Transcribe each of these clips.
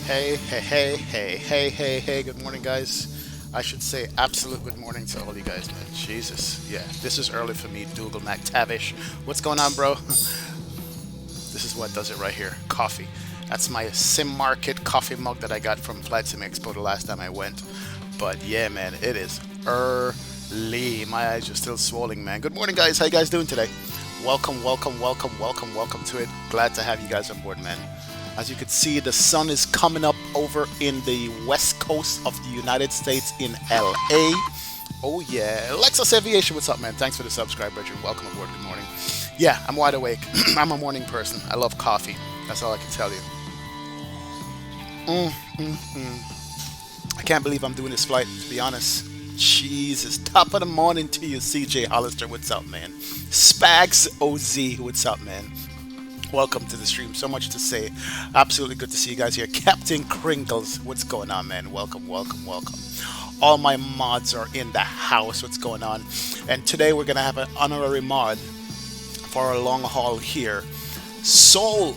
Hey, hey, hey, hey, hey, hey, hey, good morning, guys. I should say absolute good morning to all you guys, man. Jesus. Yeah, this is early for me, Dougal McTavish. What's going on, bro? This is what does it right here coffee. That's my Sim Market coffee mug that I got from Flight Sim Expo the last time I went. But yeah, man, it is early. My eyes are still swollen, man. Good morning, guys. How you guys doing today? Welcome, welcome, welcome, welcome, welcome to it. Glad to have you guys on board, man. As you can see, the sun is coming up over in the west coast of the United States in LA. Oh yeah, Lexus Aviation, what's up, man? Thanks for the subscribe, Richard. Welcome aboard. Good morning. Yeah, I'm wide awake. I'm a morning person. I love coffee. That's all I can tell you. I can't believe I'm doing this flight, to be honest. Jesus, top of the morning to you, CJ Hollister. What's up, man? Spags OZ, what's up, man? Welcome to the stream. So much to say. Absolutely good to see you guys here. Captain Kringles, what's going on, man? Welcome, welcome, welcome. All my mods are in the house. What's going on? And today we're going to have an honorary mod for our long haul here. Soul,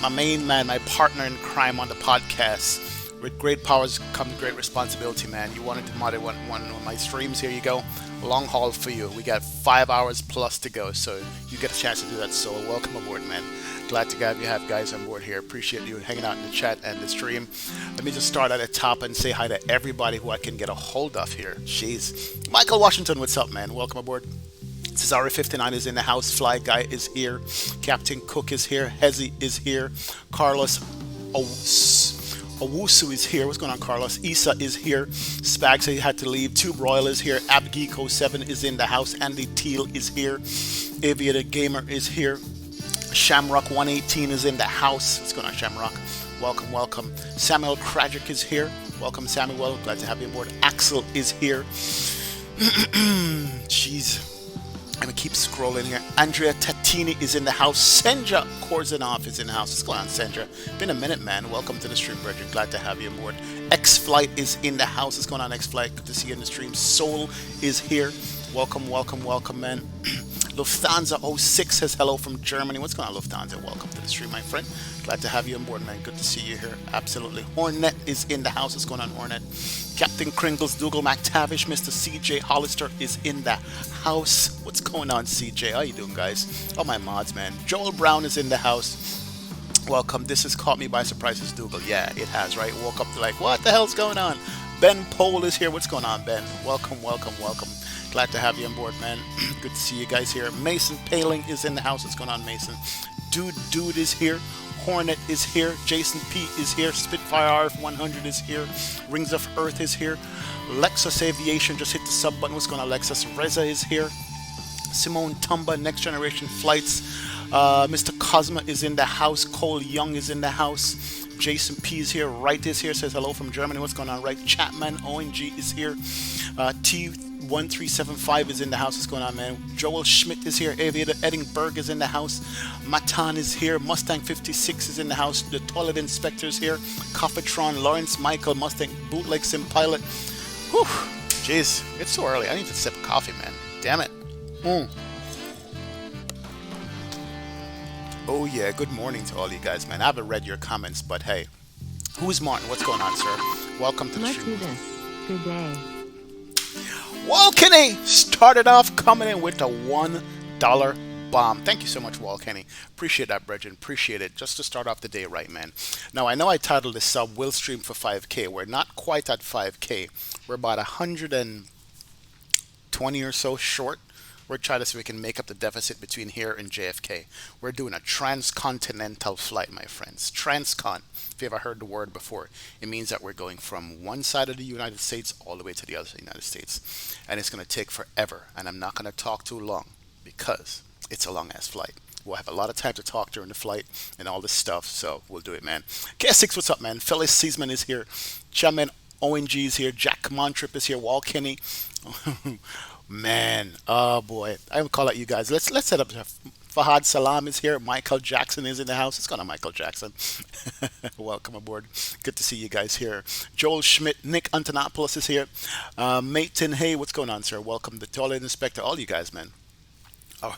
my main man, my partner in crime on the podcast. With great powers comes great responsibility, man. You wanted to mod one of my streams, here you go. Long haul for you. We got 5 hours plus to go, so you get a chance to do that. So welcome aboard, man. Glad to have guys on board here. Appreciate you hanging out in the chat and the stream. Let me just start at the top and say hi to everybody who I can get a hold of here. Jeez. Michael Washington, what's up, man? Welcome aboard. Cesare 59 is in the house. Fly Guy is here. Captain Cook is here. Hezi is here. Carlos Owusu is here. What's going on, Carlos? Isa is here. Spags, he had to leave. Tube Royal is here. Abgeeko 7 is in the house. Andy Teal is here. Aviator Gamer is here. Shamrock 118 is in the house. What's going on, Shamrock? Welcome, welcome. Samuel Krajic is here. Welcome, Samuel. Glad to have you aboard. Axel is here. Jeez. I'm gonna keep scrolling here. Andrea Tatini is in the house. Senja Korzanov is in the house. What's going on, Senja? Been a minute, man. Welcome to the stream, Bridget. Glad to have you aboard. X Flight is in the house. What's going on, X Flight? Good to see you in the stream. Soul is here. Welcome, welcome, welcome, man. Lufthansa 06 says hello from Germany. What's going on, Lufthansa? Welcome to the stream, my friend. Glad to have you on board, man. Good to see you here. Absolutely. Hornet is in the house. What's going on, Hornet? Captain Kringles, Dougal McTavish, Mr. CJ Hollister is in the house. What's going on, CJ? How you doing, guys? All my mods, man. Joel Brown is in the house. Welcome. This has caught me by surprise, as Dougal. Yeah, it has, right? Woke up to like, what the hell's going on? Ben Pole is here. What's going on, Ben? Welcome, welcome, welcome. Glad to have you on board, man. Good to see you guys here. Mason Paling is in the house. What's going on, Mason? Dude is here. Hornet is here. Jason P is here. Spitfire RF100 is here. Rings of Earth is here. Lexus Aviation just hit the sub button. What's going on, Lexus? Reza is here. Simone Tumba, Next Generation Flights. Mr. Cosma is in the house. Cole Young is in the house. Jason P is here. Wright is here. Says hello from Germany. What's going on, Wright? Chapman ONG is here. T1375 is in the house. What's going on, man? Joel Schmidt is here. Aviator Edinburgh is in the house. Matan is here. Mustang 56 is in the house. The Toilet Inspector is here. Coffetron, Lawrence Michael, Mustang Bootleg Sim Pilot. Whew. Jeez, it's so early. I need to sip coffee, man. Damn it. Oh yeah, good morning to all you guys, man. I haven't read your comments, but hey. Who's Martin? What's going on, sir? Welcome to the stream. Let's do this. Good day. Walkenny started off coming in with a $1 bomb. Thank you so much, Walkenny. Appreciate that, Bridget. Appreciate it. Just to start off the day right, man. Now, I know I titled this sub Will Stream for 5K. We're not quite at 5K. We're about 120 or so short. We're trying to see if we can make up the deficit between here and JFK. We're doing a transcontinental flight, my friends. Transcon. If you ever heard the word before, it means that we're going from one side of the United States all the way to the other side of the United States. And it's going to take forever. And I'm not going to talk too long because it's a long ass flight. We'll have a lot of time to talk during the flight and all this stuff. So we'll do it, man. KS6, what's up, man? Phyllis Seasman is here. Chairman ONG is here. Jack Montrip is here. Walkenny. Man, oh boy, I would call out you guys. Let's set up. Fahad Salam is here. Michael Jackson is in the house. It's going on, Michael Jackson. Welcome aboard. Good to see you guys here. Joel Schmidt, Nick Antonopoulos is here. Maton, hey, what's going on, sir? Welcome to Toilet Inspector. All you guys, man. Oh,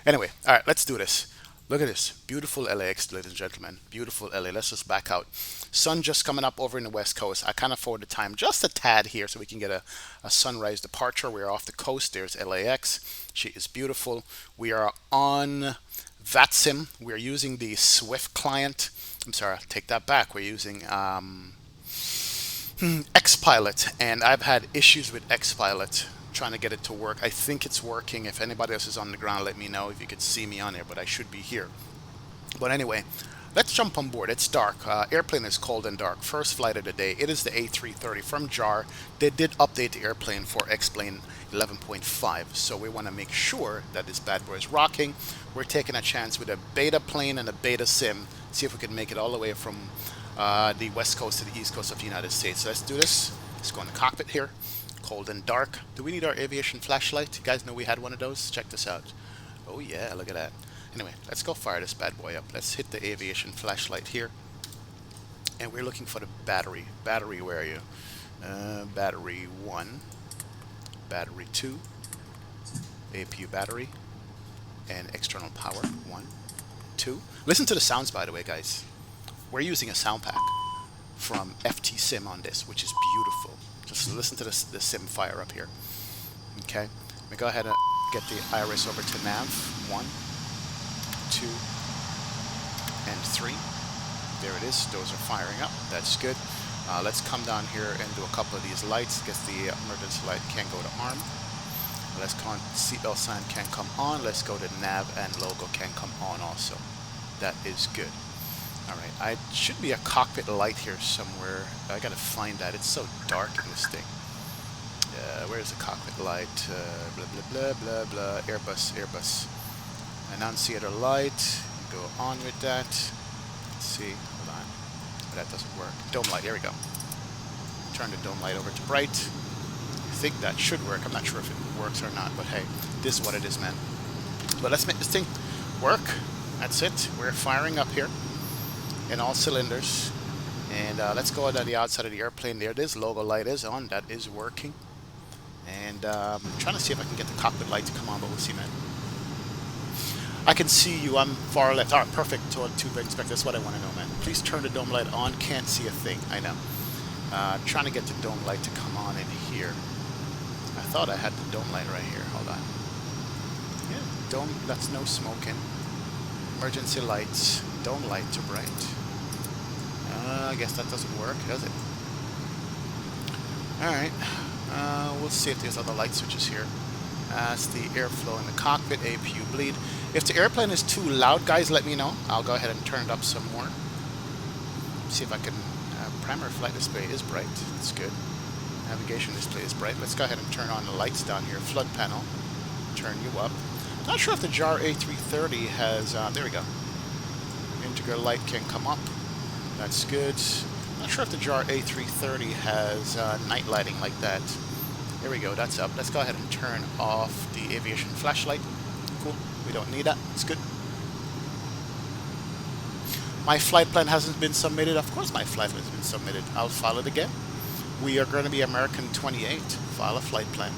anyway, all right, let's do this. Look at this. Beautiful LAX, ladies and gentlemen. Beautiful LA. Let's just back out. Sun just coming up over in the west coast. I kind of forward the time just a tad here so we can get a sunrise departure. We're off the coast. There's LAX. She is beautiful. We are on VATSIM. We're using the Swift client. I'm sorry, I'll take that back. We're using Xpilot, and I've had issues with Xpilot trying to get it to work. I think it's working. If anybody else is on the ground, let me know if you could see me on there, but I should be here. But anyway, let's jump on board. It's dark. Airplane is cold and dark. First flight of the day. It is the A330 from JAR. They did update the airplane for X-Plane 11.5, so we want to make sure that this bad boy is rocking. We're taking a chance with a beta plane and a beta sim. See if we can make it all the way from the west coast to the east coast of the United States. So let's do this. Let's go in the cockpit here. Cold and dark. Do we need our aviation flashlight? You guys know we had one of those? Check this out. Oh yeah, look at that. Anyway, let's go fire this bad boy up. Let's hit the aviation flashlight here. And we're looking for the battery. Battery, where are you? Battery 1. Battery 2. APU battery. And external power. 1, 2. Listen to the sounds, by the way, guys. We're using a sound pack from FT Sim on this, which is beautiful. Just listen to the sim fire up here. Okay, let me go ahead and get the iris over to nav. 1, 2, and 3. There it is. Those are firing up. That's good. Let's come down here and do a couple of these lights. Guess the emergency light can't go to arm. Let's come on. Seatbelt sign can't come on. Let's go to nav and logo can come on also. That is good. Alright, I should be a cockpit light here somewhere. I gotta find that. It's so dark in this thing. Where's the cockpit light? Blah, blah, blah, blah, blah. Airbus. Annunciator light. Go on with that. Let's see. Hold on. Oh, that doesn't work. Dome light. There we go. Turn the dome light over to bright. I think that should work. I'm not sure if it works or not, but hey, this is what it is, man. But let's make this thing work. That's it. We're firing up here in all cylinders, and let's go to the outside of the airplane. There it is. Logo light is on. That is working, and I'm trying to see if I can get the cockpit light to come on, but we'll see, man. I can see you. I'm far left. All right, perfect. To inspect. That's what I want to know, man. Please turn the dome light on. Can't see a thing. I know. Trying to get the dome light to come on in here. I thought I had the dome light right here. Hold on. Yeah, dome. That's no smoking. Emergency lights. Dome light to bright. I guess that doesn't work, does it? Alright. We'll see if there's other light switches here. That's the airflow in the cockpit. APU bleed. If the airplane is too loud, guys, let me know. I'll go ahead and turn it up some more. See if I can... primary flight display is bright. That's good. Navigation display is bright. Let's go ahead and turn on the lights down here. Flood panel. Turn you up. Not sure if the JAR A330 has... there we go. Integral light can come up. That's good. Not sure if the JAR A330 has night lighting like that. There we go. That's up. Let's go ahead and turn off the aviation flashlight. Cool. We don't need that. It's good. My flight plan hasn't been submitted. Of course my flight plan has been submitted. I'll file it again. We are going to be American 28. File a flight plan.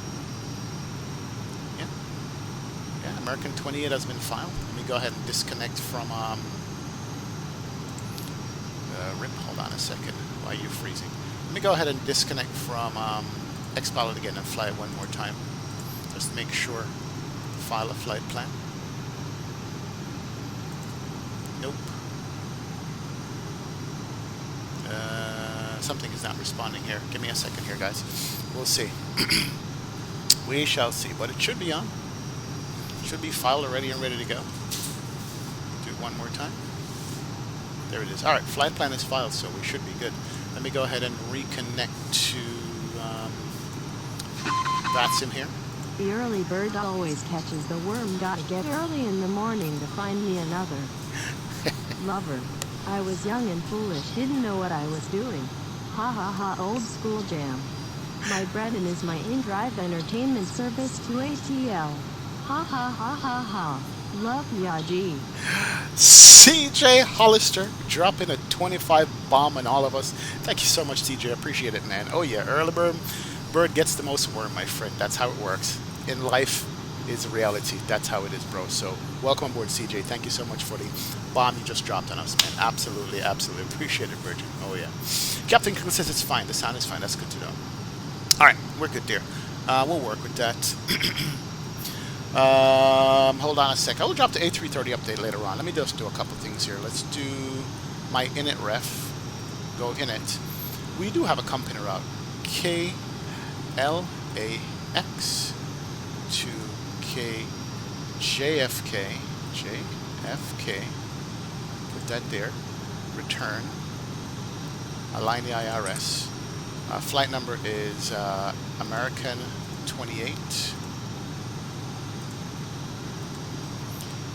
Yeah, American 28 has been filed. Let me go ahead and disconnect from RIP. Hold on a second. Why are you freezing? Let me go ahead and disconnect from Xpilot again and fly it one more time. Just to make sure. File a flight plan. Nope. Something is not responding here. Give me a second here, guys. We'll see. We shall see. But it should be on. Should be filed already and ready to go. Do it one more time. There it is. Alright, flight plan is filed, so we should be good. Let me go ahead and reconnect to VATSIM here. The early bird always catches the worm. Gotta get early in the morning to find me another lover. I was young and foolish, didn't know what I was doing. Ha ha ha, old school jam. My Brennan is my in-drive entertainment service to ATL. Ha ha ha ha ha. Love ya G. CJ Hollister dropping a 25 bomb on all of us. Thank you so much, CJ. I appreciate it, man. Oh yeah, early bird gets the most worm, my friend. That's how it works. In life, is reality. That's how it is, bro. So welcome aboard, CJ. Thank you so much for the bomb you just dropped on us, man. Absolutely, absolutely. Appreciate it, Virgin. Oh, yeah. Captain Cook says it's fine. The sound is fine. That's good to know. All right, we're good there. We'll work with that. Hold on a sec. I will drop the A330 update later on. Let me just do a couple things here. Let's do my init ref. Go init. We do have a company route. KLAX to KJFK. JFK. Put that there. Return. Align the IRS. Flight number is American 28.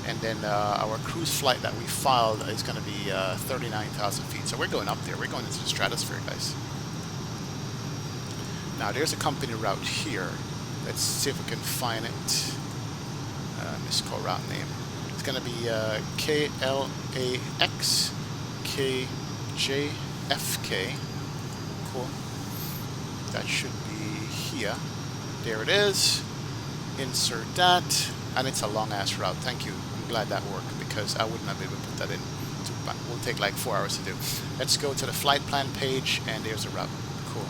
And then our cruise flight that we filed is going to be 39,000 feet. So we're going up there. We're going into the stratosphere, guys. Now there's a company route here. Let's see if we can find it. Miscall route name. It's going to be KLAX KJFK. Cool. That should be here. There it is. Insert that. And it's a long ass route. Thank you. I'm glad that worked because I would not be able to put that in. It will take like 4 hours to do. Let's go to the flight plan page and there's a route. Cool.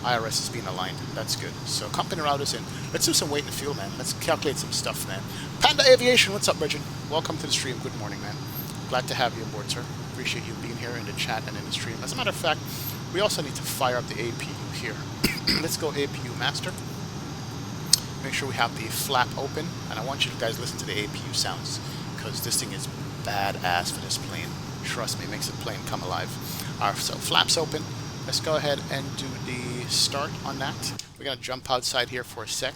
IRS is being aligned. That's good. So company route is in. Let's do some weight and fuel, man. Let's calculate some stuff, man. Panda Aviation, what's up, Bridget? Welcome to the stream. Good morning, man. Glad to have you aboard, sir. Appreciate you being here in the chat and in the stream. As a matter of fact, we also need to fire up the APU here. Let's go APU master. Make sure we have the flap open, and I want you guys to listen to the APU sounds because this thing is badass for this plane. Trust me, it makes the plane come alive. Alright, so flaps open. Let's go ahead and do the start on that. We're gonna jump outside here for a sec.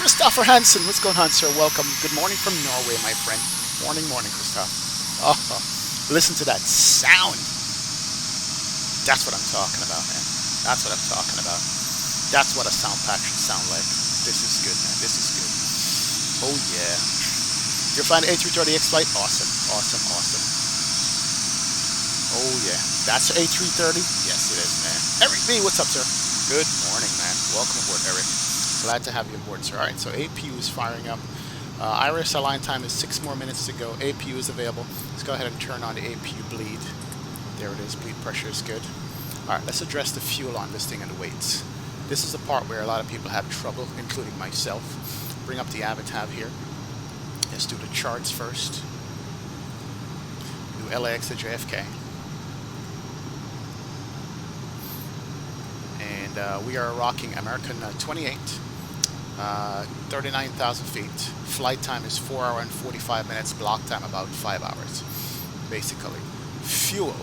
Christopher Hansen, what's going on, sir? Welcome. Good morning from Norway, my friend. Morning, Christopher. Oh, listen to that sound. That's what I'm talking about, man. That's what I'm talking about. That's what a sound pack should sound like. This is good, man. This is good. Oh, yeah. You're flying the A330X flight? Awesome. Awesome, awesome. Oh, yeah. That's the A330? Yes, it is, man. Eric B, what's up, sir? Good morning, man. Welcome aboard, Eric. Glad to have you aboard, sir. Alright, so APU is firing up. IRS align time is 6 more minutes to go. APU is available. Let's go ahead and turn on the APU bleed. There it is. Bleed pressure is good. Alright, let's address the fuel on this thing and the weights. This is the part where a lot of people have trouble, including myself. Bring up the Avatab here. Let's do the charts first. Do LAX to JFK. And we are rocking American 28. 39,000 feet. Flight time is 4 hours and 45 minutes. Block time about 5 hours, basically. Fuel.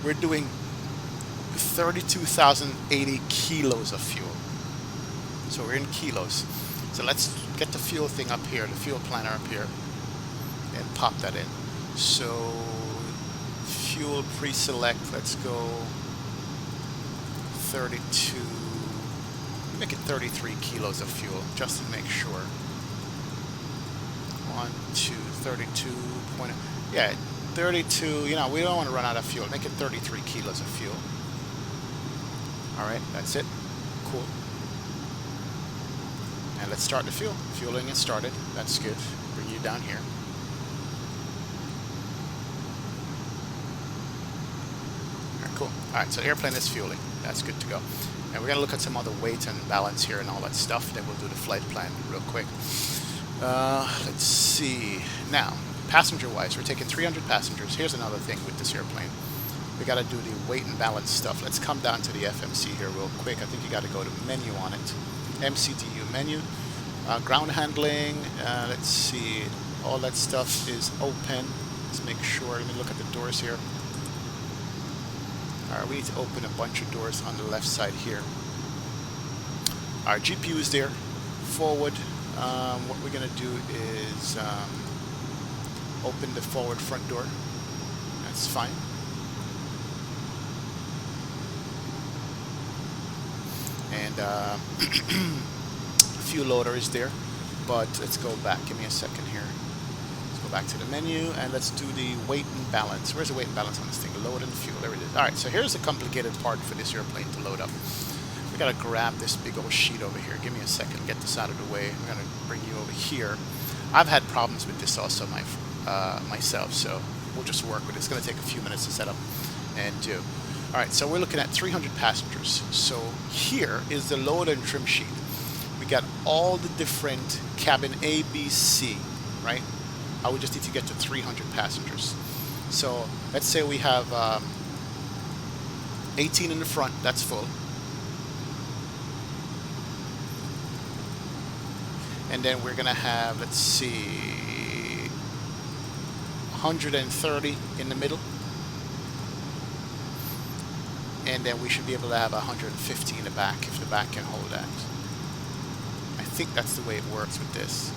We're doing 32,080 kilos of fuel. So we're in kilos. So let's get the fuel thing up here, the fuel planner up here, and pop that in. So fuel pre-select. Let's go 32. Make it 33 kilos of fuel, just to make sure. 1, 2, 32. Yeah, 32. You know, we don't want to run out of fuel. Make it 33 kilos of fuel. All right, that's it. Cool. And let's start the fuel. Fueling is started. That's good. Bring you down here. All right, cool. All right, so the airplane is fueling. That's good to go. And we're going to look at some other weight and balance here and all that stuff. Then we'll do the flight plan real quick. Let's see. Now, passenger-wise, we're taking 300 passengers. Here's another thing with this airplane. We got to do the weight and balance stuff. Let's come down to the FMC here real quick. I think you got to go to menu on it. MCDU menu. Ground handling. Let's see. All that stuff is open. Let's make sure. Let me look at the doors here. Alright, we need to open a bunch of doors on the left side here. Our GPU is there. Forward. What we're going to do is open the forward front door. That's fine. and fuel loader is there. But let's go back. Give me a second here. Let's go back to the menu and let's do the weight and balance. Where's the weight and balance on this thing? Load and fuel. There it is. All right, so here's the complicated part for this airplane to load up. We gotta grab this big old sheet over here. Give me a second. Get this out of the way. I'm gonna bring you over here. I've had problems with this also myself, so we'll just work with it. It's gonna take a few minutes to set up and do. All right, so we're looking at 300 passengers. So here is the load and trim sheet. We got all the different cabin A, B, C, right? I would just need to get to 300 passengers. So let's say we have 18 in the front, that's full. And then we're gonna have, let's see, 130 in the middle. And then we should be able to have 150 in the back if the back can hold that. I think that's the way it works with this.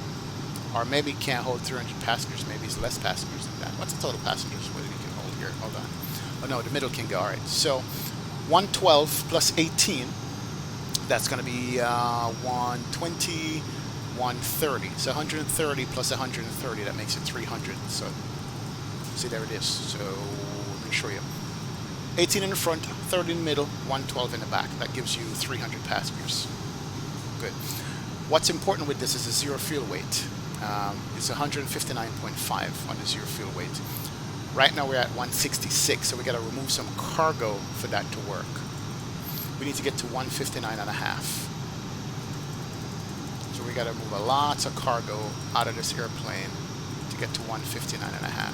Or maybe it can't hold 300 passengers, maybe it's less passengers than that. What's the total passengers what we can hold here? Hold on. Oh no, the middle can go. Alright, so 112 plus 18, that's going to be 120, 130. So 130 plus 130, that makes it 300. So, see, there it is. So, let me show you. 18 in the front, 30 in the middle, 112 in the back. That gives you 300 passengers. Good. What's important with this is the zero fuel weight. It's 159.5 on the zero fuel weight. Right now we're at 166, so we got to remove some cargo for that to work. We need to get to 159.5. So we got to move lots of cargo out of this airplane to get to 159.5.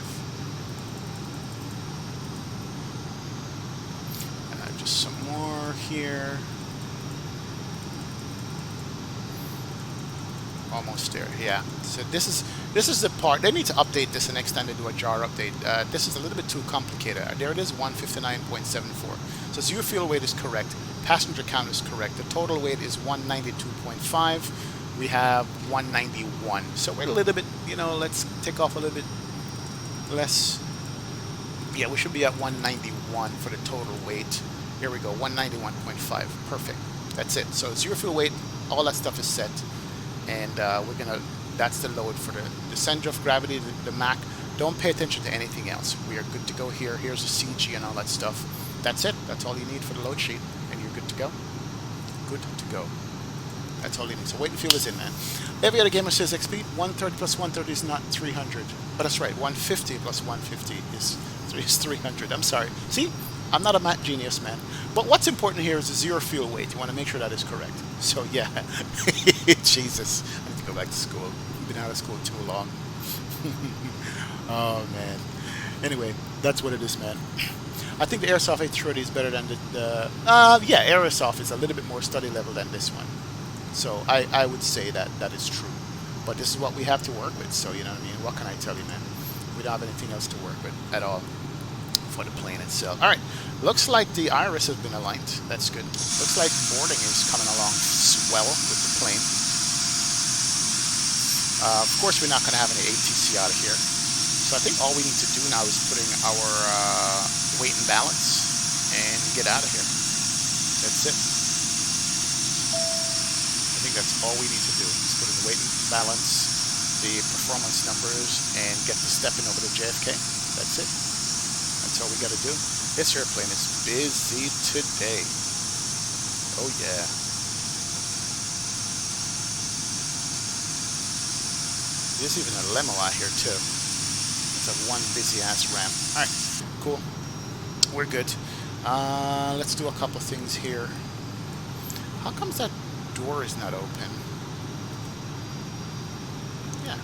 Just some more here. Almost there, yeah. So this is the part. They need to update this the next time they do a jar update. This is a little bit too complicated. There it is, 159.74. So zero fuel weight is correct. Passenger count is correct. The total weight is 192.5. We have 191. So we're a little bit, let's take off a little bit less. Yeah, we should be at 191 for the total weight. Here we go, 191.5. Perfect. That's it. So zero fuel weight, all that stuff is set. And that's the load for the center of gravity, the Mach. Don't pay attention to anything else. We are good to go here. Here's the CG and all that stuff. That's it. That's all you need for the load sheet. And you're good to go. Good to go. That's all you need. So weight and fuel is in, man. Every other gamer says XP, 130 plus 130 is not 300. But that's right, 150 plus 150 is 300. I'm sorry. See? I'm not a math genius, man. But what's important here is the zero fuel weight. You want to make sure that is correct. So, yeah. Jesus. I need to go back to school. I've been out of school too long. Oh, man. Anyway, that's what it is, man. I think the Airsoft A330 is better than yeah, Airsoft is a little bit more study level than this one. So, I would say that is true. But this is what we have to work with. So, you know what I mean? What can I tell you, man? We don't have anything else to work with at all for the plane itself. All right, looks like the iris has been aligned. That's good. Looks like boarding is coming along swell with the plane. Of course, we're not going to have any ATC out of here. So I think all we need to do now is put in our weight and balance and get out of here. That's it. I think that's all we need to do. Just put in the weight and balance, the performance numbers, and get the step in over to JFK. That's it. That's all we got to do. This airplane is busy today. Oh yeah. There's even a limo out here too. It's a one busy ass ramp. All right, cool. We're good. Let's do a couple things here. How comes that door is not open? Yeah,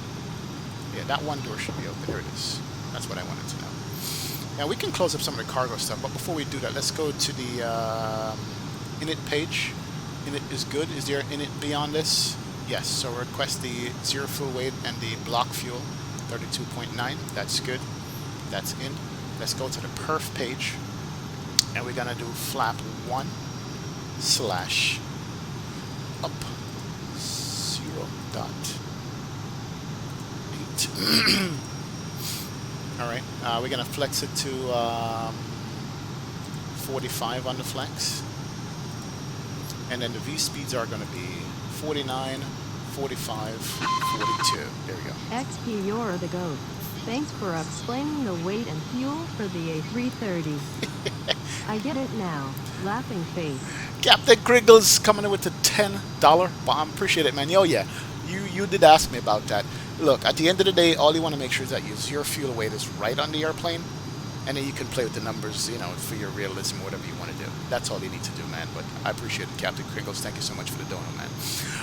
that one door should be open. There it is. That's what I wanted to know. Now we can close up some of the cargo stuff, but before we do that, let's go to the init page. Init is good. Is there init beyond this? Yes. So request the zero fuel weight and the block fuel, 32.9. That's good. That's in. Let's go to the perf page, and we're gonna do flap 1/up 0.8. Alright, we're going to flex it to 45 on the flex. And then the V speeds are going to be 49, 45, 42. There we go. XP, you're the GOAT. Thanks for explaining the weight and fuel for the A330. I get it now. Laughing face. Captain Criggles coming in with the $10 bomb. Appreciate it, man. Yo, yeah. You did ask me about that. Look, at the end of the day, all you want to make sure is that your fuel weight is right on the airplane. And then you can play with the numbers, you know, for your realism, whatever you want to do. That's all you need to do, man. But I appreciate it, Captain Criggles. Thank you so much for the donut, man.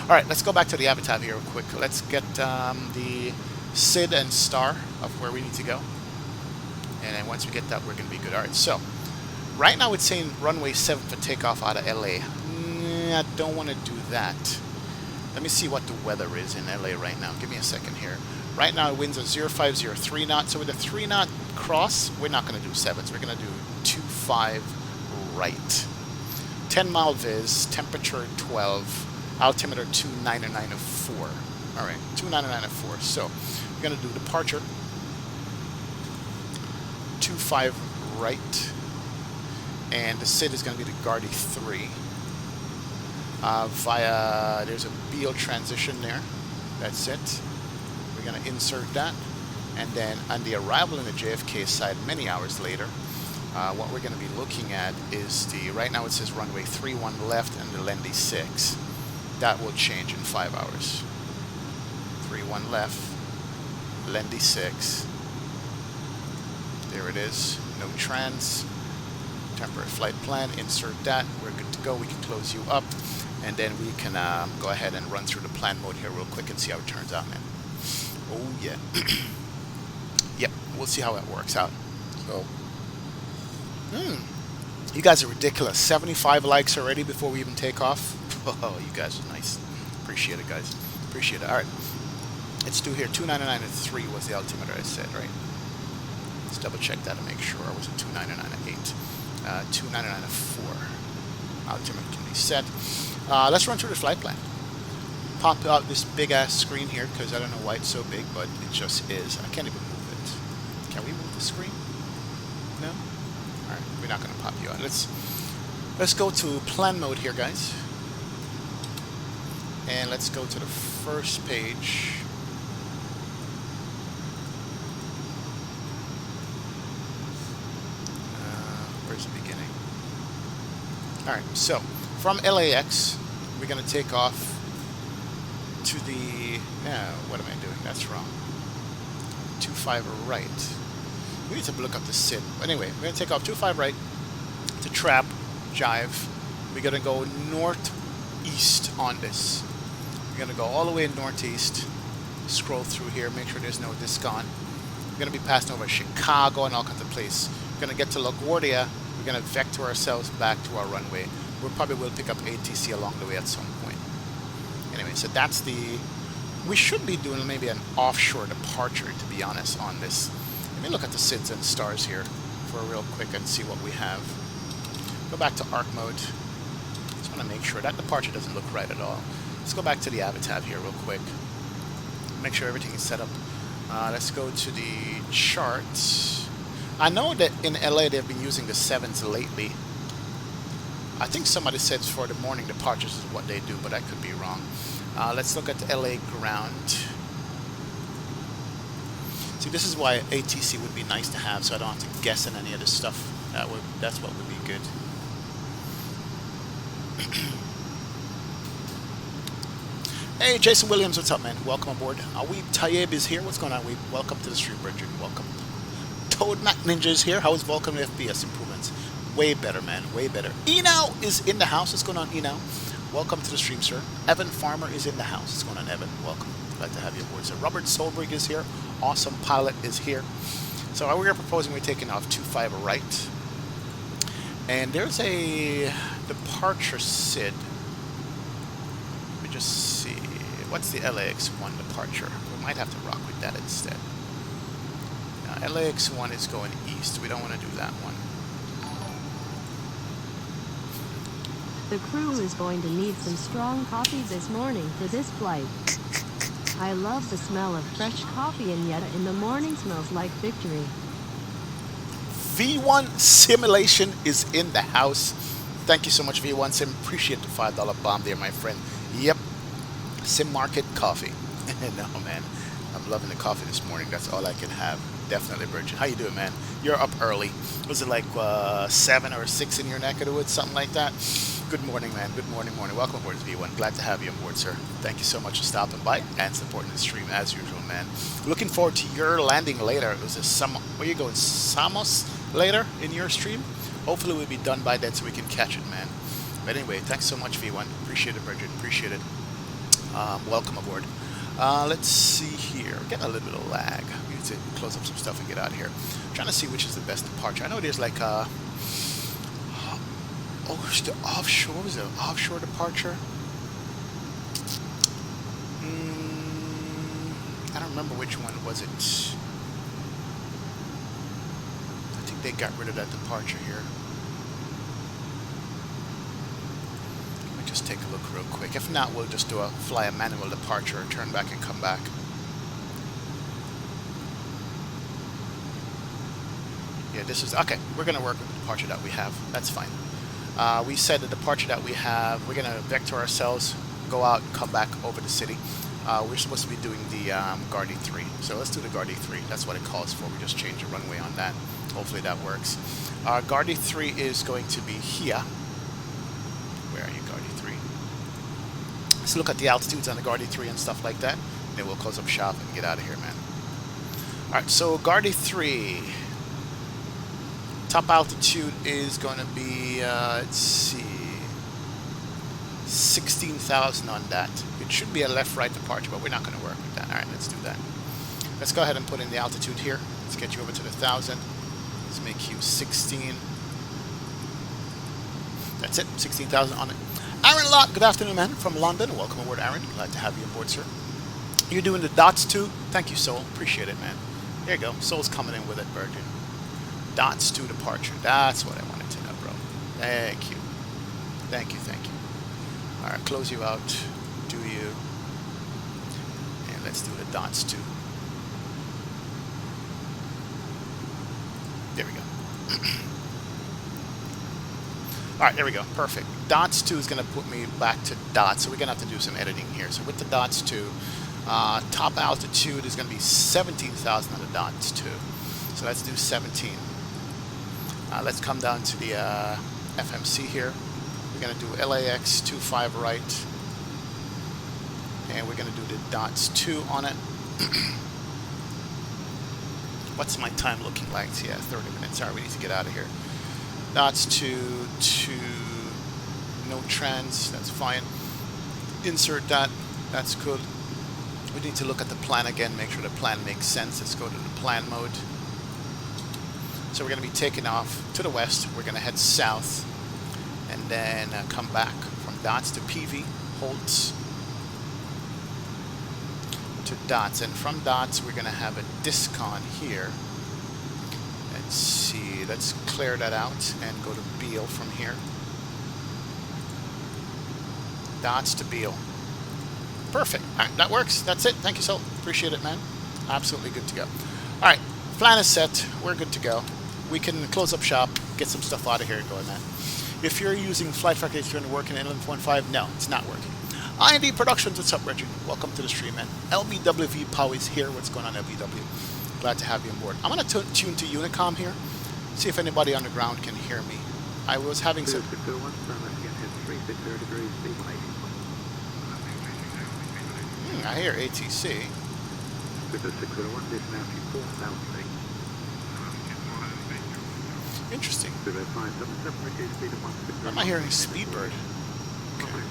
All right, let's go back to the avatar here real quick. Let's get the SID and star of where we need to go. And then once we get that, we're going to be good. All right, so right now it's saying runway 7 for takeoff out of LA. I don't want to do that. Let me see what the weather is in LA right now. Give me a second here. Right now, winds are 0503 knots. So with a 3 knot cross, we're not going to do 7s. We're going to do 25 right. 10 mile viz, temperature 12, altimeter 29904. All right, 29904. So we're going to do departure 25 right, and the SID is going to be the Guardi 3. Via, there's a BO transition there. That's it. We're going to insert that. And then on the arrival in the JFK side many hours later, what we're going to be looking at is the, right now it says runway 31 left and the Lendy 6. That will change in 5 hours. 31 left, Lendy 6. There it is. No trans. Temporary flight plan. Insert that. We're good to go. We can close you up. And then we can go ahead and run through the plan mode here real quick and see how it turns out, man. Oh, yeah. Yep, we'll see how it works out. So, you guys are ridiculous. 75 likes already before we even take off. Oh, you guys are nice. Appreciate it, guys. Appreciate it. All right. Let's do here. 299.3 was the altimeter I said, right? Let's double check that to make sure. Or was it 299.8? 299.4. Altimeter can be set. Let's run through the flight plan. Pop out this big ass screen here because I don't know why it's so big, but it just is. I can't even move it. Can we move the screen? No? Alright, we're not going to pop you out. Let's go to plan mode here, guys. And let's go to the first page. Where's the beginning? Alright, so from LAX, we're going to take off to the, what am I doing? That's wrong. 25 right. We need to look up the SID. Anyway, we're going to take off 25 right to Trap, Jive. We're going to go northeast on this. We're going to go all the way northeast, scroll through here, make sure there's no discount. We're going to be passing over Chicago and all kinds of places. We're going to get to LaGuardia. We're going to vector ourselves back to our runway. We probably will pick up ATC along the way at some point. Anyway, so that's the... We should be doing maybe an offshore departure, to be honest, on this. Let me look at the SIDs and stars here for real quick and see what we have. Go back to ARC mode. Just want to make sure that departure doesn't look right at all. Let's go back to the avatar here real quick. Make sure everything is set up. Let's go to the charts. I know that in LA they've been using the 7s lately. I think somebody said for the morning departures is what they do, but I could be wrong. Let's look at the LA ground. See, this is why ATC would be nice to have, so I don't have to guess on any of this stuff. That's what would be good. Hey, Jason Williams, what's up, man? Welcome aboard. Weeb Tayyib is here. What's going on, Weeb? Welcome to the stream, Bridget. Welcome. Toad Mac Ninja is here. How is Vulkan with FPS improvements? Way better, man. Way better. Eno is in the house. What's going on, Eno? Welcome to the stream, sir. Evan Farmer is in the house. What's going on, Evan? Welcome. Glad to have you aboard, sir. Robert Solberg is here. Awesome Pilot is here. So we're proposing we're taking off 25 right. And there's a departure SID. Let me just see. What's the LAX1 departure? We might have to rock with that instead. Now, LAX1 is going east. We don't want to do that one. The crew is going to need some strong coffee this morning for this flight. I love the smell of fresh coffee, and yet in the morning smells like victory. V1 Simulation is in the house. Thank you so much, V1 Sim. Appreciate the $5 bomb there, my friend. Yep. Sim Market coffee. No, man. I'm loving the coffee this morning. That's all I can have. Definitely, Bridget. How you doing, man? You're up early. Was it like 7 or 6 in your neck of the woods, something like that? Good morning, man. Good morning. Welcome aboard, V1. Glad to have you on board, sir. Thank you so much for stopping by and supporting the stream as usual, man. Looking forward to your landing later. It was a where you going? Samos later in your stream? Hopefully we'll be done by then so we can catch it, man. But anyway, thanks so much, V1. Appreciate it, Bridget. Appreciate it. Welcome aboard. Let's see here. We're getting a little bit of lag. We need to close up some stuff and get out of here. I'm trying to see which is the best departure. I know there's like it's the offshore. Was it an offshore departure? I don't remember which one was it. I think they got rid of that departure here. Let me just take a look real quick. If not, we'll just fly a manual departure, turn back and come back. Yeah, this is okay. We're going to work with the departure that we have. That's fine. We said the departure that we have, we're going to vector ourselves, go out, come back over the city. We're supposed to be doing the Guardi 3. So let's do the Guardi 3. That's what it calls for. We just change the runway on that. Hopefully that works. Our Guardi 3 is going to be here. Where are you, Guardi 3? Let's look at the altitudes on the Guardi 3 and stuff like that. Then we'll close up shop and get out of here, man. Alright, so Guardi 3. Top altitude is going to be, let's see, 16,000 on that. It should be a left-right departure, but we're not going to work with that. All right, let's do that. Let's go ahead and put in the altitude here. Let's get you over to the 1,000. Let's make you 16. That's it, 16,000 on it. Aaron Lott, good afternoon, man, from London. Welcome aboard, Aaron. Glad to have you on board, sir. You're doing the dots too? Thank you, Soul. Appreciate it, man. There you go. Soul's coming in with it, Virgin. Dots to departure. That's what I wanted to know, bro. Thank you. Thank you. All right, close you out. Do you? And let's do the dots too. There we go. All right, there we go. Perfect. Dots 2 is going to put me back to dots, so we're going to have to do some editing here. So with the dots 2, top altitude is going to be 17,000 on the dots 2. So let's do 17. Let's come down to the FMC here. We're going to do LAX 25 right. And we're going to do the dots 2 on it. What's my time looking like? Yeah, 30 minutes. All right, we need to get out of here. Dots 2 to no trans. That's fine. Insert that. That's good. We need to look at the plan again, make sure the plan makes sense. Let's go to the plan mode. So we're going to be taking off to the west. We're going to head south and then come back from dots to PV, holds to dots. And from dots, we're going to have a discon here. Let's see. Let's clear that out and go to Beale from here. Dots to Beale. Perfect. All right, that works. That's it. Thank you, Sol. Appreciate it, man. Absolutely good to go. All right, plan is set. We're good to go. We can close up shop, get some stuff out of here and going, man. If you're using Flight Track H2 to work in Inland 1.5, no, it's not working. IND Productions, what's up, Richard? Welcome to the stream, man. LBWV Pow is here. What's going on, LBW? Glad to have you on board. I'm going to tune to Unicom here, see if anybody on the ground can hear me. I was having some... I hear ATC. Interesting. Why am I hearing Speedbird? Okay.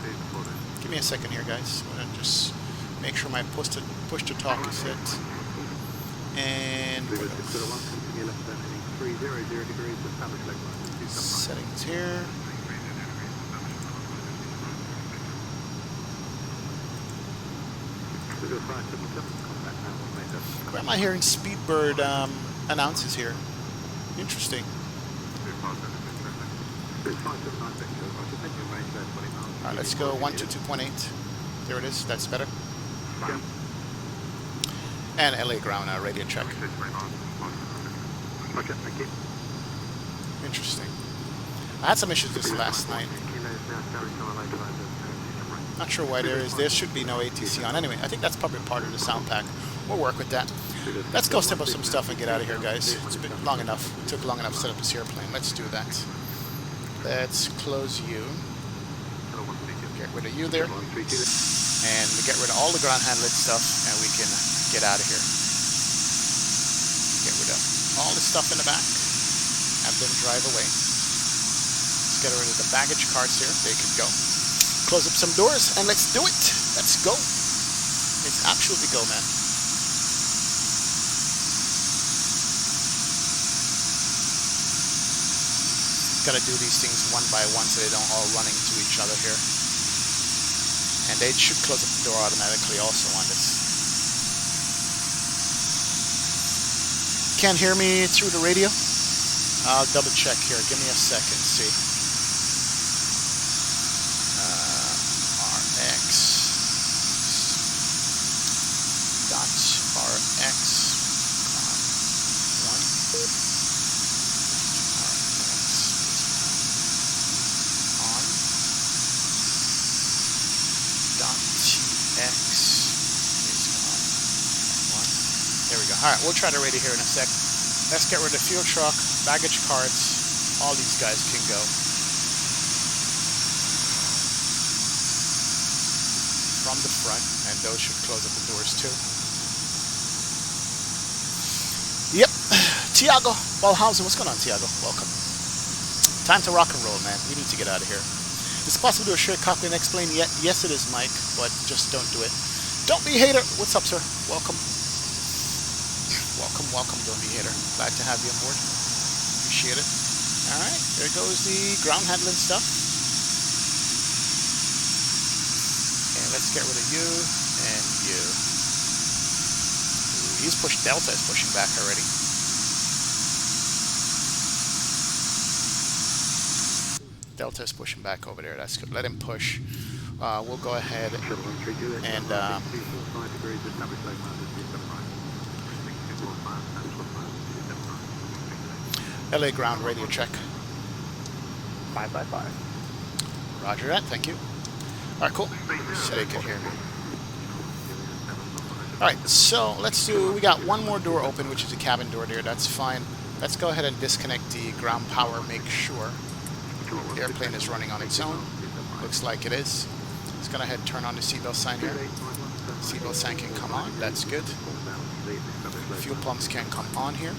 Give me a second here, guys. I'm going to just make sure my push to talk is set. And settings here. Where am I hearing Speedbird announces here? Interesting. Alright, let's go 122.8. There it is. That's better. And LA ground radio check. Interesting. I had some issues this last night. Not sure why there is. There should be no ATC on. Anyway, I think that's probably part of the sound pack. We'll work with that. Let's go step up some stuff and get out of here, guys. It's been long enough. It took long enough to set up this airplane. Let's do that. Let's close you. Get rid of you there. And get rid of all the ground handling stuff, and we can get out of here. Get rid of all the stuff in the back. Have them drive away. Let's get rid of the baggage carts here. They could go. Close up some doors and let's do it. Let's go. Let's absolutely go, man. Gotta do these things one by one so they don't all run into each other here. And they should close up the door automatically also on this. Can't hear me through the radio? I'll double check here. Give me a second, see. Alright, we'll try the radio here in a sec. Let's get rid of the fuel truck, baggage carts, all these guys can go. From the front, and those should close up the doors too. Yep, Tiago Balhausen, what's going on, Tiago? Welcome. Time to rock and roll, man. We need to get out of here. Is it possible to do a shared cockpit and explain? Yes, it is, Mike, but just don't do it. Don't be a hater. What's up, sir? Welcome. Welcome, don't be a hater. Glad to have you on board. Appreciate it. Alright, there goes the ground handling stuff. And let's get rid of you and you. Ooh, he's pushed. Delta is pushing back already. Delta is pushing back over there. That's good. Let him push. We'll go ahead and LA ground radio check. 555. Roger that, thank you. Alright, cool. So they can hear me. Alright, so let's do, we got one more door open, which is a cabin door there, that's fine. Let's go ahead and disconnect the ground power, make sure the airplane is running on its own. Looks like it is. Let's go ahead and turn on the seatbelt sign here. Seatbelt sign can come on, that's good. Fuel pumps can come on here.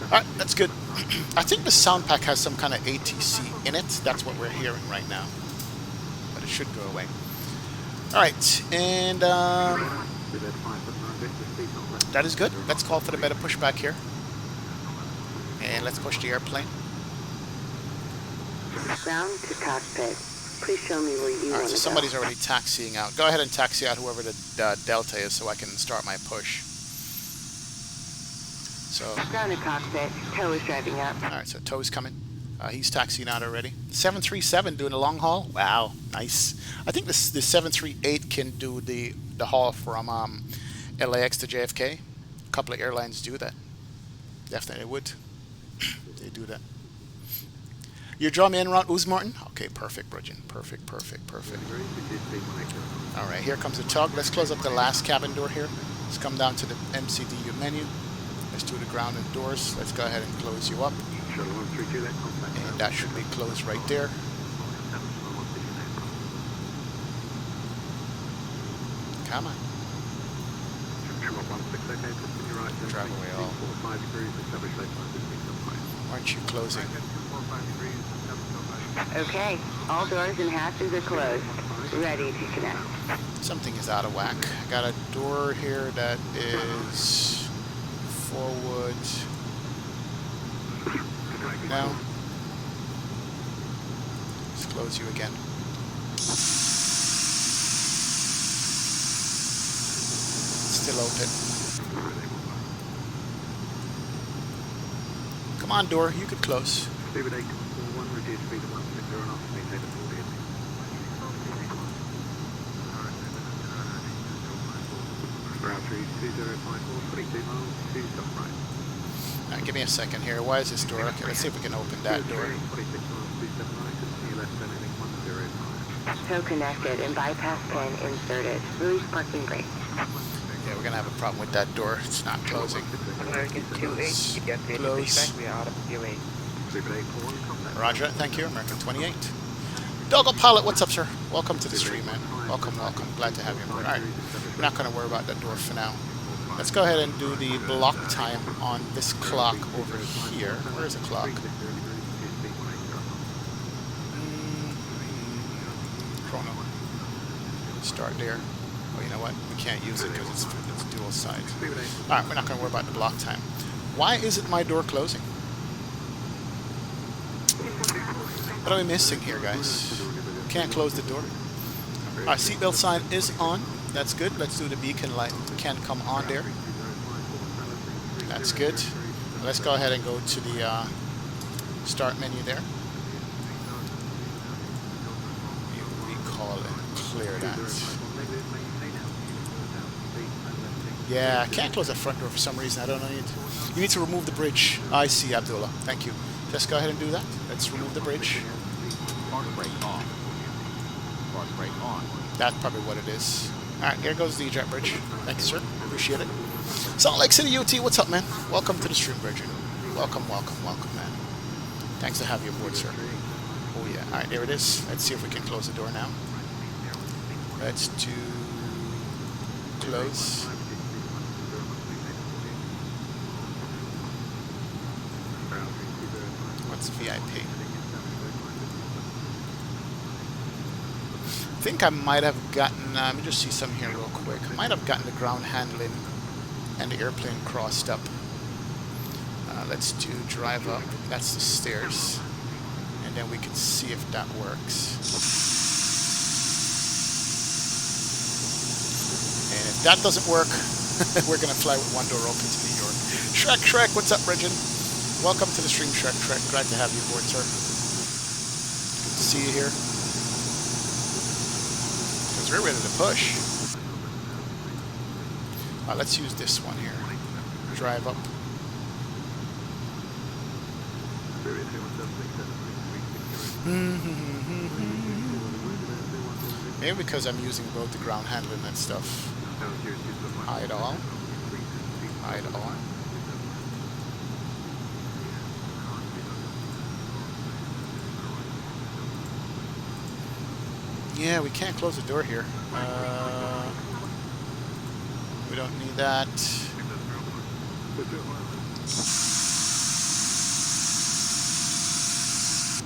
Alright, that's good. I think the sound pack has some kind of ATC in it. That's what we're hearing right now. But it should go away. Alright, and that is good. Let's call for the better pushback here. And let's push the airplane. Ground to cockpit. Please show me where you want to go. So somebody's already taxiing out. Go ahead and taxi out whoever the Delta is so I can start my push. So, ground to cockpit. Tow is driving up. Alright, so Tow is coming. He's taxiing out already. 737 doing the long haul. Wow, nice. I think the 738 can do the haul from LAX to JFK. A couple of airlines do that. Definitely would. They do that. You draw me in around Martin? Okay, perfect, Bridget. Perfect. Alright, here comes the tug. Let's close up the last cabin door here. Let's come down to the MCDU menu. Let's do the ground and doors. Let's go ahead and close you up. And that should be closed right there. Come on. Drive away all. Aren't you closing? Okay, all doors and hatches are closed. Ready to connect. Something is out of whack. I got a door here that is forward. Now, let's close you again. Still open. Come on, door, you could close. Alright, give me a second here. Why is this door? Okay, let's see if we can open that door. Tow connected and bypass pin inserted. Release parking brake. Yeah, we're gonna have a problem with that door. It's not closing. American 28, you get the Close. pushback, we are out of UA. Roger, thank you. American 28. Doggo Pilot, what's up, sir? Welcome to the stream, man. Welcome, welcome. Glad to have you on board. Alright, we're not gonna worry about that door for now. Let's go ahead and do the block time on this clock over here. Where is the clock? Chrono. Start there. Oh, you know what? We can't use it because it's dual sides. Alright, we're not going to worry about the block time. Why isn't my door closing? What are we missing here, guys? Can't close the door. Our seatbelt sign is on. That's good. Let's do the beacon light. Can come on there. That's good. Let's go ahead and go to the start menu there. Recall and clear that. Yeah, I can't close the front door for some reason. I don't know. You need to remove the bridge. I see, Abdullah. Thank you. Just go ahead and do that. Let's remove the bridge. Park brake on. Park brake on. That's probably what it is. Alright, here goes the eject bridge. Thank you, sir. Appreciate it. Salt Lake City UT, what's up, man? Welcome to the stream, Bridget. Welcome, welcome, welcome, man. Thanks to have you aboard, sir. Oh, yeah. Alright, there it is. Let's see if we can close the door now. Let's do close. What's VIP? I think I might have gotten, let me just see some here real quick. I might have gotten the ground handling and the airplane crossed up. Let's do drive up. That's the stairs. And then we can see if that works. And if that doesn't work, we're going to fly with one door open to New York. Shrek, what's up, Bridget? Welcome to the stream, Shrek. Glad to have you aboard, sir. Good to see you here. Because we're ready to push. Let's use this one here. Drive up. Maybe because I'm using both the ground handling and stuff. Hide all. Hide all. Yeah, we can't close the door here. We don't need that.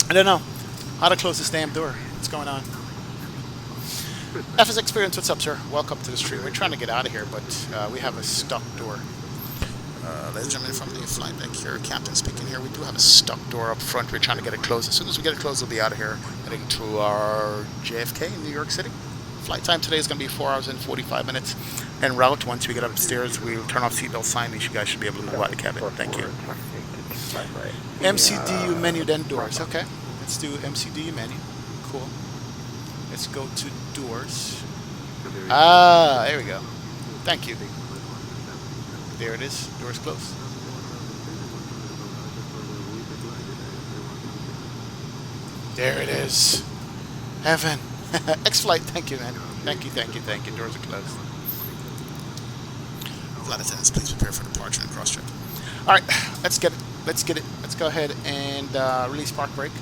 I don't know how to close this damn door. What's going on? FS Experience, what's up, sir? Welcome to the stream. We're trying to get out of here, but we have a stuck door. Ladies and gentlemen, from the flight deck here, Captain speaking here. We do have a stuck door up front. We're trying to get it closed. As soon as we get it closed, we'll be out of here, heading to our JFK in New York City. Flight time today is going to be 4 hours and 45 minutes. En route, once we get upstairs, we'll turn off seatbelt sign. You guys should be able to move out of the cabin. Thank you. MCDU menu, then doors. Okay, let's do MCDU menu. Cool. Let's go to doors. Ah, there we go. Thank you. There it is. Doors closed. There it is. Heaven. X-Flight, thank you, man. Thank you. Doors are closed. Flight attendants, please prepare for departure and cross-check. Alright, let's get it. Let's go ahead and release park brake.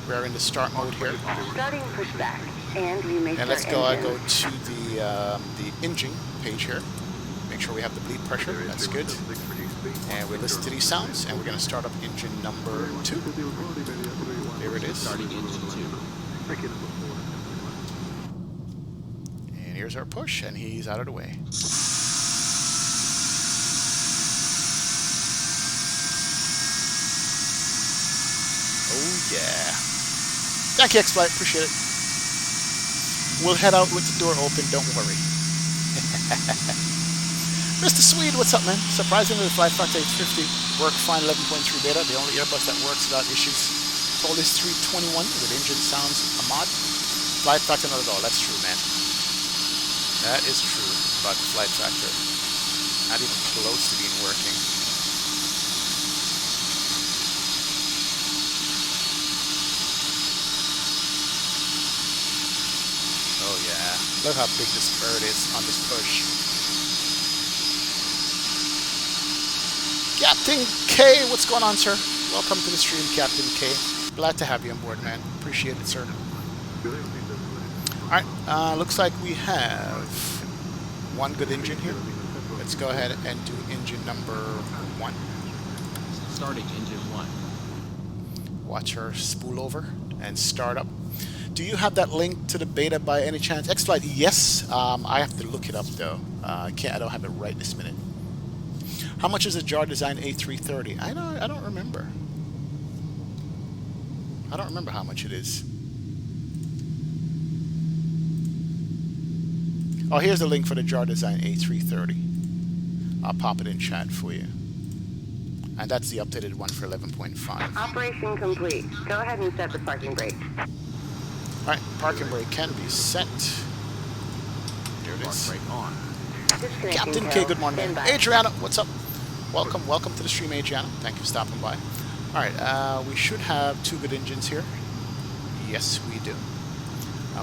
We are in the start mode here. Starting pushback, and you may And let's start go. I engine. go to the engine page here. Make sure we have the bleed pressure. That's good. And we listen to these sounds, and we're going to start up engine number 2. There it is. Starting engine 2. And here's our push, and he's out of the way. Oh yeah. Thank you, X-Flight. Appreciate it. We'll head out with the door open. Don't worry. Mr. Swede, what's up, man? Surprisingly, the Flight Factor 850 worked fine 11.3 beta. The only Airbus that works without issues. All is 321 with engine sounds a mod. Flight Factor not at all. That's true, man. That is true. about the flight factor. Not even close to being working. Oh yeah, look how big this bird is on this push. Captain K, what's going on, sir? Welcome to the stream, Captain K. Glad to have you on board, man. Appreciate it, sir. Alright, looks like we have one good engine here. Let's go ahead and do engine number 1. Starting engine 1. Watch her spool over and start up. Do you have that link to the beta by any chance? X-Flight, yes. I have to look it up though. I don't have it right this minute. How much is a jar design A330? I don't remember. I don't remember how much it is. Oh, here's the link for the jar design A330. I'll pop it in chat for you. And that's the updated one for 11.5. Operation complete. Go ahead and set the parking brake. Alright, parking brake can be set. There it Park is. brake on. Captain K, good morning. Adriana, what's up? Welcome to the stream, Adriana. Thank you for stopping by. Alright, we should have 2 good engines here. Yes, we do.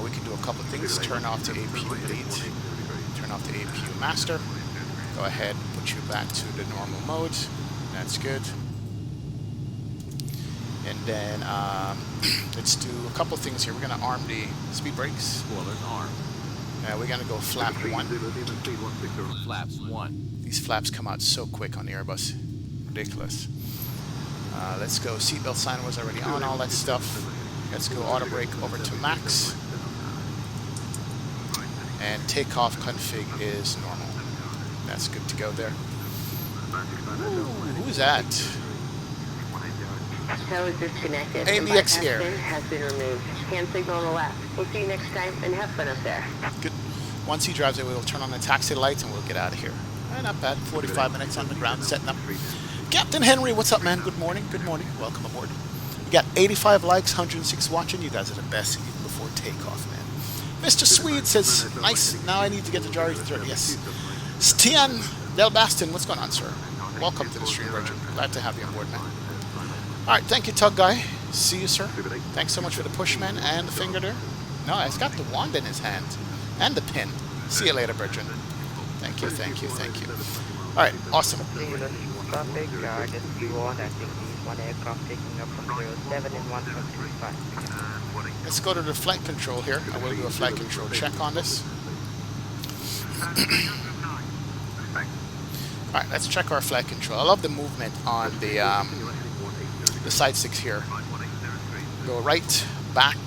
We can do a couple of things. Turn off the APU lead. Turn off the APU master. Go ahead, put you back to the normal mode. That's good. And then let's do a couple of things here. We're going to arm the speed brakes. Spoilers armed. We're going to go flap 1. Flaps 1. These flaps come out so quick on the Airbus. Ridiculous. Let's go. Seatbelt sign was already on, all that stuff. Let's go auto brake over to max. And takeoff config is normal. That's good to go there. Ooh, who's that? Tow is disconnected. ABX and bypass Air. pin has been removed. Hand signal on the left. We'll see you next time and have fun up there. Good. Once he drives it, we'll turn on the taxi lights and we'll get out of here. Not bad. 45 minutes on the ground setting up. Captain Henry, what's up, man? Good morning. Good morning. Welcome aboard. We got 85 likes, 106 watching. You guys are the best even before takeoff, man. Mr. Swede says, nice. Now I need to get the jar 30. Yes. Stian Del Bastin, what's going on, sir? Welcome to the stream, Virgin. Glad to have you on board, man. All right, thank you, Tug Guy. See you, sir. Thanks so much for the push, man, and the finger there. No, he's got the wand in his hand and the pin. See you later, Virgin. Thank you, thank you, thank you. All right, awesome. Zulu traffic, just Q1, I think the 1 aircraft taking up from 07 and 1 from 25. Let's go to the flight control here. I will do a flight control check on this. All right, let's check our flight control. I love the movement on the side sticks here. Go right, back,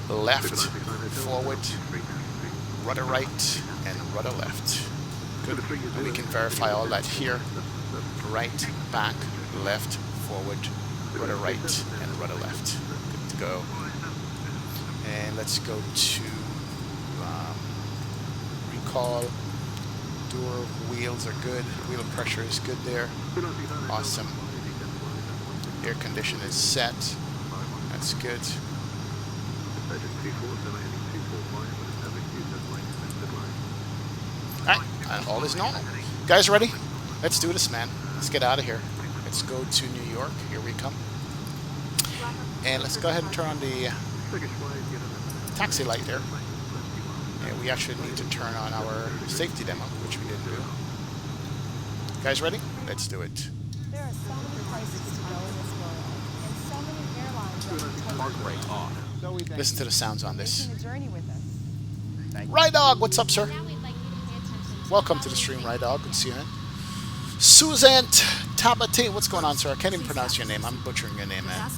left, forward, rudder right, and rudder left. Good. And we can verify all that here. Right, back, left, forward, rudder right, and rudder left. Good to go. And let's go to recall. Door wheels are good. Wheel pressure is good there. Awesome. Air condition is set. That's good. Alright, and all is normal. You guys ready? Let's do this, man. Let's get out of here. Let's go to New York. Here we come. And let's go ahead and turn on the taxi light there. And we actually need to turn on our safety demo, which we didn't do. You guys ready? Let's do it. There are so many places to go in this world, and so many airlines that will take Park brake off. Listen to the sounds on this. taking the journey with us. Rye Dog, what's up, sir? Welcome to the stream, Rye Dog. Good to see you, man. Suzanne Tabate, what's going on, sir? I can't even pronounce your name. I'm butchering your name, man.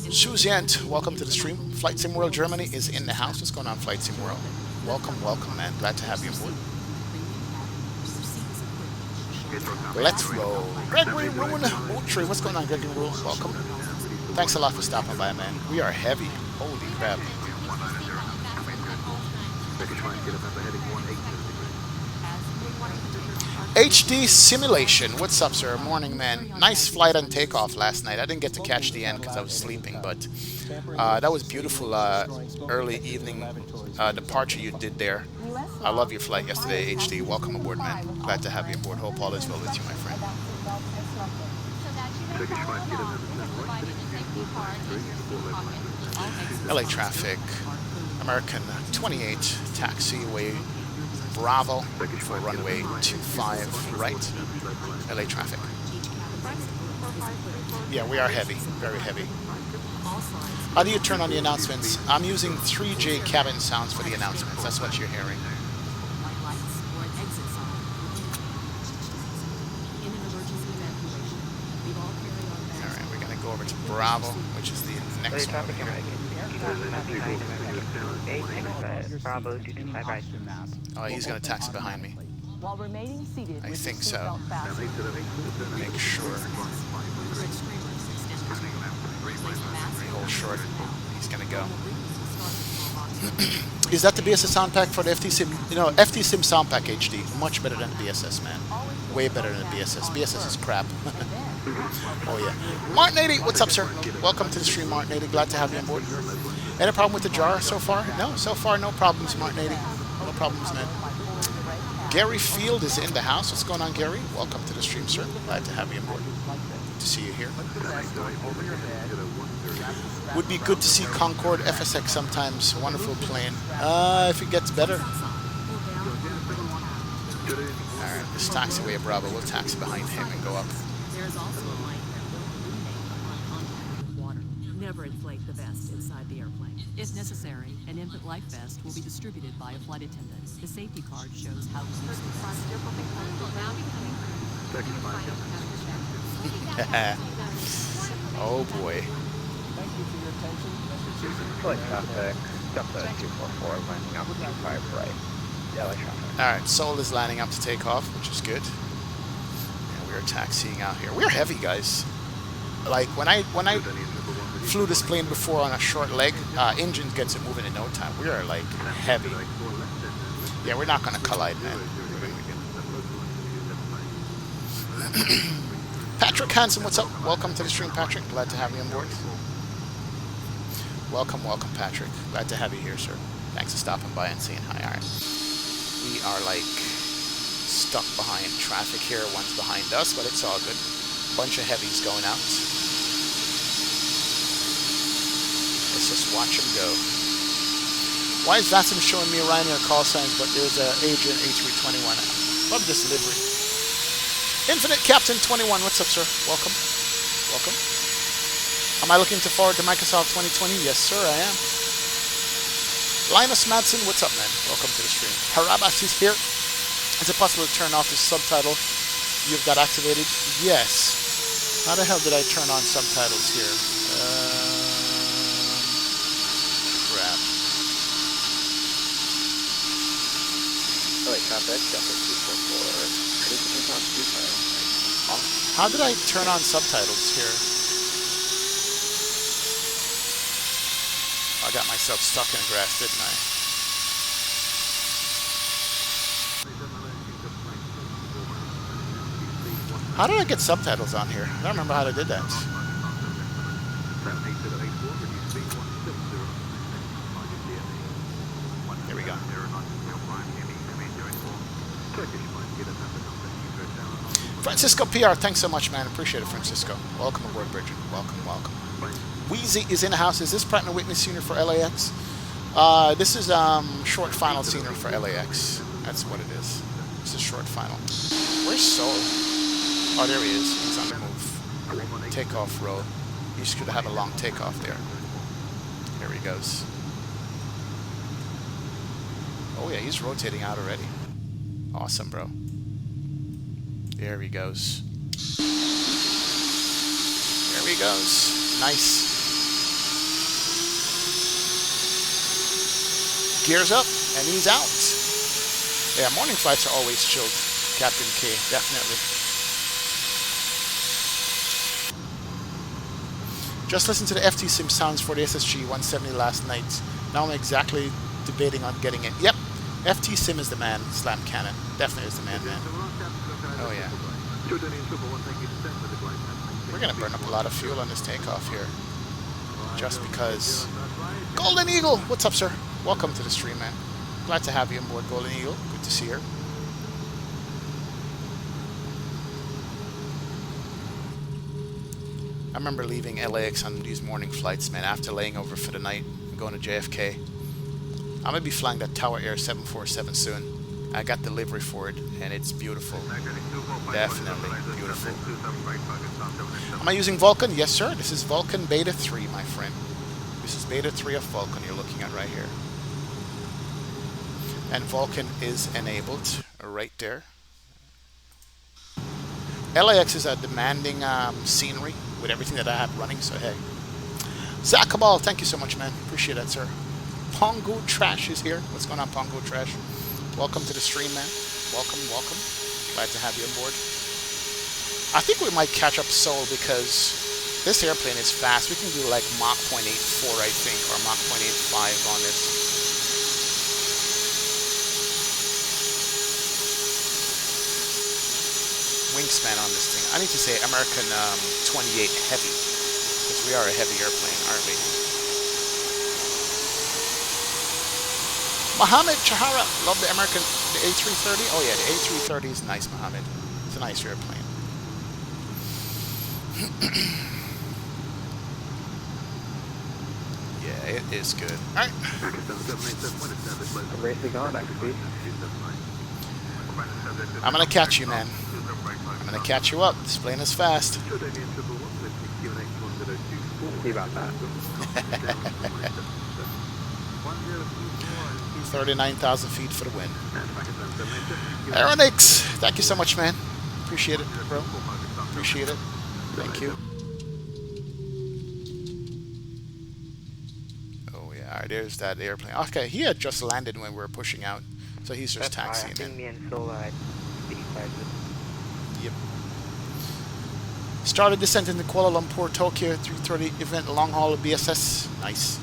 Suzanne, welcome to the stream. Flight Sim World Germany is in the house. What's going on, Flight Sim World? Welcome, welcome, man. Glad to have you aboard. Let's roll. Gregory Ruin Moultrie, what's going on, Gregory Ruin? Welcome. Thanks a lot for stopping by, man. We are heavy. Holy crap. HD Simulation, what's up, sir? Morning, man. Nice flight and takeoff last night. I didn't get to catch the end because I was sleeping, but that was beautiful early evening departure you did there. I love your flight yesterday, HD. Welcome aboard, man. Glad to have you aboard. Hope all is well with you, my friend. LA traffic, American 28, taxiway Bravo for runway 25 right, LA traffic. Yeah, we are heavy, very heavy. How do you turn on the announcements? I'm using 3J cabin sounds for the announcements. That's what you're hearing. Alright, we're going to go over to Bravo, which is the next one over here. Oh, he's going to taxi behind me. I think so. Make sure. Hold short. He's going to go. Is that the BSS sound pack for the FT Sim? You know, FT Sim sound pack HD. Much better than the BSS, man. Way better than the BSS. BSS is crap. Oh, yeah. Martin 80, what's up, sir? Welcome to the stream, Martin 80. Glad to have you on board. Any problem with the jar so far? No, so far no problems, Martin 80. No problems, man. Gary Field is in the house. What's going on, Gary? Welcome to the stream, sir. Glad to have you on board. Good to see you here. Would be good to see Concorde FSX sometimes. Wonderful plane. If it gets better. Alright, this taxiway of Bravo. We'll taxi behind him and go up. There's also a light that will illuminate upon contact with water. Never inflate the vest inside the airplane. If necessary, an infant life vest will be distributed by a flight attendant. The safety card shows how to use the vest. Oh boy. Thank you for your attention. Flight traffic, Delta 244, landing up 25 right. LA traffic. Alright, Seoul is landing up to take off, which is good. And we are taxiing out here. We're heavy, guys. Like when I flew this plane before on a short leg, engine gets it moving in no time. We are like heavy. Yeah, we're not gonna collide, man. Patrick Hansen, what's up? Welcome to the stream, Patrick. Glad to have you on board. Welcome, welcome, Patrick. Glad to have you here, sir. Thanks for stopping by and saying hi. All right. We are like stuck behind traffic here. One's behind us, but it's all good. Bunch of heavies going out. Let's just watch them go. Why is Vasim showing me Ryanair call signs, but there's a Adrian A321? Love this livery. Infinite Captain 21, what's up, sir? Welcome. Welcome. Am I looking forward to Microsoft 2020? Yes, sir, I am. Linus Madsen, what's up, man? Welcome to the stream. Harabas is here. Is it possible to turn off the subtitle you've got activated? Yes. How the hell did I turn on subtitles here? Crap. LA traffic, Delta 244. How did I turn on subtitles here? I got myself stuck in the grass, didn't I? How did I get subtitles on here? I don't remember how I did that. Here we go. Francisco PR, thanks so much, man. Appreciate it, Francisco. Welcome aboard, Bridget. Welcome, welcome. Wheezy is in the house. Is this Pratt & Whitney scenery for LAX? This is short final scenery for LAX. That's what it is. This is short final. Where's Soul? Oh, there he is. He's on the move. Takeoff roll. He should have a long takeoff there. Here he goes. Oh yeah, he's rotating out already. Awesome, bro. There he goes. There he goes. Nice. Gears up, and he's out. Yeah, morning flights are always chilled. Captain K, definitely. Just listened to the FT Sim sounds for the SSG 170 last night. Now I'm exactly debating on getting it. Yep, FT Sim is the man. Slam Cannon definitely is the man, man. Oh yeah. We're gonna burn up a lot of fuel on this takeoff here, just because. Golden Eagle, what's up, sir? Welcome to the stream, man. Glad to have you on board, Golden Eagle. Good to see her. I remember leaving LAX on these morning flights, man, after laying over for the night and going to JFK. I'm going to be flying that Tower Air 747 soon. I got delivery for it, and it's beautiful. Definitely beautiful. Am I using Vulkan? Yes, sir. This is Vulkan Beta 3, my friend. This is Beta 3 of Vulkan you're looking at right here. And Vulkan is enabled right there. LAX is a demanding scenery with everything that I have running, so hey. Zach Cabal, thank you so much, man. Appreciate that, sir. Pongo Trash is here. What's going on, Pongo Trash? Welcome to the stream, man. Welcome, welcome. Glad to have you on board. I think we might catch up Seoul because this airplane is fast. We can do like Mach 0.84, I think, or Mach 0.85 on this. Wingspan on this thing. I need to say American 28 heavy, because we are a heavy airplane, aren't we? Mohammed Chahara, love the American, the A330. Oh yeah, the A330 is nice, Mohammed. It's a nice airplane. Yeah, it is good. All right. Racing on, actually. I'm gonna catch you, man. I'm gonna catch you up. This plane is fast. See about that. 39,000 feet for the win. Aeronix, thank you so much, man. Appreciate it, bro. Appreciate it. Thank you. Oh yeah, all right, there's that airplane. Okay, he had just landed when we were pushing out, so he's just taxiing I think in. me and Sola had Yep. Started descent into Kuala Lumpur, Tokyo, 330 event, Longhaul BSS. Nice.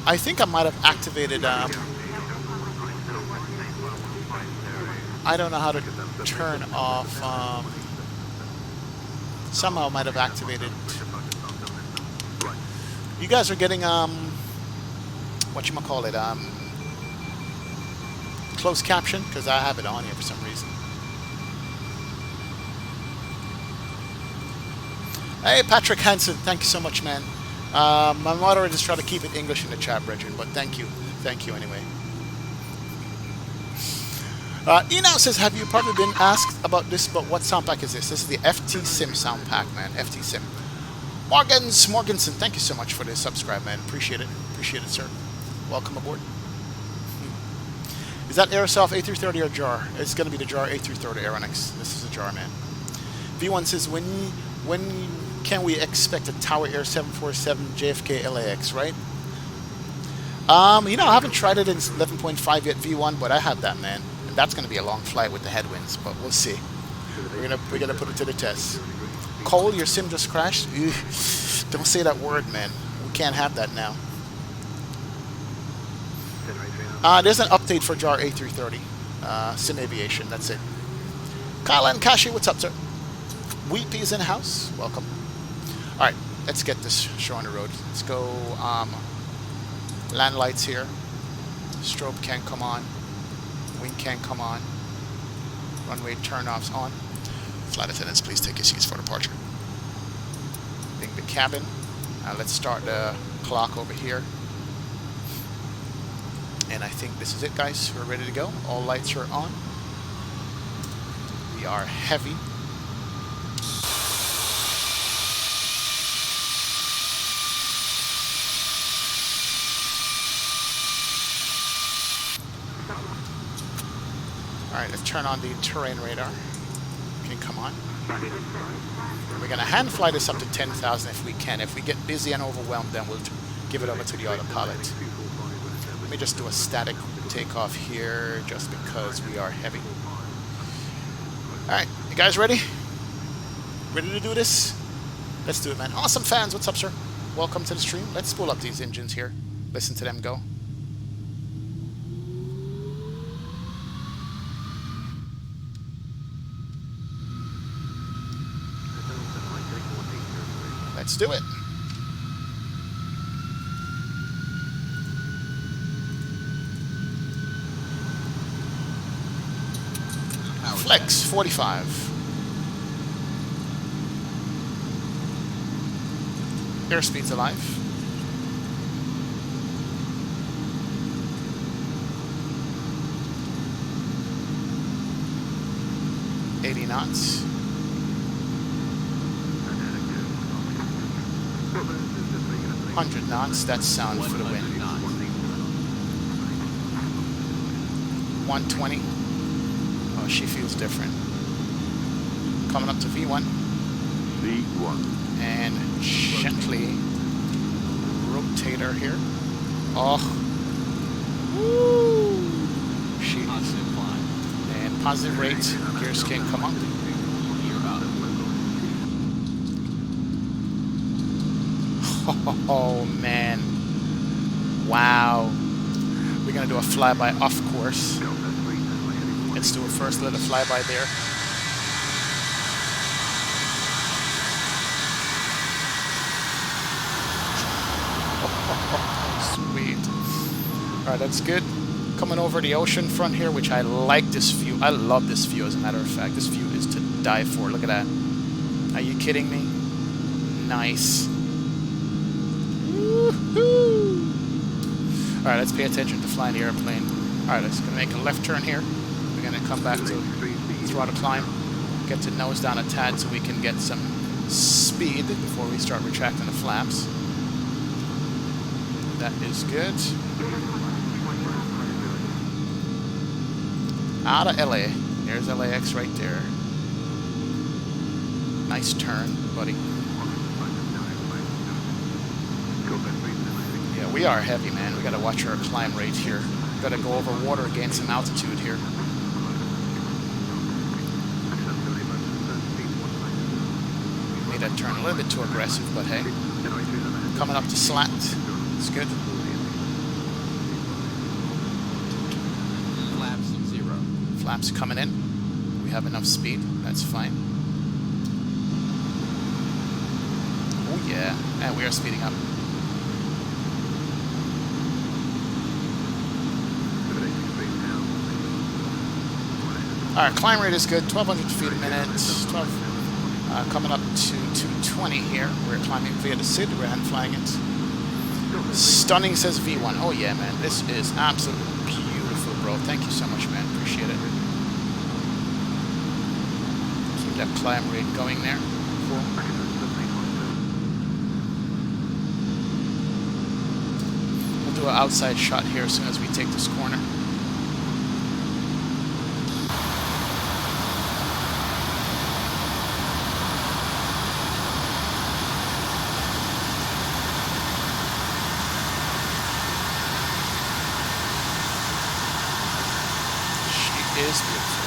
I think I might have activated, I don't know how to turn off, somehow I might have activated. You guys are getting, whatchamacallit, closed caption, because I have it on here for some reason. Hey, Patrick Hansen, thank you so much, man. My moderator just try to keep it English in the chat, brethren, but thank you. Thank you anyway. Enow says, have you probably been asked about this, but what sound pack is this? This is the FT Sim sound pack, man. FT Sim. Morganson, thank you so much for the subscribe, man. Appreciate it. Appreciate it, sir. Welcome aboard. Is that Aerosoft A330 or JAR? It's going to be the JAR A330 Aeronix. This is a JAR, man. V1 says, when can we expect a Tower Air 747 JFK LAX, right? You know, I haven't tried it in 11.5 yet, V1, but I have that, man. And that's going to be a long flight with the headwinds, but we'll see. We're gonna put it to the test. Cole, your sim just crashed? Ugh, don't say that word, man. We can't have that now. There's an update for JAR A330. Sim Aviation, that's it. Kyle and Kashi, what's up, sir? Weepy is in the house. Welcome. Alright, let's get this show on the road. Let's go, land lights here. Strobe can come on. Wing can come on. Runway turn-offs on. Flight attendants, please take your seats for departure. Bring the cabin. Let's start the clock over here. And I think this is it, guys. We're ready to go. All lights are on. We are heavy. Alright, let's turn on the terrain radar. Okay, come on. We're going to hand fly this up to 10,000 if we can. If we get busy and overwhelmed, then we'll give it over to the autopilot. Let me just do a static takeoff here, just because we are heavy. Alright, you guys ready? Ready to do this? Let's do it, man. Awesome fans, what's up, sir? Welcome to the stream. Let's spool up these engines here. Listen to them go. Let's do it. Flex 45. Airspeed's alive. 80 knots. 100 knots, that's sound for the wind. 120. Oh, she feels different. Coming up to V1. And gently rotate her here. Oh. Woo. She. And positive rate. Gears can come up. Oh man. Wow. We're gonna do a flyby off course. Let's do a first little flyby there. Sweet. Alright, that's good. Coming over the ocean front here, which I like this view. I love this view, as a matter of fact. This view is to die for. Look at that. Are you kidding me? Nice. Alright, let's pay attention to flying the airplane. Alright, let's gonna make a left turn here. We're gonna come back to throttle climb. Get to nose down a tad so we can get some speed before we start retracting the flaps. That is good. Out of LA. There's LAX right there. Nice turn, buddy. Yeah, we are heavy, man. We gotta watch our climb rate here. Gotta go over water, gain some altitude here. Made that turn a little bit too aggressive, but hey. Coming up to slat. It's good. Flaps 0. Flaps coming in. We have enough speed. That's fine. Oh yeah. And we are speeding up. Alright, climb rate is good. 1,200 feet a minute. Coming up to 220 here. We're climbing via the SID. We're hand flying it. Stunning says V1. Oh yeah, man. This is absolutely beautiful, bro. Thank you so much, man. Appreciate it. Keep that climb rate going there. Cool. We'll do an outside shot here as soon as we take this corner. Is beautiful.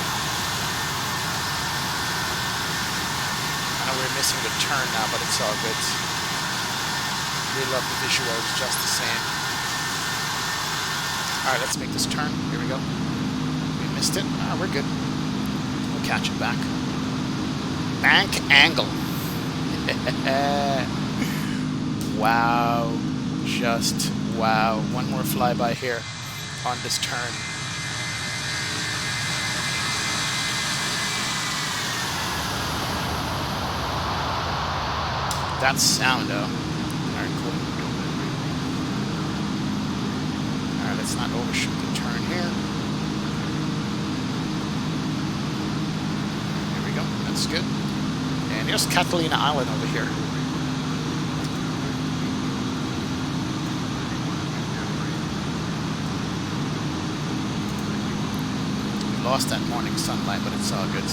I know we're missing the turn now, but it's all good. We love the visuals just the same. Alright, let's make this turn. Here we go. We missed it. Ah, we're good. We'll catch it back. Bank angle. Wow. Just wow. One more flyby here on this turn. That's sound though. Alright, cool. Alright, let's not overshoot the turn here. Here we go. That's good. And here's Catalina Island over here. We lost that morning sunlight, but it's all good.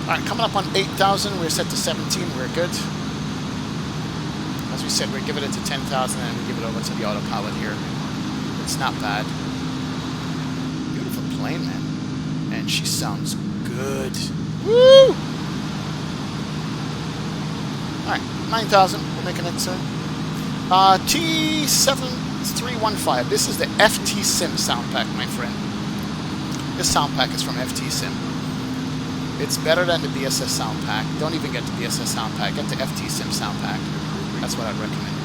Alright, coming up on 8,000, we're set to 17, we're good. As we said, we're giving it to 10,000 and we give it over to the autopilot here. It's not bad. Beautiful plane, man. And she sounds good. Woo! Alright, 9,000, we're making it soon. T7 It's 315. This is the FT Sim sound pack, my friend. This sound pack is from FT Sim. It's better than the BSS sound pack. Don't even get the BSS sound pack. Get the FT Sim sound pack. That's what I'd recommend.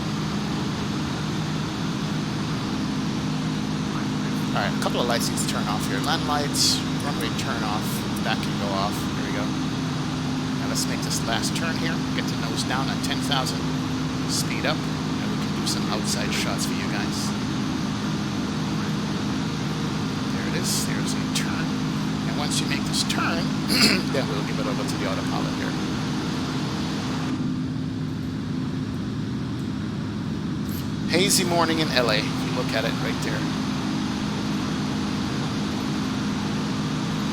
Alright, a couple of lights need to turn off here. Land lights, runway turn off. That can go off. There we go. Now let's make this last turn here. Get the nose down at 10,000. Speed up. And we can do some outside shots for you guys. There it is. There's a turn. And once you make this turn, then we'll give it over to the autopilot here. Hazy morning in LA. You look at it right there.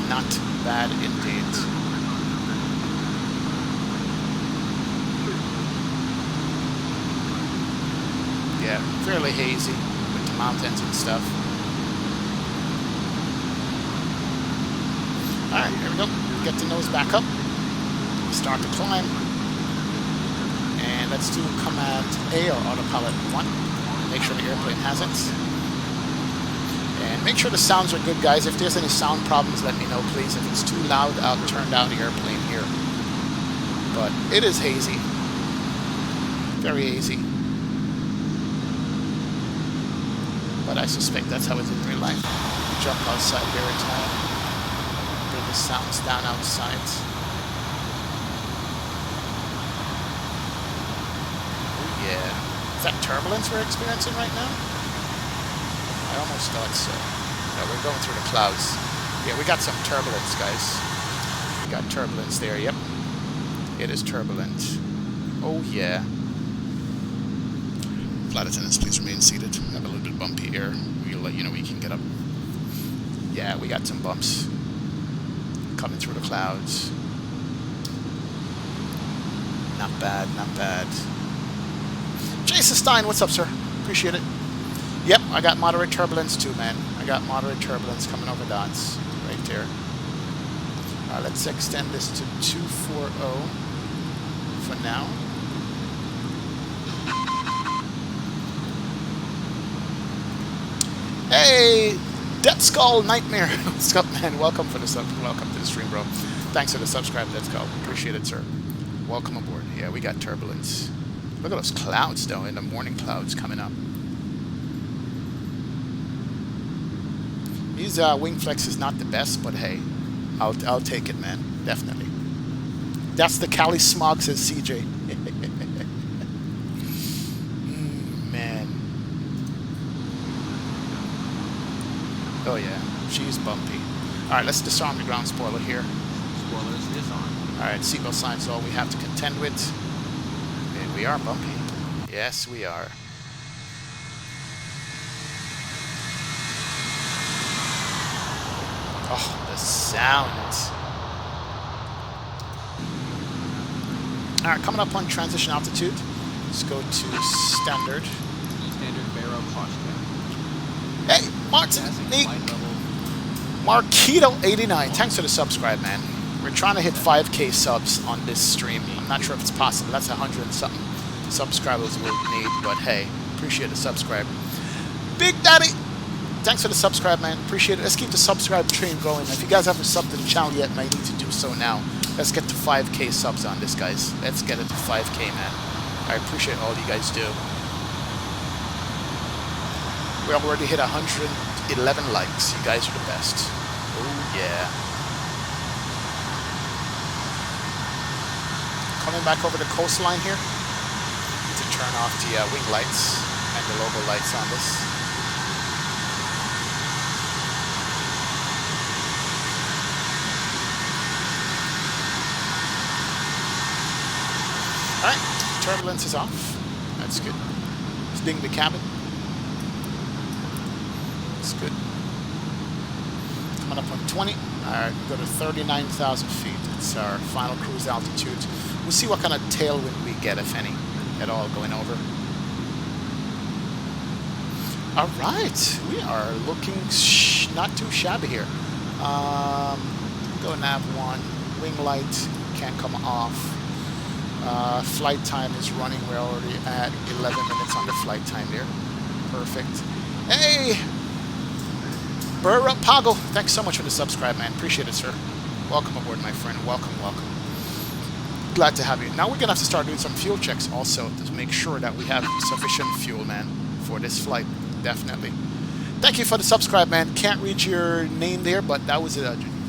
Not bad indeed. Yeah, fairly hazy with the mountains and stuff. Alright, here we go. Get the nose back up. Start to climb. And let's do Command A or Autopilot 1. Make sure the airplane has it. And make sure the sounds are good, guys. If there's any sound problems, let me know, please. If it's too loud, I'll turn down the airplane here. But it is hazy. Very hazy. But I suspect that's how it is in real life. Jump outside here in time. Bring the sounds down outside. Oh yeah. Is that turbulence we're experiencing right now? I almost thought so. No, we're going through the clouds. Yeah, we got some turbulence, guys. We got turbulence there, yep. It is turbulent. Oh, yeah. Flight attendants, please remain seated. We have a little bit bumpy air. We'll let you know we can get up. Yeah, we got some bumps. Coming through the clouds. Not bad, not bad. Jason Stein, what's up, sir? Appreciate it. Yep, I got moderate turbulence too, man. I got moderate turbulence coming over dots right there. Let's extend this to 240 for now. Hey, Death Skull Nightmare. What's up, man? Welcome to the stream, bro. Thanks for the subscribe, Death Skull. Appreciate it, sir. Welcome aboard. Yeah, we got turbulence. Look at those clouds, though, in the morning clouds coming up. These wing flex is not the best, but hey, I'll take it, man. Definitely. That's the Cali smog, says CJ. Man. Oh yeah, she's bumpy. All right, let's disarm the ground spoiler here. Spoilers disarmed. All right, seatbelt signs is all we have to contend with. And we are bumpy. Yes, we are. Oh, the sound. All right, coming up on transition altitude. Let's go to standard. Standard Barrow posture. Hey, Marquito 89. Thanks for the subscribe, man. We're trying to hit 5K subs on this stream. I'm not sure if it's possible. That's 100 and something subscribers we'll need, but hey, appreciate the subscribe. Big Daddy. Thanks for the subscribe, man. Appreciate it. Let's keep the subscribe train going. If you guys haven't subbed to the channel yet, may need to do so now. Let's get to 5K subs on this, guys. Let's get it to 5K, man. I appreciate all you guys do. We already hit 111 likes. You guys are the best. Oh, yeah. Coming back over the coastline here. To turn off the wing lights and the logo lights on this. Alright, turbulence is off. That's good. Let's ding the cabin. That's good. Coming up on 20. Alright, we go to 39,000 feet. It's our final cruise altitude. We'll see what kind of tailwind we get, if any, at all going over. Alright, we are looking not too shabby here. Go nav 1. Wing light can't come off. Flight time is running. We're already at 11 minutes on the flight time there. Perfect. Hey! Burra Pago, thanks so much for the subscribe, man. Appreciate it, sir. Welcome aboard, my friend. Welcome, welcome. Glad to have you. Now we're going to have to start doing some fuel checks also to make sure that we have sufficient fuel, man, for this flight. Definitely. Thank you for the subscribe, man. Can't read your name there, but that was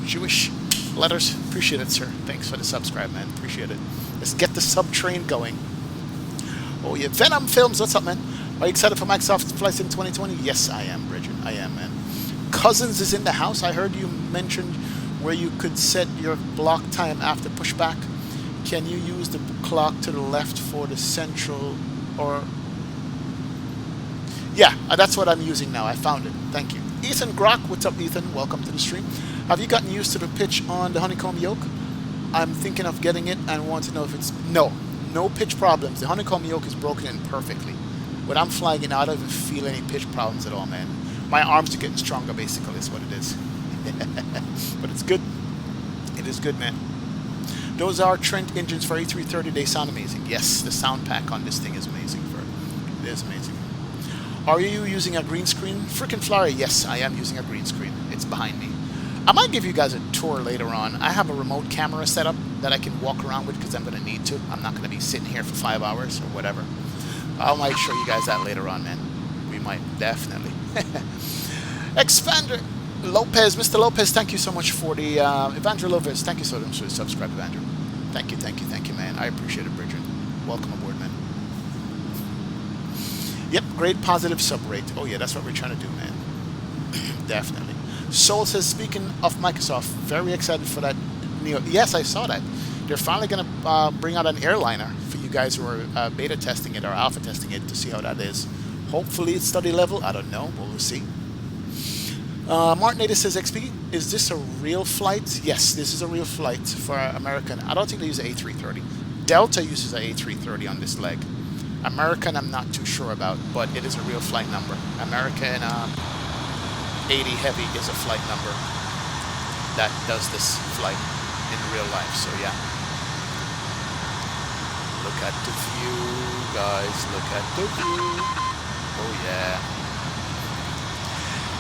Jewish letters. Appreciate it, sir. Thanks for the subscribe, man. Appreciate it. Let's get the sub train going. Oh, yeah. Venom Films, what's up, man? Are you excited for Microsoft flights in 2020? Yes, I am, Bridget. I am, man. Cousins is in the house. I heard you mentioned where you could set your block time after pushback. Can you use the clock to the left for the central or... Yeah, that's what I'm using now. I found it. Thank you. Ethan Grock, what's up, Ethan? Welcome to the stream. Have you gotten used to the pitch on the honeycomb yoke? I'm thinking of getting it and want to know if it's... No pitch problems. The honeycomb yoke is broken in perfectly. When I'm flying it now, I don't even feel any pitch problems at all, man. My arms are getting stronger, basically, is what it is. But it's good. It is good, man. Those are Trent engines for A330. They sound amazing. Yes, the sound pack on this thing is amazing. It is amazing. Are you using a green screen? Frickin' Flyer, yes, I am using a green screen. It's behind me. I might give you guys a tour later on. I have a remote camera set up that I can walk around with because I'm going to need to. I'm not going to be sitting here for 5 hours or whatever. I might show you guys that later on, man. We might, definitely. Expander Lopez, Mr. Lopez, thank you so much for the Evander Lopez. Thank you so much for the subscribe, Evander. Thank you, man. I appreciate it, Bridget. Welcome aboard, man. Yep, great positive sub rate. Oh yeah, that's what we're trying to do, man. Definitely. Soul says, speaking of Microsoft, very excited for that Neo. Yes, I saw that. They're finally going to bring out an airliner for you guys who are beta testing it or alpha testing it to see how that is. Hopefully it's study level. I don't know, but we'll see. Martin Nader says, XP, is this a real flight? Yes, this is a real flight for American. I don't think they use an A330. Delta uses an A330 on this leg. American, I'm not too sure about, but it is a real flight number. American 80 Heavy is a flight number that does this flight in real life, so yeah. Look at the view, guys, look at the view. Oh yeah.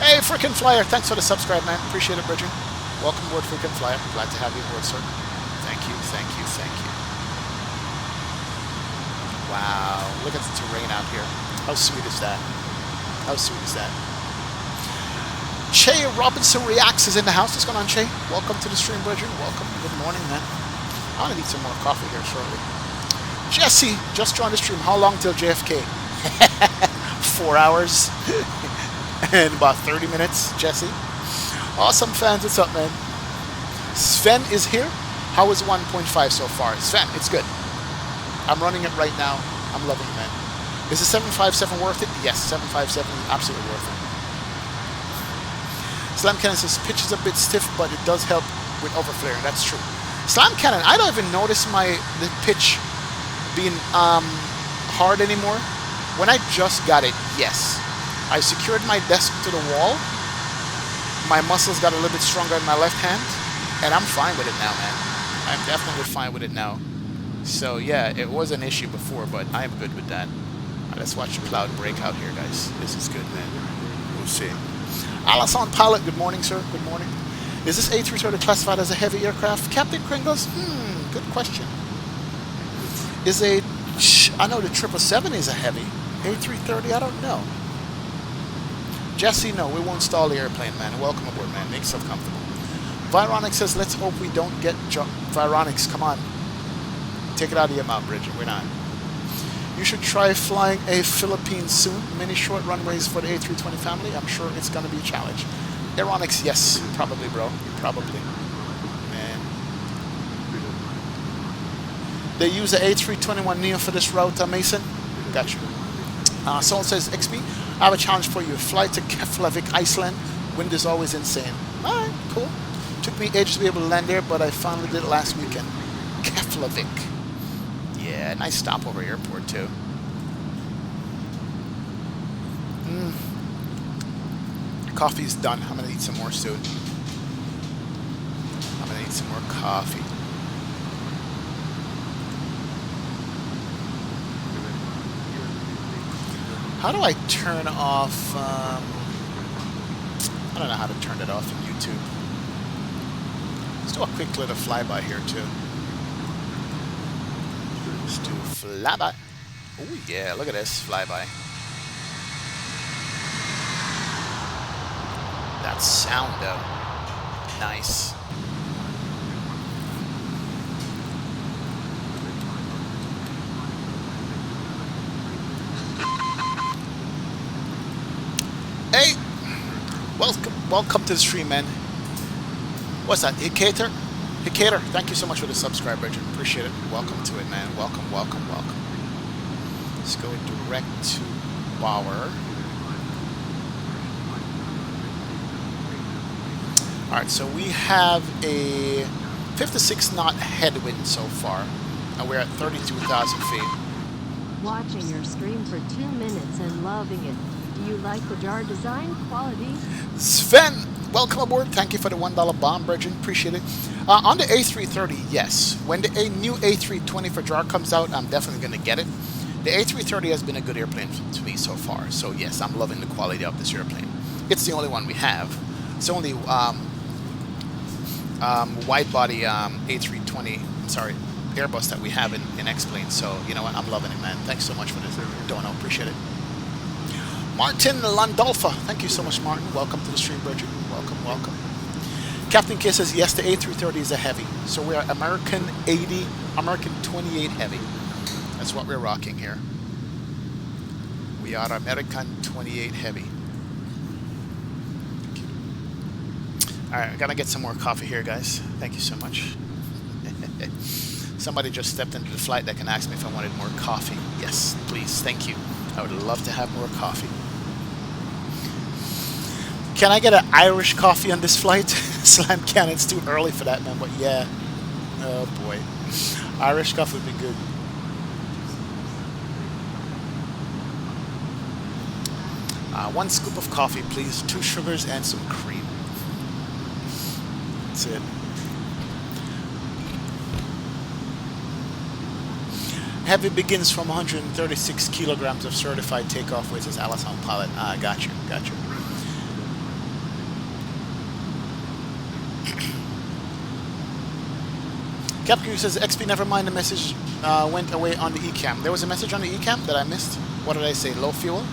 Hey, Frickin' Flyer, thanks for the subscribe, man. Appreciate it, Bridget. Welcome aboard, Frickin' Flyer. Glad to have you aboard, sir. Thank you. Wow, look at the terrain out here. How sweet is that? Che Robinson Reacts is in the house. What's going on, Che? Welcome to the stream, Bridget. Welcome. Good morning, man. I'm going to need some more coffee here shortly. Jesse, just joined the stream. How long till JFK? 4 hours. And about 30 minutes, Jesse. Awesome, fans. What's up, man? Sven is here. How is 1.5 so far? Sven, it's good. I'm running it right now. I'm loving it, man. Is the 757 worth it? Yes, 757 is absolutely worth it. Slam Cannon says, pitch is a bit stiff, but it does help with overflaring. That's true. Slam Cannon, I don't even notice the pitch being hard anymore. When I just got it, yes. I secured my desk to the wall. My muscles got a little bit stronger in my left hand, and I'm fine with it now, man. I'm definitely fine with it now. So yeah, it was an issue before, but I'm good with that. Right, let's watch the cloud breakout here, guys. This is good, man. We'll see. Alison Pilot, good morning, sir. Good morning. Is this A330 classified as a heavy aircraft? Captain Kringles? Good question. I know the 777 is a heavy. A330, I don't know. Jesse, no, we won't stall the airplane, man. Welcome aboard, man. Make yourself comfortable. Vironics says, let's hope we don't get Vironics, come on. Take it out of your mouth, Bridget. We're not. You should try flying a Philippines soon. Many short runways for the A320 family. I'm sure it's going to be a challenge. Aeronics, yes. Probably, bro. Probably. Man. They use the A321neo for this route, Mason. Got you. Someone says, XP, I have a challenge for you. Fly to Keflavik, Iceland. Wind is always insane. Alright, cool. Took me ages to be able to land there, but I finally did it last weekend. Keflavik. Yeah, nice stopover airport, too. Coffee's done. I'm going to eat some more soon. I'm going to eat some more coffee. How do I turn off? I don't know how to turn it off in YouTube. Let's do a quick little flyby here too. Let's do flyby. Oh yeah, look at this flyby. That sound though, nice. Hey, welcome to the stream, man. What's that? Hikator? Hikator, thank you so much for the subscribe, Richard. Appreciate it. Welcome to it, man. Welcome, welcome, welcome. Let's go direct to Bauer. Alright, so we have a 56 knot headwind so far, and we're at 32,000 feet. Watching your stream for 2 minutes and loving it. Do you like the jar design quality? Sven, welcome aboard. Thank you for the $1 bomb, Bridget. Appreciate it. On the A330, yes. When a new A320 for jar comes out, I'm definitely going to get it. The A330 has been a good airplane to me so far, so yes, I'm loving the quality of this airplane. It's the only one we have. It's the only wide-body A320, sorry, Airbus that we have in X-Plane, so you know what, I'm loving it, man. Thanks so much for this. Dono, appreciate it. Martin Landolfa, thank you so much, Martin. Welcome to the stream, Bridget. Welcome, welcome. Captain K says, yes, the A330 is a heavy. So we're American 80, American 28 heavy. That's what we're rocking here. We are American 28 heavy. Alright, I gotta get some more coffee here, guys. Thank you so much. Somebody just stepped into the flight deck and asked me if I wanted more coffee. Yes, please, thank you. I would love to have more coffee. Can I get an Irish coffee on this flight? Slam can, it's too early for that, man, but yeah. Oh boy. Irish coffee would be good. One scoop of coffee, please. 2 sugars and some cream. That's it. Heavy begins from 136 kilograms of certified takeoff weight, says Alice on pilot. Got you, got you. Capcom says XP, never mind, the message went away on the ECAM. There was a message on the ECAM that I missed. What did I say? Low fuel?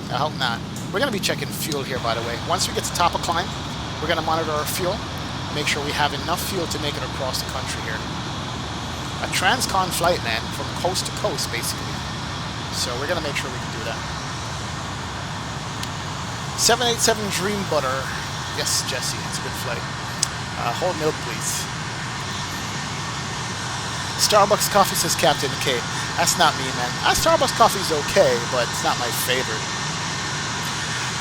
I hope not. We're going to be checking fuel here, by the way. Once we get to top of climb, we're going to monitor our fuel, make sure we have enough fuel to make it across the country here. A transcon flight, man, from coast to coast, basically. So we're going to make sure we can do that. 787 Dream Butter. Yes, Jesse, it's a good flight. Whole milk, please. Starbucks coffee, says Captain K. That's not me, man. Starbucks coffee is okay, but it's not my favorite.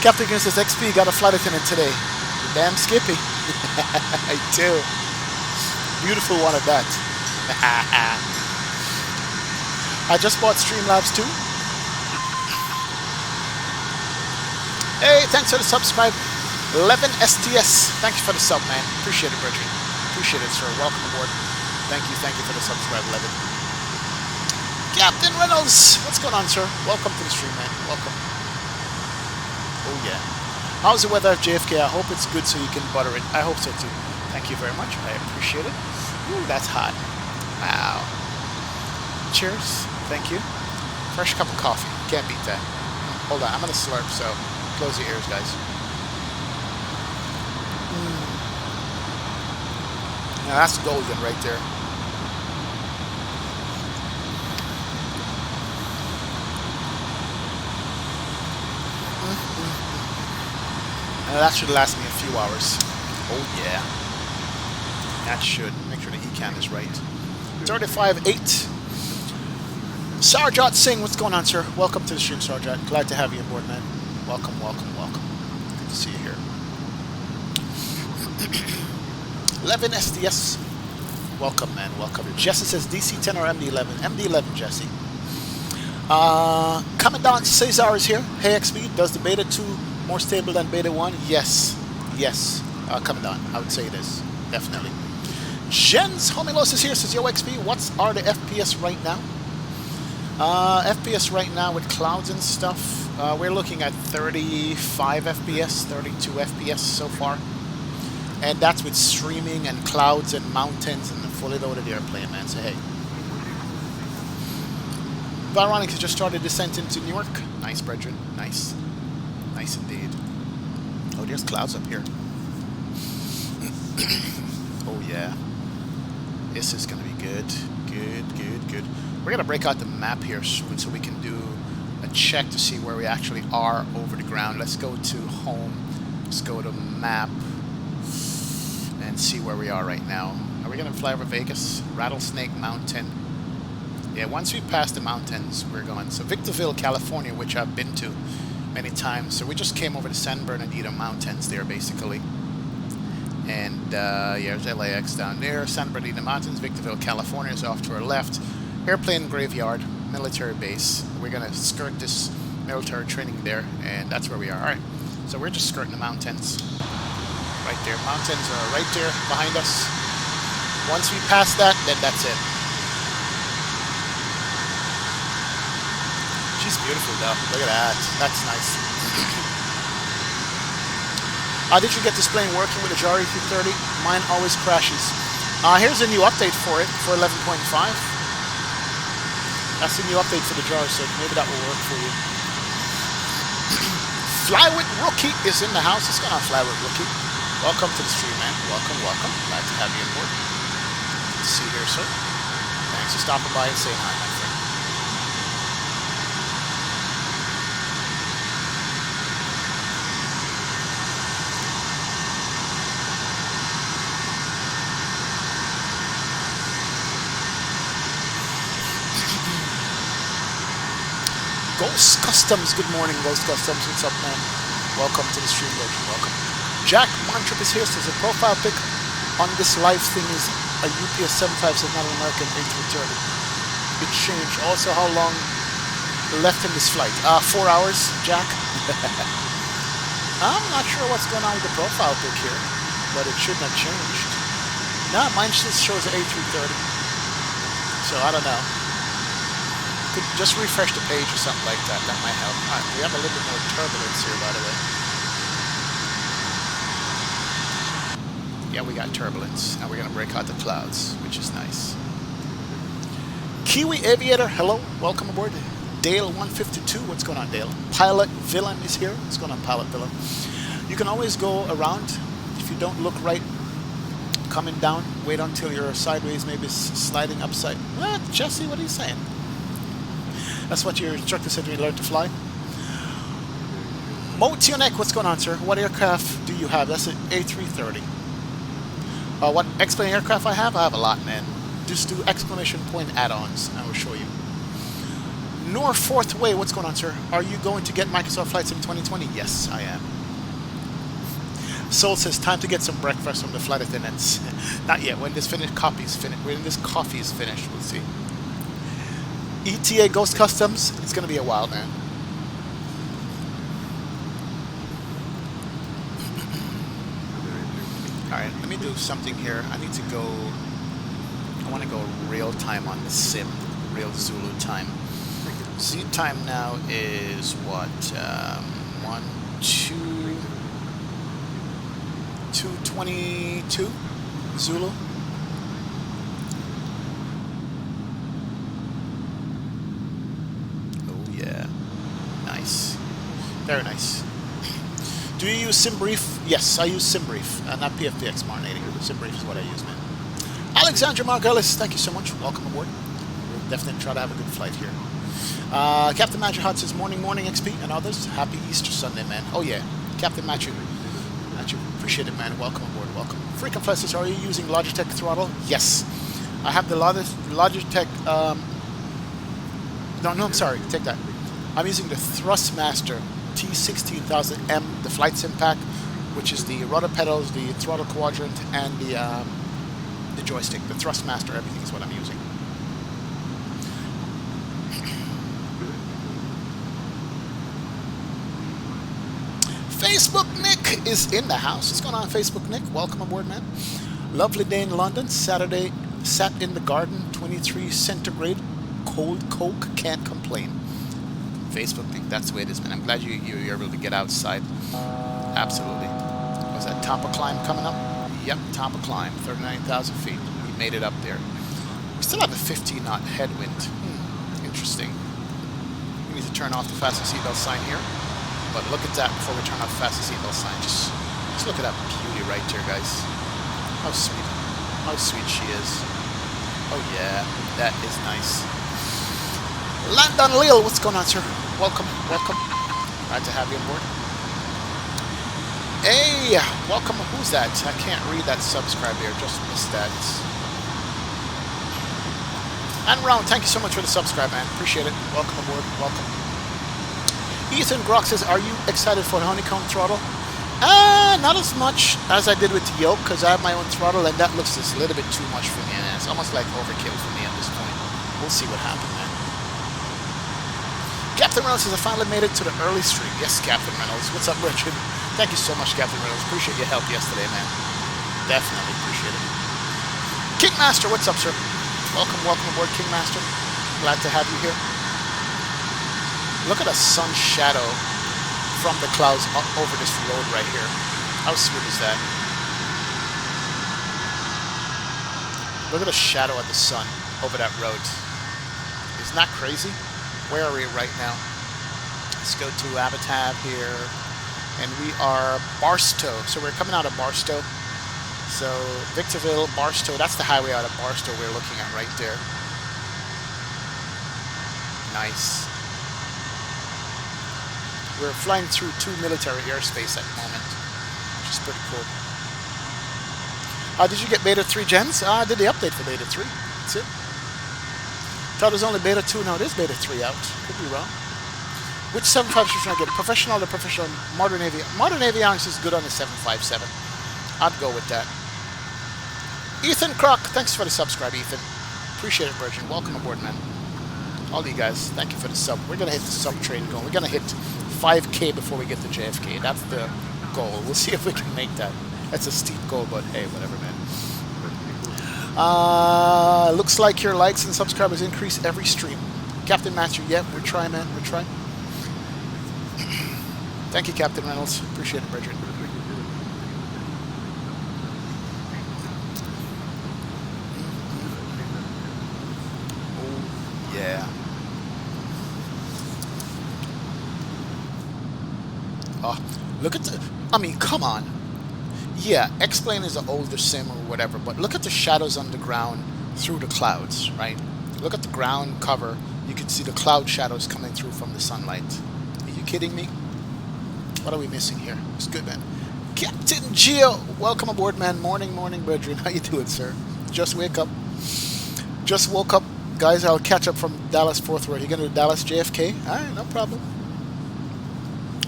Captain K says, XP, got a flight attendant today. You're damn skippy. I do. Beautiful one at that. I just bought Streamlabs too. Hey, thanks for the subscribe. 11 STS. Thank you for the sub, man. Appreciate it, Bridget. Appreciate it, sir. Welcome aboard. Thank you for the subscribe, 11. Captain Reynolds, what's going on, sir? Welcome to the stream, man. Welcome. Oh yeah. How's the weather at JFK? I hope it's good so you can butter it. I hope so too. Thank you very much. I appreciate it. Ooh, that's hot. Wow. Cheers. Thank you. Fresh cup of coffee. Can't beat that. Hold on. I'm gonna slurp, so close your ears, guys. Now that's golden right there. Now that should last me a few hours. Oh yeah. That should. Make sure the ECAM is right. 35.8. Sarjot Singh, what's going on, sir? Welcome to the stream, Sarjot. Glad to have you aboard, man. Welcome, welcome, welcome. Good to see you here. 11 SDS. Welcome, man. Welcome. Jesse says DC-10 or MD-11? MD-11, Jesse. Commandant Cesar is here. Hey, XP, does the Beta 2 more stable than Beta 1? Yes. Yes. Commandant, I would say it is. Definitely. Jens Homilos is here. Says, yo, XP, what are the FPS right now? FPS right now with clouds and stuff, we're looking at 35 FPS, 32 FPS so far. And that's with streaming and clouds and mountains and a fully loaded airplane, man. So hey. Vironic has just started descent into Newark. Nice, brethren. Nice. Nice indeed. Oh, there's clouds up here. Oh, yeah. This is going to be good. Good, good, good. We're going to break out the map here soon so we can do a check to see where we actually are over the ground. Let's go to home. Let's go to map and see where we are right now. Are we going to fly over Vegas? Rattlesnake Mountain. Yeah, once we pass the mountains, we're going. So Victorville, California, which I've been to many times. So we just came over the San Bernardino Mountains there, basically. And yeah, there's LAX down there. San Bernardino Mountains, Victorville, California is off to our left. Airplane graveyard, military base. We're going to skirt this military training there, and that's where we are. All right, so we're just skirting the mountains. Right there. Mountains are right there behind us. Once we pass that, then that's it. She's beautiful though. Look at that. That's nice. Did you get this plane working with a JAR A330? Mine always crashes. Here's a new update for it, for 11.5. That's a new update for the JAR, so maybe that will work for you. Fly with Rookie is in the house. It's going on, Fly with Rookie. Welcome to the stream, man. Welcome, welcome. Glad to have you on board. Good to see you here, sir. Thanks for stopping by and saying hi, my friend. Ghost Customs, good morning, Ghost Customs. What's up, man? Welcome to the stream, legend. Welcome. Jack Montrip is here. Says a profile pic on this live thing is a UPS 75, says not an American A330. It changed. Also, how long left in this flight? 4 hours, Jack. I'm not sure what's going on with the profile pic here, but it shouldn't have changed. No, mine just shows an A330. So I don't know. Could just refresh the page or something like that. That might help. All right, we have a little bit more turbulence here, by the way. Yeah, we got turbulence, and we're going to break out the clouds, which is nice. Kiwi Aviator, hello. Welcome aboard. Dale 152. What's going on, Dale? Pilot Villain is here. What's going on, Pilot Villain? You can always go around. If you don't look right coming down, wait until you're sideways, maybe sliding upside. What? Jesse, what are you saying? That's what your instructor said when you learned to fly. Motionek, what's going on, sir? What aircraft do you have? That's an A330. What explain aircraft I have? I have a lot, man. Just do exclamation point add-ons. I will show you. North Fourth Way, what's going on, sir? Are you going to get Microsoft Flight Sim 2020? Yes, I am. Soul says, time to get some breakfast from the flight attendants. Not yet. When this coffee is finished, we'll see. ETA Ghost Customs, it's going to be a while, man. Alright, let me do something here. I need to go, I want to go real time on the sim, real Zulu time. Z time now is what, 2:22 Zulu. Very nice. Do you use SimBrief? Yes, I use SimBrief, not PFPX Marinating. SimBrief is what I use, man. Alexandra Margulis, thank you so much. Welcome aboard. We'll definitely try to have a good flight here. Captain Matthew Hot says, morning XP and others. Happy Easter Sunday, man. Oh, yeah. Captain Matthew. Matthew, appreciate it, man. Welcome aboard. Welcome. Freakin' Flesh says, are you using Logitech throttle? Yes. I have the Logitech... No, I'm sorry. Take that. I'm using the Thrustmaster T16000M, the Flight Sim pack, which is the rudder pedals, the throttle quadrant, and the joystick. The Thrustmaster, everything is what I'm using. Facebook Nick is in the house. What's going on, Facebook Nick? Welcome aboard, man. Lovely day in London. Saturday, sat in the garden, 23 centigrade, cold Coke, can't complain. Facebook thing, that's the way it is, man. I'm glad you're able to get outside. Absolutely. Was that top of climb coming up? Yep, top of climb, 39,000 feet. We made it up there. We still have a 15-knot headwind. Interesting. We need to turn off the fasten seatbelt sign here. But look at that before we turn off the fasten seatbelt sign. Just look at that beauty right there, guys. How sweet. How sweet she is. Oh yeah, that is nice. Landon Lil, what's going on, sir? Welcome, welcome. Glad to have you on board. Hey, welcome. Who's that? I can't read that subscribe here. Just missed that. And Round, thank you so much for the subscribe, man. Appreciate it. Welcome aboard. Welcome. Ethan Grock says, are you excited for the honeycomb throttle? Not as much as I did with the yoke, because I have my own throttle, and that looks just a little bit too much for me. And it's almost like overkill for me at this point. We'll see what happens, man. Captain Reynolds says, I finally made it to the early stream. Yes, Captain Reynolds. What's up, Richard? Thank you so much, Captain Reynolds. Appreciate your help yesterday, man. Definitely appreciate it. Kingmaster, what's up, sir? Welcome, welcome aboard, Kingmaster. Glad to have you here. Look at the sun shadow from the clouds over this road right here. How sweet is that? Look at the shadow of the sun over that road. Isn't that crazy? Where are we right now? Let's go to Abbotab here. And we are Barstow. So we're coming out of Barstow. So Victorville, Barstow. That's the highway out of Barstow we're looking at right there. Nice. We're flying through 2 military airspace at the moment, which is pretty cool. Did you get Beta 3 gens? I did the update for Beta 3. That's it. Thought it was only Beta 2. Now it is Beta 3 out. Could be wrong. Which 757 should I get? Professional or professional? Modern avionics. Modern avionics is good on the 757. I'd go with that. Ethan Croc, thanks for the subscribe, Ethan. Appreciate it, Virgin. Welcome aboard, man. All of you guys, thank you for the sub. We're going to hit the sub train going. We're going to hit 5K before we get to JFK. That's the goal. We'll see if we can make that. That's a steep goal, but hey, whatever, man. Looks like your likes and subscribers increase every stream. Captain Master, yeah, we're trying, man. We're trying. Thank you, Captain Reynolds. Appreciate it, Bridget. Oh, yeah. Oh, look at the... I mean, come on. Yeah, X-Plane is an older sim or whatever, but look at the shadows on the ground through the clouds, right? Look at the ground cover. You can see the cloud shadows coming through from the sunlight. Are you kidding me? What are we missing here? It's good, man. Captain Geo, welcome aboard, man. Morning, brethren. How you doing, sir? Just wake up. Just woke up. Guys, I'll catch up from Dallas Fort Worth. You going to Dallas JFK? All right, no problem.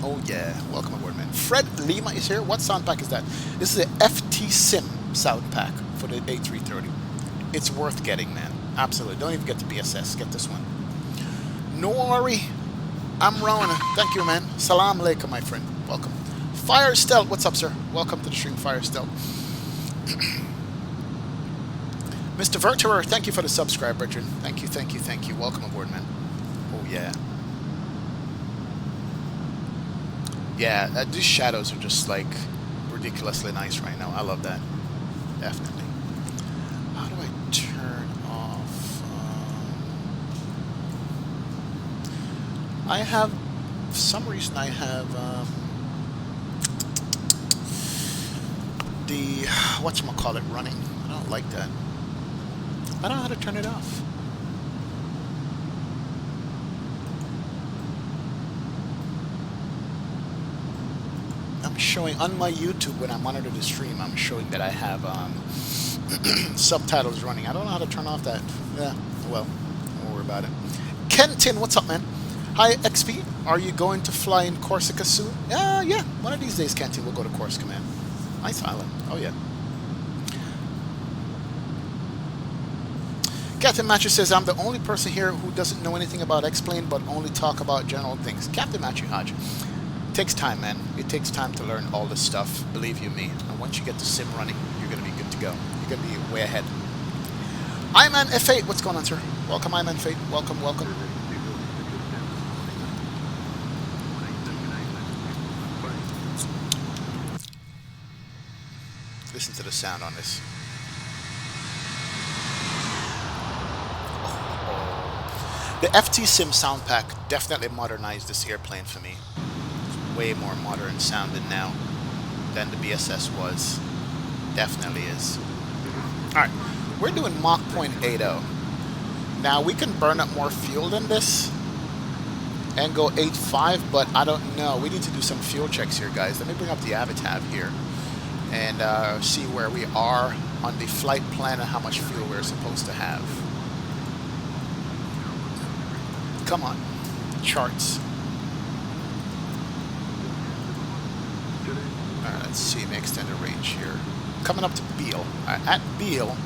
Oh, yeah. Welcome aboard, man. Fred Lima is here. What sound pack is that? This is a FT Sim sound pack for the A330. It's worth getting, man. Absolutely. Don't even get the BSS. Get this one. No worry. I'm Rowan. Thank you, man. Salam alaikum, my friend. Welcome. Fire Stealth. What's up, sir? Welcome to the stream, Fire Stealth. Mr. Verterer, thank you for the subscribe, Richard. Thank you, thank you, thank you. Welcome aboard, man. Oh, yeah. Yeah, these shadows are just, like, ridiculously nice right now. I love that. Definitely. How do I turn off? I have... For some reason, I have... the... whatchamacallit running. I don't like that. I don't know how to turn it off. I'm showing on my YouTube when I monitor the stream. I'm showing that I have subtitles running. I don't know how to turn off that. Yeah, well, don't worry about it. Kenton, what's up, man? Hi, XP. Are you going to fly in Corsica soon? Yeah. One of these days, Kenton, we'll go to Corsica, man. Nice island. Oh yeah. Captain Matthew says, I'm the only person here who doesn't know anything about X-Plane, but only talk about general things. Captain Matthew Hodge. It takes time, man. It takes time to learn all this stuff. Believe you me. And once you get the sim running, you're going to be good to go. You're going to be way ahead. Iman F8, what's going on, sir? Welcome, Iman F8. Welcome, welcome. Listen to the sound on this. The FT Sim sound pack definitely modernized this airplane for me. It's way more modern sounding now than the BSS was. Definitely is. Alright, we're doing Mach 0.80. Now we can burn up more fuel than this and go 8.5, but I don't know. We need to do some fuel checks here, guys. Let me bring up the Avatab here and see where we are on the flight plan and how much fuel we're supposed to have. Come on, charts. Alright, let's see, let me extend the range here. Coming up to Beale. At Beale,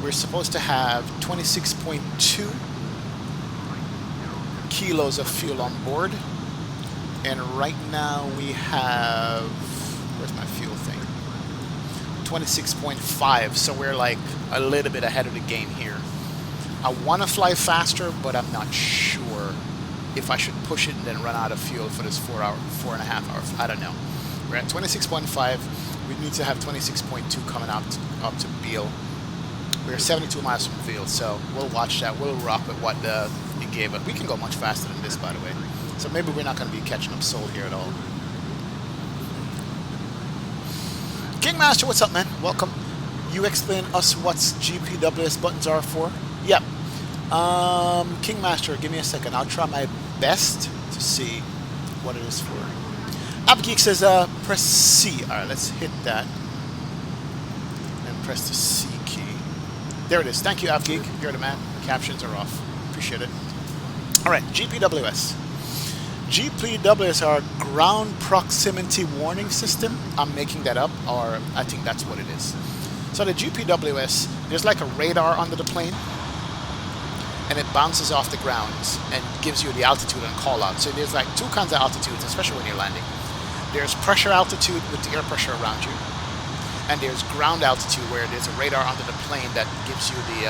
we're supposed to have 26.2 kilos of fuel on board. And right now we have, where's my fuel thing? 26.5, so we're like a little bit ahead of the game here. I want to fly faster, but I'm not sure if I should push it and then run out of fuel for this 4.5 hours. I don't know. We're at 26.5. We need to have 26.2 coming up to Beale. We're 72 miles from Beale, so we'll watch that. We'll rock with what it gave us. We can go much faster than this, by the way. So maybe we're not going to be catching up Seoul here at all. Kingmaster, what's up, man? Welcome. You explain us what GPWS buttons are for? Yep. Kingmaster, give me a second. I'll try my best to see what it is for. AppGeek says, press C. Alright, let's hit that. And press the C key. There it is. Thank you, AppGeek. You're the man. Captions are off. Appreciate it. Alright, GPWS. GPWS are ground proximity warning system. I'm making that up, or I think that's what it is. So the GPWS, there's like a radar under the plane, and it bounces off the ground and gives you the altitude and call out. So there's like two kinds of altitudes, especially when you're landing. There's pressure altitude with the air pressure around you, and there's ground altitude where there's a radar under the plane that gives you the,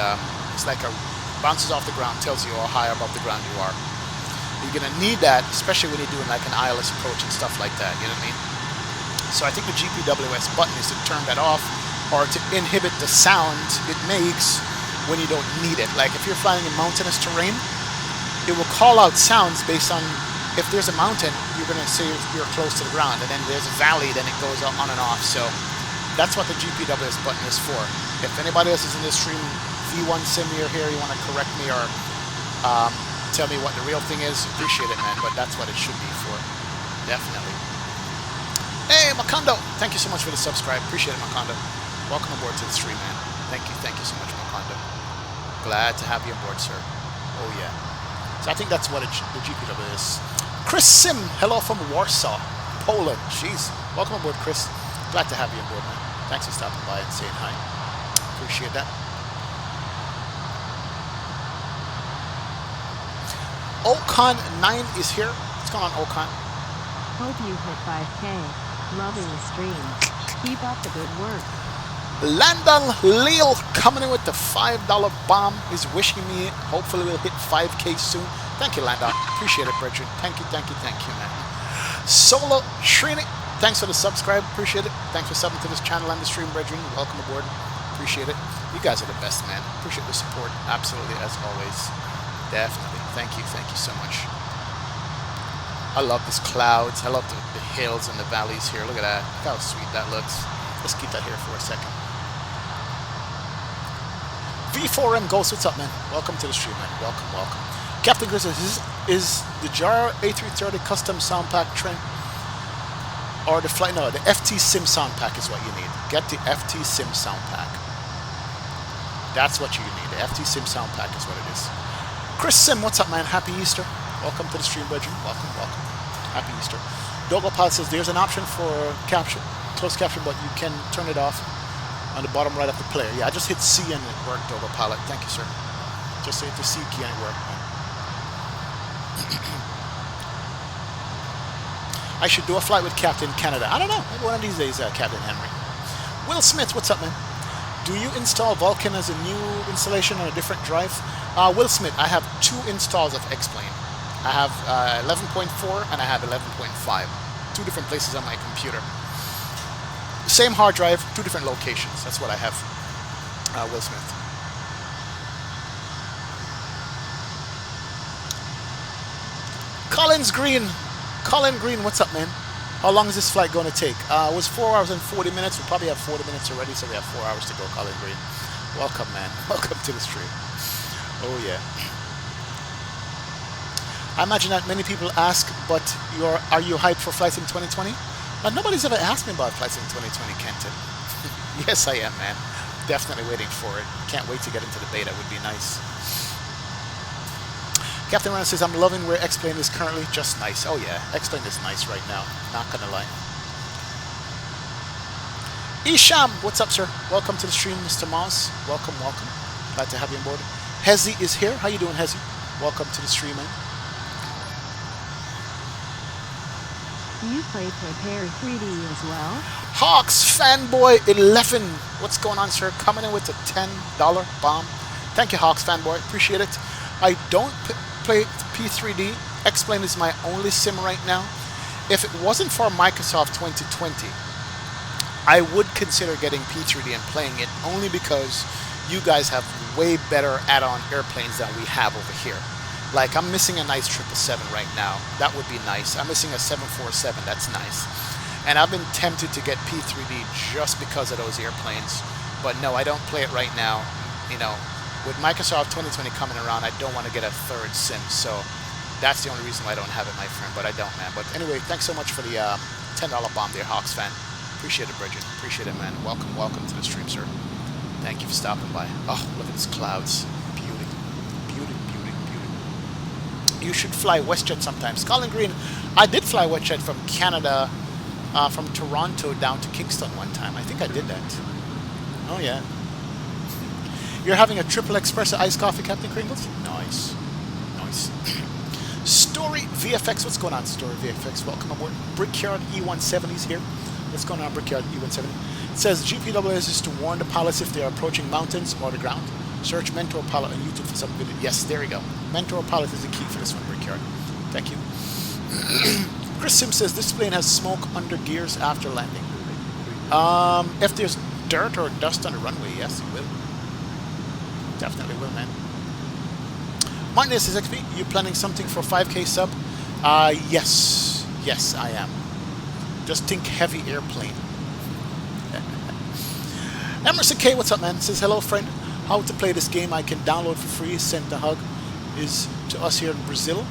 it's like a, bounces off the ground, tells you how high above the ground you are. You're gonna need that, especially when you're doing like an ILS approach and stuff like that, you know what I mean? So I think the GPWS button is to turn that off, or to inhibit the sound it makes when you don't need it. Like if you're flying in mountainous terrain, it will call out sounds based on, if there's a mountain, you're going to say you're close to the ground, and then there's a valley, then it goes on and off. So that's what the GPWS button is for. If anybody else is in this stream, V1 Sim here, you want to correct me or tell me what the real thing is, appreciate it, man, but that's what it should be for. Definitely. Hey, Makondo! Thank you so much for the subscribe. Appreciate it, Makondo. Welcome aboard to the stream, man. Thank you so much, Makondo. Glad to have you aboard, sir. Oh, yeah. So I think that's what the GPW is. Chris Sim, hello from Warsaw, Poland. Jeez. Welcome aboard, Chris. Glad to have you aboard, man. Thanks for stopping by and saying hi. Appreciate that. Okan 9 is here. What's going on, Okan? Hope you hit 5K. Loving the stream. Keep up the good work. Landon Leal coming in with the $5 bomb. Is wishing me, hopefully we'll hit 5K soon. Thank you, Landon. Appreciate it, Bridget. Thank you, man. Solo Srini, thanks for the subscribe. Appreciate it. Thanks for subbing to this channel and the stream, Bridget. Welcome aboard. Appreciate it. You guys are the best, man. Appreciate the support. Absolutely, as always. Definitely. Thank you so much. I love these clouds. I love the hills and the valleys here. Look at that. Look how sweet that looks. Let's keep that here for a second. V4M Ghost, what's up, man? Welcome to the stream, man. Welcome. Captain Grizzly, is the JAR A330 custom sound pack trend or the flight? No, the FT Sim sound pack is what you need. Get the FT Sim sound pack. That's what you need. The FT Sim sound pack is what it is. Chris Sim, what's up, man? Happy Easter. Welcome to the stream, Bridget. Welcome. Happy Easter. Dogopal says there's an option for closed caption, but you can turn it off on the bottom right of the player. Yeah, I just hit C and it worked, Dogopal. Thank you, sir. Just hit the C key and it worked, man. I should do a flight with Captain Canada. I don't know. Maybe one of these days, Captain Henry. Will Smith, what's up, man? Do you install Vulkan as a new installation on a different drive? Will Smith, I have 2 installs of X-Plane. I have 11.4 and I have 11.5. 2 different places on my computer. Same hard drive, 2 different locations. That's what I have, Will Smith. Colin Green, what's up, man? How long is this flight going to take? It was 4 hours and 40 minutes. We probably have 40 minutes already, so we have 4 hours to go, Colin Green. Welcome, man. Welcome to the stream. Oh, yeah. I imagine that many people ask, but are you hyped for flights in 2020? But nobody's ever asked me about flights in 2020, Kenton. Yes, I am, man. Definitely waiting for it. Can't wait to get into the beta. Would be nice. Captain Ryan says, I'm loving where X-Plane is currently. Just nice. Oh, yeah. X-Plane is nice right now. Not gonna lie. Isham, what's up, sir? Welcome to the stream, Mr. Moss. Welcome, welcome. Glad to have you on board. Hezi is here. How you doing, Hezi? Welcome to the stream, man. You play Prepare 3D as well? Hawks Fanboy 11. What's going on, sir? Coming in with a $10 bomb. Thank you, Hawks Fanboy. Appreciate it. I don't play P3D. X-Plane is my only sim right now. If it wasn't for Microsoft 2020, I would consider getting P3D and playing it only because you guys have way better add-on airplanes than we have over here. Like, I'm missing a nice 777 right now. That would be nice. I'm missing a 747. That's nice. And I've been tempted to get P3D just because of those airplanes. But no, I don't play it right now. You know, with Microsoft 2020 coming around, I don't want to get a third sim. So that's the only reason why I don't have it, my friend. But I don't, man. But anyway, thanks so much for the $10 bomb there, Hawks fan. Appreciate it, Bridget. Appreciate it, man. Welcome, welcome to the stream, sir. Thank you for stopping by. Oh, look at these clouds. Beauty. Beauty, beauty, beauty. You should fly WestJet sometimes. Colin Green, I did fly WestJet from Canada, from Toronto down to Kingston one time. I think I did that. Oh, yeah. You're having a triple espresso iced coffee, Captain Kringles? Nice. Nice. Story VFX. What's going on, Story VFX? Welcome aboard. Brickyard E170 is here. What's going on, Brickyard E170? It says GPWS is to warn the pilots if they are approaching mountains or the ground. Search Mentor Pilot on YouTube for some video. Yes, there we go. Mentor Pilot is the key for this one, Brickyard. Thank you. Chris Sim says this plane has smoke under gears after landing. If there's dirt or dust on the runway, yes, it will. Definitely will, man. Martin says, XP, you planning something for 5K sub? Yes. Yes, I am. Just think heavy airplane. Emerson K, what's up, man? Says, hello, friend. How to play this game I can download for free. Sent the hug is to us here in Brazil.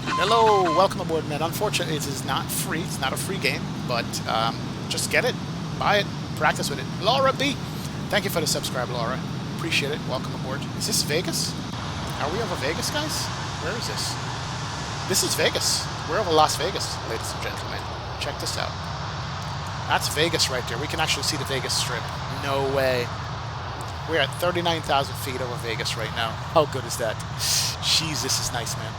Hello, welcome aboard, man. Unfortunately, it is not free. It's not a free game, but just get it, buy it, practice with it. Laura B, thank you for the subscribe, Laura. Appreciate it. Welcome aboard. Is this Vegas? Are we over Vegas, guys? Where is this? This is Vegas. We're over Las Vegas, ladies and gentlemen. Check this out. That's Vegas right there. We can actually see the Vegas Strip. No way. We're at 39,000 feet over Vegas right now. How good is that? Jeez, this is nice, man.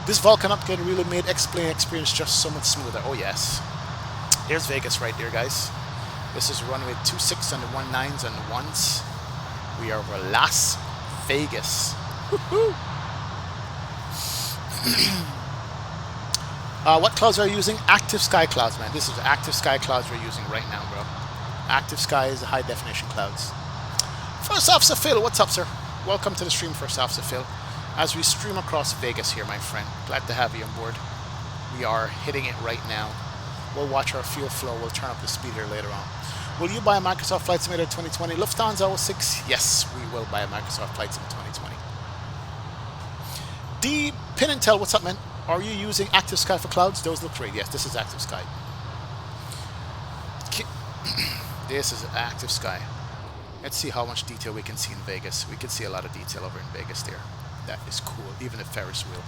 This Vulkan upgrade really made X-Plane experience just so much smoother. Oh, yes. There's Vegas right there, guys. This is runway 26 on the 19s and the 1s. We are over Las Vegas. Woohoo! What clouds are you using? Active sky clouds, man. This is active sky clouds we're using right now, bro. Active sky is high definition clouds. First Officer Phil, what's up, sir? Welcome to the stream, First Officer Phil. As we stream across Vegas here, my friend. Glad to have you on board. We are hitting it right now. We'll watch our fuel flow. We'll turn up the speed here later on. Will you buy a Microsoft Flight Simulator 2020? Lufthansa 06? Yes, we will buy a Microsoft Flight Sim 2020. D. Pin and Tell, what's up, man? Are you using Active Sky for clouds? Those look great. Yes, this is Active Sky. This is Active Sky. Let's see how much detail we can see in Vegas. We can see a lot of detail over in Vegas there. That is cool. Even a Ferris wheel.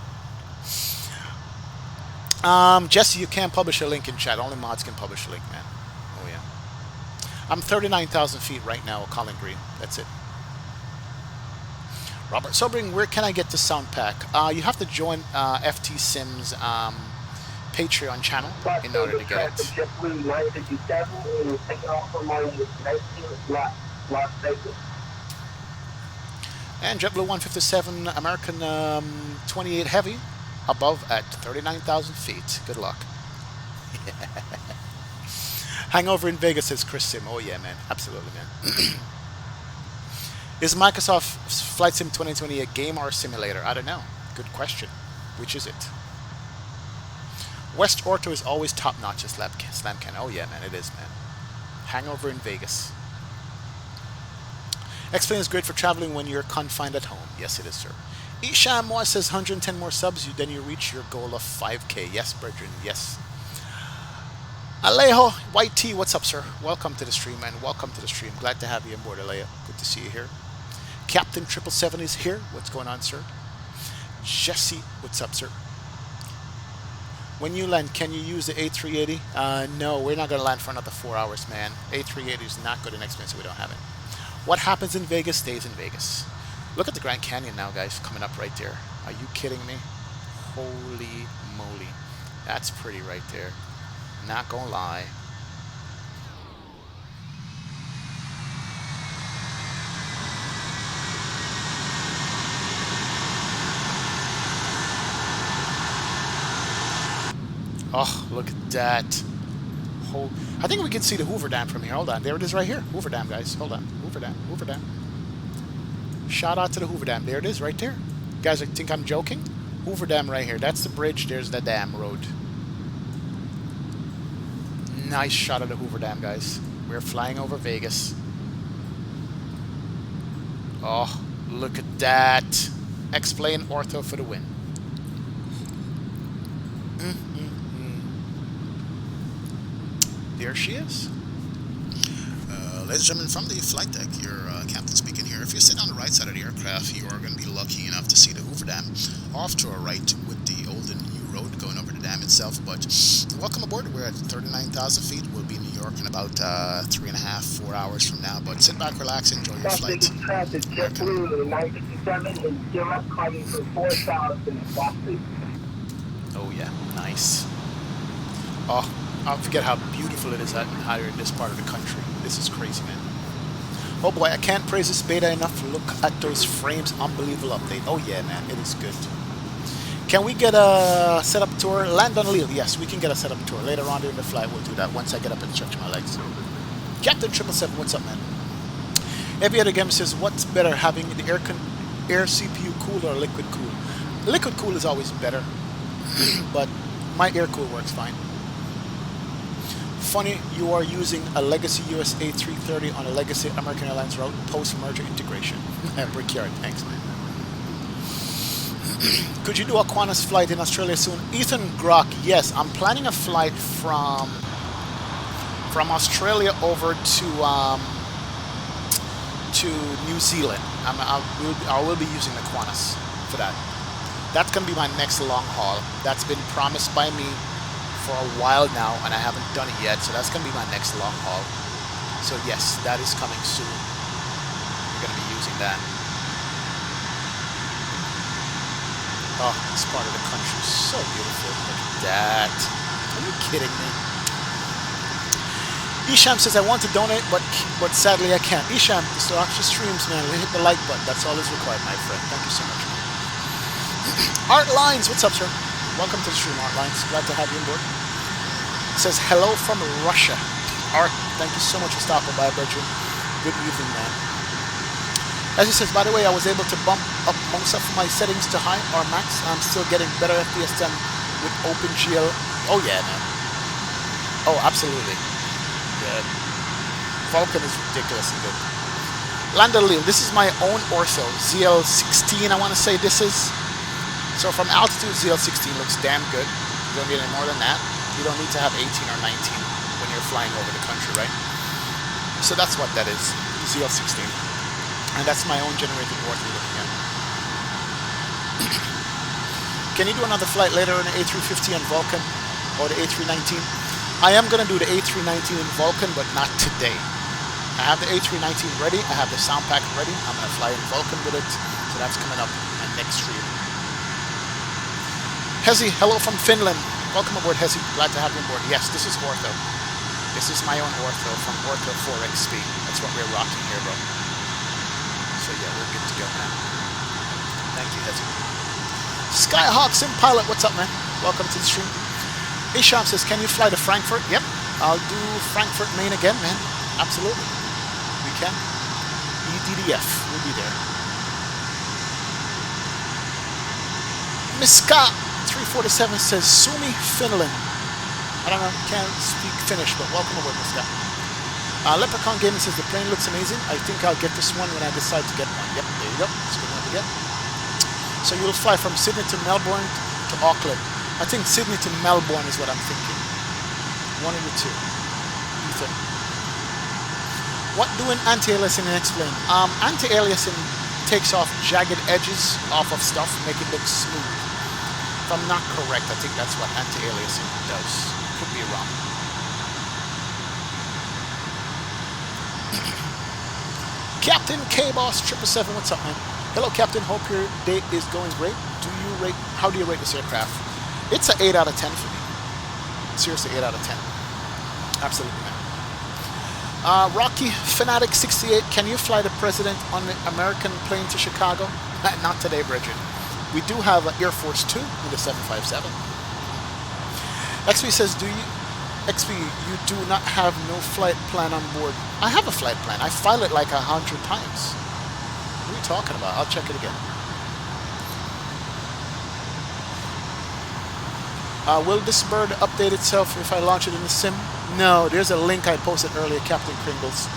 Jesse, you can't publish a link in chat. Only mods can publish a link, man. Oh, yeah. I'm 39,000 feet right now, Colin Green. That's it. Robert Sobring, where can I get the sound pack? You have to join FT Sim's Patreon channel in order to get it. And JetBlue 157 American 28 Heavy above at 39,000 feet. Good luck. Hangover in Vegas, says Chris Sim. Oh yeah, man. Absolutely, man. Is Microsoft Flight Sim 2020 a game or a simulator? I don't know. Good question. Which is it? West Orto is always top-notch as Slamcan. Oh yeah, man. It is, man. Hangover in Vegas. X-Plane is great for traveling when you're confined at home. Yes, it is, sir. Isham Moa says 110 more subs, then you reach your goal of 5K. Yes, brethren, yes. Alejo YT, what's up, sir? Welcome to the stream, man. Welcome to the stream. Glad to have you on board, Alejo. Good to see you here. Captain 777 is here. What's going on, sir? Jesse, what's up, sir? When you land, can you use the A380? No, we're not going to land for another 4 hours, man. A380 is not good in X-Plane, so we don't have it. What happens in Vegas stays in Vegas. Look at the Grand Canyon now, guys, coming up right there. Are you kidding me? Holy moly. That's pretty right there. Not gonna lie. Oh, look at that. I think we can see the Hoover Dam from here. Hold on. There it is right here. Hoover Dam, guys. Hold on. Hoover Dam. Hoover Dam. Shout out to the Hoover Dam. There it is right there. You guys think I'm joking? Hoover Dam right here. That's the bridge. There's the dam road. Nice shot of the Hoover Dam, guys. We're flying over Vegas. Oh, look at that. X-Plane Ortho for the win. There she is. Ladies and gentlemen, from the flight deck, your captain speaking here. If you sit on the right side of the aircraft, you are going to be lucky enough to see the Hoover Dam off to our right with the old and new road going over the dam itself. But welcome aboard. We're at 39,000 feet. We'll be in New York in about 3.5, 4 hours from now. But sit back, relax, enjoy your flight. JetBlue 957 and still up climbing for 4,000 Oh yeah, nice. Oh, I forget how beautiful it is out here in this part of the country. This is crazy, man. Oh boy, I can't praise this beta enough. Look at those frames. Unbelievable update. Oh yeah, man, it is good. Can we get a setup tour? Land on Lille. Yes, we can get a setup tour. Later on during the flight, we'll do that once I get up and stretch my legs. Captain 777, what's up, man? Every other game says, what's better, having the air CPU cool or liquid cool? Liquid cool is always better, but my air cool works fine. Funny, you are using a legacy US A330 on a legacy American Airlines route post-merger integration. Brickyard, thanks, man. Could you do a Qantas flight in Australia soon? Ethan Grock, yes. I'm planning a flight from Australia over to New Zealand. I will be using the Qantas for that. That's going to be my next long haul. That's been promised by me for a while now, and I haven't done it yet, so that's going to be my next long haul. So yes, that is coming soon. We're going to be using that. Oh, this part of the country is so beautiful. Look at that. Are you kidding me? Isham says, I want to donate, but sadly I can't. Isham, this is extra streams, man. We hit the like button. That's all is required, my friend. Thank you so much, man. Art Lines, what's up, sir? Welcome to the stream, Art Lines. Glad to have you on board. It says, hello from Russia. Art, thank you so much for stopping by, Bertrand. Good evening, man. As he says, by the way, I was able to bump up most of my settings to high or max. I'm still getting better FPS than with OpenGL. Oh, yeah, man. Oh, absolutely. Yeah. Vulkan is ridiculously good. Landa Lille, this is my own ortho. ZL16, I want to say this is. So from altitude, ZL16 looks damn good. You don't need any more than that. You don't need to have 18 or 19 when you're flying over the country, right? So that's what that is, ZL16. And that's my own generated ortho you're looking at. Can you do another flight later on the A350 and Vulkan or the A319? I am going to do the A319 in Vulkan, but not today. I have the A319 ready. I have the sound pack ready. I'm going to fly in Vulkan with it. So that's coming up in the next stream. Hezi, hello from Finland. Welcome aboard, Hezi. Glad to have you on board. Yes, this is Ortho. This is my own ortho from Ortho 4XP. That's what we're rocking here, bro. So yeah, we're good to go, man. Thank you, Hezzy. Skyhawk Sim Pilot, what's up, man? Welcome to the stream. Isham says, can you fly to Frankfurt? Yep, I'll do Frankfurt, Maine again, man. Absolutely. We can. EDDF, we'll be there. Miska 347 says, Sumi, Finland. I don't know, can't speak Finnish, but welcome aboard, Miska. Leprechaun Gaming says, the plane looks amazing. I think I'll get this one when I decide to get one. Yep, there you go. It's a good one to get. So you'll fly from Sydney to Melbourne to Auckland. I think Sydney to Melbourne is what I'm thinking. One of the two. Ethan. What doing anti-aliasing and explain? Anti-aliasing takes off jagged edges off of stuff, make it look smooth. If I'm not correct, I think that's what anti-aliasing does. Could be wrong. Captain K-Boss 777, what's up, man? Hello, Captain. Hope your day is going great. How do you rate this aircraft? It's an 8 out of 10 for me. Seriously, 8 out of 10. Absolutely, man. Rocky Fanatic 68. Can you fly the president on the American plane to Chicago? Not today, Bridget. We do have an Air Force 2 with a 757. XP says, XP, you do not have no flight plan on board. I have a flight plan. I file it like 100 times. What are you talking about? I'll check it again. Will this bird update itself if I launch it in the sim? No, there's a link I posted earlier, Captain Kringles.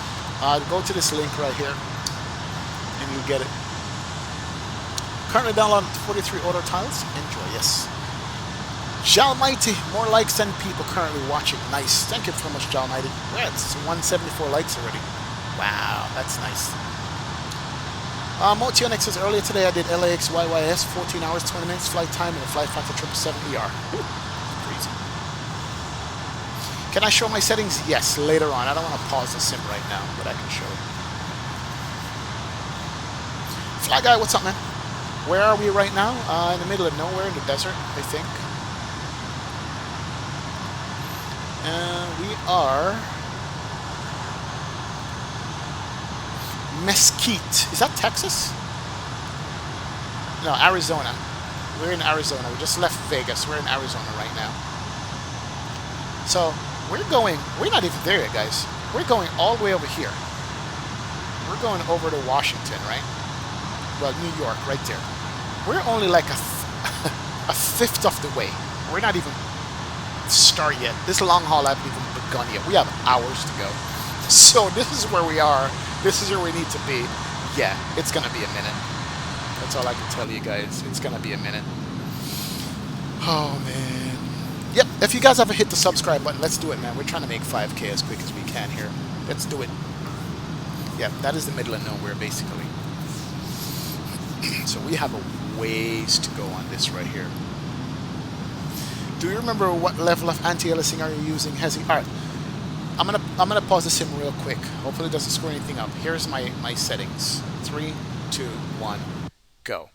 Go to this link right here, and you'll get it. Currently downloading 43 auto tiles. Enjoy, yes. Jalmighty, more likes than people currently watching. Nice. Thank you very much, Jalmighty. We're at 174 likes already. Wow, that's nice. Motionix says, earlier today I did LAX YYS, 14 hours, 20 minutes flight time, and a flight factor 777 ER. Crazy. Can I show my settings? Yes, later on. I don't want to pause the sim right now, but I can show it. Fly Guy, what's up, man? Where are we right now? In the middle of nowhere, in the desert, I think. We are... Mesquite. Is that Texas? No, Arizona. We're in Arizona. We just left Vegas. We're in Arizona right now. So, we're not even there yet, guys. We're going all the way over here. We're going over to Washington, right? Well, New York, right there. We're only like a fifth of the way. We're not even start yet. This long haul hasn't even begun yet. We have hours to go. So, this is where we are. This is where we need to be. Yeah, it's going to be a minute. That's all I can tell you guys. It's going to be a minute. Oh, man. Yep, if you guys ever hit the subscribe button, let's do it, man. We're trying to make 5K as quick as we can here. Let's do it. Yeah, that is the middle of nowhere, basically. So we have a ways to go on this right here. Do you remember what level of anti-aliasing are you using? All right. I'm gonna pause the sim real quick. Hopefully it doesn't screw anything up. Here's my settings. 3, 2, 1, go.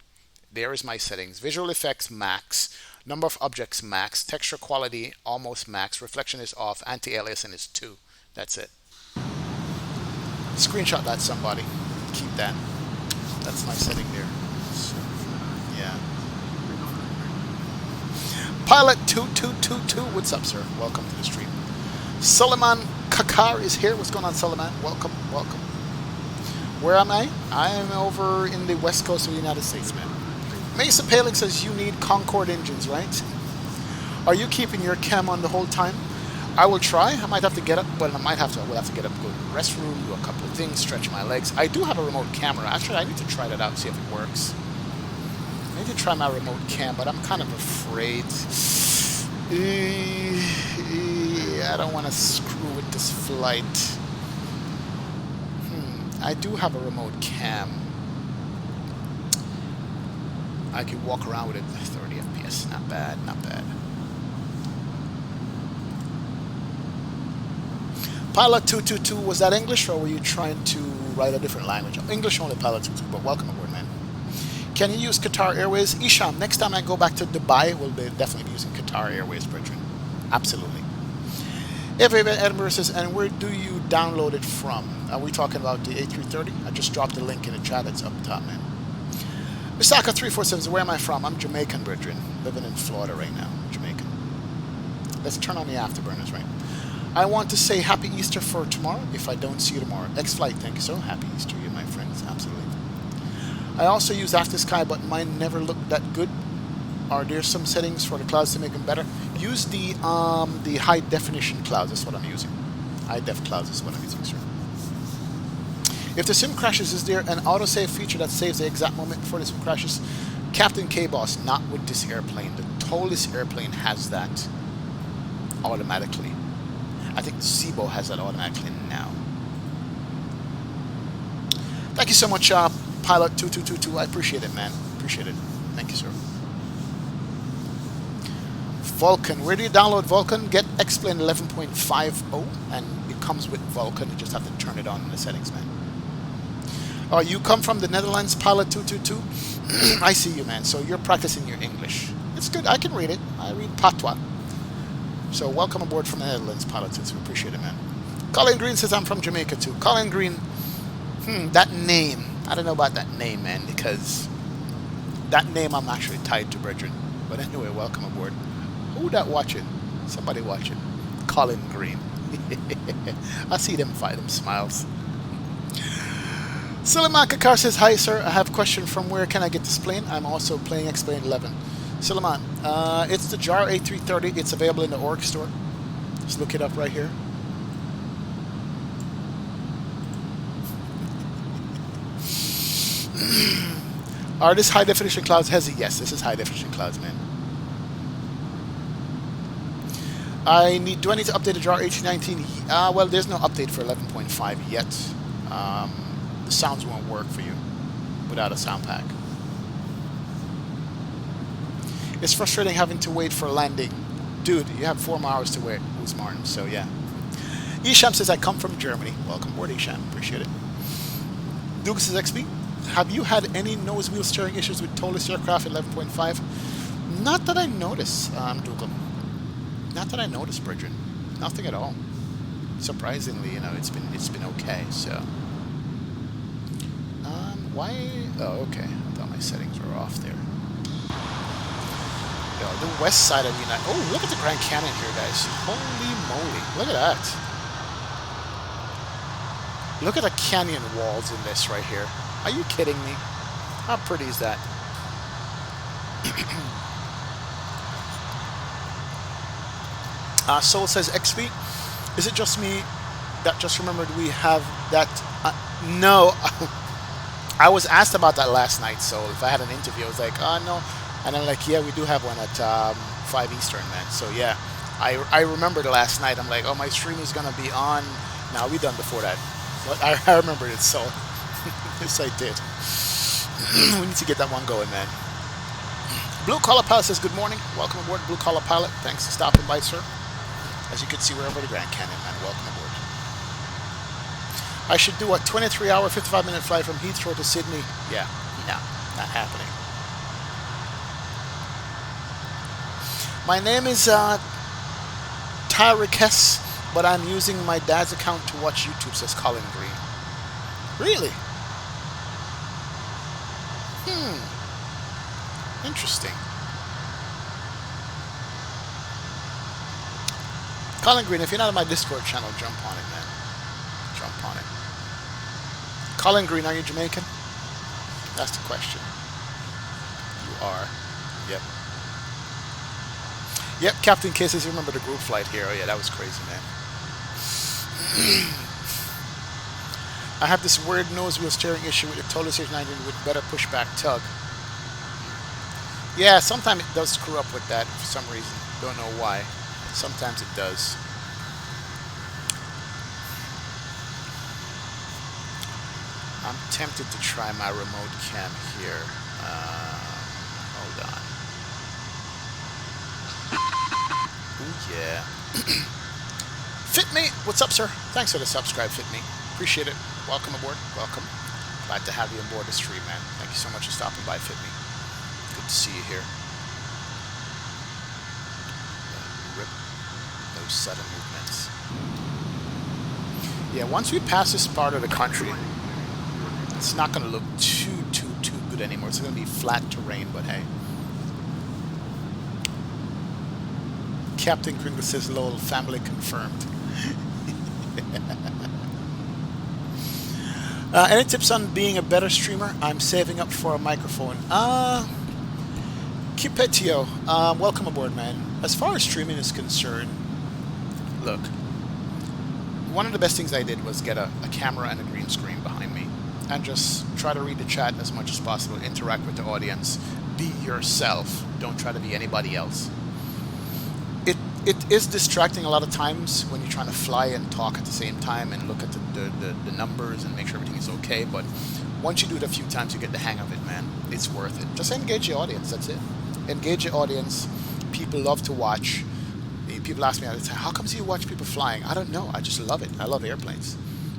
There is my settings. Visual effects max. Number of objects max. Texture quality almost max. Reflection is off. Anti-aliasing is 2. That's it. Screenshot that, somebody. Keep that. That's my setting there. So, yeah. Pilot 2222. What's up, sir? Welcome to the stream. Suleiman Kakar is here. What's going on, Suleiman? Welcome, welcome. Where am I? I am over in the west coast of the United States, man. Mesa Paling says you need Concorde engines, right? Are you keeping your cam on the whole time? I will try. I might have to get up, but I might have to. I will have to get up, go to the restroom, do a couple of things, stretch my legs. I do have a remote camera. Actually, I need to try that out, see if it works. I need to try my remote cam, but I'm kind of afraid. I don't want to screw with this flight. I do have a remote cam. I could walk around with it 30 FPS. Not bad, not bad. Pilot 222, was that English or were you trying to write a different language? English only, Pilot 222, but welcome aboard, man. Can you use Qatar Airways? Isham, next time I go back to Dubai, we'll definitely be using Qatar Airways, brethren. Absolutely. Edinburgh says, and where do you download it from? Are we talking about the A330? I just dropped the link in the chat. It's up top, man. Misaka 347 where am I from? I'm Jamaican, brethren. Living in Florida right now. Jamaican. Let's turn on the afterburners, right? I want to say happy Easter for tomorrow if I don't see you tomorrow. X-Flight, thank you so. Happy Easter, you my friends. Absolutely. I also use Active Sky, but mine never looked that good. Are there some settings for the clouds to make them better? Use the high definition clouds. That's what I'm using. High def clouds is what I'm using, sir. If the sim crashes, is there an autosave feature that saves the exact moment before the sim crashes? Captain K-Boss, not with this airplane. The tallest airplane has that automatically. I think the SIBO has that automatically now. Thank you so much, Pilot 2222. I appreciate it, man. Appreciate it. Thank you, sir. Vulkan. Where do you download Vulkan? Get X-Plane 11.50, and it comes with Vulkan. You just have to turn it on in the settings, man. Oh, you come from the Netherlands, Pilot 222? I see you, man. So you're practicing your English. It's good. I can read it. I read Patois. So welcome aboard from the Netherlands, Pilot 22. Appreciate it, man. Colin Green says I'm from Jamaica, too. Colin Green, that name. I don't know about that name, man, because that name I'm actually tied to, brethren. But anyway, welcome aboard. Who that watching? Somebody watching. Colin Green. I see them smiles. Suleiman Kakar says, hi, sir. I have a question from where can I get this plane? I'm also playing X-Plane 11. Suleiman, it's the JAR A330. It's available in the org store. Just look it up right here. Are this high definition clouds? Hezzy, yes, this is high definition clouds, man. Do I need to update the JAR 1819? Well, there's no update for 11.5 yet. The sounds won't work for you without a sound pack. It's frustrating having to wait for landing. Dude, you have 4 more hours to wait. Who's Martin? So yeah. Isham says, I come from Germany. Welcome aboard, Isham. Appreciate it. Douglas says, XP, have you had any nose wheel steering issues with tallest aircraft 11.5? Not that I notice, Dougal. Not that I noticed, Bridget. Nothing at all. Surprisingly, you know, it's been okay. So, why? Oh, okay. I thought my settings were off there. Yo, the west side of the United. Oh, look at the Grand Canyon here, guys. Holy moly! Look at that. Look at the canyon walls in this right here. Are you kidding me? How pretty is that? Soul says, XP, is it just me that just remembered we have that? No. I was asked about that last night, so if I had an interview, I was like, oh, no. And I'm like, yeah, we do have one at 5 Eastern, man. So, yeah, I remembered last night. I'm like, oh, my stream is going to be on. Now, we done before that. But I remembered it, so yes, I did. We need to get that one going, man. Blue Collar Pilot says, good morning. Welcome aboard, Blue Collar Pilot. Thanks for stopping by, sir. As you can see, we're over the Grand Canyon, man. Welcome aboard. I should do a 23-hour, 55-minute flight from Heathrow to Sydney. Yeah, no, not happening. My name is Tyrick Hess, but I'm using my dad's account to watch YouTube, says Colin Green. Really? Interesting. Colin Green, if you're not on my Discord channel, jump on it, man. Jump on it. Colin Green, are you Jamaican? That's the question. You are. Yep. Yep, Captain K says, remember the group flight here. Oh yeah, that was crazy, man. I have this weird nose wheel steering issue with the Total Stage 19 with better pushback tug. Yeah, sometimes it does screw up with that for some reason. Don't know why. Sometimes it does. I'm tempted to try my remote cam here. Hold on. Ooh, yeah. FitMe, what's up, sir? Thanks for the subscribe, FitMe. Appreciate it. Welcome aboard. Welcome. Glad to have you aboard the stream, man. Thank you so much for stopping by, FitMe. Good to see you here. Rip. No sudden movements. Yeah, once we pass this part of the country, it's not going to look too good anymore. It's going to be flat terrain, but hey. Captain Kringle says, lol, family confirmed. Any tips on being a better streamer? I'm saving up for a microphone. Kipetio, welcome aboard, man. As far as streaming is concerned, look, one of the best things I did was get a camera and a green screen behind me and just try to read the chat as much as possible, interact with the audience, be yourself, don't try to be anybody else. It is distracting a lot of times when you're trying to fly and talk at the same time and look at the numbers and make sure everything is okay, but once you do it a few times, you get the hang of it, man. It's worth it. Just engage the audience, that's it. Engage the audience. People love to watch. People ask me all the time, how come you watch people flying? I don't know. I just love it. I love airplanes.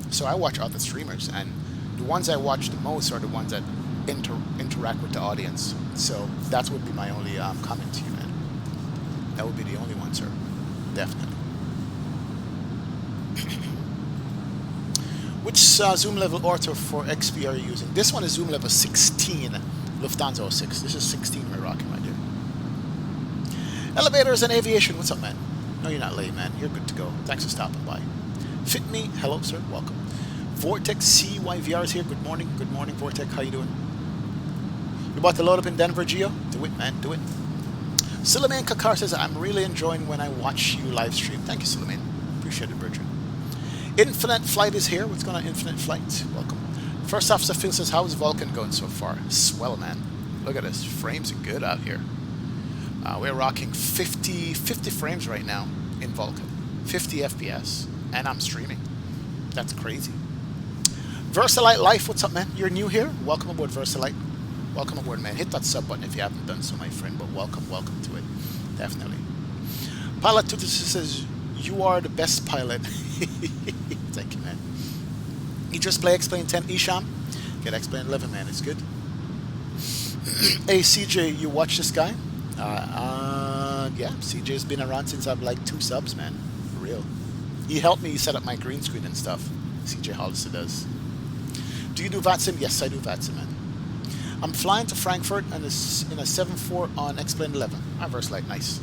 So I watch other streamers, and the ones I watch the most are the ones that interact with the audience. So that would be my only comment to you, man. That would be the only one, sir. Definitely. Which zoom level auto for XP are you using? This one is zoom level 16, Lufthansa 06. This is 16 we're rocking right here. Elevators and aviation, what's up, man? No, you're not late, man. You're good to go. Thanks for stopping by. Fit Me, hello, sir. Welcome. Vortex CYVR is here. Good morning. Good morning, Vortex. How you doing? You about to load up in Denver, Geo? Do it, man. Do it. Suleiman Kakar says, I'm really enjoying when I watch you live stream. Thank you, Suleiman. Appreciate it, Virgin. Infinite Flight is here. What's going on, Infinite Flight? Welcome. First Officer Phil says, how's Vulkan going so far? Swell, man. Look at this. Frames are good out here. We're rocking 50 frames right now in Vulkan. 50 FPS. And I'm streaming. That's crazy. Versalite Life, what's up, man? You're new here? Welcome aboard, Versalite. Welcome aboard, man. Hit that sub button if you haven't done so, my friend. But welcome to it. Definitely. Pilot Tutus says, you are the best pilot. Thank you, man. You just play X-Plane 10 Isham? Get X-Plane 11, man. It's good. Hey, CJ, you watch this guy? Yeah, CJ's been around since I've like 2 subs, man. For real. He helped me set up my green screen and stuff. CJ Hollister does. Do you do VATSIM? Yes, I do VATSIM, man. I'm flying to Frankfurt and in a 7-4 on X-Plane 11. Versalite, nice.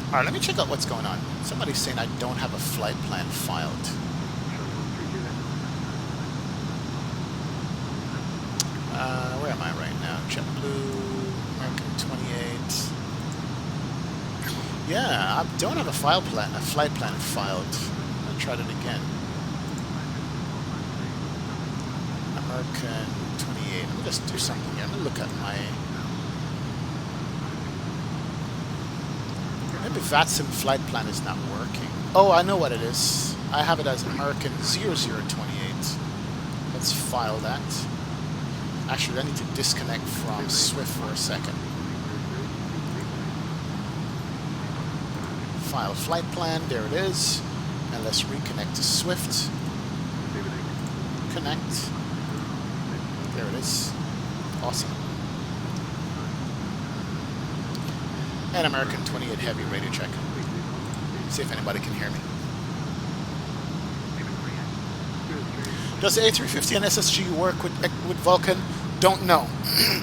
Alright, let me check out what's going on. Somebody's saying I don't have a flight plan filed. Where am I right now? JetBlue, American 28. Yeah, I don't have a flight plan filed. I'll try it again. American 28. Let me just do something here. Let me look at my... Maybe VATSIM flight plan is not working. Oh, I know what it is. I have it as American 0028. Let's file that. Actually, I need to disconnect from Swift for a second. File flight plan. There it is. And let's reconnect to Swift. Connect. There it is. Awesome. And American 28 heavy radio check. See if anybody can hear me. Does the A350 and SSG work with Vulkan? Don't know.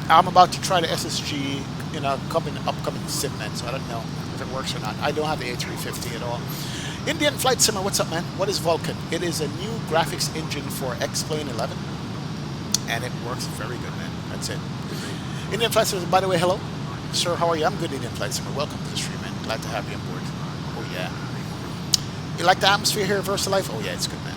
I'm about to try the SSG in a upcoming sim, man, so I don't know if it works or not. I don't have the A350 at all. Indian Flight Simmer, what's up, man? What is Vulkan? It is a new graphics engine for X-Plane 11. And it works very good, man. That's it. Indian Flight Simmer, by the way, hello. Sir, how are you? I'm good, Indian Flight Simmer. Welcome to the stream, man. Glad to have you on board. Oh, yeah. You like the atmosphere here at VersaLife? Oh, yeah, it's good, man.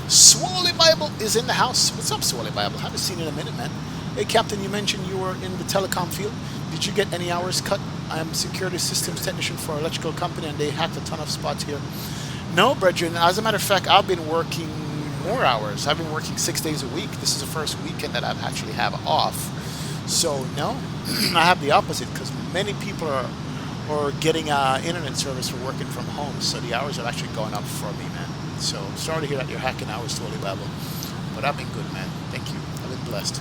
Swally Bible is in the house. What's up, Swally Bible? Haven't seen you in a minute, man. Hey, Captain, you mentioned you were in the telecom field. Did you get any hours cut? I'm a security systems technician for an electrical company, and they hacked a ton of spots here. No, brethren. As a matter of fact, I've been working more hours. I've been working 6 days a week. This is the first weekend that I actually have off. So, no, I have the opposite, because many people are getting internet service for working from home, so the hours have actually gone up for me, man. So, sorry to hear that you're hacking hours, Swally Bible. But I've been good, man. Thank you. I've been blessed.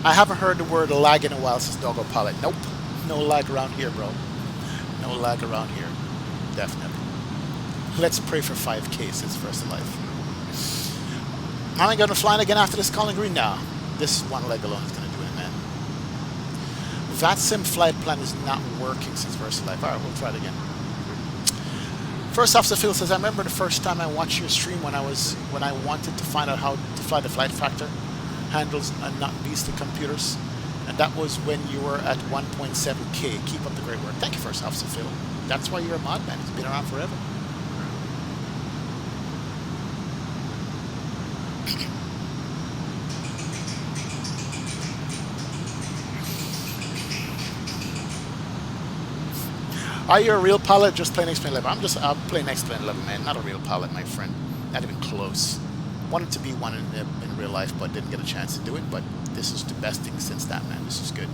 I haven't heard the word lag in a while, says Doggo Pilot. Nope. No lag around here, bro. No lag around here. Definitely. Let's pray for 5K since first of life. Am I going to fly again after this Colin Green? Now, this one leg alone is going to do it, man. VATSIM flight plan is not working since first of life. All right, we'll try it again. First Officer Phil says, I remember the first time I watched your stream when I wanted to find out how to fly the flight factor handles and not beastly computers. And that was when you were at 1.7K. Keep up the great work. Thank you, First Officer Phil. That's why you're a mod, man. It's been around forever. Are you a real pilot? Just playing X-Plane 11. I'm playing X-Plane 11, man. Not a real pilot, my friend. Not even close. Wanted to be one in real life, but didn't get a chance to do it. But this is the best thing since that, man. This is good.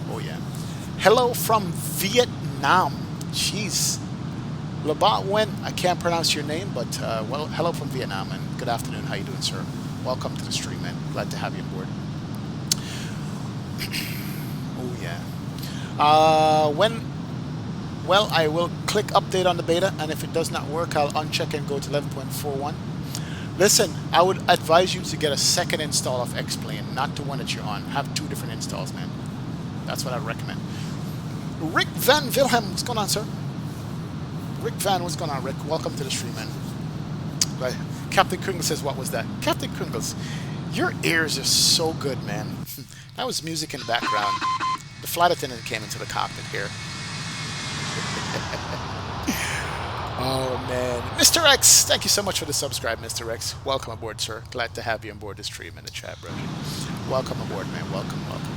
Oh, yeah. Hello from Vietnam. Jeez. Labat Wen, I can't pronounce your name, but, well, hello from Vietnam, and good afternoon. How you doing, sir? Welcome to the stream, man. Glad to have you on board. Oh, yeah. Well, I will click update on the beta, and if it does not work, I'll uncheck and go to 11.41. Listen, I would advise you to get a second install of X-Plane, not the one that you're on. Have two different installs, man. That's what I recommend. Rick Van Wilhelm, what's going on, sir? Rick Van, what's going on, Rick? Welcome to the stream, man. Right. Captain Kringles says, what was that? Captain Kringles, your ears are so good, man. That was music in the background. The flight attendant came into the cockpit here. Oh, man. Mr. X, thank you so much for the subscribe, Mr. X. Welcome aboard, sir. Glad to have you on board this stream in the chat, bro. Welcome aboard, man. Welcome, welcome.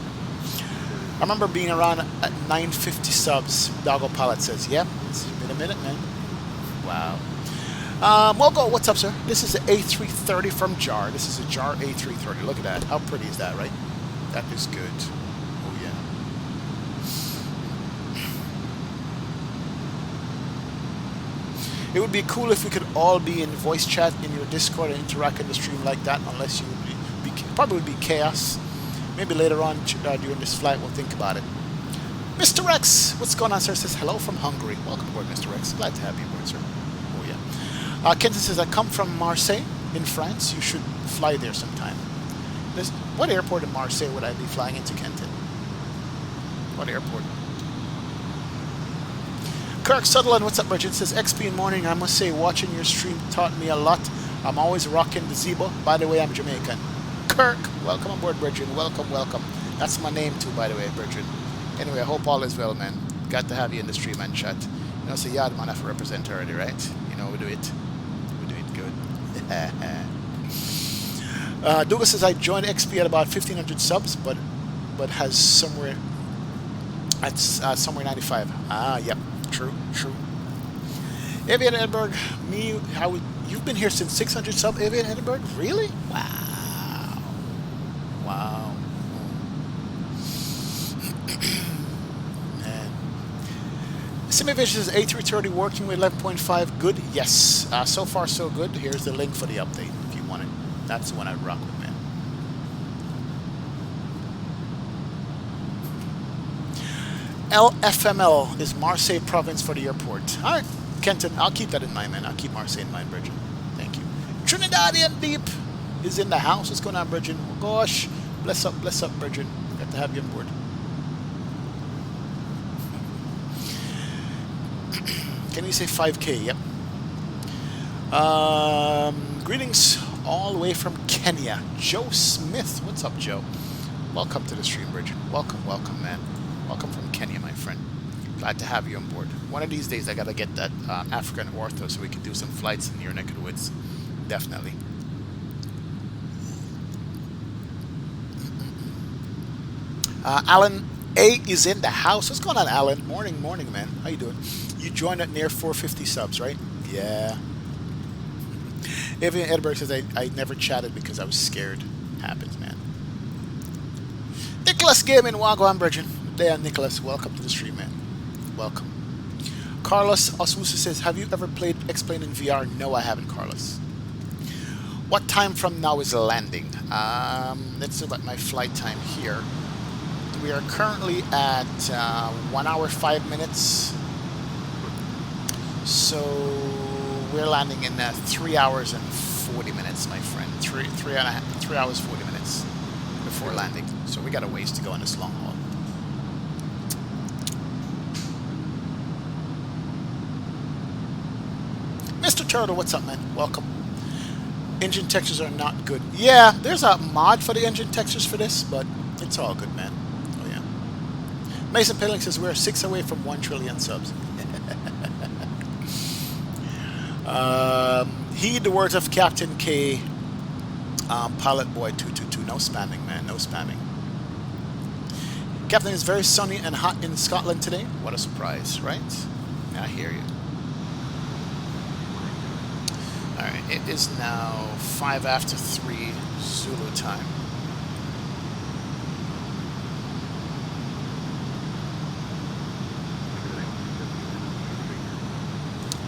I remember being around at 950 subs. Doggo Pilot says, yep, it's been a minute, man. Wow. Mogo, what's up, sir? This is the A330 from JAR. This is a JAR A330. Look at that. How pretty is that, right? That is good. Oh, yeah. It would be cool if we could all be in voice chat in your Discord and interact in the stream like that, unless you would be probably would be chaos. Maybe later on during this flight we'll think about it. Mr. Rex, what's going on, sir? Says hello from Hungary. Welcome aboard, Mr. Rex. Glad to have you aboard, sir. Oh yeah. Kenton says I come from Marseille in France. You should fly there sometime. What airport in Marseille would I be flying into, Kenton? What airport? Kirk Sutherland, what's up, Bridget? Says XP in morning. I must say, watching your stream taught me a lot. I'm always rocking the Zebo. By the way, I'm Jamaican. Kirk, welcome aboard, Bridget. Welcome, welcome. That's my name too, by the way, Bridget. Anyway, I hope all is well, man. Got to have you in the stream and chat. You know, so yeah, man, I have to represent already, right? You know, we do it. We do it good. Douglas says I joined XP at about 1,500 subs, but has somewhere at somewhere 95. Ah, yep. True. Avian Edinburgh, you've been here since 600 sub, Avian Edinburgh? Really? Wow. Man. Simivision says A330 working with 11.5. Good? Yes. So far, so good. Here's the link for the update if you want it. That's the one I'd rock with, man. LFML is Marseille province for the airport. All right, Kenton, I'll keep that in mind, man. I'll keep Marseille in mind, Bridget. Thank you. Trinidadian Deep is in the house. What's going on, Bridget? Oh, gosh. Bless up, Bridget. Got to have you on board. Can you say 5K? Yep. Greetings all the way from Kenya. Joe Smith. What's up, Joe? Welcome to the stream, Bridget. Welcome, man. Welcome from Kenya, my friend. Glad to have you on board. One of these days, I gotta get that African ortho so we can do some flights in your neck of the woods. Definitely. Alan A is in the house. What's going on, Alan? Morning, man. How you doing? You joined at near 450 subs, right? Yeah. Evan Edinburgh says I never chatted because I was scared. Happens, man. Nicholas Gaming, Wagwan Bridget. There, Nicholas. Welcome to the stream, man. Welcome. Carlos Osmusa says, have you ever played X-Plane in VR? No, I haven't, Carlos. What time from now is landing? Let's see about my flight time here. We are currently at 1 hour 5 minutes. So we're landing in 3 hours and 40 minutes, my friend. 3 hours 40 minutes before landing. So we got a ways to go on this long haul. Mr. Turtle, what's up, man? Welcome. Engine textures are not good. Yeah, there's a mod for the engine textures for this, but it's all good, man. Oh, yeah. Mason Pilling says we're 6 away from 1 trillion subs. Heed the words of Captain K, Pilot Boy 222. No spamming, man. No spamming. Captain, it's very sunny and hot in Scotland today. What a surprise, right? I hear you. Alright, it is now 5 after 3 Zulu time.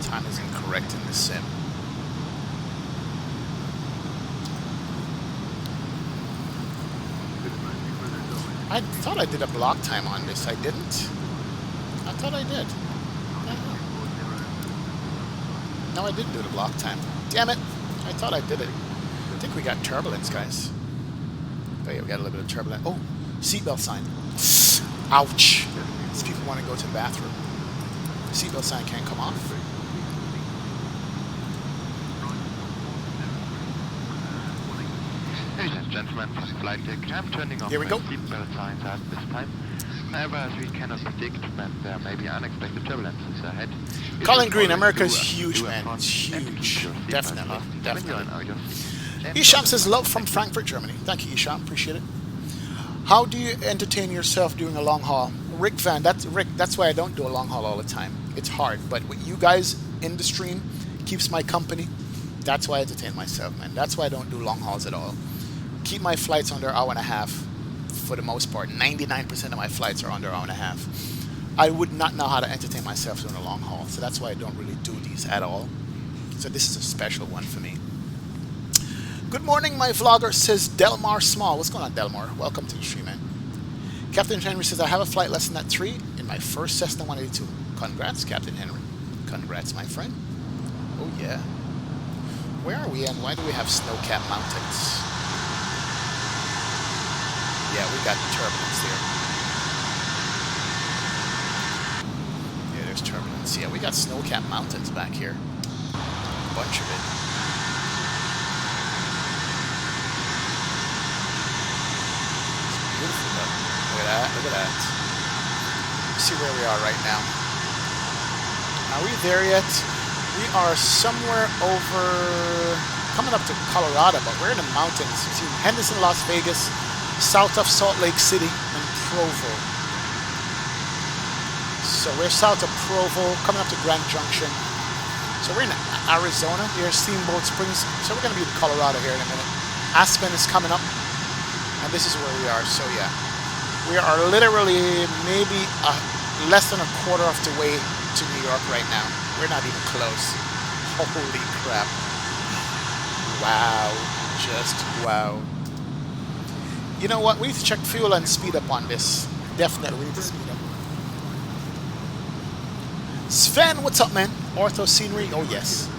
Time is incorrect in the sim. I thought I did a block time on this. I didn't. I thought I did. No, I didn't do the block time. Damn it. I thought I did it. I think we got turbulence, guys. Oh yeah, we got a little bit of turbulence. Oh, seatbelt sign. Ouch. These people want to go to the bathroom. Seatbelt sign can't come off. Ladies and gentlemen, for the flight deck, I'm turning off Here we go. seatbelt signs at this time. However, as we cannot predict that there may be unexpected turbulences ahead. Colin Green, America's huge, man. It's huge. Definitely. Definitely. Isham says, love from Frankfurt, Germany. Thank you, Isham. Appreciate it. How do you entertain yourself doing a long haul? Rick Van, that's why I don't do a long haul all the time. It's hard. But with you guys in the stream keeps my company. That's why I entertain myself, man. That's why I don't do long hauls at all. Keep my flights under an hour and a half for the most part. 99% of my flights are under an hour and a half. I would not know how to entertain myself doing a long haul, so that's why I don't really do these at all. So this is a special one for me. Good morning, my vlogger, says Delmar Small. What's going on, Delmar? Welcome to the stream, man. Captain Henry says, I have a flight lesson at 3 in my first Cessna 182. Congrats, Captain Henry. Congrats, my friend. Oh, yeah. Where are we and why do we have snow-capped mountains? Yeah, we got turbulence there. Yeah, there's turbulence. Yeah, we got snow-capped mountains back here. A bunch of it. It's beautiful, though. Look at that. Look at that. Let's see where we are right now. Are we there yet? We are somewhere over, coming up to Colorado, but we're in the mountains. You see Henderson, Las Vegas, south of Salt Lake City and Provo. So we're south of Provo, coming up to Grand Junction. So we're in Arizona. Here's Steamboat Springs. So we're going to be in Colorado here in a minute. Aspen is coming up. And this is where we are. So yeah, we are literally maybe less than a quarter of the way to New York right now. We're not even close. Holy crap. Wow. Just wow. You know what? We need to check fuel and speed up on this. Definitely, we need to speed up. Sven, what's up, man? Ortho Scenery? Oh, yes.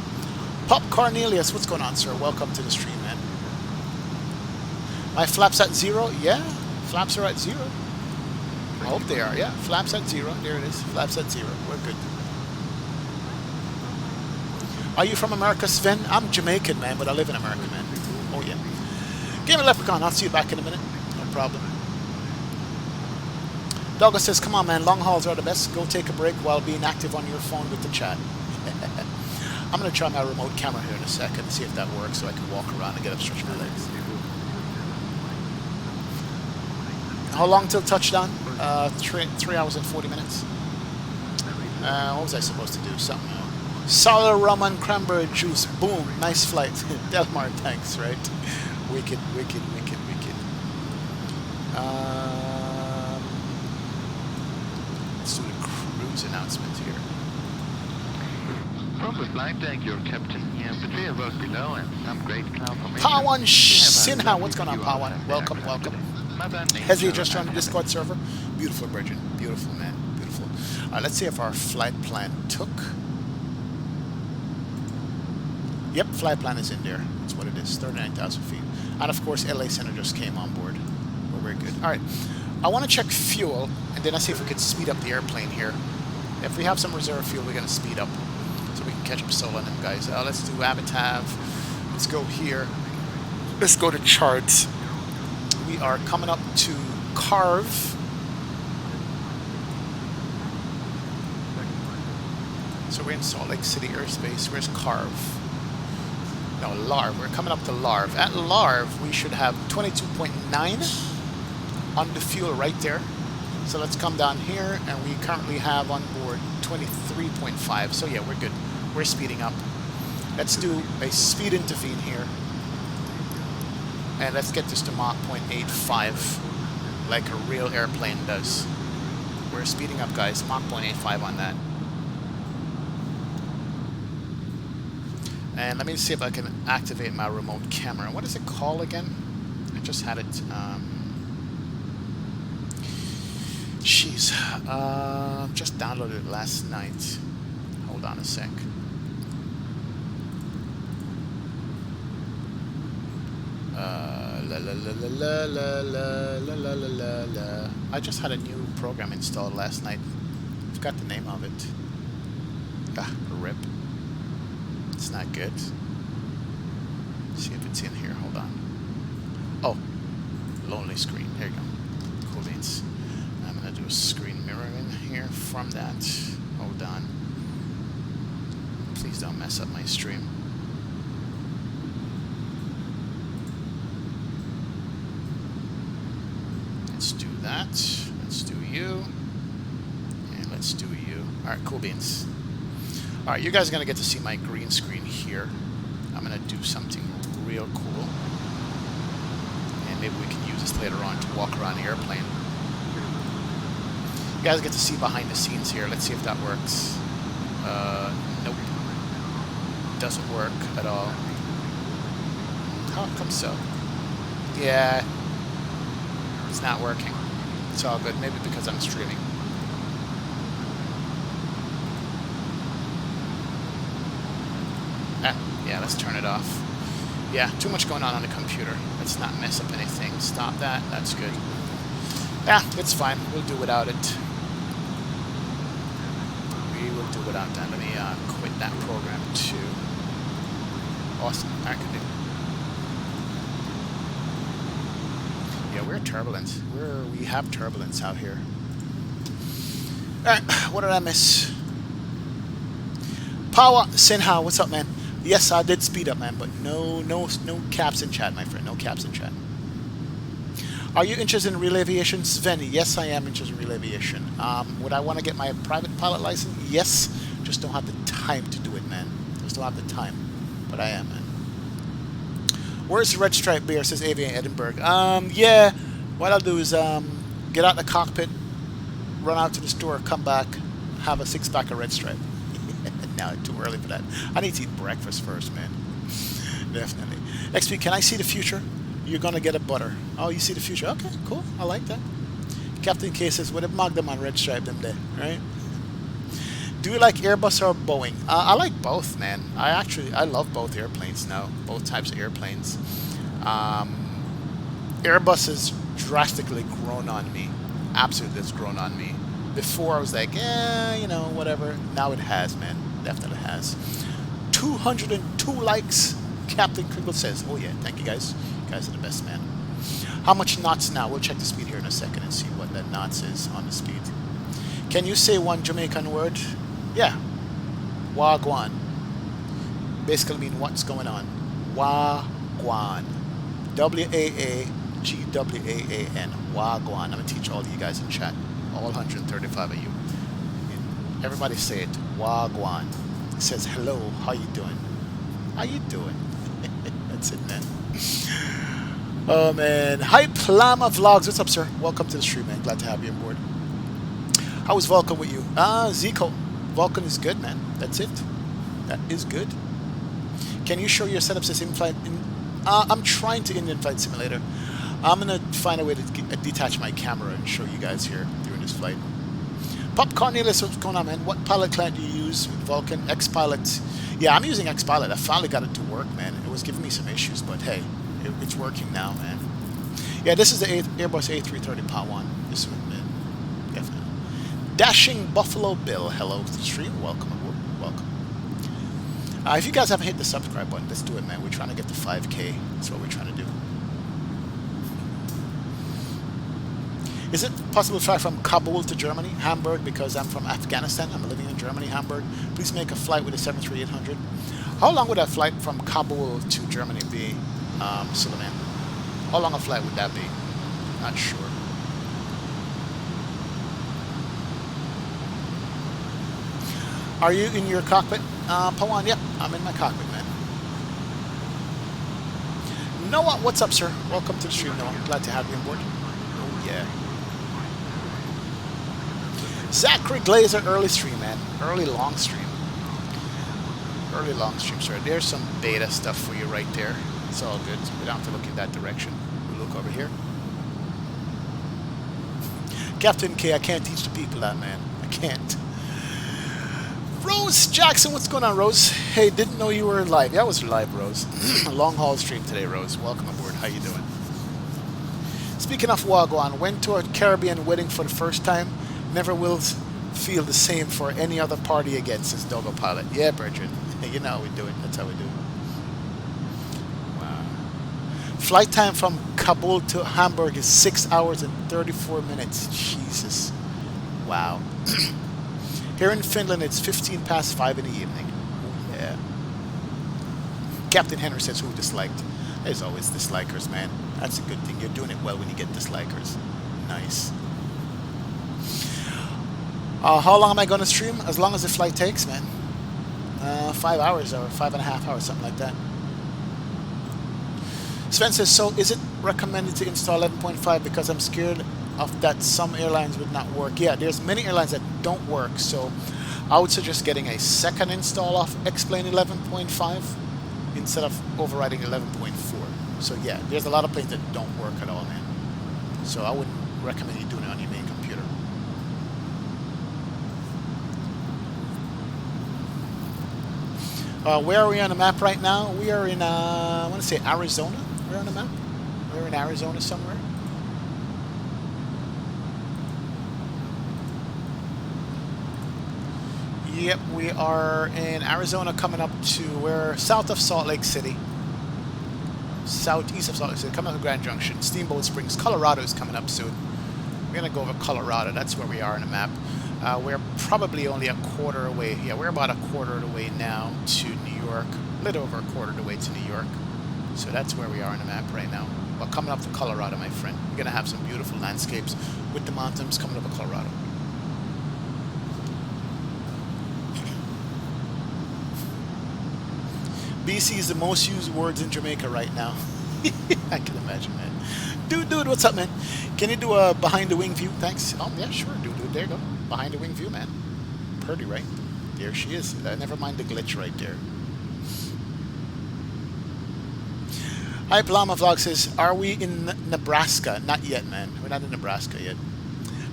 Pop Cornelius, what's going on, sir? Welcome to the stream, man. My flaps at 0? Yeah, flaps are at 0. I hope they are, yeah. Flaps at 0. There it is. Flaps at 0. We're good. Are you from America, Sven? I'm Jamaican, man, but I live in America, man. Oh, yeah. Game of Leprechaun, I'll see you back in a minute. No problem. Douglas says, come on, man, long hauls are the best. Go take a break while being active on your phone with the chat. I'm going to try my remote camera here in a second and see if that works so I can walk around and get up, stretch my legs. How long till touchdown? 3 hours and 40 minutes. What was I supposed to do? Something. Sour rum and cranberry juice. Boom. Nice flight. Delmar, thanks, right? Wicked, wicked, wicked, wicked. Let's do the cruise announcement here. From the flight deck, your captain here. The three of controls below and some great cloud formation. Pawan We have a Sinha, lovely what's going on, view Pawan? outside the Welcome, aircraft welcome. today. Mother Has he Nature just joined the and Discord server? Beautiful, Bridget. Beautiful, man. Beautiful. All right, let's see if our flight plan took. Yep, flight plan is in there. That's what it is, 39,000 feet. And of course, LA Center just came on board. We're very good. All right, I want to check fuel, and then I see if we could speed up the airplane here. If we have some reserve fuel, we're going to speed up so we can catch up solo on them guys. Let's do Avitav. Let's go here. Let's go to charts. We are coming up to Carve. So we're in Salt Lake City airspace. Where's Carve? No, Larv. We're coming up to Larv. At Larv, we should have 22.9 on the fuel right there. So let's come down here, and we currently have on board 23.5. So yeah, we're good. We're speeding up. Let's do a speed intervene here. And let's get this to Mach 0.85 like a real airplane does. We're speeding up, guys. Mach 0.85 on that. And let me see if I can activate my remote camera. What is it called again? I just had it. Just downloaded it last night. Hold on a sec. I just had a new program installed last night. Forgot the name of it. RIP. It's not good. See if it's in here. Hold on. Oh, lonely screen. There you go. Cool beans. I'm gonna do a screen mirroring here from that. Hold on. Please don't mess up my stream. Let's do that. Let's do you. And let's do you. Alright, cool beans. Alright, you guys are going to get to see my green screen here. I'm going to do something real cool. And maybe we can use this later on to walk around the airplane. You guys get to see behind the scenes here. Let's see if that works. Nope. Doesn't work at all. How come so? Yeah. It's not working. It's all good. Maybe because I'm streaming. Yeah, let's turn it off. Yeah, too much going on the computer. Let's not mess up anything. Stop that. That's good. Yeah, it's fine. We'll do without it. We will do without that. Let me quit that program too. Awesome. I can do. Yeah, we're turbulent. We have turbulence out here. Alright, what did I miss? Power Sinha, what's up, man? Yes, I did speed up, man, but no caps in chat, my friend. No caps in chat. Are you interested in real aviation, Sven? Yes, I am interested in real aviation. Would I want to get my private pilot license? Yes, just don't have the time to do it, man. Just don't have the time, but I am, man. Where's the red stripe beer? Says Avian Edinburgh. Yeah, what I'll do is get out the cockpit, run out to the store, come back, have a 6-pack of red stripe. No, too early for that. I need to eat breakfast first, man. Definitely. XP, can I see the future? You're gonna get a butter. Oh, you see the future? Okay, cool. I like that. Captain K says, would have marked them on red stripe them there, right? Do you like Airbus or Boeing? I like both, man. I love both airplanes now. Both types of airplanes. Airbus has drastically grown on me. Absolutely, it's grown on me. Before I was like, you know, whatever. Now it has, man. Definitely has. 202 likes. Captain Kringle says, oh yeah, thank you guys. You guys are the best, man. How much knots now? We'll check the speed here in a second and see what that knots is on the speed. Can you say one Jamaican word? Yeah. Wagwan. Basically mean what's going on. Wagwan. W-A-A-G-W-A-A-N. Wagwan. I'm going to teach all of you guys in chat. All 135 of you. Everybody say it. Wagwan. It says, hello, how you doing? How you doing? That's it, man. Oh, man. Hi, Plama Vlogs. What's up, sir? Welcome to the stream, man. Glad to have you on board. How was Vulkan with you? Zico. Vulkan is good, man. That's it. That is good. Can you show your setups as in-flight? I'm trying to in-flight simulator. I'm going to find a way to detach my camera and show you guys here during this flight. Pop Cornelius, what's going on, man? What pilot client do you use with Vulkan? X-Pilot. Yeah, I'm using X-Pilot. I finally got it to work, man. It was giving me some issues, but hey, it's working now, man. Yeah, this is the Airbus A330 Part 1. This one, man. Definitely. Dashing Buffalo Bill. Hello to the stream. Welcome aboard. Welcome. If you guys haven't hit the subscribe button, let's do it, man. We're trying to get to 5K. That's what we're trying to do. Is it possible to fly from Kabul to Germany, Hamburg, because I'm from Afghanistan? I'm living in Germany, Hamburg. Please make a flight with a 737-800. How long would that flight from Kabul to Germany be, Suleiman? How long a flight would that be? Not sure. Are you in your cockpit? Pawan, yep, I'm in my cockpit, man. Noah, what's up, sir? Welcome to the stream, Noah. Glad to have you on board. Oh, yeah. Zachary Glazer, early stream, man. Early long stream. Early long stream, sir. There's some beta stuff for you right there. It's all good. We don't have to look in that direction. We'll look over here. Captain K, I can't teach the people that, man. I can't. Rose Jackson, what's going on, Rose? Hey, didn't know you were live. Yeah, I was live, Rose. Long haul stream today, Rose. Welcome aboard. How you doing? Speaking of Wagwan, went to a Caribbean wedding for the first time. Never will feel the same for any other party again, says Dogo Pilot. Yeah, Bridget. You know how we do it. That's how we do it. Wow. Flight time from Kabul to Hamburg is 6 hours and 34 minutes. Jesus. Wow. Here in Finland, it's 15 past 5 in the evening. Oh, yeah. Captain Henry says, who disliked? There's always dislikers, man. That's a good thing. You're doing it well when you get dislikers. Nice. How long am I going to stream? As long as the flight takes, man. 5 hours or 5.5 hours, something like that. Sven says, so is it recommended to install 11.5 because I'm scared of that some airlines would not work? Yeah, there's many airlines that don't work, so I would suggest getting a second install of X-Plane 11.5 instead of overriding 11.4. So yeah, there's a lot of planes that don't work at all, man. So I wouldn't recommend you doing it on your main computer. Where are we on the map right now? We are in, I want to say Arizona. We're on the map. We're in Arizona somewhere. Yep, we are in Arizona coming up to, we're south of Salt Lake City. Southeast of Salt Lake City, coming up to Grand Junction. Steamboat Springs, Colorado is coming up soon. We're going to go over Colorado. That's where we are on the map. We're probably only a quarter away. Yeah, we're about a quarter of the way now to New York. A little over a quarter of the way to New York. So that's where we are on the map right now. Well, coming up to Colorado, my friend. We're going to have some beautiful landscapes with the mountains coming up to Colorado. BC is the most used words in Jamaica right now. I can imagine, man. Dude, what's up, man? Can you do a behind the wing view? Thanks. Oh, yeah, sure, dude. There you go. Behind the wing view, man. Purdy, right? There she is. Never mind the glitch right there. Hi, Plama Vlog says, are we in Nebraska? Not yet, man. We're not in Nebraska yet.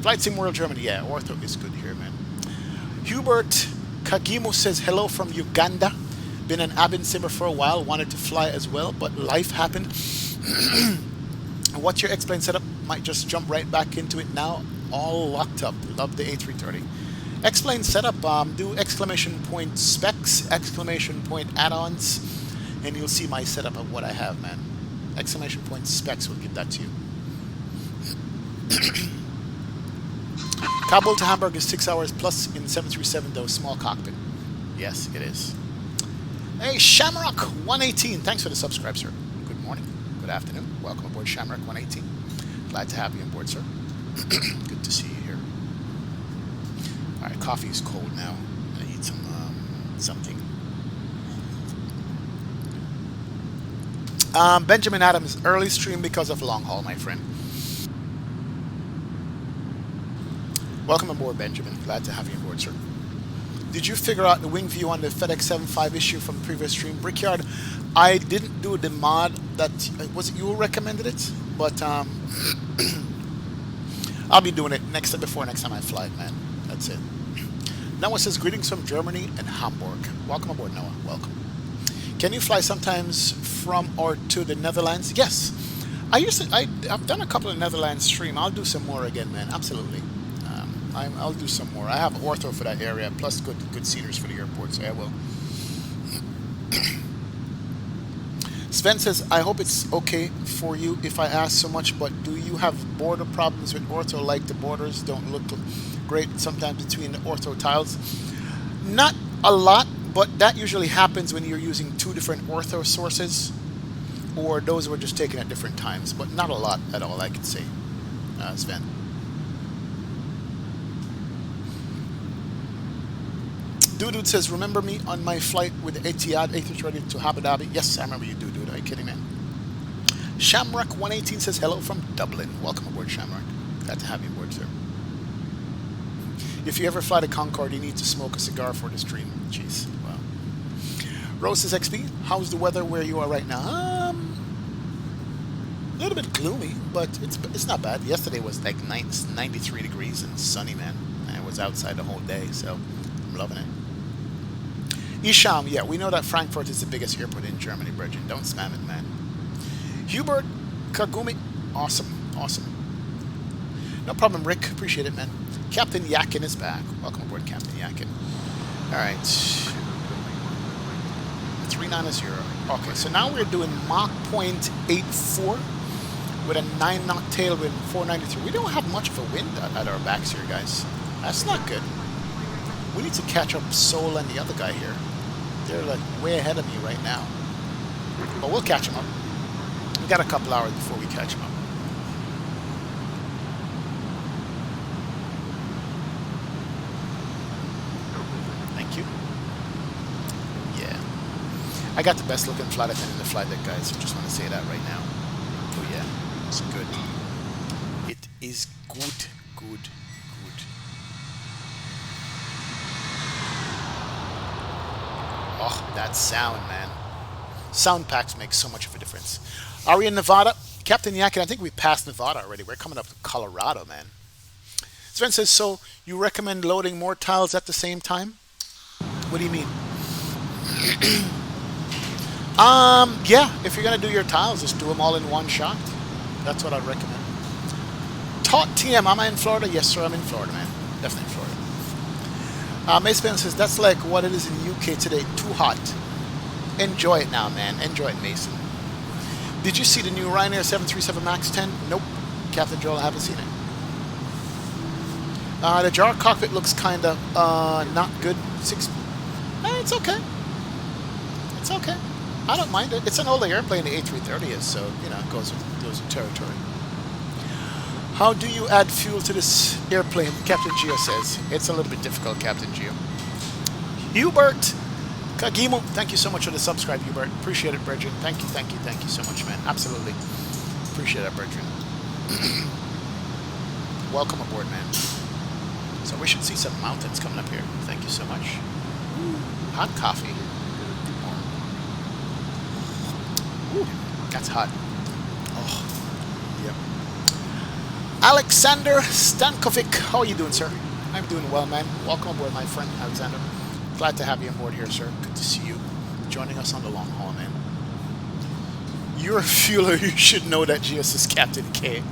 Flight Sim World Germany. Yeah, Ortho is good here, man. Hubert Kagimo says, hello from Uganda. Been an Abin Simmer for a while. Wanted to fly as well, but life happened. What's your X-Plane setup? Might just jump right back into it now. All locked up. Love the A330. X-Plane setup. Do exclamation point specs, exclamation point add-ons, and you'll see my setup of what I have, man. Exclamation point specs will give that to you. Kabul to Hamburg is 6 hours plus in 737, though. Small cockpit. Yes, it is. Hey, Shamrock 118. Thanks for the subscribe, sir. Good morning. Good afternoon. Welcome aboard, Shamrock 118. Glad to have you on board, sir. Good to see you here. All right, coffee is cold now. I need some something. Benjamin Adams, early stream because of Longhaul, my friend. Welcome aboard, Benjamin. Glad to have you on board, sir. Did you figure out the wing view on the FedEx 75 issue from the previous stream? Brickyard, I didn't do the mod that, was it you who recommended it? But I'll be doing it before next time I fly, man. That's it. Noah says, greetings from Germany and Hamburg. Welcome aboard, Noah. Welcome. Can you fly sometimes from or to the Netherlands? Yes. I've done a couple of Netherlands stream. I'll do some more again, man. Absolutely. I'll do some more. I have ortho for that area, plus good seaters for the airport, so I will. Sven says, I hope it's okay for you if I ask so much, but do you have border problems with ortho, like the borders don't look great sometimes between the ortho tiles? Not a lot, but that usually happens when you're using two different ortho sources, or those were just taken at different times, but not a lot at all, I could say, Sven. Dude says, remember me on my flight with Etihad A330 to Abu Dhabi? Yes, I remember you, Dude. Are you kidding, man? Shamrock 118 says, hello from Dublin. Welcome aboard, Shamrock. Glad to have you aboard, sir. If you ever fly to Concorde, you need to smoke a cigar for the stream. Jeez, wow. Rose says, XP, how's the weather where you are right now? A little bit gloomy, but it's not bad. Yesterday was like 93 degrees and sunny, man. And I was outside the whole day, so I'm loving it. Isham, yeah, we know that Frankfurt is the biggest airport in Germany, Bridget. Don't spam it, man. Hubert Kagumi, awesome. No problem, Rick. Appreciate it, man. Captain Yakin is back. Welcome aboard, Captain Yakin. All right. 390. Okay, so now we're doing Mach 0.84 with a 9-knot tailwind, 493. We don't have much of a wind at our backs here, guys. That's not good. We need to catch up Sol and the other guy here. They're like way ahead of me right now. But we'll catch them up. We got a couple hours before we catch them up. Thank you. Yeah. I got the best looking flight attendant in the flight deck, guys. I just want to say that right now. Oh yeah, it's good. It is good. Oh, that sound, man. Sound packs make so much of a difference. Are we in Nevada? Captain Yakin, I think we passed Nevada already. We're coming up to Colorado, man. Sven says, so you recommend loading more tiles at the same time? What do you mean? Yeah, if you're going to do your tiles, just do them all in one shot. That's what I'd recommend. Taut TM, am I in Florida? Yes, sir, I'm in Florida, man. Definitely in Florida. Mason says, that's like what it is in the UK today. Too hot. Enjoy it now, man. Enjoy it, Mason. Did you see the new Ryanair 737 MAX 10? Nope. Captain Joel, I haven't seen it. The jar cockpit looks kind of not good. It's okay. It's okay. I don't mind it. It's an older airplane, the A330 is, so, you know, it goes with territory. How do you add fuel to this airplane? Captain Gio says. It's a little bit difficult, Captain Gio. Hubert Kagimu, thank you so much for the subscribe, Hubert. Appreciate it, Brethren. Thank you so much, man. Absolutely. Appreciate that, Brethren. Welcome aboard, man. So we should see some mountains coming up here. Thank you so much. Ooh, hot coffee. Ooh, that's hot. Oh, yep. Alexander Stankovic, how are you doing, sir? I'm doing well, man. Welcome aboard, my friend, Alexander. Glad to have you on board here, sir. Good to see you joining us on the long haul, man. You're a fueler. You should know that GS is Captain K.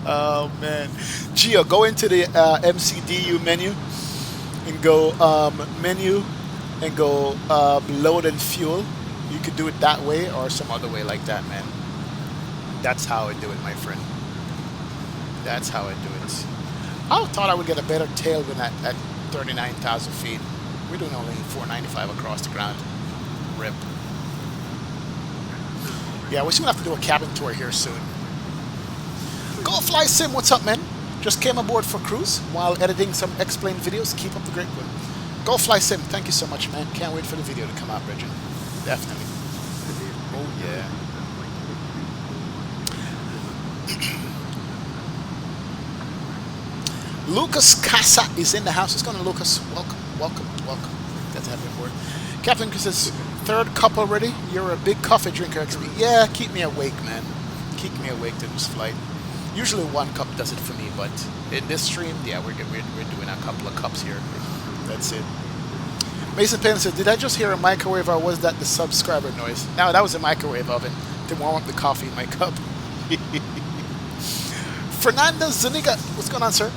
Oh, man. Gio, go into the MCDU menu and go menu and go load and fuel. You could do it that way or some other way like that, man. That's how I do it, my friend. That's how I do it. I thought I would get a better tailwind at 39,000 feet. We're doing only 495 across the ground. Rip. Yeah, we're soon have to do a cabin tour here soon. Go Fly Sim, what's up, man? Just came aboard for cruise while editing some X-Plane videos. Keep up the great work. Go Fly Sim, thank you so much, man. Can't wait for the video to come out, Bridget. Definitely. Oh, yeah. Lucas Casa is in the house. What's going on, Lucas? Welcome, welcome, welcome. Glad to have you aboard. Captain Chris says, third cup already? You're a big coffee drinker, XP. Yeah, keep me awake, man. Keep me awake to this flight. Usually one cup does it for me, but in this stream, yeah, we're doing a couple of cups here. That's it. Mason Payne says, did I just hear a microwave or was that the subscriber noise? No, that was a microwave oven to warm up the coffee in my cup. Fernando Zuniga, what's going on, sir?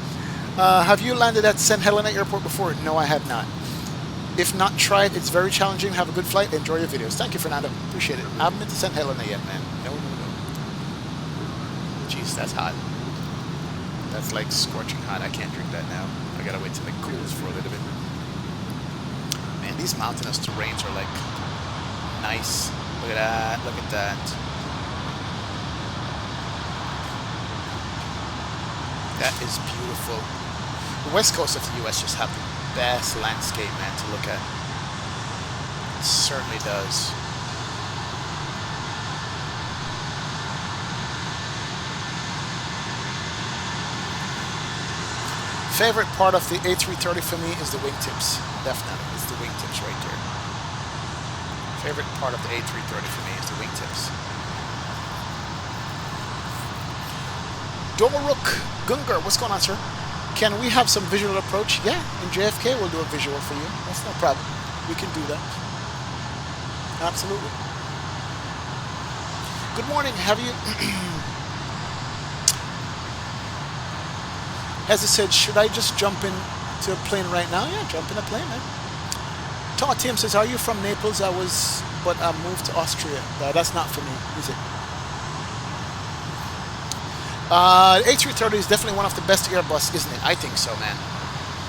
Have you landed at St. Helena Airport before? No, I have not. If not, try it. It's very challenging. Have a good flight. Enjoy your videos. Thank you, Fernando. Appreciate it. I haven't been to St. Helena yet, man. No. Jeez, that's hot. That's like scorching hot. I can't drink that now. I gotta wait till it cools for a little bit. Man, these mountainous terrains are like nice. Look at that. Look at that. That is beautiful. The west coast of the U.S. just have the best landscape, man, to look at. It certainly does. Favorite part of the A330 for me is the wingtips. Definitely, it's the wingtips right there. Favorite part of the A330 for me is the wingtips. Doruk Gungar, what's going on, sir? Can we have some visual approach? Yeah, in JFK we'll do a visual for you. That's no problem. We can do that. Absolutely. Good morning. Have you... As I said, should I just jump into a plane right now? Yeah, jump in a plane, man. Todd Tim says, are you from Naples? But I moved to Austria. That's not for me, is it? A330 is definitely one of the best Airbus, isn't it? I think so, man.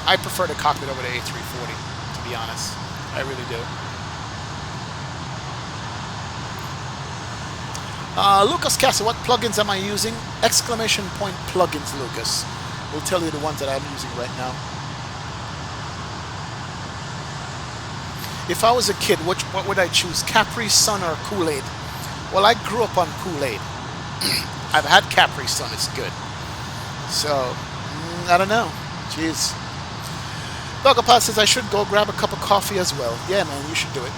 I prefer the cockpit over the A340, to be honest. I really do. Lucas Castle, what plugins am I using? Exclamation point plugins, Lucas. We'll tell you the ones that I'm using right now. If I was a kid, what would I choose? Capri Sun or Kool-Aid? Well, I grew up on Kool-Aid. I've had Capri Sun, it's good. So, I don't know. Jeez. Dogapod says I should go grab a cup of coffee as well. Yeah, man, you should do it.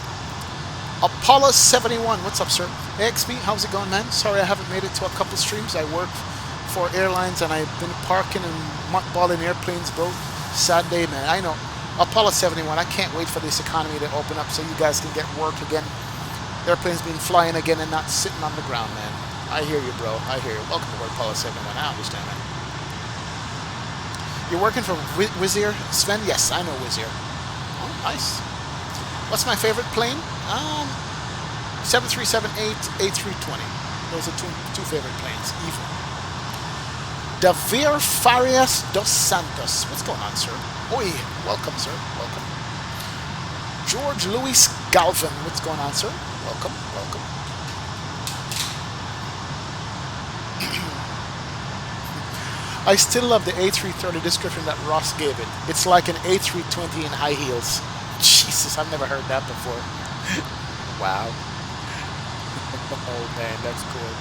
Apollo 71, what's up, sir? Hey, XP, how's it going, man? Sorry I haven't made it to a couple streams. I work for airlines and I've been parking and mothballing airplanes, bro. Sad day, man. I know. Apollo 71, I can't wait for this economy to open up so you guys can get work again. Airplanes being flying again and not sitting on the ground, man. I hear you, bro. I hear you. Welcome to Apollo 71. I understand, man. You're working for Wizz Air, Sven? Yes, I know Wizz Air. Oh, nice. What's my favorite plane? 7378, A320. Those are two favorite planes. Even. Davir Farias dos Santos. What's going on, sir? Oi, welcome, sir. Welcome. George Luis Galvin. What's going on, sir? Welcome, welcome. I still love the A330 description that Ross gave it. It's like an A320 in high heels. Jesus, I've never heard that before. Wow. Oh man, that's cool.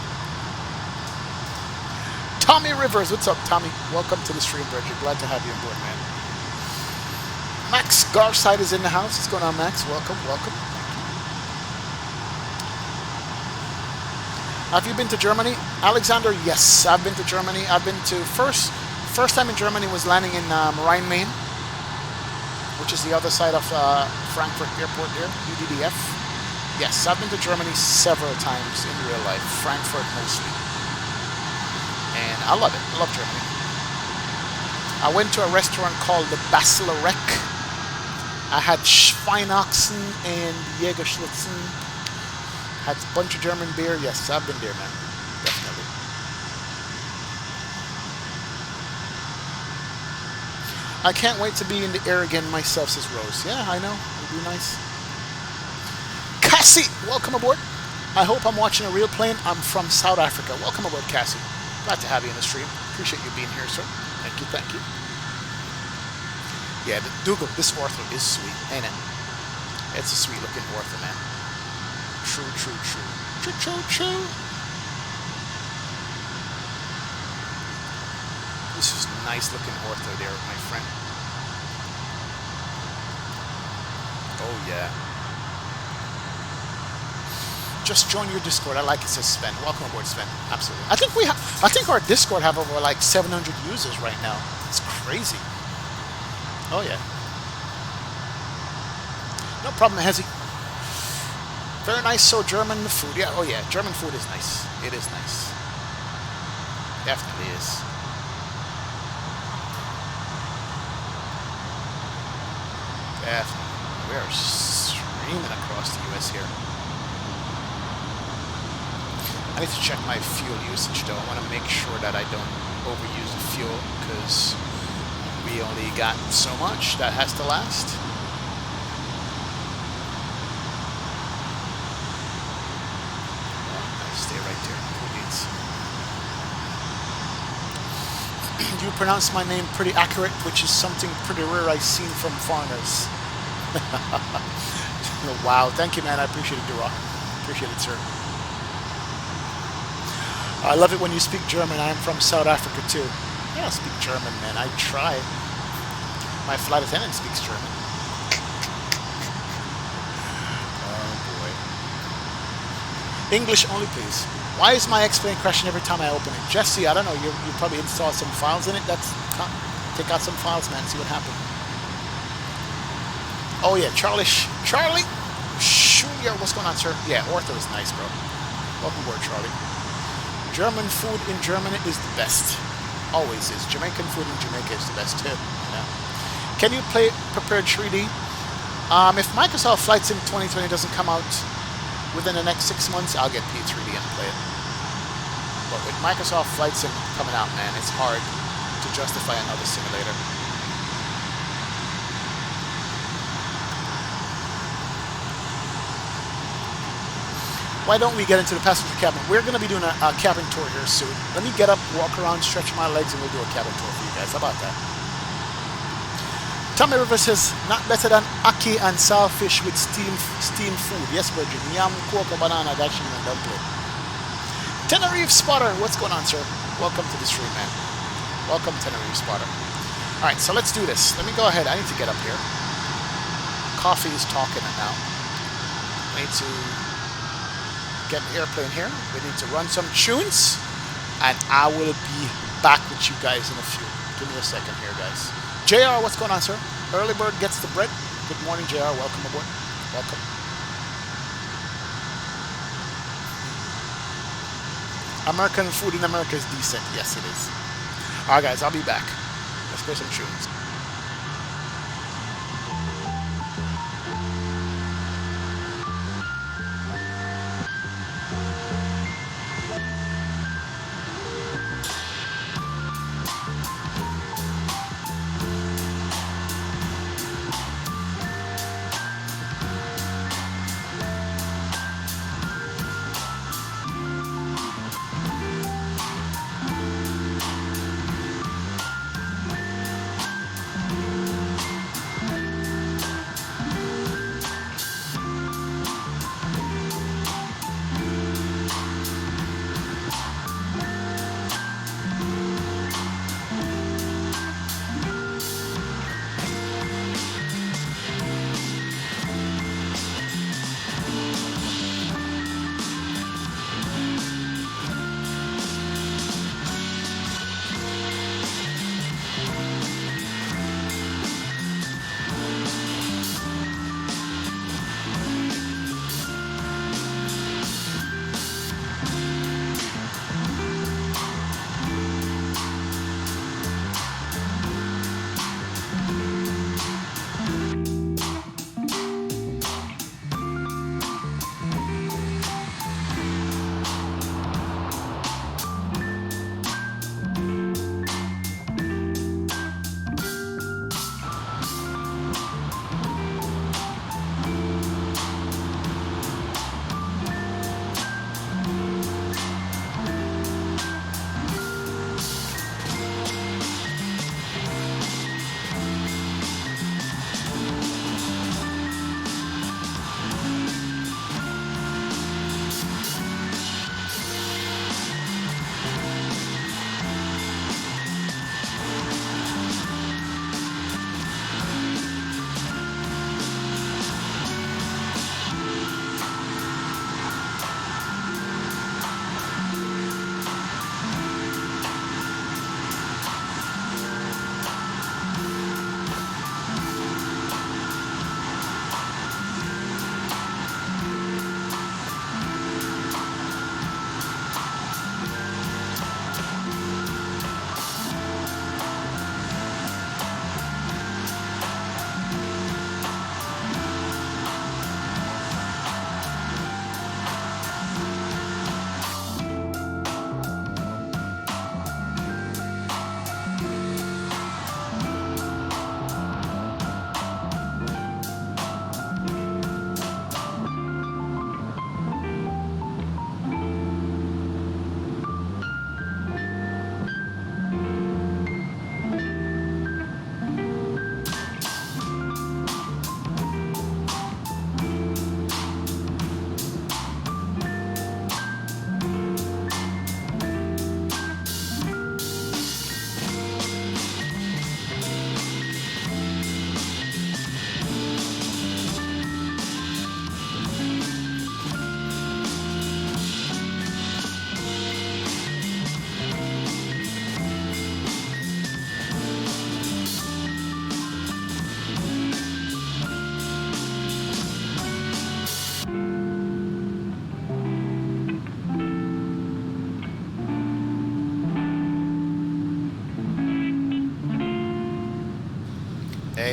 Tommy Rivers, what's up, Tommy? Welcome to the stream, Bridget. Glad to have you on board, man. Max Garside is in the house. What's going on, Max? Welcome, welcome. Have you been to Germany? Alexander, yes, I've been to Germany. I've been to first time in Germany was landing in Rhein, Main, which is the other side of Frankfurt Airport there, UDDF. Yes, I've been to Germany several times in real life, Frankfurt mostly. And I love it. I love Germany. I went to a restaurant called the Basilarek. I had Schweinochsen and Jägerschlitzen. Had a bunch of German beer. Yes, I've been there, man. Definitely. I can't wait to be in the air again myself, says Rose. Yeah, I know. It'll be nice. Cassie, welcome aboard. I hope I'm watching a real plane. I'm from South Africa. Welcome aboard, Cassie. Glad to have you in the stream. Appreciate you being here, sir. Thank you, thank you. Yeah, the Dougal, this ortho is sweet, ain't it? It's a sweet looking ortho, man. True, true, true. True, true, true. this is nice looking ortho there, my friend. Oh yeah. Just join your Discord. I like it, says Sven. Welcome aboard, Sven. Absolutely. I think our Discord have over like 700 users right now. It's crazy. Oh yeah. No problem, Hezzy. Very nice. So German food. Yeah. Oh yeah. German food is nice. It is nice. Definitely is. Definitely. We are streaming across the US here. I need to check my fuel usage though. I want to make sure that I don't overuse the fuel because we only got so much that has to last. Stay right there. Who needs? You pronounce my name pretty accurate, which is something pretty rare I've seen from foreigners. Wow, thank you, man. I appreciate it, Durock. Appreciate it, sir. I love it when you speak German. I am from South Africa too. I don't speak German, man. I try. My flight attendant speaks German. English only, please. Why is my X-Plane crashing every time I open it? Jesse, I don't know. You probably installed some files in it. Take out some files, man. See what happened. Oh yeah, Charlie. What's going on, sir? Yeah, ortho is nice, bro. Welcome aboard, Charlie. German food in Germany is the best. Always is. Jamaican food in Jamaica is the best too. Yeah. Can you prepare 3D? If Microsoft Flight Sim 2020 doesn't come out within the next 6 months, I'll get P3D and play it. But with Microsoft Flight Sim coming out, man, it's hard to justify another simulator. Why don't we get into the passenger cabin? We're going to be doing a cabin tour here soon. Let me get up, walk around, stretch my legs, and we'll do a cabin tour for you guys. How about that? Tommy River says, not better than ackee and saltfish with steamed food. Yes, Virgin. Yam, cocoa, banana, dashi, and dumpling. Tenerife Spotter. What's going on, sir? Welcome to the stream, man. Welcome, Tenerife Spotter. All right, so let's do this. Let me go ahead. I need to get up here. Coffee is talking now. I need to get an airplane here. We need to run some tunes, and I will be back with you guys in a few. Give me a second here, guys. JR, what's going on, sir? Early bird gets the bread. Good morning, JR. Welcome aboard. Welcome. American food in America is decent. Yes, it is. All right, guys, I'll be back. Let's play some tunes.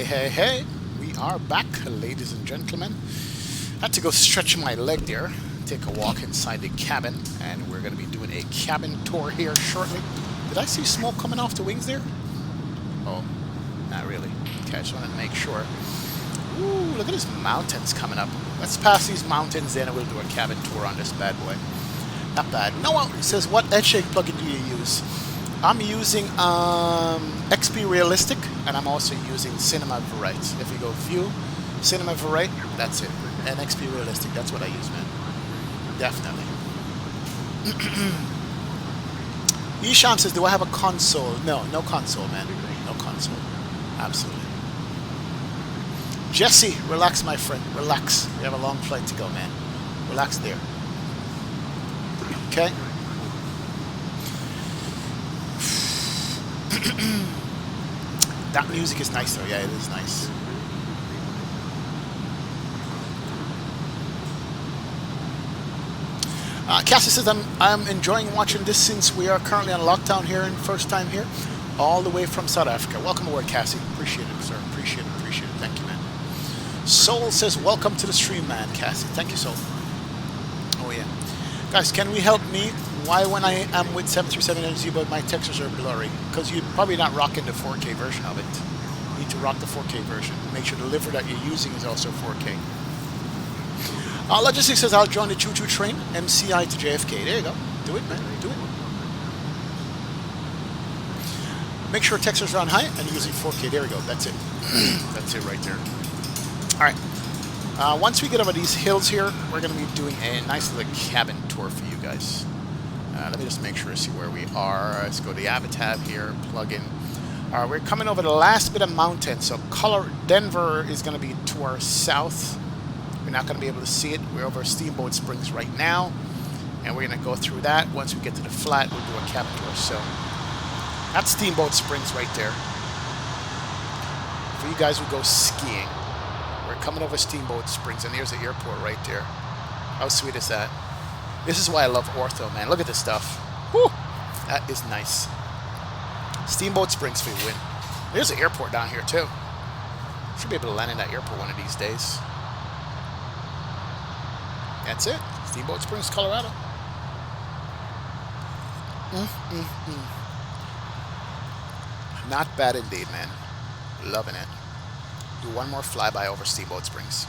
Hey, hey, hey. We are back, ladies and gentlemen. I had to go stretch my leg there, take a walk inside the cabin, and we're going to be doing a cabin tour here shortly. Did I see smoke coming off the wings there? Oh, not really. Okay, I just wanted to make sure. Ooh, look at these mountains coming up. Let's pass these mountains, then we'll do a cabin tour on this bad boy. Not bad. Noah says, what edge-shake plugin do you use? I'm using XP Realistic, and I'm also using Cinema Variety. If you go View, Cinema Variety, that's it. And XP Realistic, that's what I use, man. Definitely. Isham says, do I have a console? No, no console, man. No console. Absolutely. Jesse, relax, my friend. Relax. We have a long flight to go, man. Relax there. Okay. That music is nice though. Yeah, it is nice. Cassie says, I'm enjoying watching this since we are currently on lockdown here and first time here, all the way from South Africa. Welcome aboard, Cassie. Appreciate it, sir. Appreciate it. Appreciate it. Thank you, man. Soul says, welcome to the stream, man, Cassie. Thank you, Soul. Oh, yeah. Guys, can we help me? Why when I am with 737 NZ, but my textures are blurry? Because you're probably not rocking the 4K version of it. You need to rock the 4K version. Make sure the liver that you're using is also 4K. Logistics says, I'll join the choo-choo train, MCI to JFK. There you go. Do it, man. Do it. Make sure textures are on high and you're using 4K. There we go. That's it. That's it right there. All right. Once we get over these hills here, we're going to be doing a nice little cabin tour for you guys. Let me just make sure to see where we are. Let's go to the Avatar here, plug in. We're coming over the last bit of mountain. So Denver is going to be to our south. We're not going to be able to see it. We're over Steamboat Springs right now. And we're going to go through that. Once we get to the flat, we'll do a cabin tour. So that's Steamboat Springs right there. For you guys who go skiing. We're coming over Steamboat Springs, and there's the airport right there. How sweet is that? This is why I love ortho, man. Look at this stuff. Whew! That is nice. Steamboat Springs for the win. There's the airport down here, too. Should be able to land in that airport one of these days. That's it. Steamboat Springs, Colorado. Not bad indeed, man. Loving it. Do one more flyby over Steamboat Springs.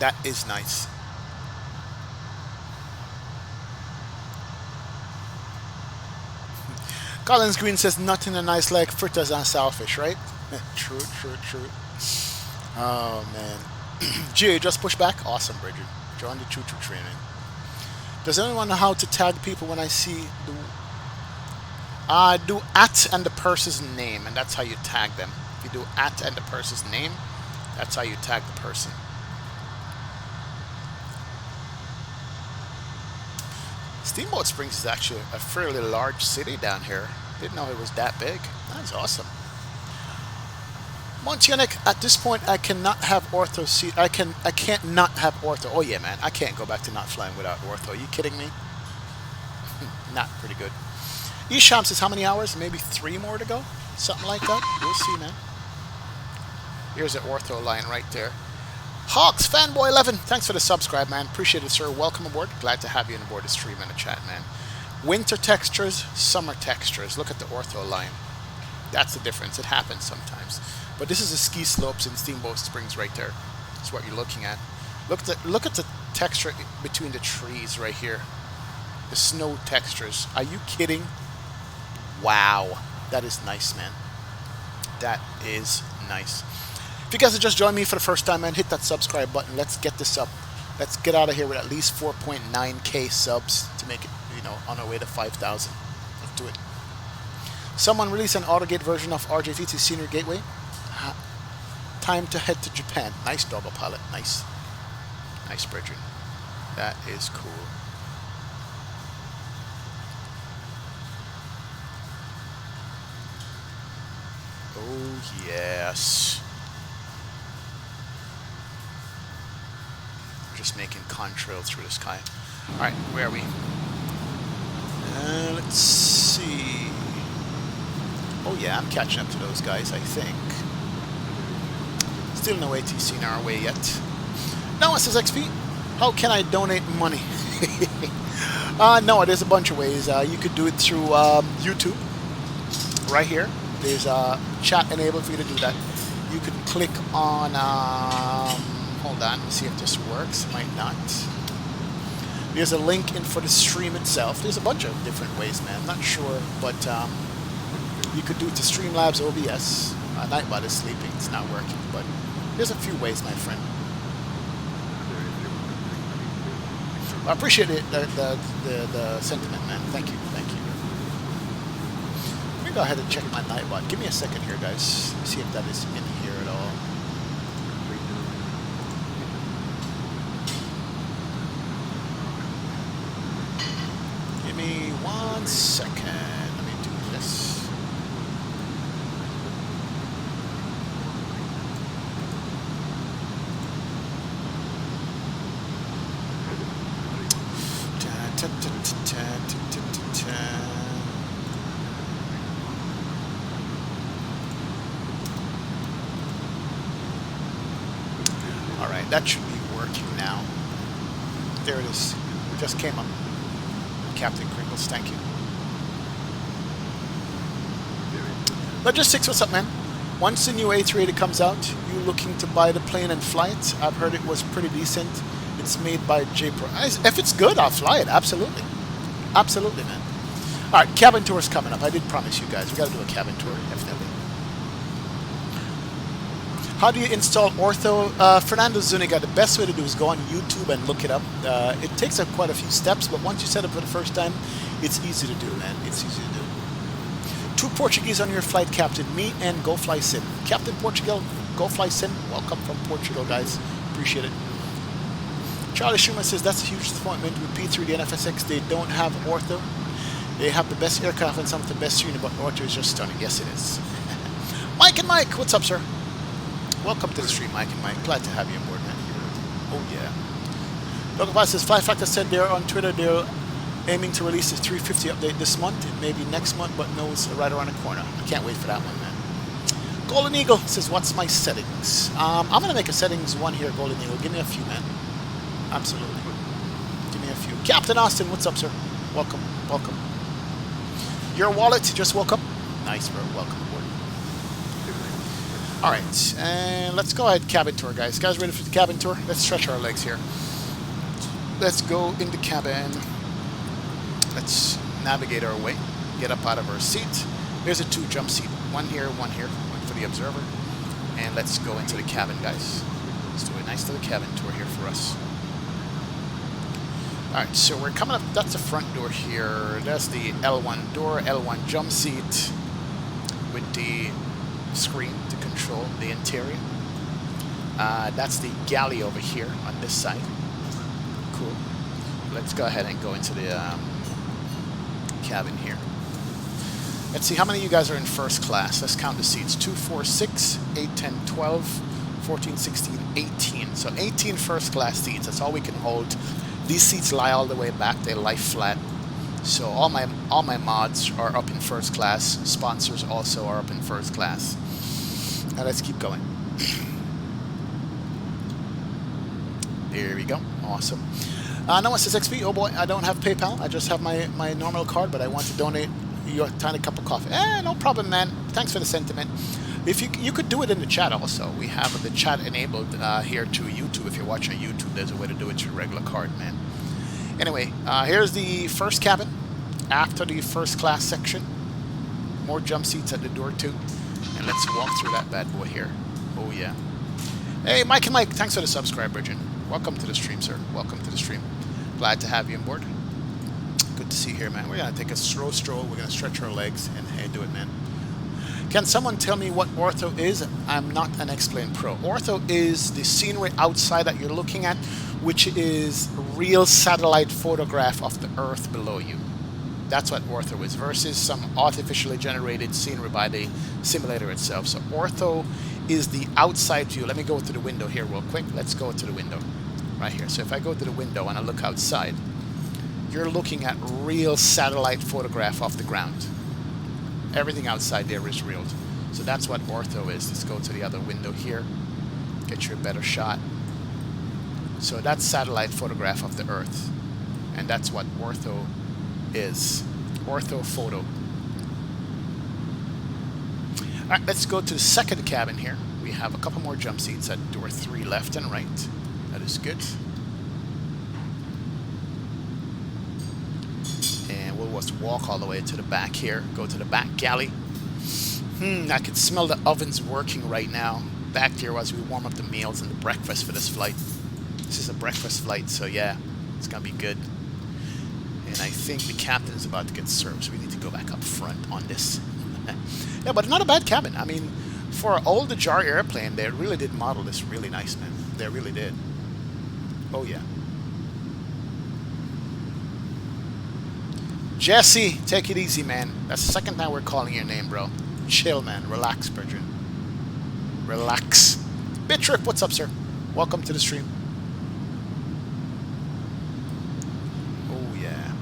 That is nice. Collins Green says, nothing a nice like fritters and saltfish, right? True, true, true. Oh, man. Gee, just push back? Awesome, Bridget. Join the choo-choo training. Does anyone know how to tag people when I see the... do at and the person's name, and that's how you tag them. If you do at and the person's name, that's how you tag the person. Steamboat Springs is actually a fairly large city down here. Didn't know it was that big. That's awesome. Montianic, at this point I cannot have ortho seat. I can't not have ortho. Oh yeah, man. I can't go back to not flying without ortho. Are you kidding me? Not pretty good. Isham says, how many hours? Maybe 3 more to go? Something like that. We'll see, man. Here's the ortho line right there. Hawks, Fanboy 11, thanks for the subscribe, man. Appreciate it, sir. Welcome aboard. Glad to have you on board the stream and the chat, man. Winter textures, summer textures. Look at the ortho line. That's the difference. It happens sometimes. But this is the ski slopes in Steamboat Springs right there. That's what you're looking at. Look at the texture between the trees right here. The snow textures. Are you kidding? Wow. That is nice, man. That is nice. If you guys have just joined me for the first time, man, hit that subscribe button. Let's get this up. Let's get out of here with at least 4.9k subs to make it, you know, on our way to 5,000. Let's do it. Someone released an AutoGate version of RJVT Senior Gateway. Time to head to Japan. Nice double pilot. Nice. Nice, Bridget. That is cool. Oh, yes. We're just making contrails through the sky. Alright, where are we? Let's see. Oh, yeah, I'm catching up to those guys, I think. Still no ATC in our way yet. Now it says XP. How can I donate money? No, there's a bunch of ways. You could do it through YouTube. Right here, there's a chat enabled for you to do that. You could click on. Hold on, let's see if this works. It might not. There's a link in for the stream itself. There's a bunch of different ways, man. I'm not sure, but you could do it to Streamlabs OBS. Nightbot is sleeping; it's not working. But there's a few ways, my friend. I appreciate it, the sentiment, man. Thank you, thank you. Let me go ahead and check my Nightbot. Give me a second here, guys. Let me see if that is in here at all. Give me 1 second. Let me do this. Alright, that should be working now. There it is. It just came up. Captain Crinkles, thank you. Logistics, what's up, man? Once the new A330 comes out, you looking to buy the plane and fly it? I've heard it was pretty decent. It's made by J-Pro. If it's good, I'll fly it. Absolutely. Absolutely, man. Alright, cabin tour is coming up. I did promise you guys. We got to do a cabin tour, definitely. How do you install Ortho? Fernando Zuniga, the best way to do is go on YouTube and look it up. It takes up quite a few steps, but once you set it for the first time, it's easy to do, man. It's easy to do. 2 Portuguese on your flight, Captain. Me and Go Fly Sim. Captain Portugal, Go Fly Sim. Welcome from Portugal, guys. Appreciate it. Charlie Schumann says that's a huge disappointment with P3, the NFSX. They don't have Ortho. They have the best aircraft and some of the best tuning, but Ortho is just stunning. Yes, it is. Mike and Mike, what's up, sir? Welcome to the stream, Mike and Mike. Glad to have you on board, man. Oh, yeah. Local Pass says, Fly Factor said they're on Twitter. They're aiming to release the 350 update this month. It may be next month, but no, it's right around the corner. I can't wait for that one, man. Golden Eagle says, what's my settings? I'm going to make a settings one here, Golden Eagle. Give me a few, man. Absolutely. Give me a few. Captain Austin, what's up, sir? Welcome, welcome. Your wallet just woke up? Nice, bro. Welcome aboard. Alright, and let's go ahead, cabin tour, guys. Guys ready for the cabin tour? Let's stretch our legs here. Let's go in the cabin. Let's navigate our way. Get up out of our seat. There's a 2 jump seat. One here, one for the observer. And let's go into the cabin, guys. Let's do a nice little cabin tour here for us. Alright, so we're coming up. That's the front door here. That's the L1 door, L1 jump seat with the screen to control the interior. That's the galley over here on this side. Cool. Let's go ahead and go into the cabin here. Let's see how many of you guys are in first class. Let's count the seats. 2, 4, 6, 8, 10, 12, 14, 16, 18. So 18 first class seats. That's all we can hold. These seats lie all the way back. They lie flat. So all my mods are up in first class. Sponsors also are up in first class. Now let's keep going. There we go. Awesome. No one says XP. Oh boy, I don't have PayPal. I just have my normal card, but I want to donate your tiny cup of coffee. No problem, man. Thanks for the sentiment. If you could do it in the chat also. We have the chat enabled here to YouTube. If you're watching on YouTube, there's a way to do it to your regular card, man. Anyway, here's the first cabin after the first class section. More jump seats at the door too. And let's walk through that bad boy here. Oh yeah. Hey, Mike and Mike, thanks for the subscribe, Bridget. Welcome to the stream, sir. Welcome to the stream. Glad to have you on board. Good to see you here, man. We're gonna take a slow stroll. We're gonna stretch our legs and hey, do it, man. Can someone tell me what ortho is? I'm not an Explain Pro. Ortho is the scenery outside that you're looking at, which is real satellite photograph of the Earth below you. That's what ortho is, versus some artificially generated scenery by the simulator itself. So ortho is the outside view. Let me go to the window here real quick. Let's go to the window right here. So if I go to the window and I look outside, you're looking at real satellite photograph of the ground. Everything outside there is real. So that's what ortho is. Let's go to the other window here. get you a better shot. So that's satellite photograph of the Earth, and that's what ortho is. Ortho photo. All right, let's go to the second cabin here. We have a couple more jump seats at door 3 left and right. That is good. And we'll just walk all the way to the back here. Go to the back galley. I can smell the ovens working right now. Back here as we warm up the meals and the breakfast for this flight. This is a breakfast flight, so yeah, it's gonna be good. And I think the captain is about to get served, so we need to go back up front on this. Yeah, but not a bad cabin. I mean, for an old Jar airplane, they really did model this really nice, man. They really did. Oh yeah. Jesse, take it easy, man. That's the second time we're calling your name, bro. Chill, man. Relax, brethren. Relax. Bitrip, what's up, sir? Welcome to the stream. Oh, yeah.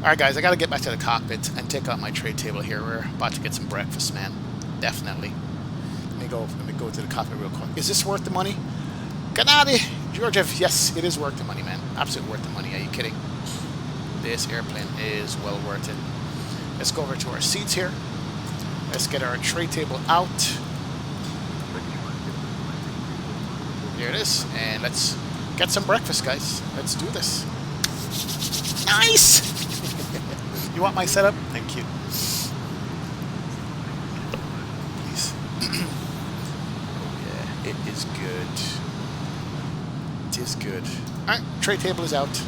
Alright, guys, I gotta get back to the cockpit and take out my tray table here. We're about to get some breakfast, man. Definitely. Let me go to the cockpit real quick. Is this worth the money? Gennady, Georgiev, yes, it is worth the money, man. Absolutely worth the money. Are you kidding? This airplane is well worth it. Let's go over to our seats here. Let's get our tray table out. There it is. And let's get some breakfast, guys. Let's do this. Nice! You want my setup? Thank you. Please. Yeah, it is good. It is good. Alright, tray table is out.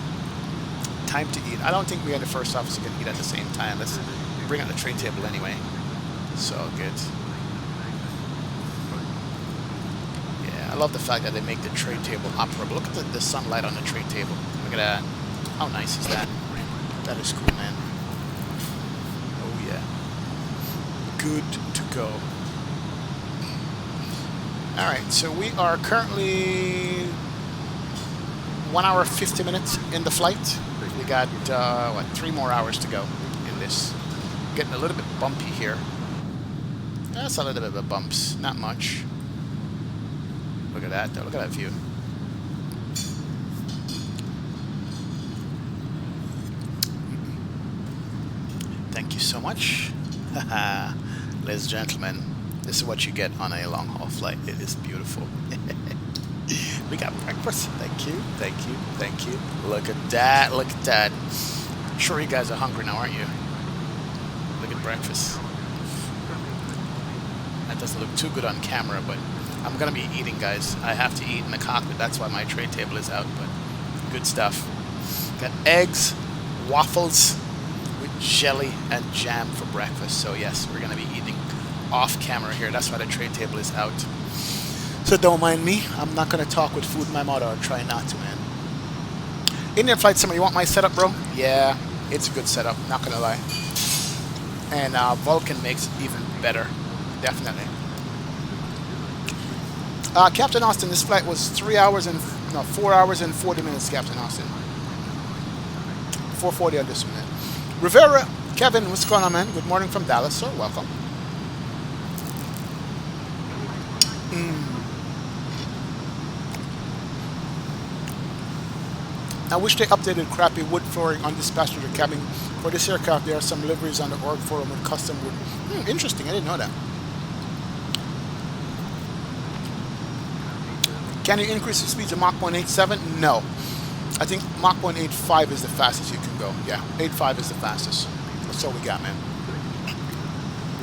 Time to eat. I don't think we and the first officer can eat at the same time. Let's bring out the tray table anyway. So good. Yeah, I love the fact that they make the tray table operable. Look at the sunlight on the tray table. Look at that. How nice is that? That is cool, man. Oh yeah. Good to go. Alright, so we are currently 1 hour 50 minutes in the flight. We got, what, 3 more hours to go in this. Getting a little bit bumpy here. That's a little bit of bumps, not much. Look at that, though. Look at that view. Thank you so much. Ladies and gentlemen, this is what you get on a long-haul flight. It is beautiful. We got breakfast. Thank you, thank you, thank you. Look at that, look at that. I'm sure you guys are hungry now, aren't you? Look at breakfast. That doesn't look too good on camera, but I'm gonna be eating, guys. I have to eat in the cockpit. That's why my tray table is out, but good stuff. Got eggs, waffles with jelly and jam for breakfast. So yes, we're gonna be eating off camera here. That's why the tray table is out. So don't mind me. I'm not going to talk with food in my mouth, or try not to, man. Indian Flight Simmer, you want my setup, bro? Yeah, it's a good setup, not going to lie. And Vulkan makes it even better. Definitely. Captain Austin, this flight was 4 hours and 40 minutes, Captain Austin. 4:40 on this one, man. Rivera, Kevin, what's going on, man? Good morning from Dallas, sir. Welcome. I wish they updated crappy wood flooring on this passenger cabin. For this aircraft, there are some liveries on the org forum with custom wood. Interesting, I didn't know that. Can you increase the speed to Mach 187? No. I think Mach 185 is the fastest you can go. Yeah, 85 is the fastest. That's all we got, man.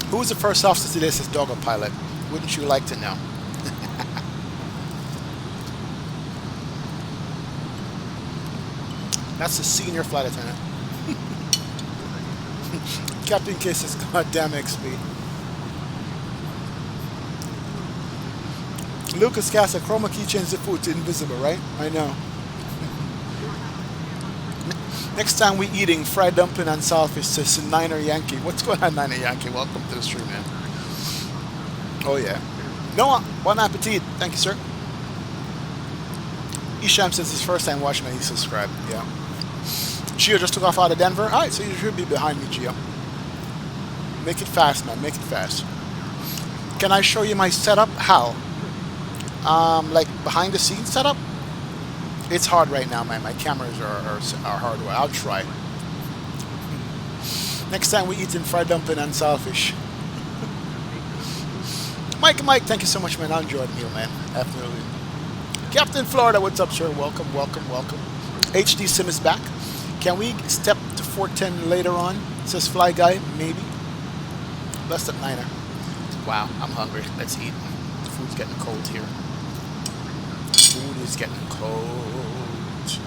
Who was the first officer today, says Doggo Pilot? Wouldn't you like to know? That's the senior flight attendant. Captain K says, goddamn XP. Lucas Casa, chroma key change the food to invisible, right? I know. Next time we eating fried dumpling and saltfish, says Niner Yankee. What's going on, Niner Yankee? Welcome to the stream, man. Oh, yeah. Noah, bon appetit. Thank you, sir. Isham says his first time watching, and he subscribed. Yeah. Gio just took off out of Denver. Alright, so you should be behind me, Gio. Make it fast, man. Make it fast. Can I show you my setup? How? like behind the scenes setup, it's hard right now, man. My cameras are hard. Well, I'll try. Next time we eat in fried dumpling and saltfish. Mike, thank you so much, man. I'll enjoy the meal, man. Absolutely. Captain Florida, what's up, sir? Welcome. HD Sim is back. Can we step to 410 later on? Says Fly Guy, maybe. Blessed up Niner. Wow, I'm hungry. Let's eat. The food's getting cold here. Food is getting cold.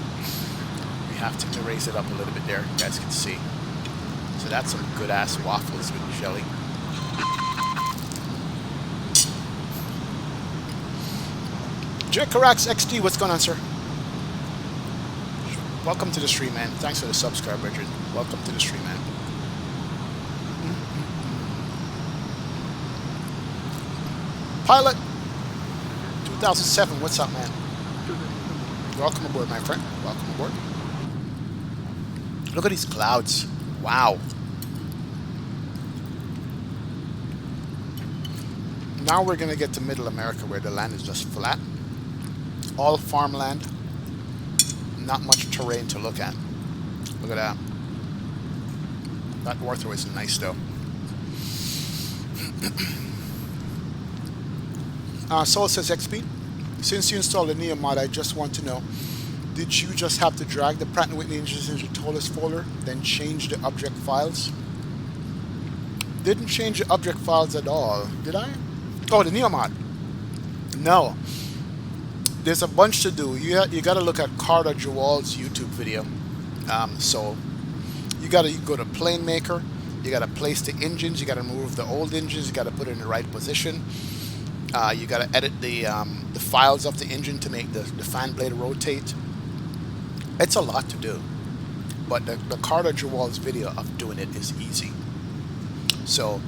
We have to raise it up a little bit there. You guys can see. So that's some good ass waffles with jelly. KLAX XD, what's going on, sir? Welcome to the stream, man. Thanks for the subscribe, Richard. Welcome to the stream, man. Pilot 2007, what's up, man? Welcome aboard, my friend. Welcome aboard. Look at these clouds. Wow. Now we're going to get to Middle America where the land is just flat. All farmland. Not much terrain to look at. Look at that. That ortho is nice, though. Soul says XP. Since you installed the Neo mod, I just want to know, did you just have to drag the Pratt & Whitney engines into the TOLUS folder, then change the object files? Didn't change the object files at all, did I? Oh, the Neo mod. No. There's a bunch to do. You got to look at Carter Jawal's YouTube video. So you got to go to Plane Maker. You got to place the engines. You got to remove the old engines. You got to put it in the right position. You got to edit the files of the engine to make the fan blade rotate. It's a lot to do, but the Carter Jawal's video of doing it is easy. So,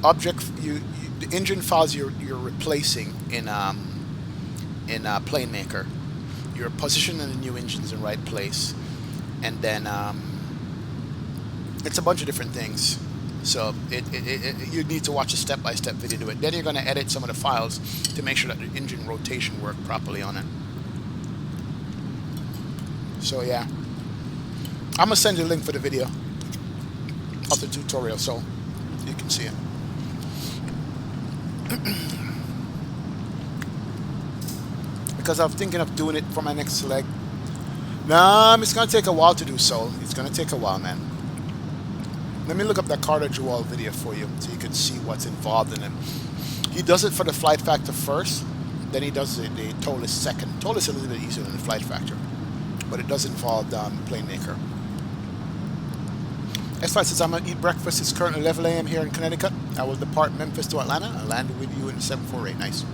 the engine files you're replacing in Plane Maker, you're positioning the new engines in the right place, and then it's a bunch of different things. So you need to watch a step-by-step video to do it. Then you're going to edit some of the files to make sure that the engine rotation worked properly on it. So yeah, I'm gonna send you a link for the video of the tutorial so you can see it. Because I'm thinking of doing it for my next leg. Nah, it's gonna take a while to do so. It's gonna take a while, man. Let me look up that Carter Jawal video for you so you can see what's involved in it. He does it for the flight factor first, then he does the TOLUS second. TOLUS is a little bit easier than the flight factor, but it does involve Plane Maker. S5 says, I'm going to eat breakfast. It's currently 11 a.m. here in Connecticut. I will depart Memphis to Atlanta. I'll land with you in 748. Nice.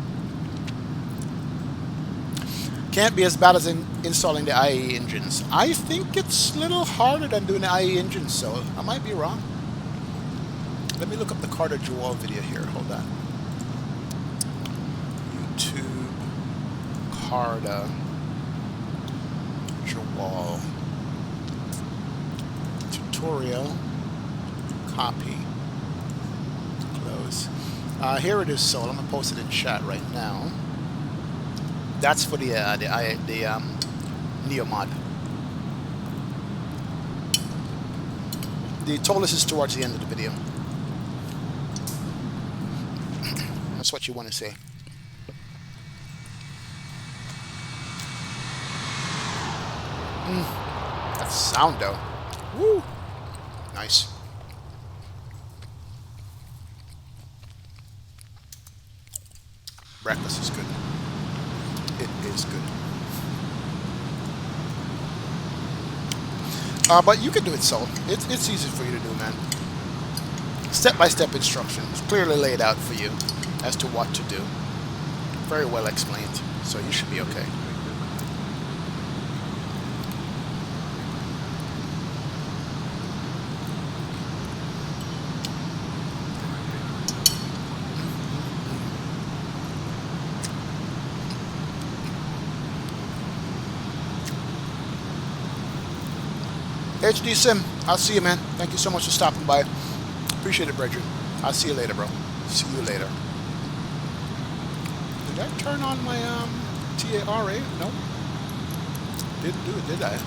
Can't be as bad as installing the IE engines. I think it's a little harder than doing the IE engines, so I might be wrong. Let me look up the Carter Jawal video here. Hold on. YouTube Carter Jawal tutorial. Copy. Close. Here it is, Soul. I'm gonna post it in chat right now. That's for the Neo mod. The TOLUS is towards the end of the video. That's what you want to say. That sound though. Woo! Nice. Breakfast is good. It is good. But you can do it, Soul. It's easy for you to do, man. Step-by-step instructions clearly laid out for you as to what to do. Very well explained, so you should be okay. HD Sim, I'll see you, man. Thank you so much for stopping by. Appreciate it, Bridget. I'll see you later, bro. See you later. Did I turn on my TARA? No. Didn't do it, did I?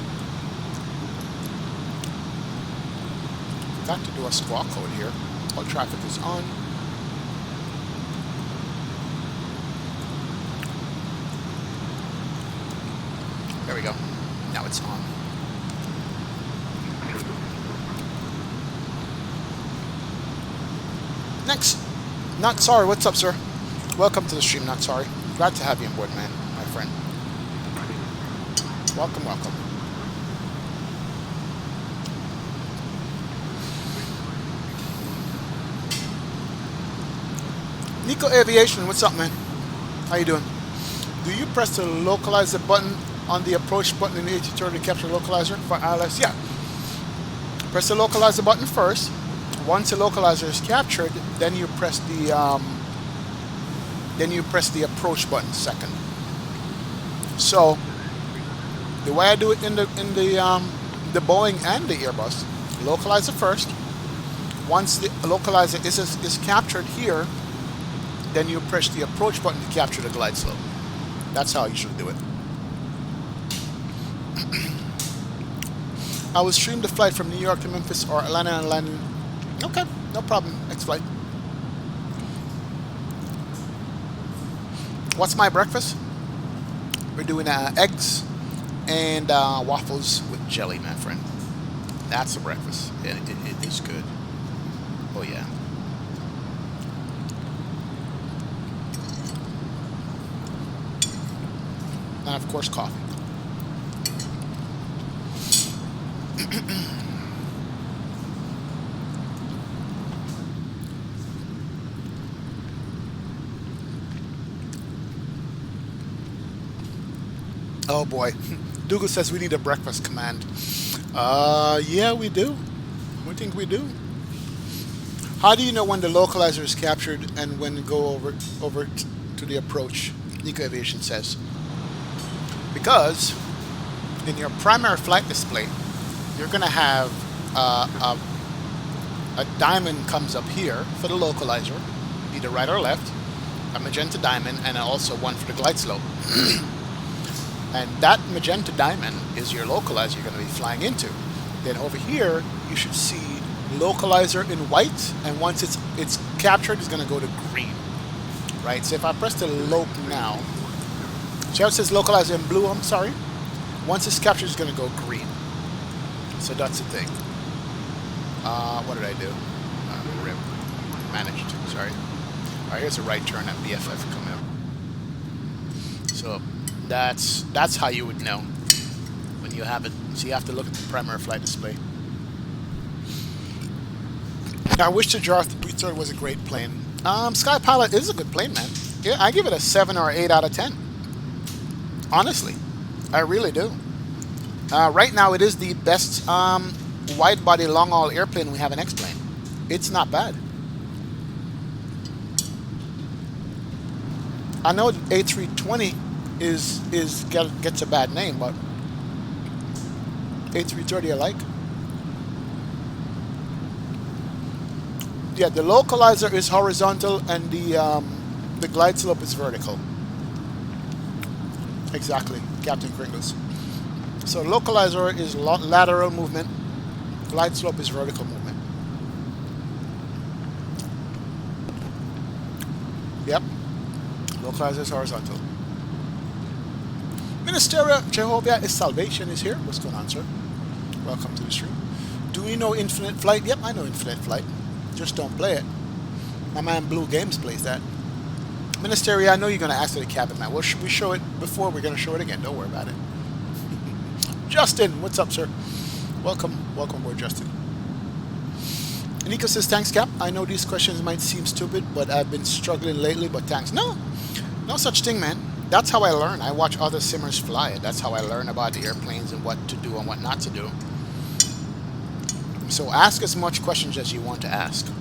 Got to do a squawk code here. All traffic is on. There we go. Now it's on. Next. Not sorry. What's up, sir? Welcome to the stream. Not sorry. Glad to have you on board, man, my friend. Welcome, welcome. Nico Aviation, what's up, man? How you doing? Do you press the localizer button on the approach button in the A330 to capture localizer for ILS? Yeah. Press the localizer button first. Once the localizer is captured, then you press the approach button second. So the way I do it in the Boeing and the Airbus, localizer first. Once the localizer is captured here, then you press the approach button to capture the glide slope. That's how you should do it. I will stream the flight from New York to Memphis or Atlanta and London. Okay, no problem. Next flight. What's my breakfast? We're doing eggs and waffles with jelly, my friend. That's the breakfast. And it is good. Oh, yeah. And, of course, coffee. Oh boy, Dougal says we need a breakfast command. Yeah, we do. We think we do. How do you know when the localizer is captured and when to go over to the approach? Nico Aviation says. Because in your primary flight display, you're going to have a diamond comes up here for the localizer, either right or left, a magenta diamond, and also one for the glide slope. And that magenta diamond is your localizer you're going to be flying into. Then over here, you should see localizer in white, and once it's captured, it's going to go to green. Right? So if I press the loc now, see how it says localizer in blue? I'm sorry. Once it's captured, it's going to go green. So that's the thing. What did I do? Rip. Managed. Sorry. All right, here's a right turn at BFF coming up. So that's how you would know when you have it. So you have to look at the primary flight display. I wish the Jar 330 was a great plane. Sky Pilot is a good plane, man. Yeah, I give it a 7 or 8 out of 10. Honestly, I really do. Right now, it is the best wide-body long-haul airplane we have in X-plane. It's not bad. I know A320 gets a bad name, but A330 I like. Yeah, the localizer is horizontal and the glide slope is vertical. Exactly, Captain Kringles. So localizer is lateral movement, glide slope is vertical movement. Yep, localizer is horizontal. Ministeria Jehovah is Salvation is here. What's going on, sir? Welcome to the stream. Do you know Infinite Flight? Yep, I know Infinite Flight. Just don't play it. My man Blue Games plays that. Ministeria, I know you're going to ask for the cabin, man. We show it before. We're going to show it again. Don't worry about it. Justin, what's up, sir? Welcome aboard, Justin. Nico says, thanks, Cap. I know these questions might seem stupid, but I've been struggling lately, but thanks. No such thing, man. That's how I learn. I watch other simmers fly. That's how I learn about the airplanes and what to do and what not to do. So ask as much questions as you want to ask.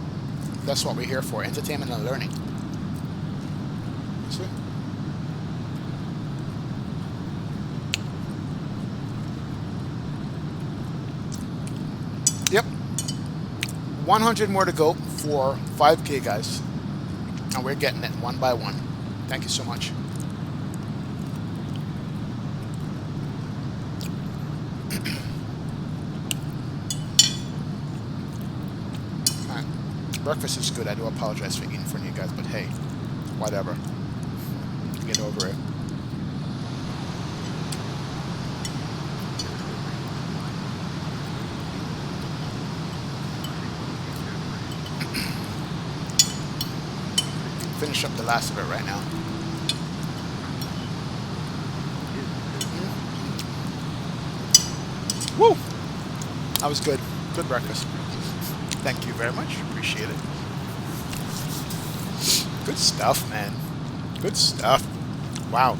That's what we're here for, entertainment and learning. See? Yep. 100 more to go for 5K, guys. And we're getting it one by one. Thank you so much. Man, breakfast is good. I do apologize for eating in front of you guys, but hey, whatever. Get over it. Finish up the last of it right now. Woo! That was good. Good breakfast. Thank you very much. Appreciate it. Good stuff, man. Good stuff. Wow.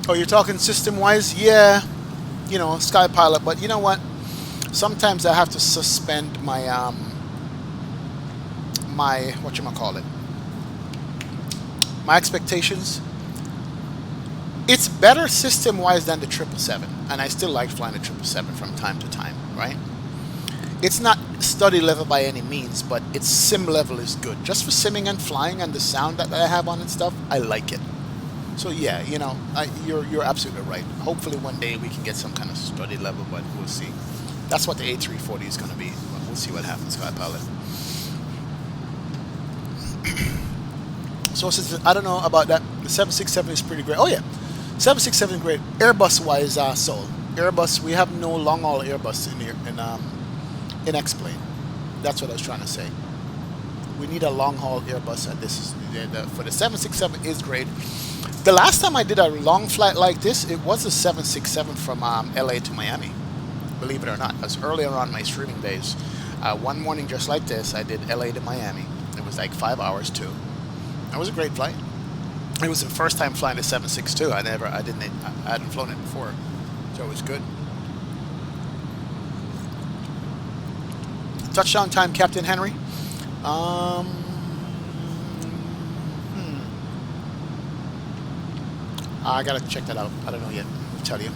Oh, you're talking system-wise? Yeah. You know, Sky Pilot, but you know what? Sometimes I have to suspend my my whatchamacallit, my expectations. It's better system-wise than the 777, and I still like flying the 777 from time to time, right? It's not study level by any means, but its sim level is good. Just for simming and flying and the sound that I have on and stuff, I like it. So yeah, you know, you're absolutely right. Hopefully one day we can get some kind of study level, but we'll see. That's what the A340 is going to be. But we'll see what happens, Sky Pilot. So since I don't know about that, the 767 is pretty great. Oh yeah, 767 is great. Airbus-wise, Soul. Airbus, we have no long-haul Airbus in here in X-Plane. That's what I was trying to say. We need a long-haul Airbus, and this is for the 767 is great. The last time I did a long flight like this, it was a 767 from LA to Miami. Believe it or not, it was earlier on my streaming days. One morning just like this, I did LA to Miami. It was like 5 hours too. It was a great flight. It was the first time flying the 762. I hadn't flown it before, so it was good. Touchdown time, Captain Henry. I gotta check that out. I don't know yet. I'll tell you.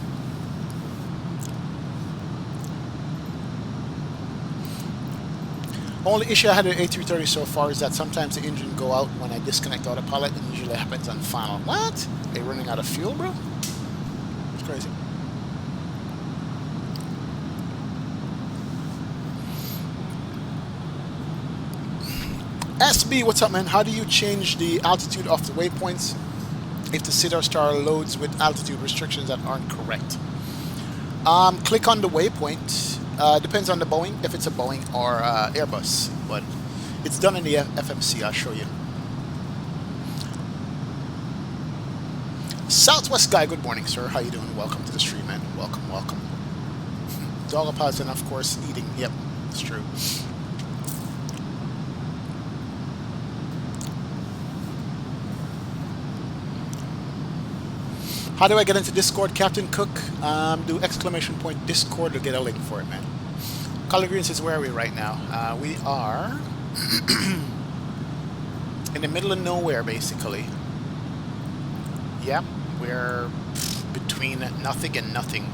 Only issue I had with A330 so far is that sometimes the engine go out when I disconnect autopilot, and usually happens on final. What? Are you running out of fuel, bro? It's crazy. SB, what's up, man? How do you change the altitude of the waypoints if the SIDAR star loads with altitude restrictions that aren't correct? Click on the waypoint. Depends on the Boeing, if it's a Boeing or Airbus, but it's done in the FMC. I'll show you. Southwest Guy, good morning, sir. How you doing? Welcome to the stream, man. Welcome, welcome. Dogopods and, of course, eating. Yep, it's true. How do I get into Discord, Captain Cook? Do exclamation point Discord to get a link for it, man. Color Green says, where are we right now? We are in the middle of nowhere, basically. Yep, we're between nothing and nothing.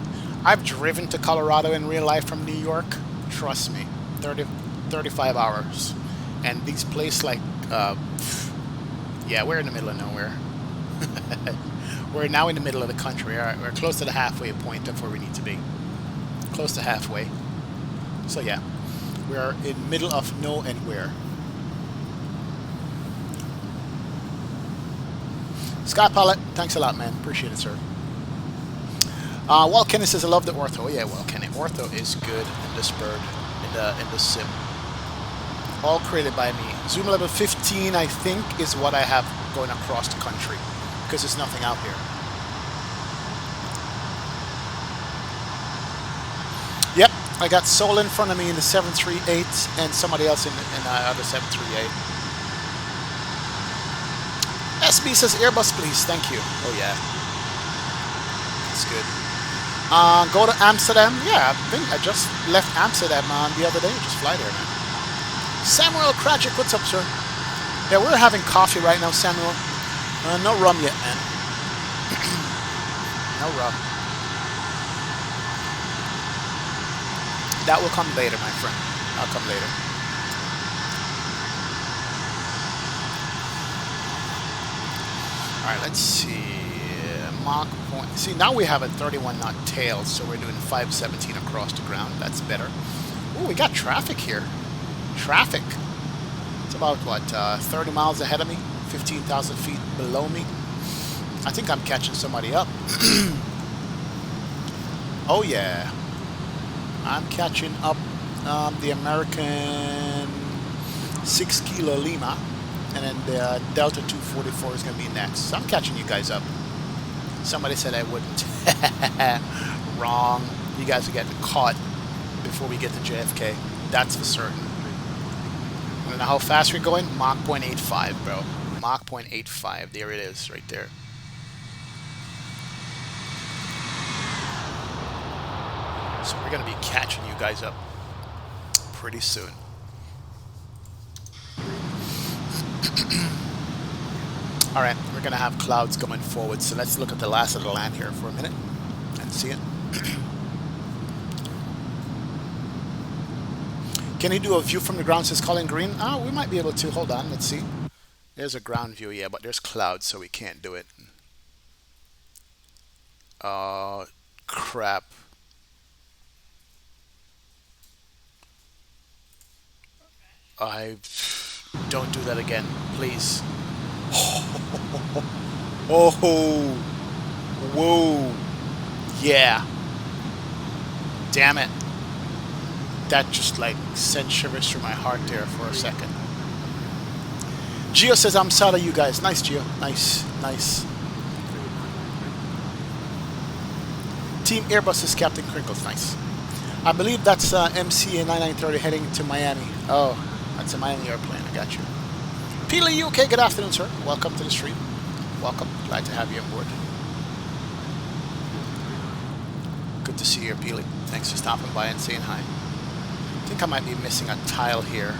I've driven to Colorado in real life from New York. Trust me, 35 hours. And these places like, yeah, we're in the middle of nowhere. We're now in the middle of the country. We're close to the halfway point of where we need to be. Close to halfway. So yeah, we're in middle of no and where. Sky Pilot, thanks a lot, man. Appreciate it, sir. Walt Kenny says, I love the ortho. Yeah, Walt Kenny. Ortho is good in this bird, in the sim. All created by me. Zoom level 15, I think, is what I have going across the country, because there's nothing out here. Yep, I got Soul in front of me in the 738 and somebody else in the other 738. SB says Airbus, please. Thank you. Oh, yeah. That's good. Go to Amsterdam. Yeah, I think I just left Amsterdam the other day. Just fly there, man. Samuel Cratchit, what's up, sir? Yeah, we're having coffee right now, Samuel. No rum yet, man. No rum. That will come later, my friend. I'll come later. All right, let's see. Mach point. See, now we have a 31 knot tail, so we're doing 517 across the ground. That's better. Oh, we got traffic here. Traffic. It's about, what, 30 miles ahead of me, 15,000 feet below me. I think I'm catching somebody up. Oh, yeah. I'm catching up the American 6 Kilo Lima, and then the Delta 244 is going to be next. So I'm catching you guys up. Somebody said I wouldn't. Wrong. You guys are getting caught before we get to JFK. That's for certain. I don't know how fast we're going. Mach 0.85, bro. Mach 0.85. There it is, right there. So we're going to be catching you guys up pretty soon. All right, we're going to have clouds going forward. So let's look at the last of the land here for a minute and see it. Can you do a view from the ground, says Colin Green? Oh, we might be able to. Hold on, let's see. There's a ground view, yeah, but there's clouds, so we can't do it. Oh, crap. Don't do that again, please. Oh, whoa, yeah. Damn it. That just like sent shivers through my heart there for a second. Gio says, I'm sad of you guys. Nice, Gio. Nice, nice. Team Airbus is Captain Crinkles. Nice. I believe that's MCA 9930 heading to Miami. Oh, that's a Miami airplane. I got you. Peely, you okay? Good afternoon, sir. Welcome to the stream. Welcome. Glad to have you on board. Good to see you, Peely. Thanks for stopping by and saying hi. I think I might be missing a tile here.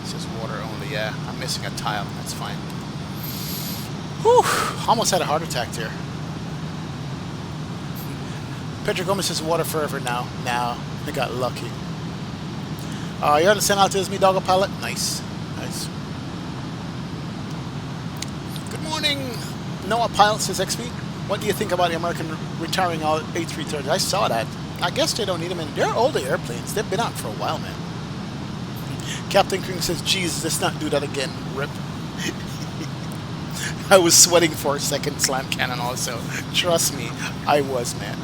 It says water only. Yeah, I'm missing a tile. That's fine. Whew. Almost had a heart attack there. Pedro Gomez says water forever now. Now, I got lucky. You're on the San Alto, is me, Doggo Pilot? Nice. Nice. Good morning, Noah Pilot, says XP. What do you think about the American retiring all A330s? I saw that. I guess they don't need them in. They're older airplanes. They've been out for a while, man. Captain King says, Jesus, let's not do that again. Rip. I was sweating for a second, Slam Cannon also. Trust me, I was, man.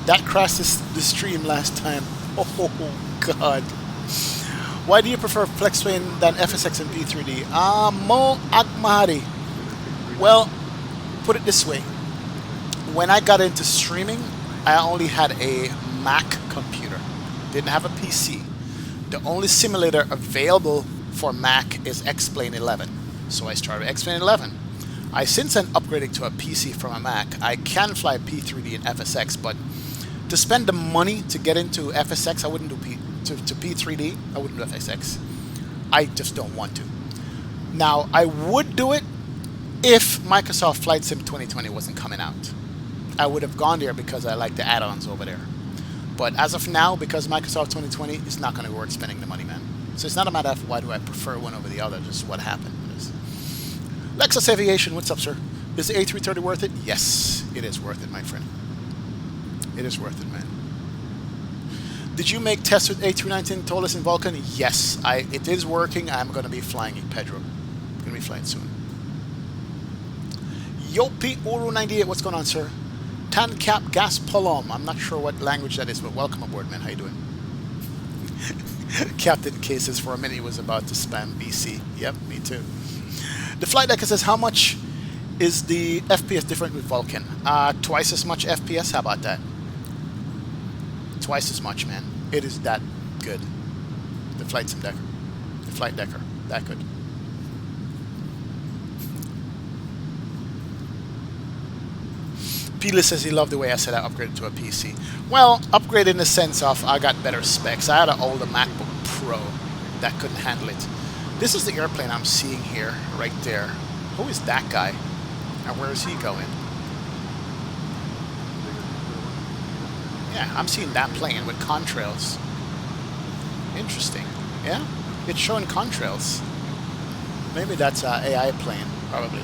That crashed the stream last time. Oh, God. Why do you prefer Flexplane than FSX and P3D? Mo Agmahari. Well, put it this way. When I got into streaming, I only had a Mac computer. Didn't have a PC. The only simulator available for Mac is X-Plane 11. So I started X-Plane 11. I since then upgraded to a PC from a Mac. I can fly P3D and FSX, but to spend the money to get into FSX, I wouldn't do to P3D. I wouldn't do FSX. I just don't want to. Now, I would do it if Microsoft Flight Sim 2020 wasn't coming out. I would have gone there because I like the add-ons over there. But as of now, because Microsoft 2020 is not going to be worth spending the money, man. So it's not a matter of why do I prefer one over the other, just what happened. Lexus Aviation, what's up, sir? Is the A330 worth it? Yes, it is worth it, my friend. It is worth it, man. Did you make tests with A319 Tolis and Vulkan? Yes, it is working. I'm going to be flying it, Pedro. I'm going to be flying soon. Yopi Uru 98, what's going on, sir? Tan Cap Gas Polom. I'm not sure what language that is, but welcome aboard, man. How you doing? Captain Cases for a minute he was about to spam BC. Yep, me too. The flight decker says, how much is the FPS different with Vulkan? Twice as much FPS. How about that? Twice as much, man. It is that good. The flight sim decker. The flight decker. That good. Peela says he loved the way I said I upgraded to a PC. Well, upgraded in the sense of I got better specs. I had an older MacBook Pro that couldn't handle it. This is the airplane I'm seeing here, right there. Who is that guy? And where is he going? Yeah, I'm seeing that plane with contrails. Interesting. Yeah, it's showing contrails. Maybe that's AI plane, probably.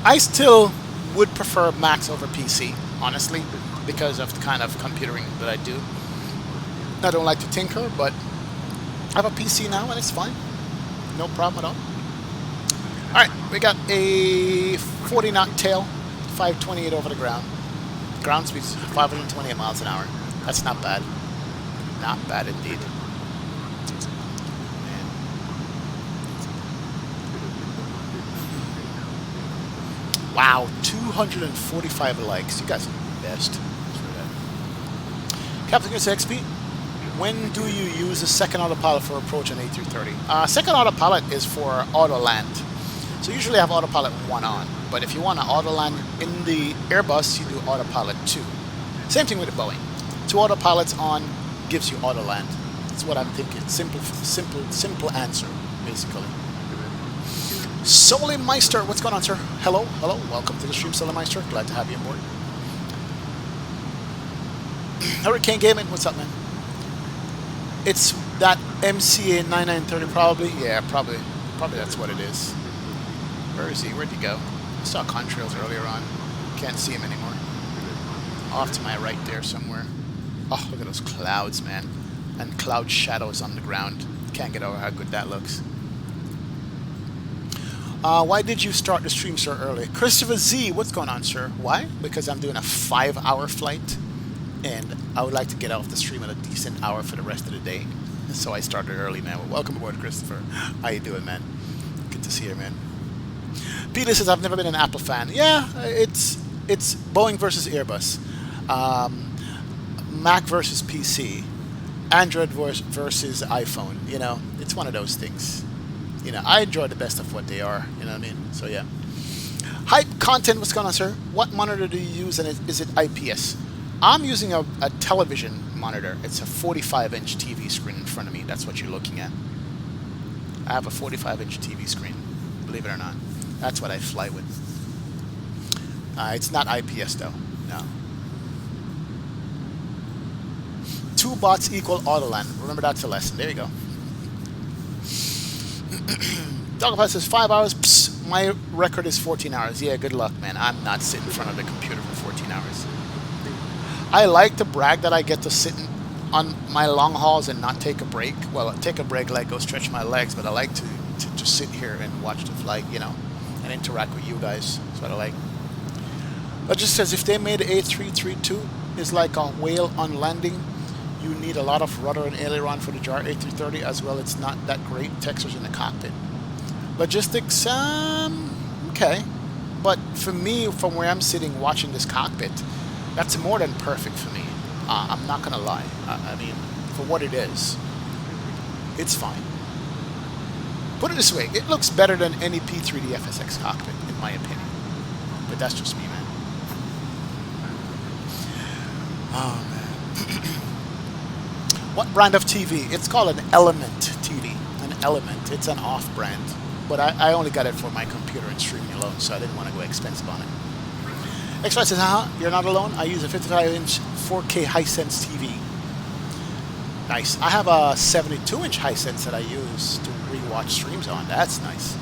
I still would prefer Macs over PC, honestly, because of the kind of computering that I do. I don't like to tinker, but I have a PC now and it's fine. No problem at all. Alright, we got a 40 knot tail, 528 over the ground. Ground speed's 528 miles an hour. That's not bad. Not bad indeed. Wow, 245 likes. You guys are the best. Captain Goose XP, when do you use the second autopilot for approach on A330? Second autopilot is for auto land. So usually I have autopilot 1 on, but if you want to auto land in the Airbus, you do autopilot 2. Same thing with the Boeing. 2 autopilots on gives you auto land. That's what I'm thinking. Simple answer, basically. Soli Meister, what's going on, sir? Hello, welcome to the stream, Soli Meister. Glad to have you aboard. Hurricane Gaming, what's up, man? It's that MCA 9930, probably. Yeah, probably that's what it is. Where is he? Where'd he go? I saw contrails earlier on. Can't see him anymore. Off to my right there somewhere. Oh, look at those clouds, man. And cloud shadows on the ground. Can't get over how good that looks. Why did you start the stream so early? Christopher Z, what's going on, sir? Why? Because I'm doing a 5-hour flight, and I would like to get off the stream at a decent hour for the rest of the day. So I started early, man. Well, welcome aboard, Christopher. How you doing, man? Good to see you, man. Peter says, I've never been an Apple fan. Yeah, it's Boeing versus Airbus. Mac versus PC. Android versus iPhone. You know, it's one of those things. You know, I enjoy the best of what they are. You know what I mean? So, yeah. Hype Content, what's going on, sir? What monitor do you use, and is it IPS? I'm using a television monitor. It's a 45-inch TV screen in front of me. That's what you're looking at. I have a 45-inch TV screen, believe it or not. That's what I fly with. It's not IPS, though. No. 2 bots equal Autoland. Remember, that's a lesson. There you go. Dogapod says 5 hours. Psst, my record is 14 hours. Yeah, good luck, man. I'm not sitting in front of the computer for 14 hours. I like to brag that I get to sit on my long hauls and not take a break. Well, take a break, like go stretch my legs, but I like to just sit here and watch the flight, you know, and interact with you guys. That's what I like. But just says if they made A332 is like a whale on landing, you need a lot of rudder and aileron for the jar A330 as well. It's not that great. Textures in the cockpit. Logistics, okay. But for me, from where I'm sitting watching this cockpit, that's more than perfect for me. I'm not going to lie. I mean, for what it is, it's fine. Put it this way, it looks better than any P3D FSX cockpit, in my opinion. But that's just me, man. Oh, man. What brand of TV? It's called an Element TV. An Element. It's an off-brand. But I only got it for my computer and streaming alone, so I didn't want to go expensive on it. X-Ray says, you're not alone. I use a 55-inch 4K Hisense TV. Nice. I have a 72-inch Hisense that I use to rewatch streams on. That's nice.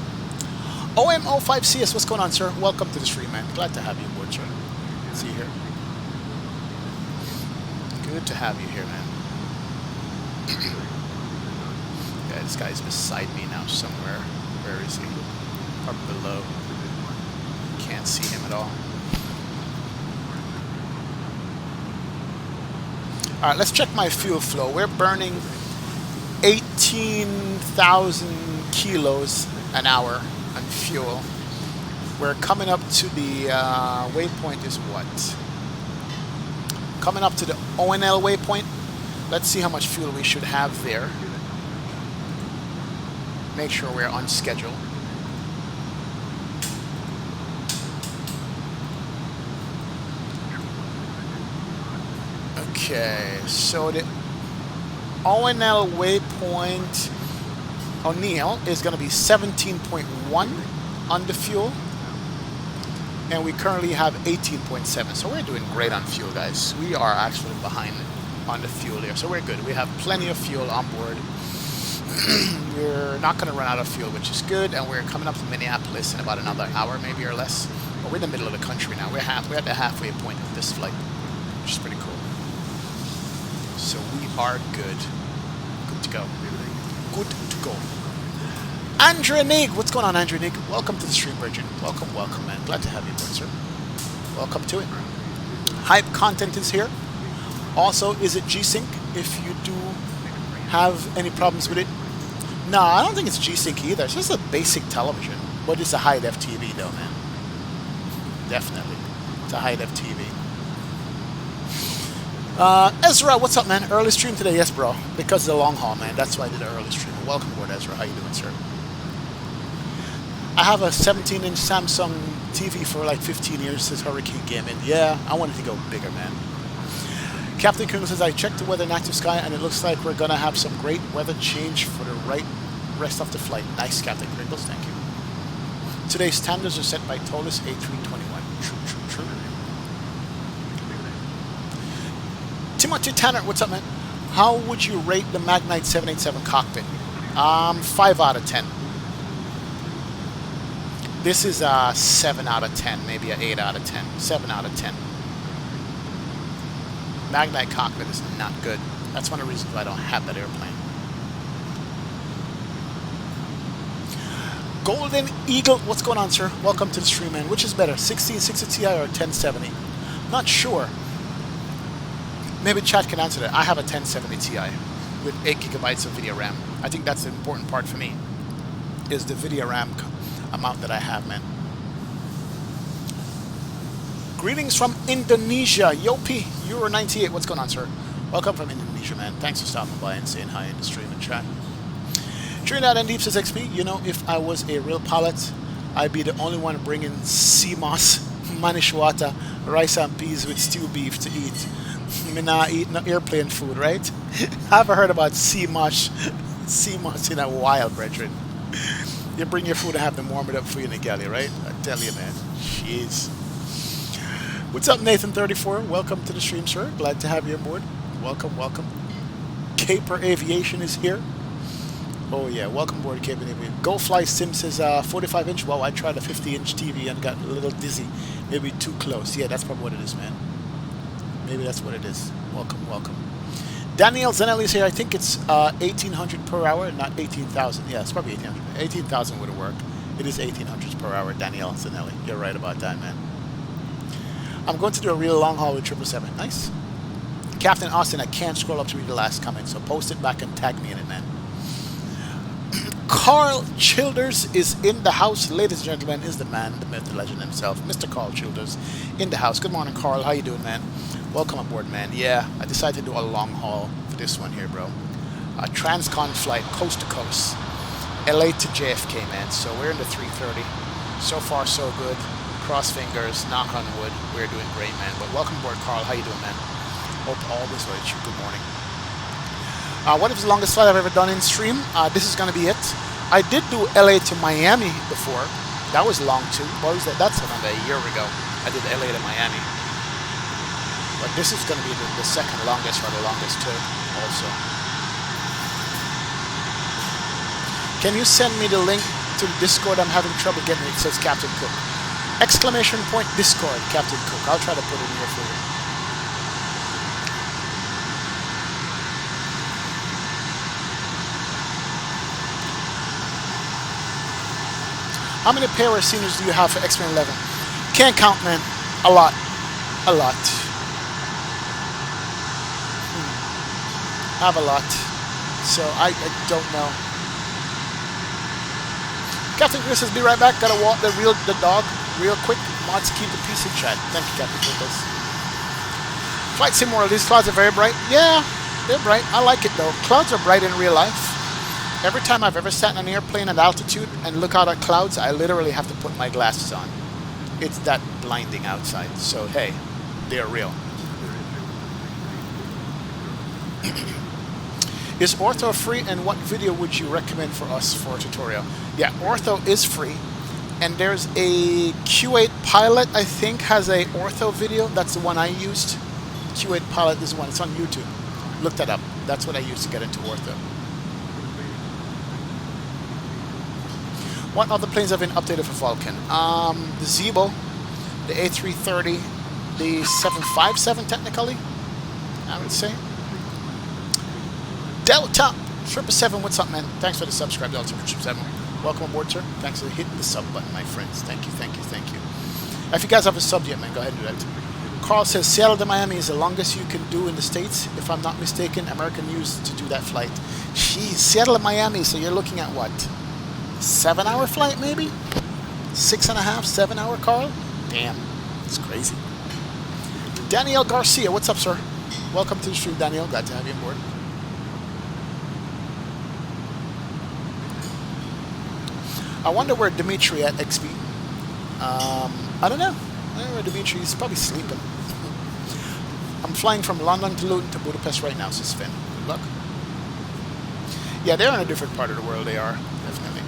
OM05CS, what's going on, sir? Welcome to the stream, man. Glad to have you aboard, sir. See you here. Good to have you here, man. Yeah, this guy's beside me now somewhere. Where is he? Up below. Can't see him at all. Alright, let's check my fuel flow. We're burning 18,000 kilos an hour on fuel. We're coming up to the waypoint is what? Coming up to the ONL waypoint. Let's see how much fuel we should have there. Make sure we're on schedule. Okay, so the ONL waypoint O'Neill is going to be 17.1 on the fuel. and we currently have 18.7. So we're doing great on fuel, guys. We are actually behind on the fuel here, so we're good. We have plenty of fuel on board. We're not going to run out of fuel, which is good, and we're coming up to Minneapolis in about another hour, maybe or less. But we're in the middle of the country now. We're at the halfway point of this flight, which is pretty cool. So we are good. Good to go. Good to go. Andrea Nig, what's going on, Andrea Nig? Welcome to the stream, Bridget. Welcome, welcome, man. Glad to have you aboard, sir. Welcome to it. Hype content is here. Also, is it G-Sync? If you do have any problems with it, no, I don't think it's G-Sync either. It's just a basic television, but it's a high-def TV, though, man. Definitely, it's a high-def TV. Ezra, what's up, man? Early stream today, yes, bro. Because of the long haul, man. That's why I did an early stream. Welcome aboard, Ezra. How you doing, sir? I have a 17-inch Samsung TV for like 15 years since Hurricane came in. Yeah, I wanted to go bigger, man. Captain Kringle says, I checked the weather in active sky, and it looks like we're going to have some great weather change for the rest of the flight. Nice, Captain Kringles. Thank you. Today's standards are set by Tolis A321. True, true, true. Timothy Tanner, what's up, man? How would you rate the Magnite 787 cockpit? 5 out of 10. This is a 7 out of 10, maybe an 8 out of 10. 7 out of 10. Magnite cockpit is not good. That's one of the reasons why I don't have that airplane. Golden Eagle, what's going on, sir? Welcome to the stream, man. Which is better, 1660 Ti or 1070? Not sure. Maybe chat can answer that. I have a 1070 Ti with 8 gigabytes of video RAM. I think that's the important part for me, is the video RAM amount that I have, man. Greetings from Indonesia. Yopi, Euro 98. What's going on, sir? Welcome from Indonesia, man. Thanks for stopping by and saying hi in the stream and chat. Trinidad and Deep says XP, you know, if I was a real pilot, I'd be the only one bringing CMOS, manishwata, rice and peas with stew beef to eat. Me not eat no airplane food, right? I haven't heard about CMOS in a while, brethren. You bring your food and have them warm it up for you in the galley, right? I tell you, man. Jeez. What's up, Nathan34? Welcome to the stream, sir. Glad to have you aboard. Welcome, welcome. Caper Aviation is here. Oh, yeah. Welcome aboard, Caper Aviation. Go Fly Sim says 45-inch. Well, I tried a 50-inch TV and got a little dizzy. Maybe too close. Yeah, that's probably what it is, man. Maybe that's what it is. Welcome, welcome. Daniel Zanelli is here. I think it's 1,800 per hour, not 18,000. Yeah, it's probably 1,800. 18,000 would have worked. It is 1,800 per hour, Daniel Zanelli. You're right about that, man. I'm going to do a real long haul with 777. Nice. Captain Austin, I can't scroll up to read the last comment, so post it back and tag me in it, man. Carl Childers is in the house. Ladies and gentlemen, is the man, the myth, the legend himself, Mr. Carl Childers, in the house. Good morning, Carl. How you doing, man? Welcome aboard, man. Yeah, I decided to do a long haul for this one here, bro. A transcon flight, coast to coast. LA to JFK, man. So we're in the 330. So far, so good. Cross fingers, knock on wood. We're doing great, man. But welcome aboard, Carl. How you doing, man? Hope all is well with you. Good morning. What is the longest flight I've ever done in stream? This is going to be it. I did do LA to Miami before. That was long, too. What was that? That's around a year ago. I did LA to Miami. But this is going to be the second longest or the longest, too, also. Can you send me the link to the Discord? I'm having trouble getting it. It says Captain Cook. Exclamation point Discord, Captain Cook. I'll try to put it in here for you. How many pair of seniors do you have for X-Men 11? Can't count, man. A lot. A lot. I have a lot. So I don't know. Captain Chris says, be right back. Gotta walk the dog real quick. Mods, keep the peace in chat. Thank you, Captain Chris. Flight Sim World. These clouds are very bright. Yeah, they're bright. I like it, though. Clouds are bright in real life. Every time I've ever sat in an airplane at altitude and look out at clouds, I literally have to put my glasses on. It's that blinding outside. So, hey, they're real. Is ortho free, and what video would you recommend for us for a tutorial? Yeah, ortho is free. And there's a Q8 Pilot, I think, has a ortho video. That's the one I used. Q8 Pilot is the one. It's on YouTube. Look that up. That's what I used to get into ortho. What other planes have been updated for Vulkan? The Zebo, the A330, the 757 technically, I would say. Delta 777, what's up, man? Thanks for the subscribe, Delta 777. Welcome aboard, sir. Thanks for hitting the sub button, my friends. Thank you, thank you, thank you. If you guys have a sub yet, man, go ahead and do that. Carl says Seattle to Miami is the longest you can do in the States. If I'm not mistaken, American used to do that flight. Jeez, Seattle to Miami, so you're looking at what? 7-hour flight, maybe? 6.5, 7-hour, Carl? Damn, it's crazy. Daniel Garcia, what's up, sir? Welcome to the stream, Daniel. Glad to have you on board. I wonder where Dimitri at XP. I don't know. I don't know where Dimitri is. Probably sleeping. I'm flying from London to Luton to Budapest right now, says Finn. Good luck. Yeah, they're in a different part of the world. They are, definitely.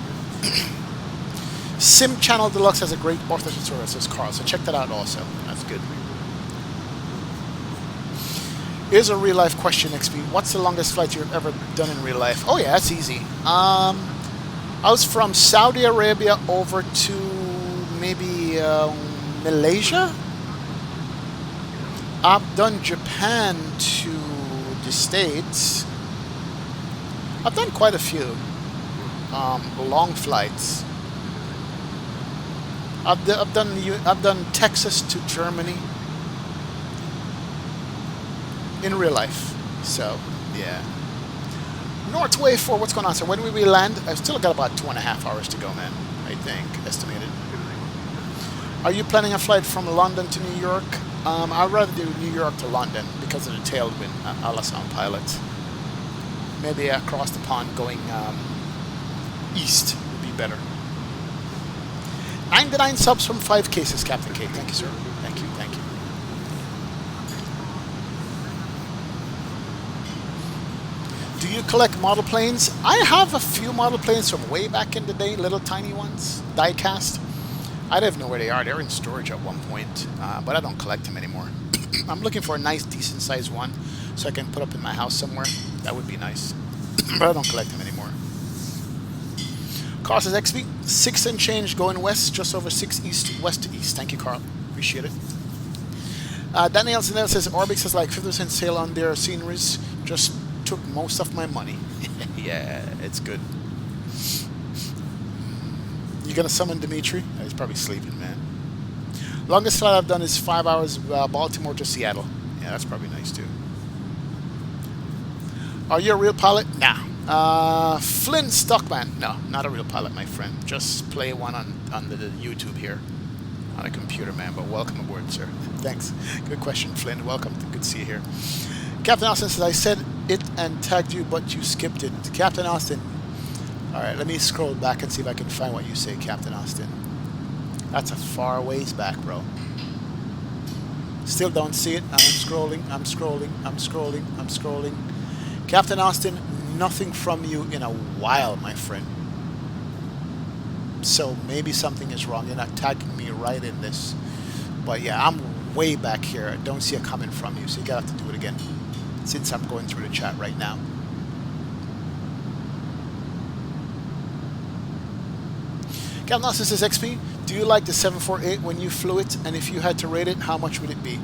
Sim Channel Deluxe has a great ortho tutorial, says Carl. So check that out also. That's good. Here's a real life question, XP. What's the longest flight you've ever done in real life? Oh yeah, that's easy. I was from Saudi Arabia over to maybe Malaysia. I've done Japan to the States. I've done quite a few long flights. I've done Texas to Germany in real life. So yeah. Northway 4, what's going on, sir? When will we land? I've still got about 2.5 hours to go, man. I think, estimated. Are you planning a flight from London to New York? I'd rather do New York to London because of the tailwind, a la Sound Pilot. Maybe across the pond going east would be better. 99 subs from 5 cases, Captain K. Thank you, sir. Thank you, thank you. Do you collect model planes? I have a few model planes from way back in the day, little tiny ones, die-cast. I don't even know where they are. They're in storage at one point, but I don't collect them anymore. I'm looking for a nice, decent-sized one so I can put up in my house somewhere. That would be nice, but I don't collect them anymore. Carl says XP, 6 and change going west, just over 6 east, west to east. Thank you, Carl. Appreciate it. Daniel Zanel says Orbix has like 50% sale on their sceneries. Just took most of my money. Yeah, it's good. You gonna summon Dimitri? He's probably sleeping, man. Longest flight I've done is 5 hours, Baltimore to Seattle. Yeah, that's probably nice too. Are you a real pilot? Nah. Flynn Stockman? No, not a real pilot, my friend. Just play one on the YouTube here. On a computer, man, but welcome aboard, sir. Thanks. Good question, Flynn. Welcome. Good to see you here. Captain Austin says, I said it and tagged you, but you skipped it. Captain Austin. All right, let me scroll back and see if I can find what you say, Captain Austin. That's a far ways back, bro. Still don't see it. I'm scrolling, I'm scrolling, I'm scrolling, I'm scrolling. Captain Austin, nothing from you in a while, my friend. So maybe something is wrong. You're not tagging me right in this. But yeah, I'm way back here. I don't see a comment from you, so you gotta have to do it again. Since I'm going through the chat right now. Captain Austin says, XP, do you like the 748 when you flew it? And if you had to rate it, how much would it be?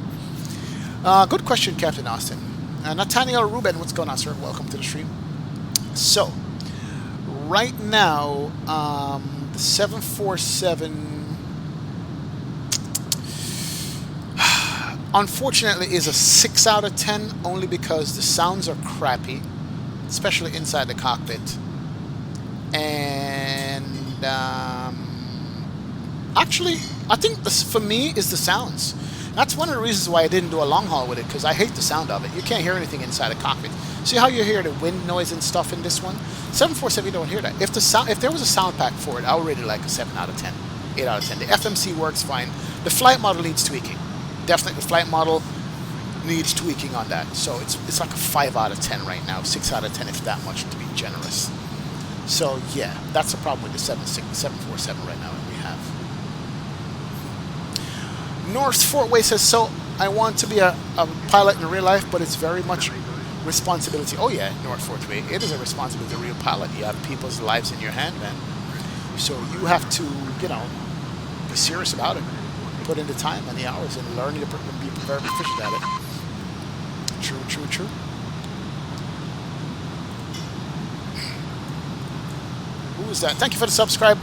Good question, Captain Austin. Nathaniel Ruben, what's going on, sir? Welcome to the stream. So, right now, the 747, unfortunately, is a 6 out of 10, only because the sounds are crappy, especially inside the cockpit. And actually, I think this, for me, is the sounds. That's one of the reasons why I didn't do a long haul with it, because I hate the sound of it. You can't hear anything inside a cockpit. See how you hear the wind noise and stuff in this one? 747, you don't hear that. If there was a sound pack for it, I would rate it like a 7 out of 10, 8 out of 10. The FMC works fine. The flight model needs tweaking. Definitely, the flight model needs tweaking on that. So it's like a 5 out of 10 right now, 6 out of 10 if that much, to be generous. So yeah, that's the problem with the 747 right now that we have. North Fort Way says, so I want to be a pilot in real life, but it's very much responsibility. Oh yeah, North Fort Way. It is a responsibility, a real pilot. You have people's lives in your hand, man. So you have to, you know, be serious about it. Put in the time and the hours and learn to be very proficient at it. True, true, true. Who is that? Thank you for the subscribe.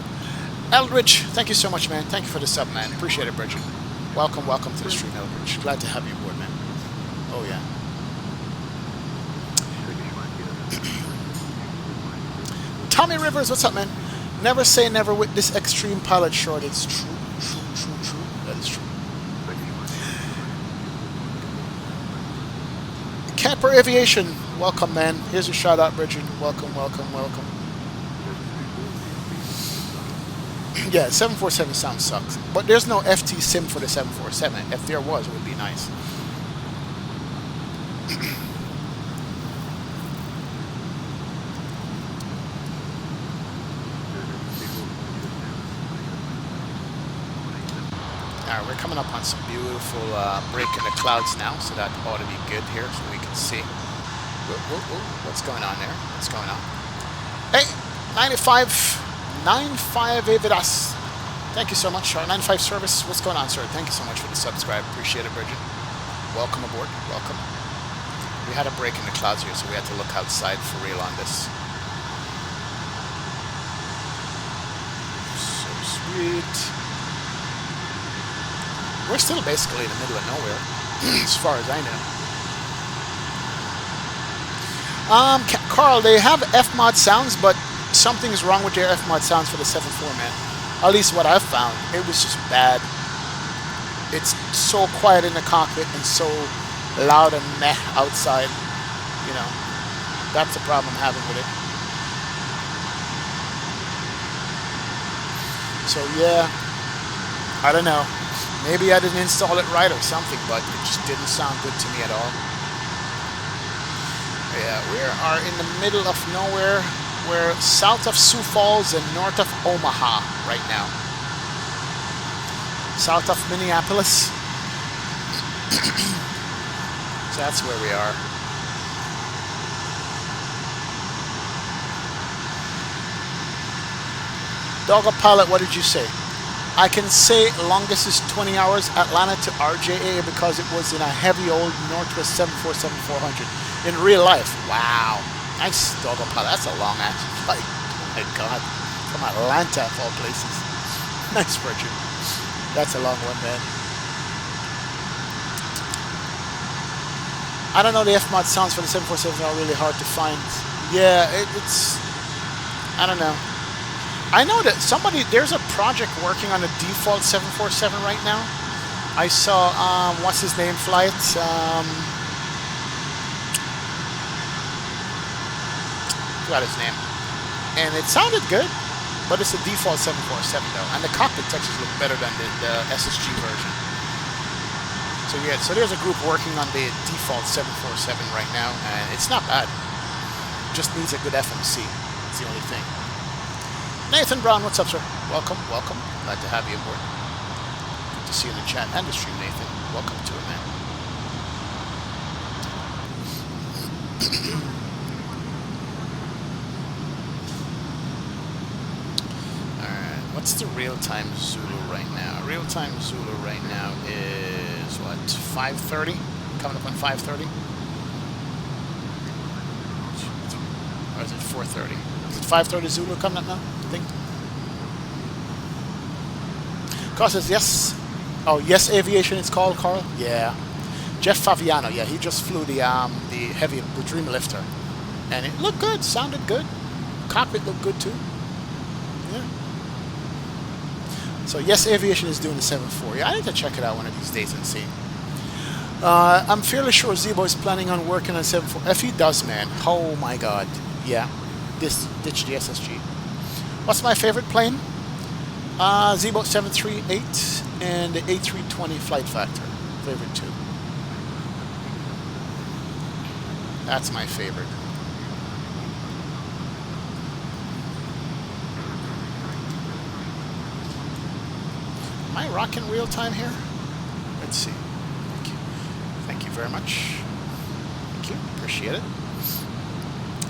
Eldridge, thank you so much, man. Thank you for the sub, man. Appreciate it, Bridget. Welcome, welcome to the stream, Eldridge. Glad to have you aboard, man. Oh, yeah. Tommy Rivers, what's up, man? Never say never with this extreme pilot short. It's true, true, true, true. That is true. Camper Aviation, welcome, man. Here's your shout out, Bridget. Welcome, welcome, welcome. Yeah, 747 sound sucks. But there's no FT sim for the 747. If there was, it would be nice. Alright, we're coming up on some beautiful break in the clouds now, so that ought to be good here, so we can see. Whoa, whoa, whoa. What's going on there? What's going on? Hey, 95 Avidas. Thank you so much. Our 95 service. What's going on, sir? Thank you so much for the subscribe. Appreciate it, Bridget. Welcome aboard. Welcome. We had a break in the clouds here, so we had to look outside for real on this. So sweet. We're still basically in the middle of nowhere, as far as I know. Carl, they have F-mod sounds, but something's wrong with their F-mod sounds for the 7.4, man. At least what I've found. It was just bad. It's so quiet in the cockpit and so loud and meh outside. You know, that's the problem I'm having with it. So yeah, I don't know. Maybe I didn't install it right or something, but it just didn't sound good to me at all. Yeah, we are in the middle of nowhere. We're south of Sioux Falls and north of Omaha right now. South of Minneapolis. So that's where we are. Doggo Pilot, what did you say? I can say longest is 20 hours Atlanta to RJA because it was in a heavy old Northwest 747-400 in real life. Wow. Nice, Doggo Pilot. That's a long ass flight. Oh my God. From Atlanta, of all places. Nice, Bridget. That's a long one, man. I don't know, the F-mod sounds for the 747 are really hard to find. Yeah, it's... I don't know. I know that there's a project working on a default 747 right now. I saw, what's his name, flight? Forgot his name. And it sounded good, but it's a default 747 though. And the cockpit textures look better than the SSG version. So yeah, so there's a group working on the default 747 right now, and it's not bad. It just needs a good FMC. It's the only thing. Nathan Brown, what's up, sir? Welcome, welcome. Glad to have you aboard. Good to see you in the chat and the stream, Nathan. Welcome to it, man. Alright, what's the real-time Zulu right now? Real-time Zulu right now is, what, 5:30? Coming up on 5:30? Or is it 4:30? Is it 5:30 Zulu coming up now? I think. Carl says yes. Oh, Yes Aviation it's called, Carl? Yeah. Jeff Faviano, yeah, he just flew the Dream Lifter. And it looked good, sounded good. Cockpit looked good too. Yeah. So Yes Aviation is doing the 7.4. Yeah, I need to check it out one of these days and see. I'm fairly sure Zebo is planning on working on 7.4. If he does, man, oh my God. Yeah. Ditch the SSG. What's my favorite plane? Zebo 738 and the A320 Flight Factor. Favorite two. That's my favorite. Am I rocking real time here? Let's see. Thank you. Thank you very much. Thank you. Appreciate it.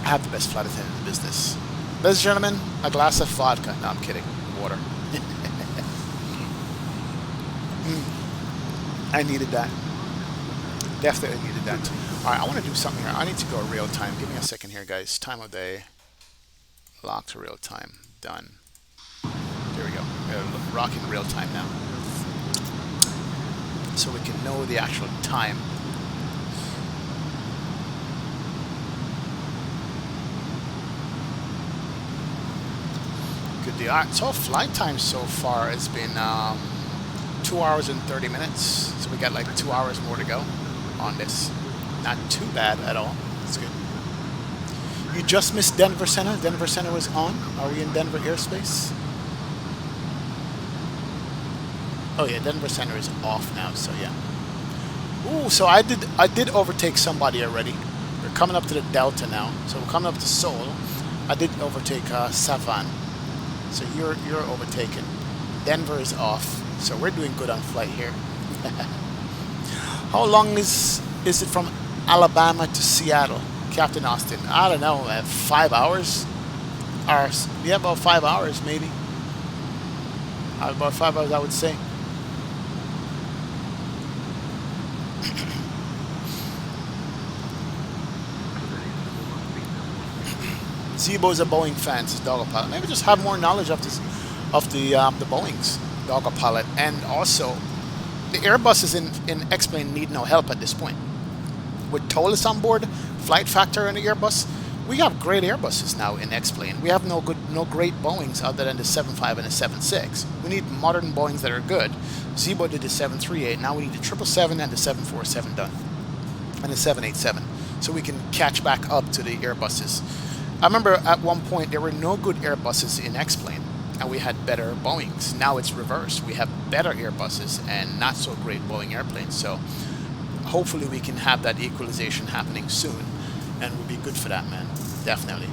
I have the best flight attendant in the business. Ladies and gentlemen, a glass of vodka. No, I'm kidding. Water. I needed that. Definitely needed that. Alright, I want to do something here. I need to go real time. Give me a second here, guys. Time of day. Lock to real time. Done. There we go. We're rocking real time now. So we can know the actual time. Good deal. Alright, so flight time so far has been 2 hours and 30 minutes. So we got like 2 hours more to go on this. Not too bad at all. It's good. You just missed Denver Center. Denver Center was on. Are we in Denver airspace? Oh yeah, Denver Center is off now, so yeah. Ooh, so I did overtake somebody already. We're coming up to the Delta now. So we're coming up to Seoul. I did overtake Savan. So you're overtaken. Denver is off. So we're doing good on flight here. How long is it from Alabama to Seattle? Captain Austin. I don't know, 5 hours? Or, yeah, about 5 hours maybe. About 5 hours I would say. Zebo is a Boeing fan, says Doggo Pilot. Maybe just have more knowledge of this, of the Boeings, Doggo Pilot, and also the Airbuses in X-Plane need no help at this point. With Tolis on board, Flight Factor and the Airbus, we have great Airbuses now in X-Plane. We have no great Boeings other than the 75 and the 76. We need modern Boeings that are good. Zebo did the 738. Now we need the 777 and the 747 done, and the 787, so we can catch back up to the Airbuses. I remember at one point there were no good Airbuses in X-Plane, and we had better Boeings. Now it's reversed. We have better Airbuses and not so great Boeing airplanes. So hopefully we can have that equalization happening soon, and we'll be good for that, man. Definitely.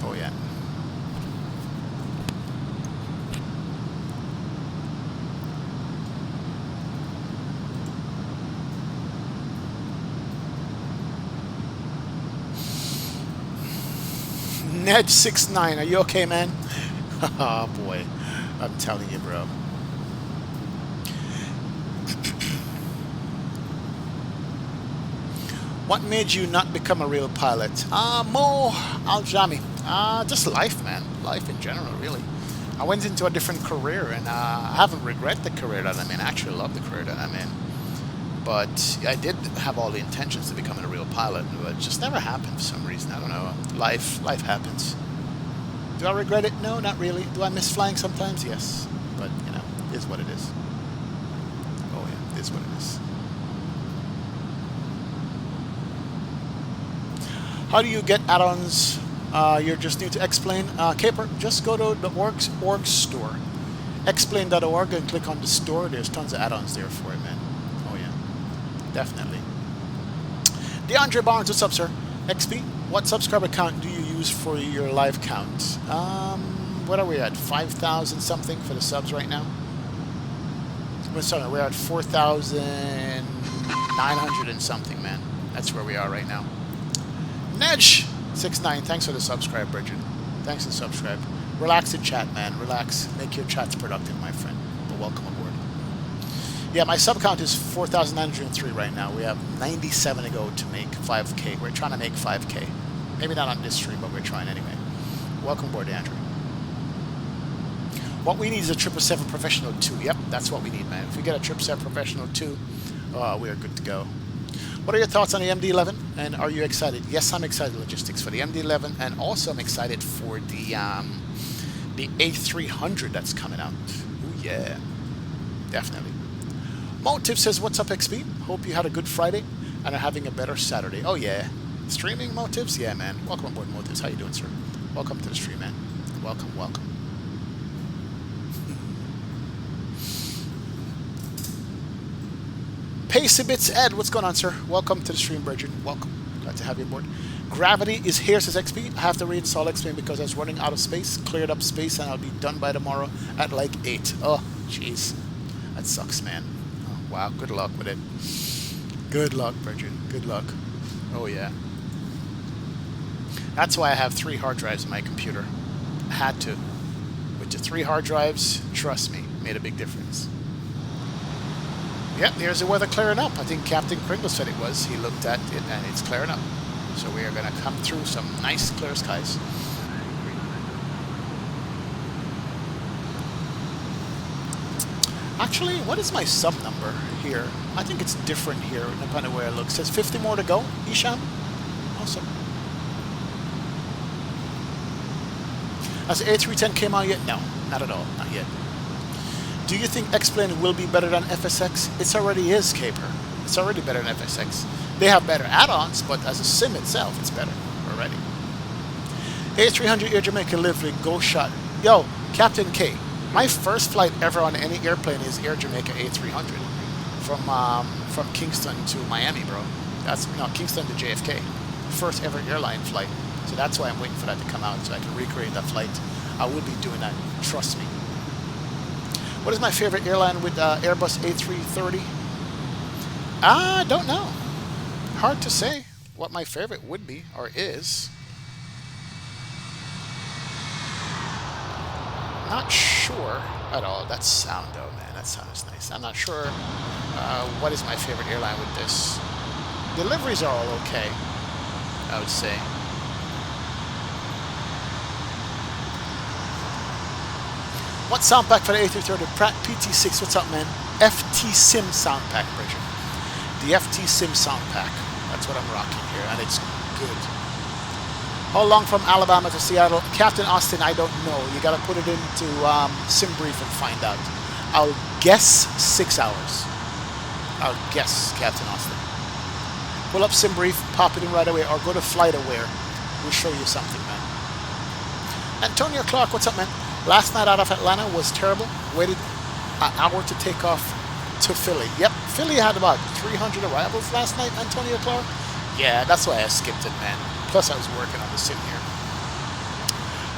Oh yeah. Ned69, are you okay, man? Oh boy, I'm telling you, bro. What made you not become a real pilot? Mo Aljami. Just life, man. Life in general, really. I went into a different career, and I haven't regret the career that I'm in. I actually love the career that I'm in. But I did have all the intentions of becoming a real pilot, but it just never happened for some reason. I don't know. Life happens. Do I regret it? No, not really. Do I miss flying sometimes? Yes. But, you know, it is what it is. Oh, yeah, it is what it is. How do you get add-ons? You're just new to X-Plane. Caper, just go to the org store. Xplane.org and click on the store. There's tons of add-ons there for it, man. Oh, yeah. Definitely. DeAndre Barnes, what's up, sir? XP, what subscriber count do you use for your live count? What are we at? 5,000 something for the subs right now? We're at 4,900 and something, man. That's where we are right now. Nedge69, thanks for the subscribe, Bridget. Thanks for the subscribe. Relax in chat, man. Relax. Make your chats productive, my friend. But welcome aboard. Yeah, my sub count is 4,903 right now. We have 97 to go to make 5K. We're trying to make 5K. Maybe not on this stream, but we're trying anyway. Welcome aboard, Andrew. What we need is a 777 Professional 2. Yep, that's what we need, man. If we get a 777 Professional 2, we are good to go. What are your thoughts on the MD-11? And are you excited? Yes, I'm excited logistics for the MD-11, and also I'm excited for the A300 that's coming out. Ooh, yeah. Definitely. Motive says, what's up, XP? Hope you had a good Friday and are having a better Saturday. Oh, yeah. Streaming, Motives? Yeah, man. Welcome aboard, Motives. How you doing, sir? Welcome to the stream, man. Welcome, welcome. Pacebits Ed, what's going on, sir? Welcome to the stream, Bridget. Welcome. Glad to have you aboard. Gravity is here, says XP. I have to reinstall XP because I was running out of space. Cleared up space, and I'll be done by tomorrow at like 8. Oh, jeez. That sucks, man. Oh, Wow, good luck with it. Good luck, Bridget. Good luck. Oh, yeah. That's why I have 3 hard drives in my computer. I had to. With the 3 hard drives, trust me, made a big difference. Yep, there's the weather clearing up. I think Captain Kringle said it was. He looked at it and it's clearing up. So we are going to come through some nice clear skies. Actually, what is my sub number here? I think it's different here, depending on where it looks. It says 50 more to go, Isham. Awesome. Has the A310 came out yet? No, not at all, not yet. Do you think X-Plane will be better than FSX? It already is, Caper. It's already better than FSX. They have better add-ons, but as a sim itself, it's better already. A300 Air Jamaica livery, go shot. Yo, Captain K. My first flight ever on any airplane is Air Jamaica A300 from Kingston to Miami, bro. That's Kingston to JFK. First ever airline flight. So that's why I'm waiting for that to come out so I can recreate that flight. I will be doing that. Trust me. What is my favorite airline with Airbus A330? I don't know. Hard to say what my favorite would be or is. Not sure at all. That sound though, man. That sound is nice. I'm not sure what is my favorite airline with this. Deliveries are all okay, I would say. What sound pack for the A330? Pratt PT6. What's up, man? FT Sim sound pack, Bridget. The FT Sim sound pack. That's what I'm rocking here, and it's good. How long from Alabama to Seattle? Captain Austin, I don't know. You got to put it into SimBrief and find out. I'll guess 6 hours. I'll guess, Captain Austin. Pull up SimBrief, pop it in right away, or go to FlightAware. We'll show you something, man. Antonio Clark, what's up, man? Last night out of Atlanta was terrible. Waited an hour to take off to Philly. Yep, Philly had about 300 arrivals last night, Antonio Clark. Yeah, that's why I skipped it, man. Plus, I was working on the sim here.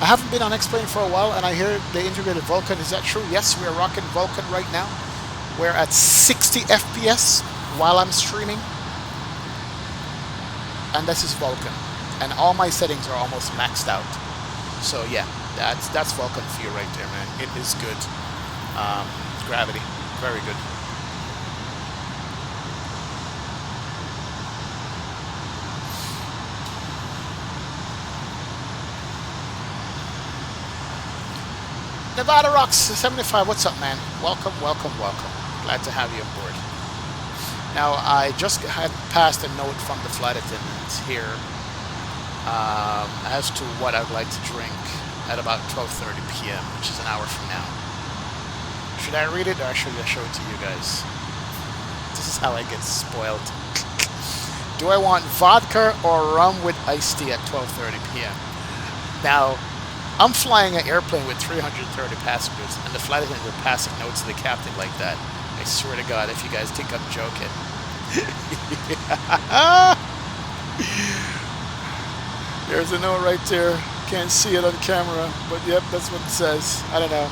I haven't been on X-Plane for a while, and I hear they integrated Vulkan. Is that true? Yes, we are rocking Vulkan right now. We're at 60 FPS while I'm streaming. And this is Vulkan. And all my settings are almost maxed out. So, yeah, that's Vulkan for you right there, man. It is good. Gravity. Very good. Nevada Rocks 75, what's up, man? Welcome, welcome, welcome. Glad to have you aboard. Now, I just had passed a note from the flight attendant here as to what I'd like to drink at about 12:30 p.m., which is an hour from now. Should I read it or should I show it to you guys? This is how I get spoiled. Do I want vodka or rum with iced tea at 12:30 p.m.? Now, I'm flying an airplane with 330 passengers, and the flight attendant is passing notes to the captain like that. I swear to God, if you guys think I'm joking. There's a note right there. Can't see it on camera, but yep, that's what it says. I don't know.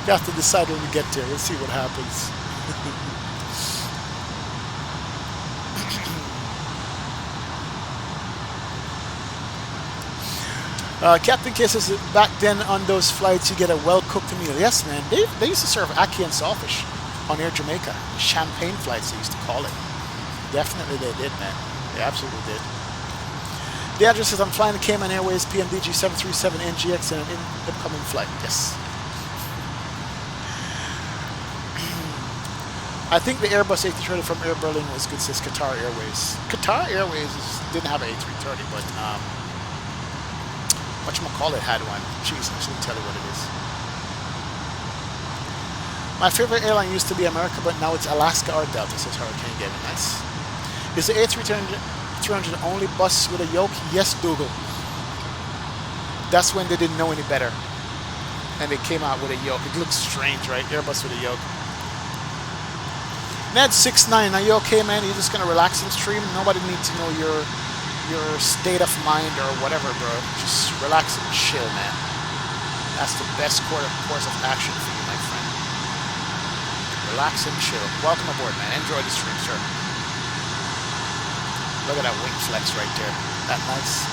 You have to decide when we get there. We'll see what happens. Captain K says that back then on those flights you get a well-cooked meal. Yes, man. They used to serve ackee and saltfish on Air Jamaica. The champagne flights, they used to call it. Definitely they did, man. They absolutely did. The address is I'm flying the Cayman Airways PMDG 737 NGX in an incoming flight. Yes. I think the Airbus A330 from Air Berlin was good, says Qatar Airways. Qatar Airways didn't have an A330, but whatchamacallit had one. Jeez, I shouldn't tell you what it is. My favorite airline used to be America, but now it's Alaska or Delta, says Hurricane Gavin. Nice. Is the A330 only bus with a yoke? Yes, Dougal. That's when they didn't know any better. And they came out with a yoke. It looks strange, right? Airbus with a yoke. Ned69, are you okay, man? You're just gonna relax and stream? Nobody needs to know your state of mind or whatever, bro. Just relax and chill, man. That's the best course of action for you, my friend. relax and chill. Welcome aboard, man. Enjoy the stream, sir. Look at that wing flex right there. That nice.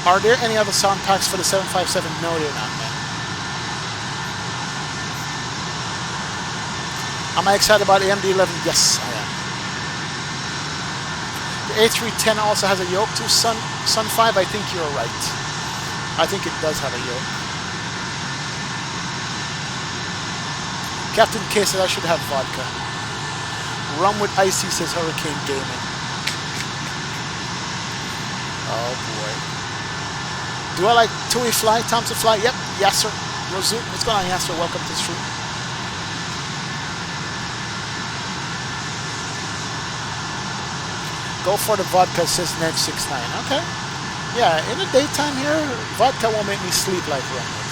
Are there any other sound packs for the 757? No, they're not, man. Am I excited about the MD-11? Yes, I am. The A310 also has a yoke too. Sun 5, I think you're right. I think it does have a yoke. Captain K says I should have vodka. Rum with icy, says Hurricane Gaming. Oh boy. Do I like TUI fly? Thompson fly? Yep. Yasser. Rosu. What's going on, Yasser? Welcome to the stream. Go for the vodka, says Ned69. Okay. Yeah, in the daytime here, vodka won't make me sleep like rum is.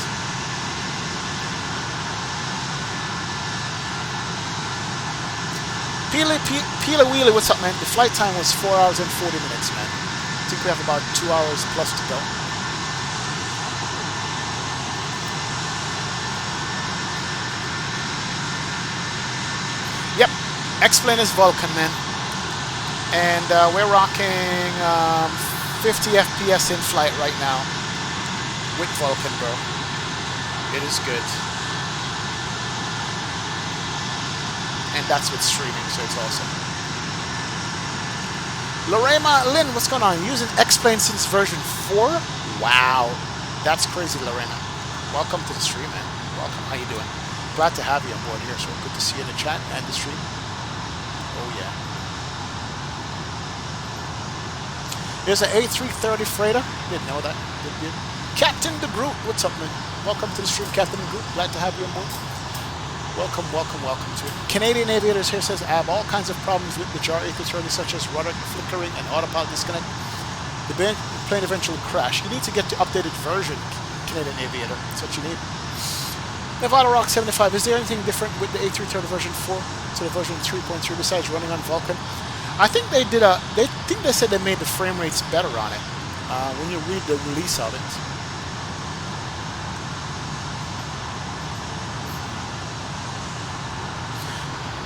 Peela Wheelie, what's up, man? The flight time was 4 hours and 40 minutes, man. I think we have about 2 hours plus to go. Yep, X-Plane is Vulkan, man. And we're rocking 50 FPS in flight right now with Vulkan, bro. It is good. And that's with streaming, so it's awesome. Lorena Lynn, what's going on? Using X-Plane since version 4? Wow. That's crazy, Lorena. Welcome to the stream, man. Welcome. How you doing? Glad to have you on board here, so good to see you in the chat and the stream. Oh, yeah. There's an A330 freighter. Didn't know that. Good. Captain the Groot. What's up, man? Welcome to the stream, Captain the Groot. Glad to have you on board. Welcome to it. Canadian Aviators here says, I have all kinds of problems with the JAR A330, such as rudder flickering and autopilot disconnect. The plane eventually crashed. You need to get the updated version, Canadian Aviator. That's what you need. Nevada Rock 75. Is there anything different with the A330 version 4 to the version 3.3 besides running on Vulkan? I think they did they said they made the frame rates better on it when you read the release of it.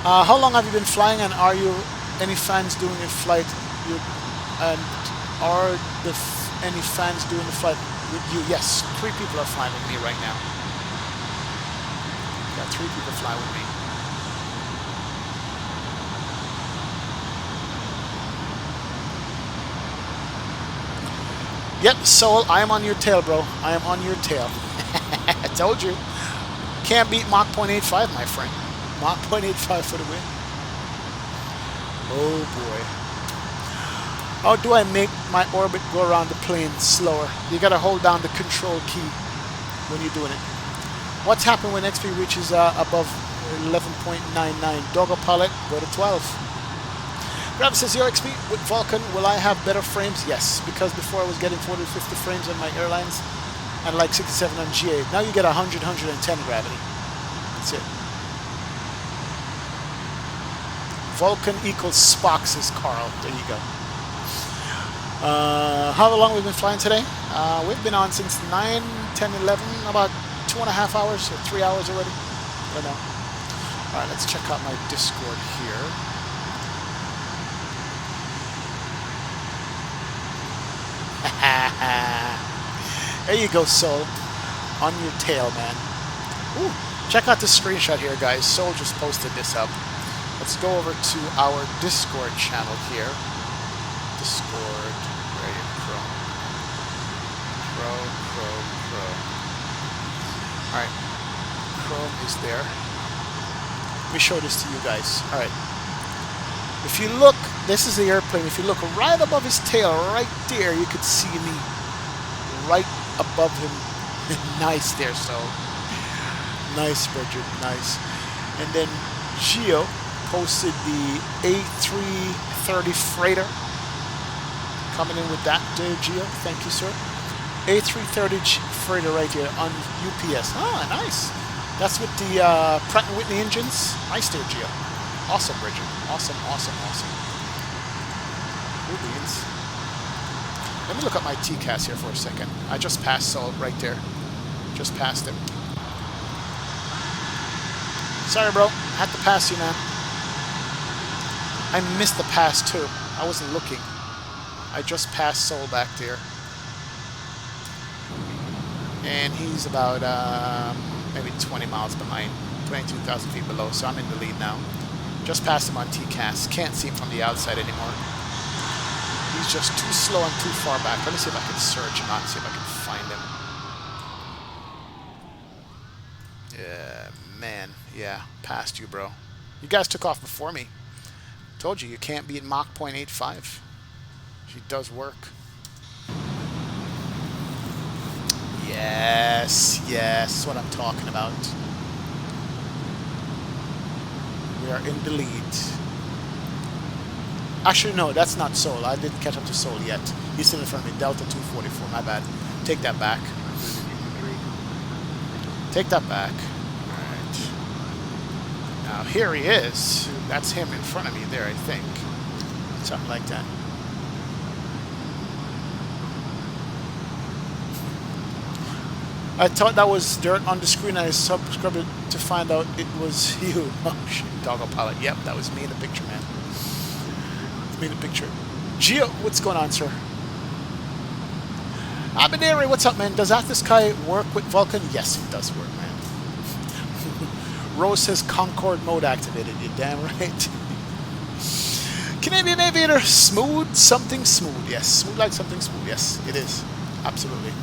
How long have you been flying, and are you any fans doing a flight? And are any fans doing the flight with you? Yes, 3 people are flying with me right now. Got 3 people flying with me. Yep, Soul, I am on your tail, bro. I am on your tail. I told you. Can't beat Mach 0.85, my friend. Mach 0.85 for the win. Oh boy. How do I make my orbit go around the plane slower? You gotta hold down the control key when you're doing it. What's happened when XP reaches above 11.99? Doggo pilot, go to 12. Grab says, your XP with Vulkan, will I have better frames? Yes, because before I was getting 40 to 50 frames on my airlines and like 67 on GA. Now you get 100, 110 gravity. That's it. Vulkan equals Spock, says Carl. There you go. How long have we been flying today? We've been on since 9, 10, 11, about 2.5 hours or 3 hours already. I don't know. All right, let's check out my Discord here. There you go, Soul. On your tail, man. Ooh, check out the screenshot here, guys. Soul just posted this up. Let's go over to our Discord channel here. Discord. Where are you? Chrome. Alright. Chrome is there. Let me show this to you guys. Alright. If you look, this is the airplane. If you look right above his tail, right there, you could see me right above him. Nice there, so. Nice, Bridget. Nice. And then Gio posted the A330 freighter. Coming in with that, Gio. Thank you, sir. A330 freighter right here on UPS. Ah, nice. That's with the Pratt & Whitney engines. Nice there, Gio. Awesome, Bridget. Awesome. Cool beans. Let me look at my TCAS here for a second. I just passed Sol right there. Just passed him. Sorry, bro. I had to pass you, man. I missed the pass, too. I wasn't looking. I just passed Sol back there. And he's about maybe 20 miles behind. 22,000 feet below, so I'm in the lead now. Just passed him on TCAS. Can't see him from the outside anymore. He's just too slow and too far back. Let me see if I can search him out and see if I can find him. Yeah, man. Yeah, passed you, bro. You guys took off before me. Told you, you can't beat Mach 0.85. She does work. Yes, yes, that's what I'm talking about. We are in the lead. Actually, no, that's not Sol. I didn't catch up to Sol yet. He's still in front of me. Delta 244, my bad. Take that back. Take that back. Alright. Now, here he is. That's him in front of me there, I think. Something like that. I thought that was dirt on the screen. I subscribed it to find out it was you. Oh shit, Doggo Pilot. Yep, that was me in the picture, man. It's me in the picture. Gio, what's going on, sir? Abineri, what's up, man? Does After Sky work with Vulkan? Yes, it does work, man. Rose says Concorde mode activated. You're damn right. Canadian Aviator, smooth something smooth. Yes, smooth like something smooth. Yes, it is. Absolutely.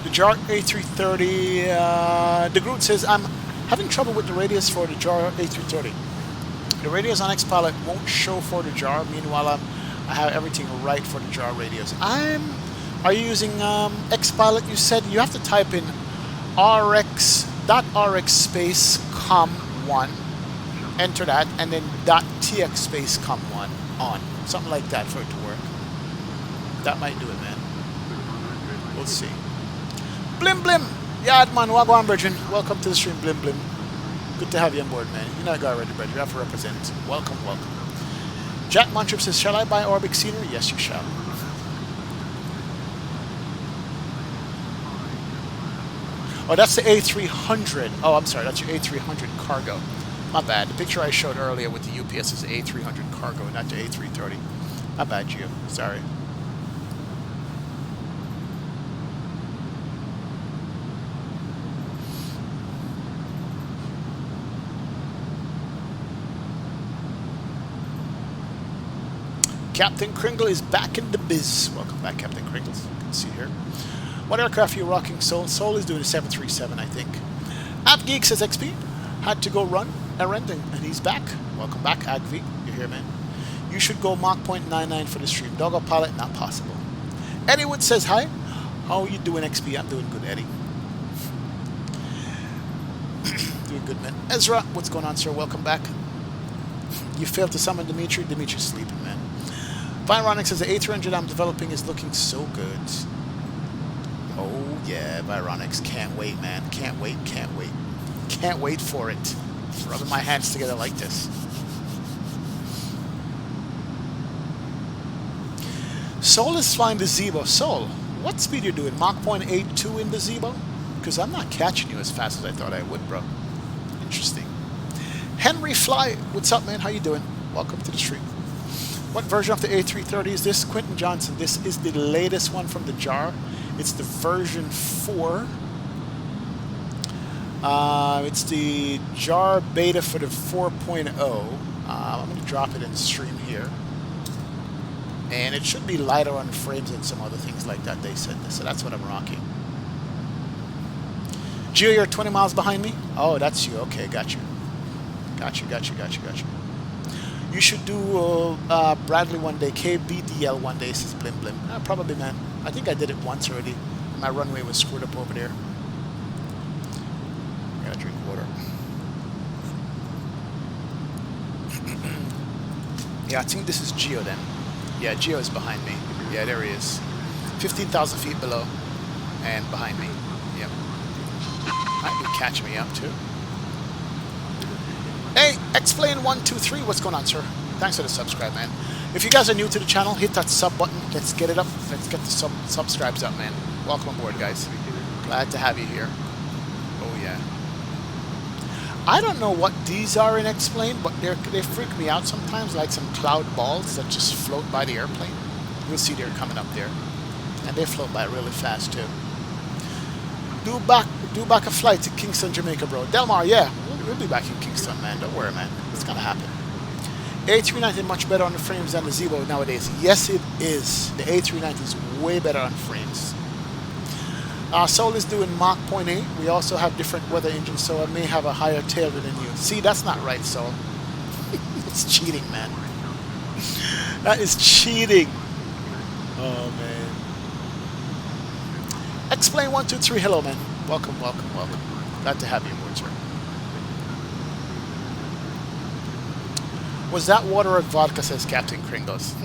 The JAR A330, the Groot says, I'm having trouble with the radius for the JAR A330. The radius on Xpilot won't show for the JAR, meanwhile I have everything right for the JAR radius. Are you using Xpilot? You said you have to type in .rx space com1, enter that, and then .tx space com1 on. Something like that for it to work. That might do it, man. We'll see. Blim Blim! Yeah, man, Wagwan Bridgin. Welcome to the stream, Blim Blim. Good to have you on board, man. You know I got ready, Bridge. You have to represent. Welcome, welcome. Jack Montrip says, shall I buy Orbic scenery? Yes, you shall. Oh, that's the A300. Oh, I'm sorry. That's your A300 cargo. My bad. The picture I showed earlier with the UPS is the A300 cargo, not the A330. My bad, Gio. Sorry. Captain Kringle is back in the biz. Welcome back, Captain Kringle. You can see here. What aircraft are you rocking, Sol? Sol is doing a 737, I think. AppGeek says XP. Had to go run errand, and he's back. Welcome back, AgV. You're here, man. You should go Mach 0.99 for the stream. Doggo Pilot, not possible. Eddie Wood says hi. How are you doing, XP? I'm doing good, Eddie. Doing good, man. Ezra, what's going on, sir? Welcome back. You failed to summon Dimitri. Dimitri's sleeping, man. Vironic says the A300 I'm developing is looking so good. Oh yeah, Vironics. Can't wait, man. Can't wait, can't wait. Can't wait for it. Rubbing my hands together like this. Sol is flying the Zebo. Sol, what speed you doing? Mach 0.82 in the Zebo? Because I'm not catching you as fast as I thought I would, bro. Interesting. Henry Fly, what's up, man? How you doing? Welcome to the stream. What version of the A330 is this? Quentin Johnson. This is the latest one from the JAR. It's the version 4. It's the JAR beta for the 4.0. I'm going to drop it in the stream here. And it should be lighter on the frames and some other things like that, they said. So that's what I'm rocking. Gio, you're 20 miles behind me? Oh, that's you. Okay, got you. Got you. You should do Bradley one day, KBDL one day, says Blim Blim. Probably, man. I think I did it once already. My runway was screwed up over there. I gotta drink water. Yeah, I think this is Gio then. Yeah, Gio is behind me. Yeah, there he is. 15,000 feet below and behind me. Yep. Might be catching me up too. Hey, Explain123, what's going on, sir? Thanks for the subscribe, man. If you guys are new to the channel, hit that sub button. Let's get it up. Let's get the subscribes up, man. Welcome aboard, guys. Glad to have you here. Oh, yeah. I don't know what these are in X-Plane, but they freak me out sometimes, like some cloud balls that just float by the airplane. You'll see they're coming up there. And they float by really fast, too. Do back a flight to Kingston, Jamaica, bro. Delmar, yeah. We'll be back in Kingston, man. Don't worry, man. It's going to happen. A390 much better on the frames than the Zebo nowadays. Yes, it is. The A390 is way better on frames. Soul is doing Mach 0.8. We also have different weather engines, so I may have a higher tail than you. See, that's not right, Soul. It's cheating, man. That is cheating. Oh, man. Explain 123. Hello, man. Welcome, welcome, welcome. Glad to have you aboard, sir. Was that water or vodka, says Captain Kringles.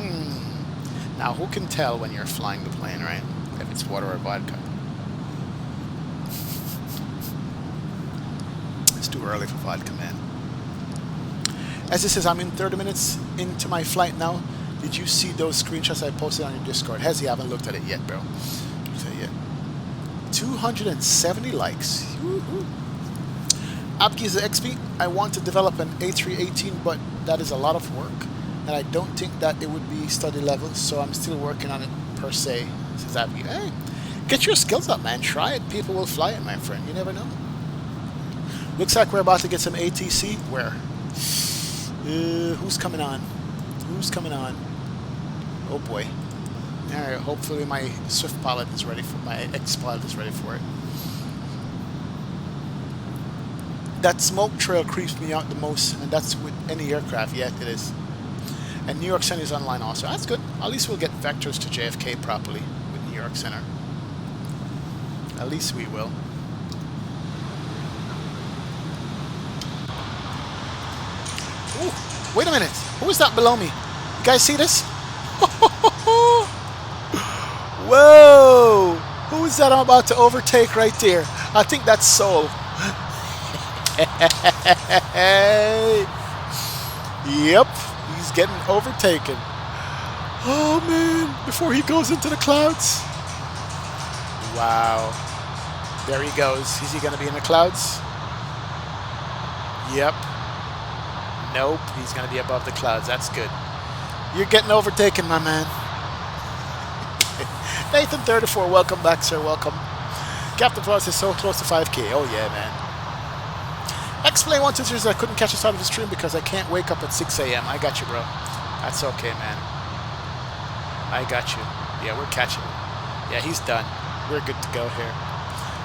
Now, who can tell when you're flying the plane, right? If it's water or vodka. It's too early for vodka, man. As it says, I'm in 30 minutes into my flight now. Did you see those screenshots I posted on your Discord? Hezi, I haven't looked at it yet, bro. So, yeah. 270 likes. Abgi's XP, I want to develop an A318, but that is a lot of work, and I don't think that it would be study level, so I'm still working on it per se, says Abgi. Hey, get your skills up, man. Try it. People will fly it, my friend. You never know. Looks like we're about to get some ATC. Where? Who's coming on? Who's coming on? Oh, boy. All right, hopefully my Swift pilot is ready for my X-pilot is ready for it. That smoke trail creeps me out the most, and that's with any aircraft. Yeah, it is. And New York Center is online also. That's good. At least we'll get vectors to JFK properly with New York Center. At least we will. Ooh, wait a minute. Who is that below me? You guys see this? Whoa! Who is that I'm about to overtake right there? I think that's Soul. Yep, he's getting overtaken. Oh man, before he goes into the clouds. Wow. There he goes. Is he going to be in the clouds? Yep. Nope, he's going to be above the clouds. That's good. You're getting overtaken, my man. Nathan 34, welcome back, sir. Welcome. Captain Frost is so close to 5K. Oh yeah, man. Explain 123. I couldn't catch the start of the stream because I can't wake up at 6 a.m. I got you, bro. That's okay, man. I got you. Yeah, we're catching it. Yeah, he's done. We're good to go here.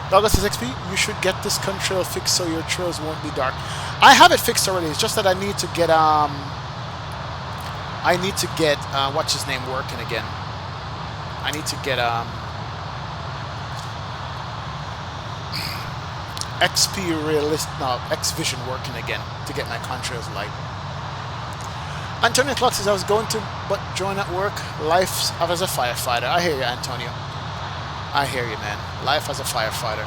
Douglas says, XP, you should get this contrail fixed so your trails won't be dark. I have it fixed already. It's just that I need to get what's his name working again. I need to get X-Vision working again to get my contrails light. Antonio Clark says, I was going to but join at work. Life as a firefighter. I hear you, Antonio. I hear you, man. Life as a firefighter.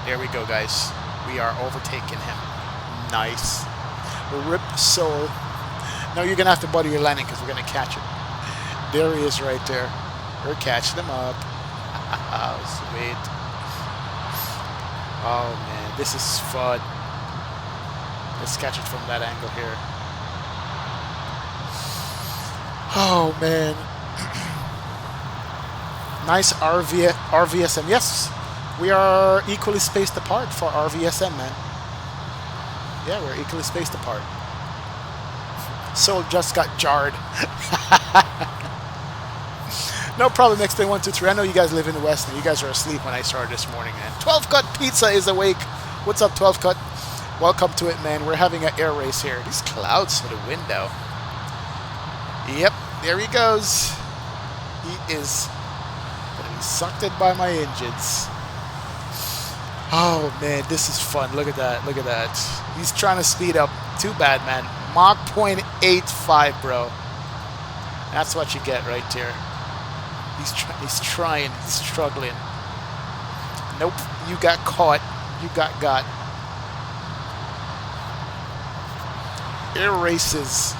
There we go, guys. We are overtaking him. Nice. Rip Soul. No, you're going to have to buddy your landing because we're going to catch him. There he is right there. We're catching him up. Oh, sweet. Oh, man. This is fun. Let's catch it from that angle here. Oh, man. Nice RVSM. Yes, we are equally spaced apart for RVSM, man. Yeah, we're equally spaced apart. Soul just got jarred. No problem, next day 1, 2, 3. I know you guys live in the West and you guys are asleep when I started this morning, man. 12 Cut Pizza is awake. What's up, 12 Cut? Welcome to it, man. We're having an air race here. These clouds for the window. Yep, there he goes. He is gonna be sucked in by my engines. Oh man, this is fun. Look at that. Look at that. He's trying to speed up. Too bad, man. Mach 0.85, bro. That's what you get right there. He's trying. He's struggling. Nope. You got caught. You got. Air races.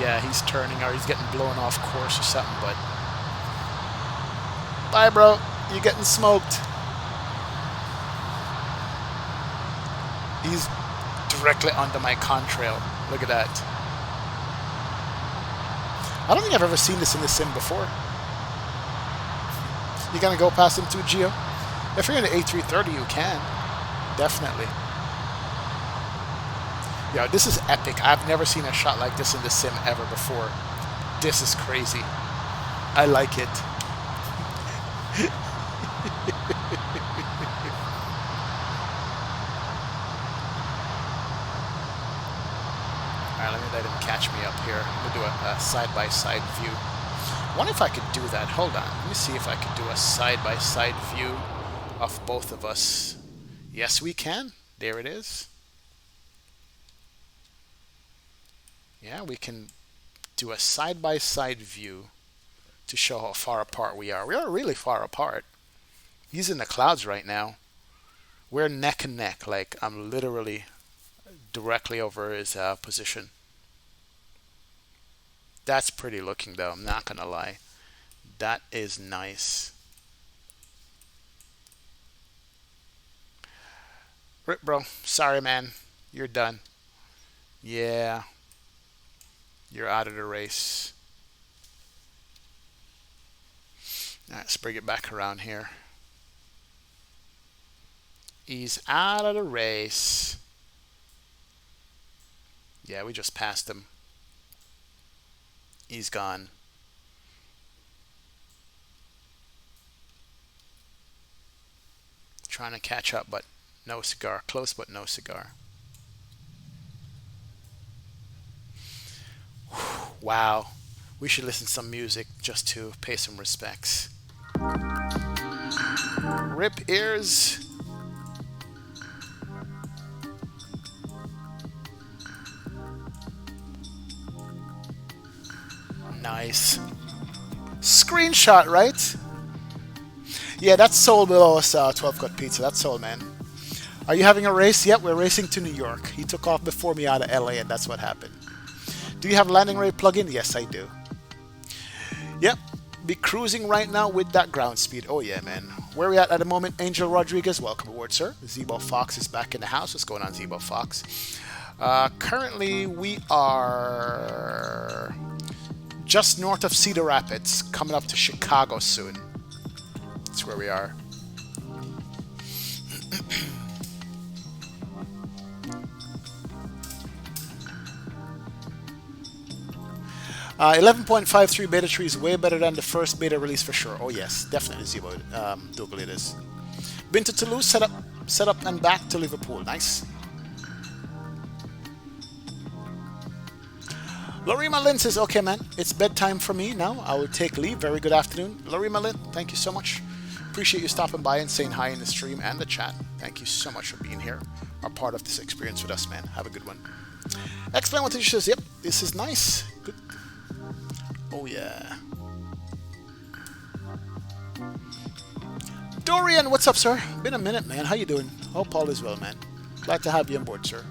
Yeah, he's turning or he's getting blown off course or something, but... Bye, bro. You're getting smoked. He's directly under my contrail. Look at that. I don't think I've ever seen this in the sim before. You gonna go past him too, Geo? If you're in the A330, you can. Definitely. Yo, this is epic. I've never seen a shot like this in the sim ever before. This is crazy. I like it. Alright, let me let him catch me up here. I'm going to do a side-by-side view. I wonder if I could do that. Hold on. Let me see if I could do a side-by-side view of both of us. Yes, we can. There it is. Yeah, we can do a side-by-side view to show how far apart we are. We are really far apart. He's in the clouds right now. We're neck and neck. Like, I'm literally directly over his position. That's pretty looking, though. I'm not going to lie. That is nice. Rip, bro. Sorry, man. You're done. Yeah. You're out of the race. All right, let's bring it back around here. He's out of the race. Yeah, we just passed him. He's gone. Trying to catch up, but no cigar. Close, but no cigar. Wow. We should listen to some music just to pay some respects. Rip ears. Nice. Screenshot, right? Yeah, that's sold below us, 12 Cut Pizza. That's sold, man. Are you having a race? Yep, we're racing to New York. He took off before me out of LA, and that's what happened. Do you have landing ray plug-in? Yes, I do. Yep. Be cruising right now with that ground speed. Oh, yeah, man. Where are we at the moment? Angel Rodriguez, welcome aboard, sir. Zebo Fox is back in the house. What's going on, Zebo Fox? Currently, we are just north of Cedar Rapids, coming up to Chicago soon. That's where we are. 11.53 beta tree is way better than the first beta release for sure. Oh yes, definitely Zebo. Dougal it is. Been to Toulouse, set up and back to Liverpool. Nice. Lorima Lynn says, okay man, it's bedtime for me now. I will take leave. Very good afternoon. Lorima Lynn, thank you so much. Appreciate you stopping by and saying hi in the stream and the chat. Thank you so much for being here. Are part of this experience with us, man. Have a good one. Explain what it says. Yep, this is nice. Good. Oh yeah. Dorian, what's up, sir? Been a minute, man. How you doing? Hope all is well, man. Glad to have you on board, sir.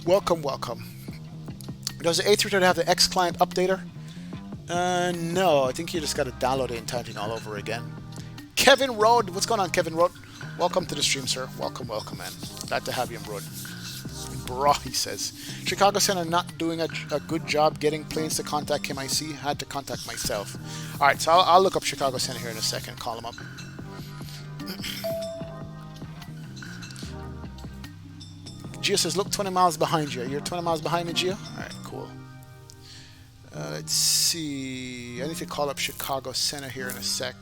Welcome, welcome. Does the A330 have the X client updater? No, I think you just got to download it and type it all over again. Kevin Road, what's going on, Kevin Road? Welcome to the stream, sir. Welcome, welcome, man. Glad to have you on board. Bro, he says. Chicago Center not doing a good job getting planes to contact KMIC. Had to contact myself. All right, so I'll look up Chicago Center here in a second. Call him up. Gio says, look 20 miles behind you. You're 20 miles behind me, Gio? All right, cool. Let's see. I need to call up Chicago Center here in a sec.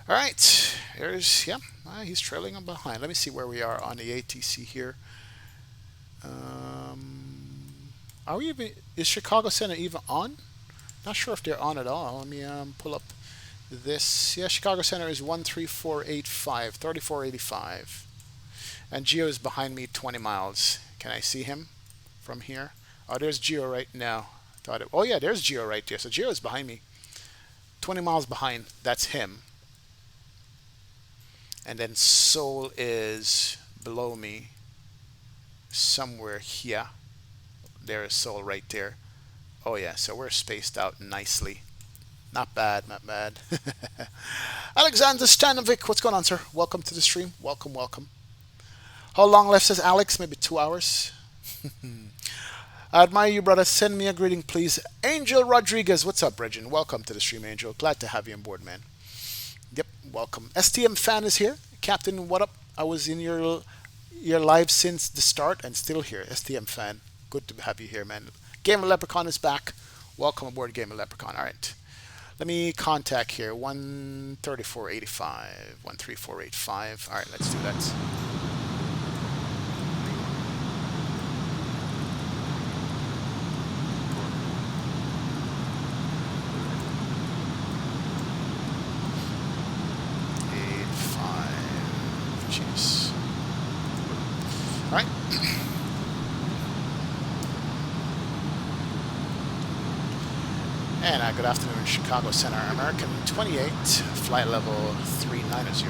All right, there's, yeah, he's trailing him behind. Let me see where we are on the ATC here. Are we even, is Chicago Center even on? Not sure if they're on at all. Let me pull up this. Yeah, Chicago Center is 13485, 3485. And Geo is behind me 20 miles. Can I see him from here? Oh, there's Geo right now. Oh yeah, there's Geo right there. So Geo is behind me. 20 miles behind. That's him. And then Seoul is below me, somewhere here. There is Seoul right there. Oh yeah, so we're spaced out nicely. Not bad, not bad. Alexander Stanovic, what's going on, sir? Welcome to the stream. Welcome, welcome. How long left, says Alex? Maybe 2 hours. I admire you, brother. Send me a greeting, please. Angel Rodriguez, what's up, Regin? Welcome to the stream, Angel. Glad to have you on board, man. Yep, welcome. STM fan is here. Captain, what up? I was in your live since the start and still here. STM fan, good to have you here, man. Gamer Leprechaun is back. Welcome aboard, Gamer Leprechaun. All right. Let me contact here. 13485. 13485. All right, let's do that. Jeez. All right. And good afternoon, Chicago Center. American 28, flight level 390.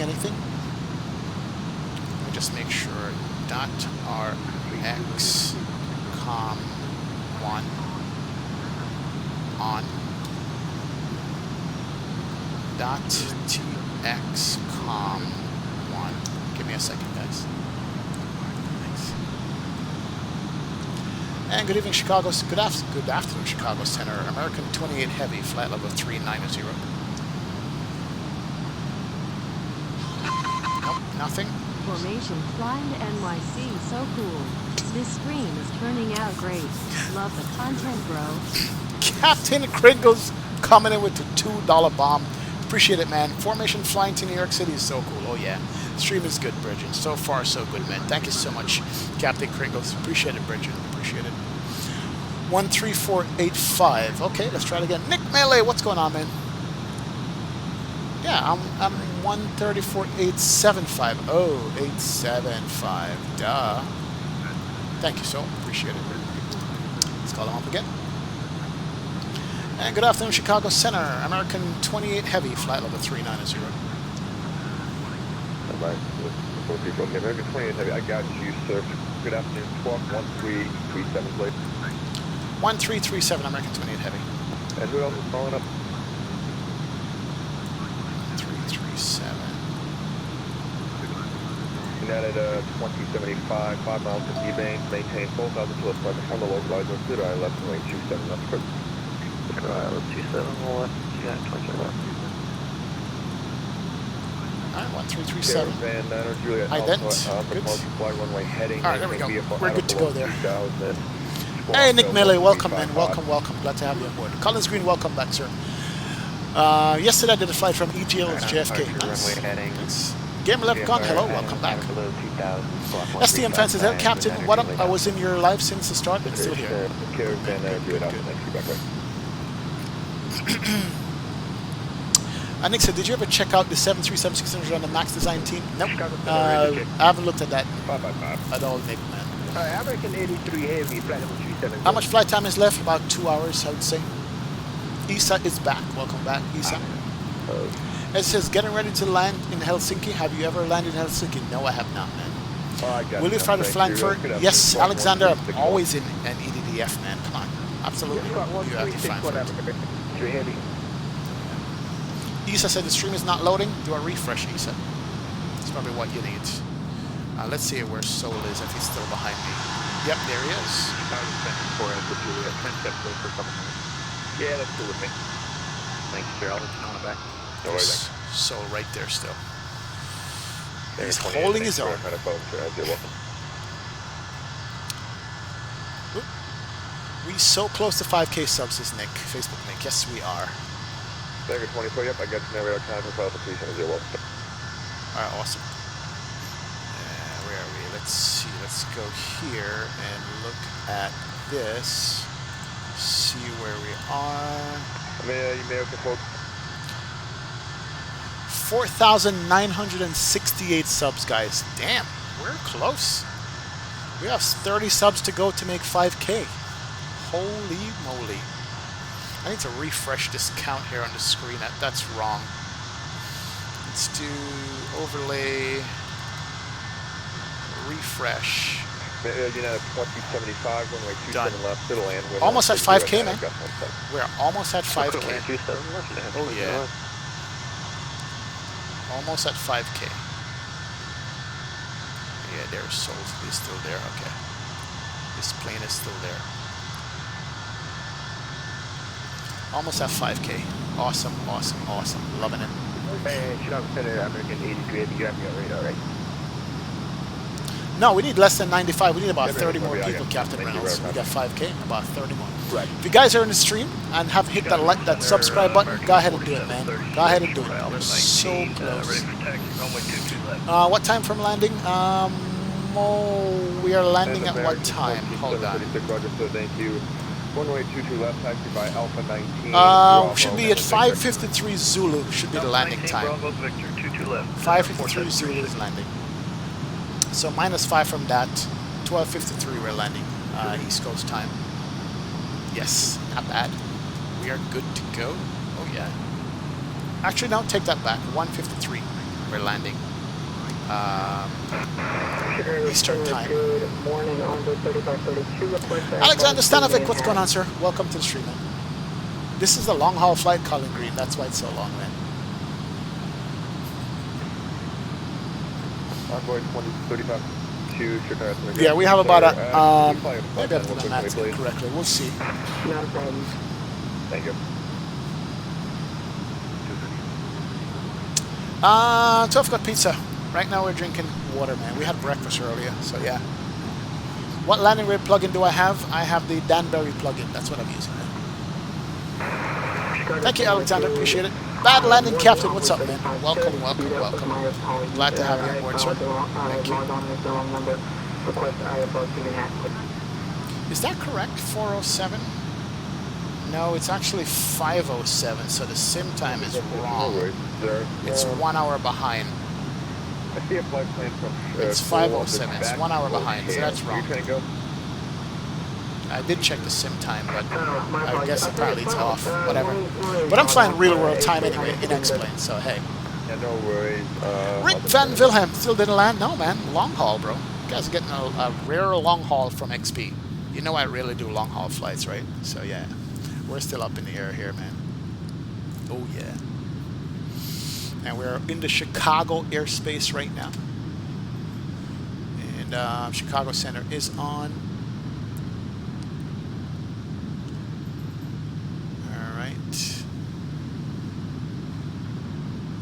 Anything? Let me just make sure. .rx com 1 on .tx com 1. Give me a second, guys. Thanks. And good evening, Chicago. Good afternoon, Chicago Center. American 28 Heavy, flight level 390. Nope, nothing. Formation flying to NYC, so cool. This stream is turning out great. Love the content, bro. Captain Kringles coming in with the $2 bomb. Appreciate it, man. Formation flying to New York City is so cool. Oh yeah, stream is good, Bridget. So far, so good, man. Thank you so much, Captain Kringles. Appreciate it, Bridget. Appreciate it. 13485. Okay, let's try it again. Nick Melee, what's going on, man? Yeah, I'm 134.875. Oh, 875. Duh. Thank you, so appreciate it. Let's call him up again. And good afternoon, Chicago Center. American 28 Heavy, flight level 390. Alright, American 28 Heavy, I got you, sir. Good afternoon, 121337, please. 1337, American 28 Heavy. And who else is calling up? 337. United 2075, 5 miles to D-Bane, maintain 4,000 plus by the camera localizer, good eye left, and range 27, that's correct. Good eye left, 27, left, yeah, 27 left. Alright, 1337. Van Niner, Juliet, Ident. Good. Fly runway heading. Alright, there we go. We're good to go there. 2000. Hey, Nick Melee, welcome, man. Welcome, welcome. Glad to have you on board. Collins Green, welcome back, sir. Yesterday I did a flight from EGL to JFK. Nice. Gamer Leprechaun, hello, welcome back. STM fans, hello, Captain, what up? I was in your live since the start, but still here. Good. Nick said, did you ever check out the 737-600 on the MAX design team? Nope. I haven't looked at that at all, Nick, man. American 83 Heavy, flight level 37. How much flight time is left? About 2 hours, I would say. Isa is back. Welcome back, Isa. It says, getting ready to land in Helsinki. Have you ever landed in Helsinki? No, I have not, man. Will you fly to Frankfurt? Yes, Alexander. I'm always in an EDDF, man. Come on. Absolutely. You have to Frankfurt. Isa said the stream is not loading. Do a refresh, Isa. That's probably what you need. Let's see where Soul is, if he's still behind me. Yep, there he is. Yeah, that's cool with me. Thanks, sir. I'll let you know when I'm back. There's Soul right there still. He's holding his own. We so close to 5K subs, is Nick. Facebook Nick. Yes, we are. Stagger 24, yep, I got you now. Radar time for qualification as well. Alright, awesome. Where are we? Let's see. Let's go here and look at this. See where we are. You may have to quote. 4,968 subs, guys. Damn, we're close. We have 30 subs to go to make 5K. Holy moly. I need to refresh this count here on the screen. That's wrong. Let's do overlay, refresh. United 2075, runway 27 left, to land. Almost at 5K, man. We're almost at 5K. Oh, yeah. Almost at 5K. Yeah, there's Soul. He's still there. Okay. This plane is still there. Almost at 5K. Awesome, awesome, awesome. Loving it. Hey, Chicago Center, American 83, you have me on radar, right? No, we need less than 95. We need about 30 more people, Captain Reynolds. We got 5K, about 30 more. Right. If you guys are in the stream and have hit that subscribe button, go ahead and do it, man. Go ahead and do it. We're so close. What time from landing? We are landing at what time? Hold on. Thank you. Runway 22 left, taxi by Alpha 19. Should be at 5:53 Zulu. Should be the landing time. 5:53 Zulu is landing. So -5 from that. 12:53 we're landing. East Coast time. Yes, not bad. We are good to go. Oh yeah. Actually, no, take that back. 1:53 we're landing. Eastern time. Alexander Stanovic, what's going on, sir? Welcome to the stream, man. This is a long haul flight, Colin Green. That's why it's so long, man. Envoy 2035 to Chicago. Yeah, we have about a maybe I'm doing that correctly. We'll see. Not a problem. Thank you. 12 got pizza. Right now we're drinking water, man. We had breakfast earlier, so yeah. What landing grid plugin do I have? I have the Danbury plugin. That's what I'm using. Thank you, Alexander. Appreciate it. Bad landing, Captain. What's up, man? Welcome, welcome, welcome. Glad to have you on board, sir. Thank you. Is that correct? 407? No, it's actually 507, so the sim time is wrong. It's 1 hour behind. I see a flight plan from... It's 507. It's 1 hour behind, so that's wrong. I did check the sim time, but I guess apparently it's off. Whatever. But I'm flying real world time anyway in X-Plane, so hey. Yeah, no worries. Rick Van Wilhelm still didn't land? No, man. Long haul, bro. You guys are getting a rare long haul from XP. You know I really do long haul flights, right? So yeah. We're still up in the air here, man. Oh yeah. And we're in the Chicago airspace right now. And Chicago Center is on. Alright.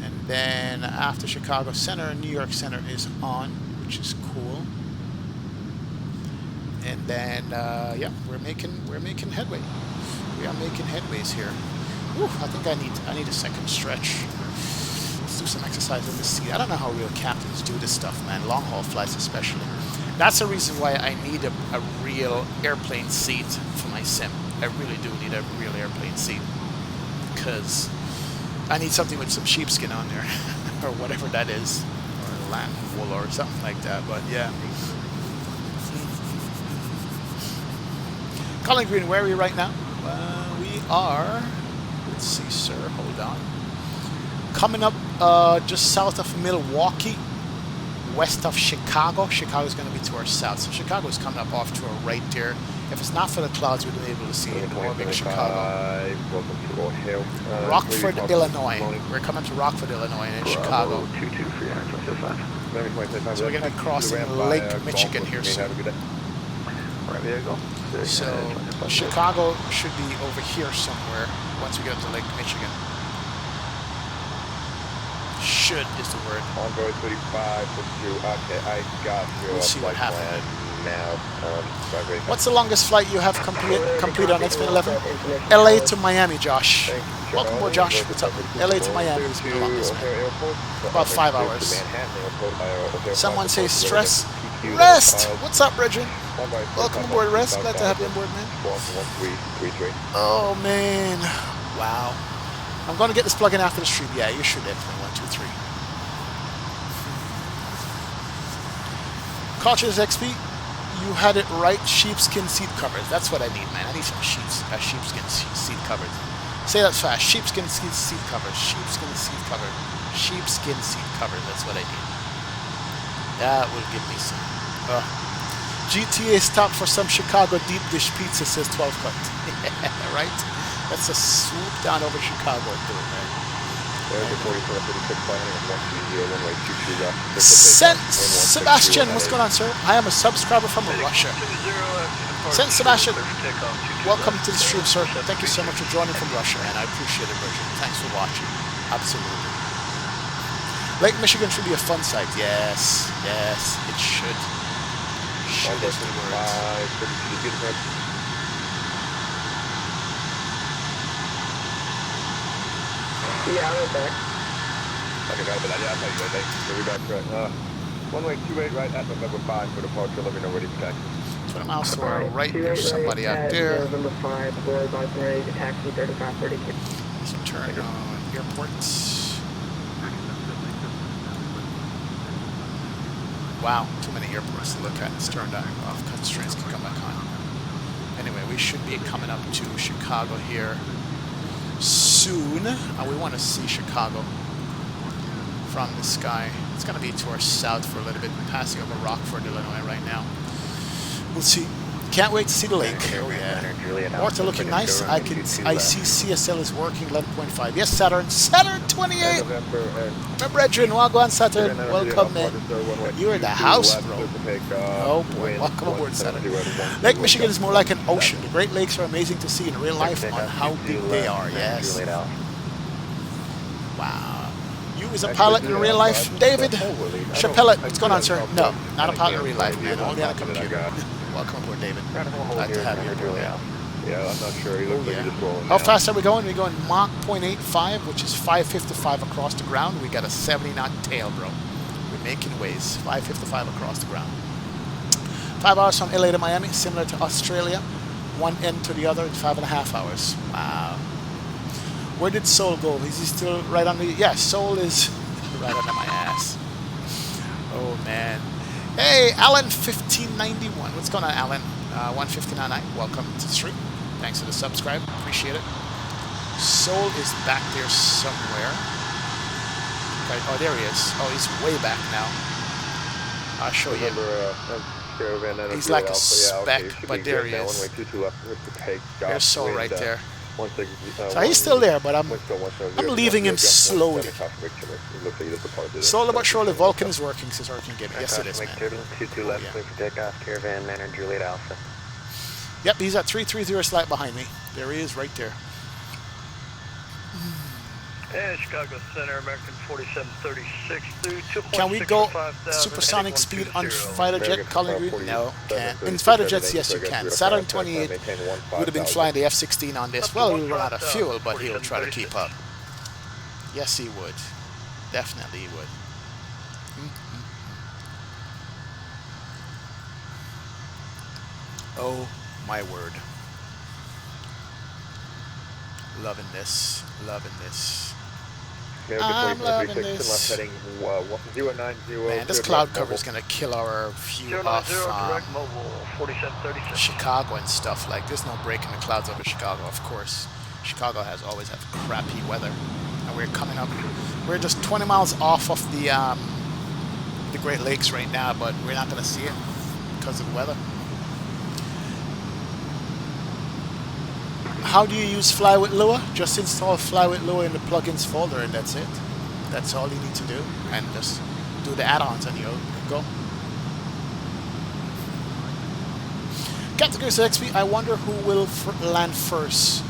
And then after Chicago Center, New York Center is on, which is cool. And then yeah, we're making headway. We are making headways here. Whew, I think I need a second stretch. Let's do some exercise in the seat. I don't know how real captains do this stuff, man. Long haul flights especially. That's the reason why I need a real airplane seat for my sim. I really do need a real airplane seat. Because I need something with some sheepskin on there. Or whatever that is. Or lamb wool or something like that. But yeah. Colin Green, where are we right now? We are, let's see, sir, hold on. Coming up just south of Milwaukee, west of Chicago. Chicago's going to be to our south. So Chicago is coming up off to our right there. If it's not for the clouds, we'd be able to see it more big Chicago. Rockford, Illinois. We're coming to Rockford, Illinois, and in Chicago. So we're going to be crossing Lake Michigan here soon. So Chicago should be over here somewhere once we get to Lake Michigan. Should is the word. Envoy 35, okay, I got your we'll see what happens now. What's the longest flight you have completed on X-Plane 11? LA to Miami, Josh. Welcome aboard, Josh. What's up? LA to Miami is the longest, man. About 5 hours. Someone say stress. Rest! What's up, Reggie? Welcome aboard, Rest. Glad to have you on board, man. Oh, man. Wow. I'm going to get this plug-in after the stream. Yeah, you should definitely. 1, 2, 3. Cultures XP. You had it right. Sheepskin seat covers. That's what I need, man. I need some sheepskin seat covers. Say that fast. Sheepskin seat covers. Sheepskin seat covers. Sheepskin seat covers. That's what I need. That will give me some. GTA stop for some Chicago deep dish pizza, says 12 cut. Right? That's a swoop down over Chicago and do it, man. Sebastian, what's going on, sir? I am a subscriber from Russia. Saint Sebastian, welcome to the stream, sir. Thank you so much for joining from Russia, and I appreciate it, Virgin. Thanks for watching. Absolutely. Lake Michigan should be a fun site. Yes, yes, it should. Should is the word. Yeah, right back. Okay, got it, but I'll tell you guys, we'll be back right. One-way 28 right at November 5 for departure. Let me know where to be taxi. 20 miles to our right, there's somebody out there. November 5, board ready to taxi 3532. Let's turn on airports. Wow, too many airports to look at. It's turned on off. Constraints can come back on. Anyway, we should be coming up to Chicago here soon. We want to see Chicago from the sky. It's going to be to our south for a little bit, passing over Rockford, Illinois right now. We'll see. Can't wait to see the lake. Oh yeah. Water looking nice. I see CSL is working 11.5. Yes, Saturn 28. My brethren, Wagwan Saturn. Welcome, man. You're in the house, bro. Oh boy, welcome aboard, Saturn. Lake Michigan is more like an ocean. The Great Lakes are amazing to see in real life on how big they are. Yes. Wow. You is a pilot in real life, David Chappelle. What's going on, sir? No, not a pilot in real life, man. Only on a computer. Welcome aboard, David. Glad to have you aboard. Yeah, I'm not sure. He looks like he's just rolling. How fast are we going? We're going Mach 0.85, which is 555 across the ground. We got a 70 knot tail, bro. We're making waves. 555 across the ground. 5 hours from LA to Miami, similar to Australia. One end to the other, 5.5 hours. Wow. Where did Soul go? Is he still right on the... Yeah, Soul is right under my ass. Oh, man. Hey, Alan 1591. What's going on, Alan? 159. Welcome to the stream. Thanks for the subscribe. Appreciate it. Soul is back there somewhere. Okay. Oh, there he is. Oh, he's way back now. I'll show you. He's like a speck, but there he is. There's Soul right there. So he's still there, but I'm leaving him slowly. Slowly but surely, Vulkan is working, says Hurricane Gamer. Yes, it is, man. Yep, he's at 330 slight behind me. There he is, right there. And Chicago Center, American 4736 through 2.6. Can we go supersonic speed on fighter jet, Colin Green? No, can't. In fighter jets, yes, you can. Saturn 28 would have been flying the F-16 on this. Well, we run out of fuel, but he'll try to keep up. Yes, he would. Definitely he would. Oh, my word. Loving this. Loving this. I'm loving this. Man, this cloud cover is going to kill our view of Chicago and stuff. Like, there's no break in the clouds over Chicago, of course. Chicago has always had crappy weather. And we're coming up. We're just 20 miles off of the Great Lakes right now, but we're not going to see it because of the weather. How do you use Fly with Lua? Just install Fly with Lua in the plugins folder and that's it. That's all you need to do. And just do the add-ons and you'll go. Captain Chris XP, I wonder who will land first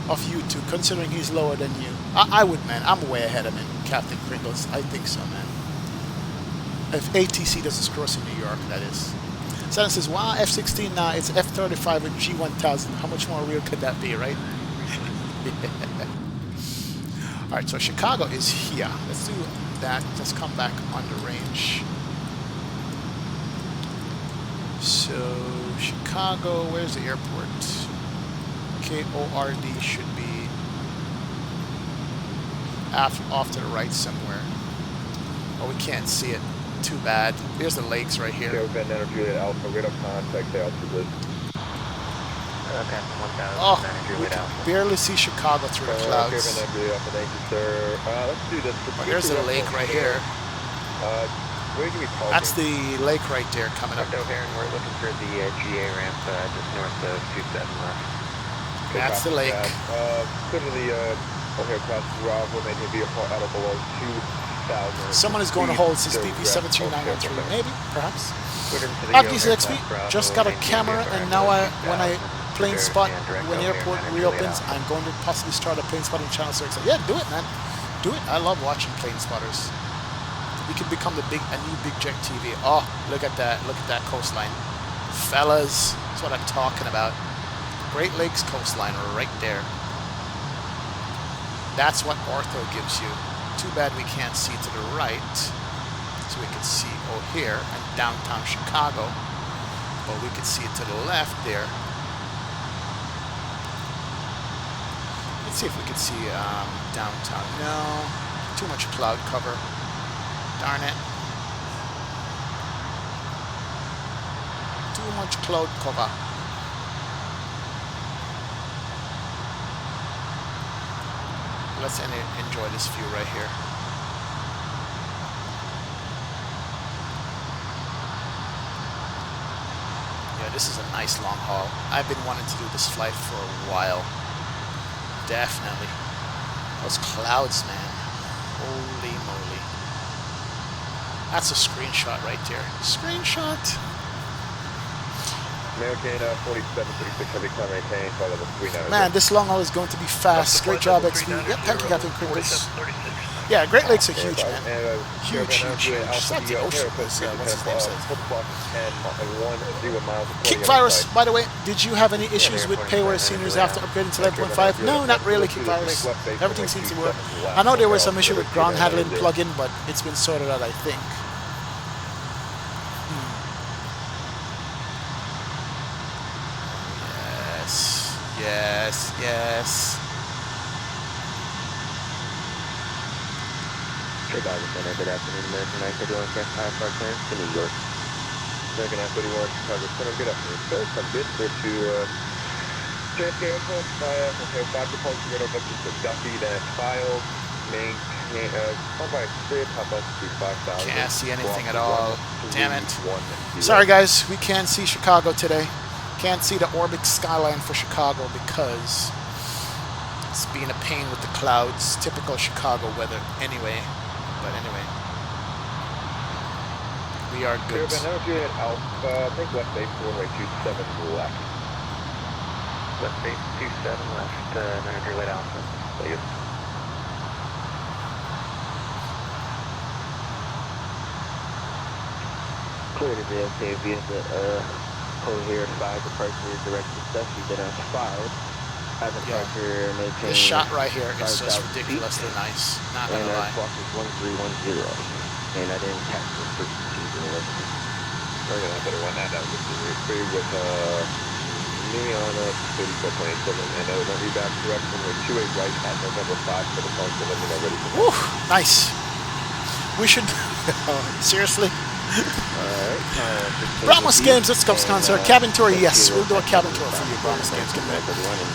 of you two, considering he's lower than you. I would, man. I'm way ahead of him, Captain Pringles. I think so, man. If ATC doesn't screw us in New York, that is. Shannon says, wow, F-16 now, it's F-35 with G-1000. How much more real could that be, right? Alright, so Chicago is here. Let's do that. Let's come back under range. So, Chicago, where's the airport? KORD should be off to the right somewhere. Oh, we can't see it. Too bad. Here's the lakes right here. Caravan Energy at Alpha, radar contact, altitude. Okay, 1000 Oh, Energy we with can Alpha. barely see Chicago through the clouds. Caravan Energy Alpha, thank you, sir. Let's do this. Well, here's the lake right here. Where do we park? That's the lake right there coming up. Over here, and we're looking for the GA ramp just north of 27 left. That's the lake. Go to the O'Hare class Bravo, maintain vehicle out of below 2,000. Someone is going to hold since BP 73913. Maybe, perhaps. After XP, just got a camera, and now when I plane spot, when airport reopens, I'm going to possibly start a plane spotting channel. So yeah, do it, man. Do it. I love watching plane spotters. We can become a new big jet TV. Oh, look at that. Look at that coastline. Fellas, that's what I'm talking about. Great Lakes coastline right there. That's what ortho gives you. Too bad we can't see to the right. So we can see O'Hare and downtown Chicago. But we can see it to the left there. Let's see if we can see downtown. No, too much cloud cover. Darn it. Too much cloud cover. Let's enjoy this view right here. Yeah, this is a nice long haul. I've been wanting to do this flight for a while. Definitely. Those clouds, man. Holy moly. That's a screenshot right there. Screenshot. American 4736 heavy climb maintain, flight level 39. Man, this long haul is going to be fast. Great job, XP. Yep, thank you, Captain Crinkles. Yeah, Great Lakes are huge, man. Huge. It's like the ocean, what's his name says. Kick Virus, by the way, did you have any issues with payware seniors after upgrading to 11.5? No, not really, Kick Virus. Everything seems to work. I know there was some issue with ground handling plugin, but it's been sorted out, I think. Yes. Chicago Center, good afternoon, American 931 Crash High Park Clearance to New York. American 931 Chicago Center, good afternoon, sir. Come good, clear to JFK Airport via O'Hare 5 departure, radar vector to Duffy, then file, come by straight, hop up to 5,000. Can't see anything at all. Damn it. Sorry, guys, we can't see Chicago today. Can't see the Orbit skyline for Chicago because it's being a pain with the clouds. Typical Chicago weather anyway. But anyway, we are good. Energy at Alpha, take left base, runway 27 left. Left base 27 left, Energy at Alpha. Thank you. Clear to JFK via the O'Hare 5 departure directed Duffy that I filed. As a departure maintain. This shot right here is just ridiculously nice. Not gonna lie. Clock is 1310. And I didn't catch the frequencies in the list. We're gonna better run that out with me on 34.7 and then we back direct runway 28 right at November 5 for the function. Let me know ready for that. Nice. We should seriously. Brahmas Games, let's go sponsor. Cabin tour, yes, we'll do a cabin tour for you, Brahmas Games.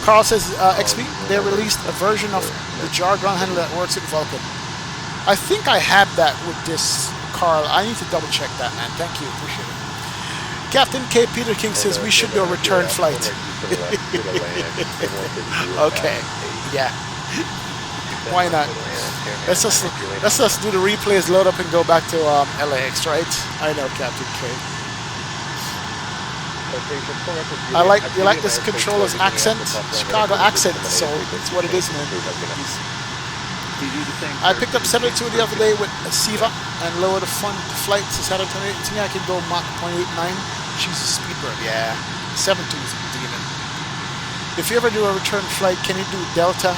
Carl says, XP, they released a version of the jar ground handler that works with Vulkan. I think I have that with this, Carl. I need to double check that, man. Thank you, appreciate it. Captain K. Peter King says we should do a return flight. Okay, yeah. Why not? Let's just do the replays, load up, and go back to LAX, right? I know, Captain K. You like this controller's accent? Chicago accent, so it's what it is, man. I picked up 72 the other day with a Siva and lowered the flight to Saturday. I think I can go Mach 0.89. She's a speed bird, yeah. 72 is a demon. If you ever do a return flight, can you do Delta?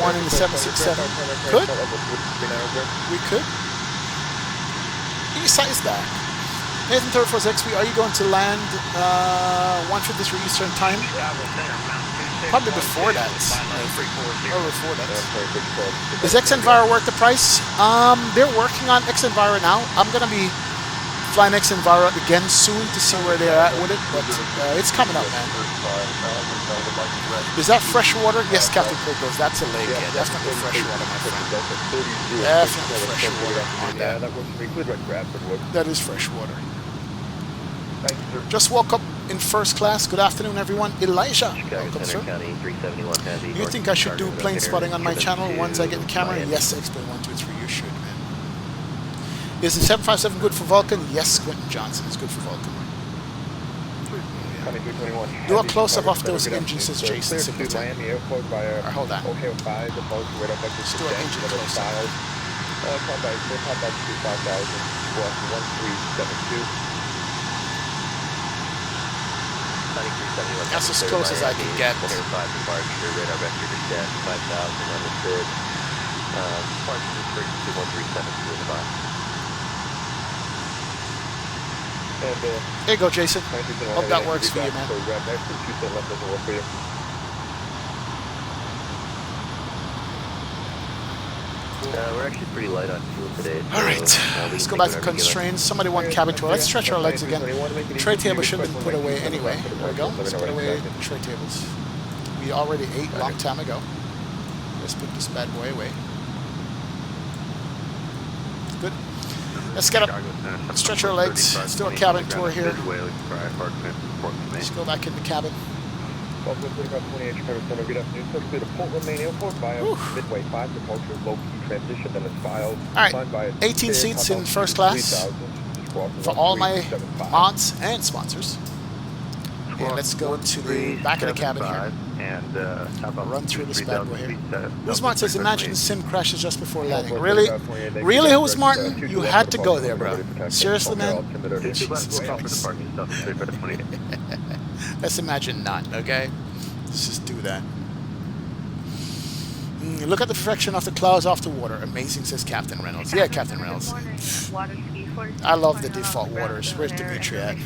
1 in the 767. Could? We could. East side is that. Nathan 34 XP, are you going to land 1:53 Eastern time? Probably before that. Or before that. Does Xenviro worth the price? They're working on Xenviro now. I'm gonna be Fly next Enviro again soon to see where they're at with it, but it's coming up, man. Is that fresh water? Yes, Captain Kirkos, that's a lake. Yeah, definitely fresh water, my friend. Definitely fresh water on that. That is fresh water. Just woke up in first class. Good afternoon, everyone. Elijah, welcome, sir. You think I should do plane spotting on my channel once I get the camera? Yes, X-Plane 1, 2, 3. You should, man. Is the 757 good for Vulkan? Yes, Quentin Johnson is good for Vulkan. Do a close-up of those engines, says Jason Singleton. Or hold on. Let's do an engine close-up. That's as close as I can get. There you go, Jason. Hope that works for you, man. We're actually pretty light on fuel today. All right, let's go back to constraints. Somebody want cabin tour. Let's stretch our legs again. Tray table should have been put away anyway. There we go. Let's put away tray tables. We already ate a long time ago. Let's put this bad boy away. Good. Let's get up. Let's stretch our legs. Let's do a cabin tour here. Let's go back in the cabin. Alright, 18 seats in first class for all my mods and sponsors. And let's go to the back of the cabin here. Run through this bad boy here. Who's Martin says, imagine the sim crashes just before landing. Really? Really, Who's Martin? You had to go there, bro. Seriously, man? Jesus Christ. Let's imagine not, okay? Let's just do that. Look at the perfection of the clouds off the water. Amazing, says Captain Reynolds. Yeah, Captain Reynolds. I love the default waters. Where's Dimitri at?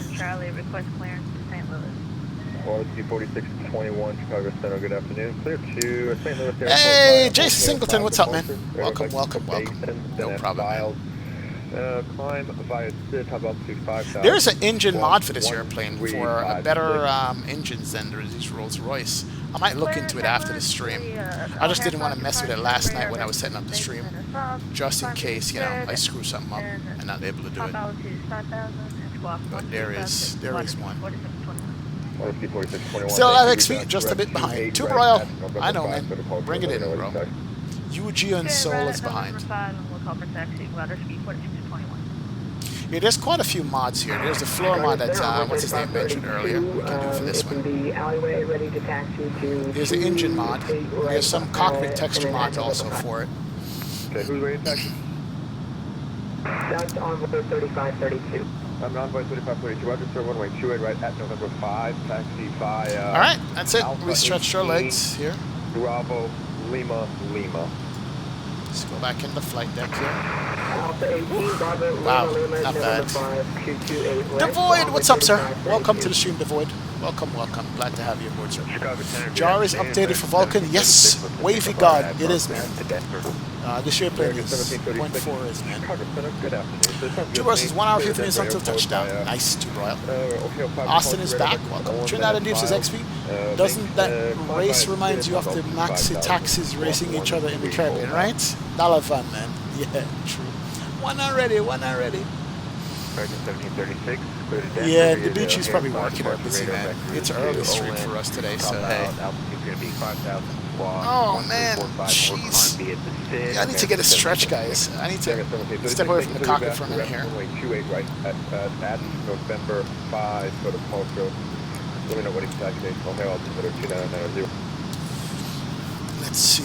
Hey, Jason Singleton, what's up, man? Welcome, welcome, welcome. No problem, man. There's an engine mod for this airplane for better engines than these Rolls-Royce. I might look into it after the stream. I just didn't want to mess with it last night when I was setting up the stream, just in case, you know, I screw something up and not able to do it. But there is one. Still have XP, just a bit behind. Tube Royal, I know, man. Bring it in, bro. UG and Soul is behind. Yeah, there's quite a few mods here. There's the floor mod that, what's his name, mentioned earlier. We can do for this one. There's the engine mod. There's some cockpit texture mods also for it. Okay, who's ready to taxi? That's Envoy 3532. I'm Envoy 3532. Roger, sir. 1-way right at November 5. Taxi by... Alright, that's it. We stretched our legs here. Bravo, Lima, Lima. Let's go back in the flight deck here. Wow, not bad. Devoid, what's up, sir? Welcome to the stream, Devoid. Welcome, welcome. Glad to have you aboard, sir. Jar is updated for Vulkan. Yes, Wavy God. It is, man. This airplane is 0.4 is, man. Two versus 1 hour 50 minutes until touchdown. Nice, Tube Royal. Austin is back. Welcome. Trinidad and Deeps is XP. Doesn't that race remind you of the maxi taxis racing each other in the Caribbean, right? Dollar fun, man. Yeah, true. One already. 1736. Yeah, the beach is probably working or busy, man. It's an early stream for us today, so hey. Oh man, jeez. Yeah, I need to get a stretch, guys. I need to step away from the cockpit for a minute here. At November 5, go to Polko. Let me know what exactly altimeter 2990. Let's see.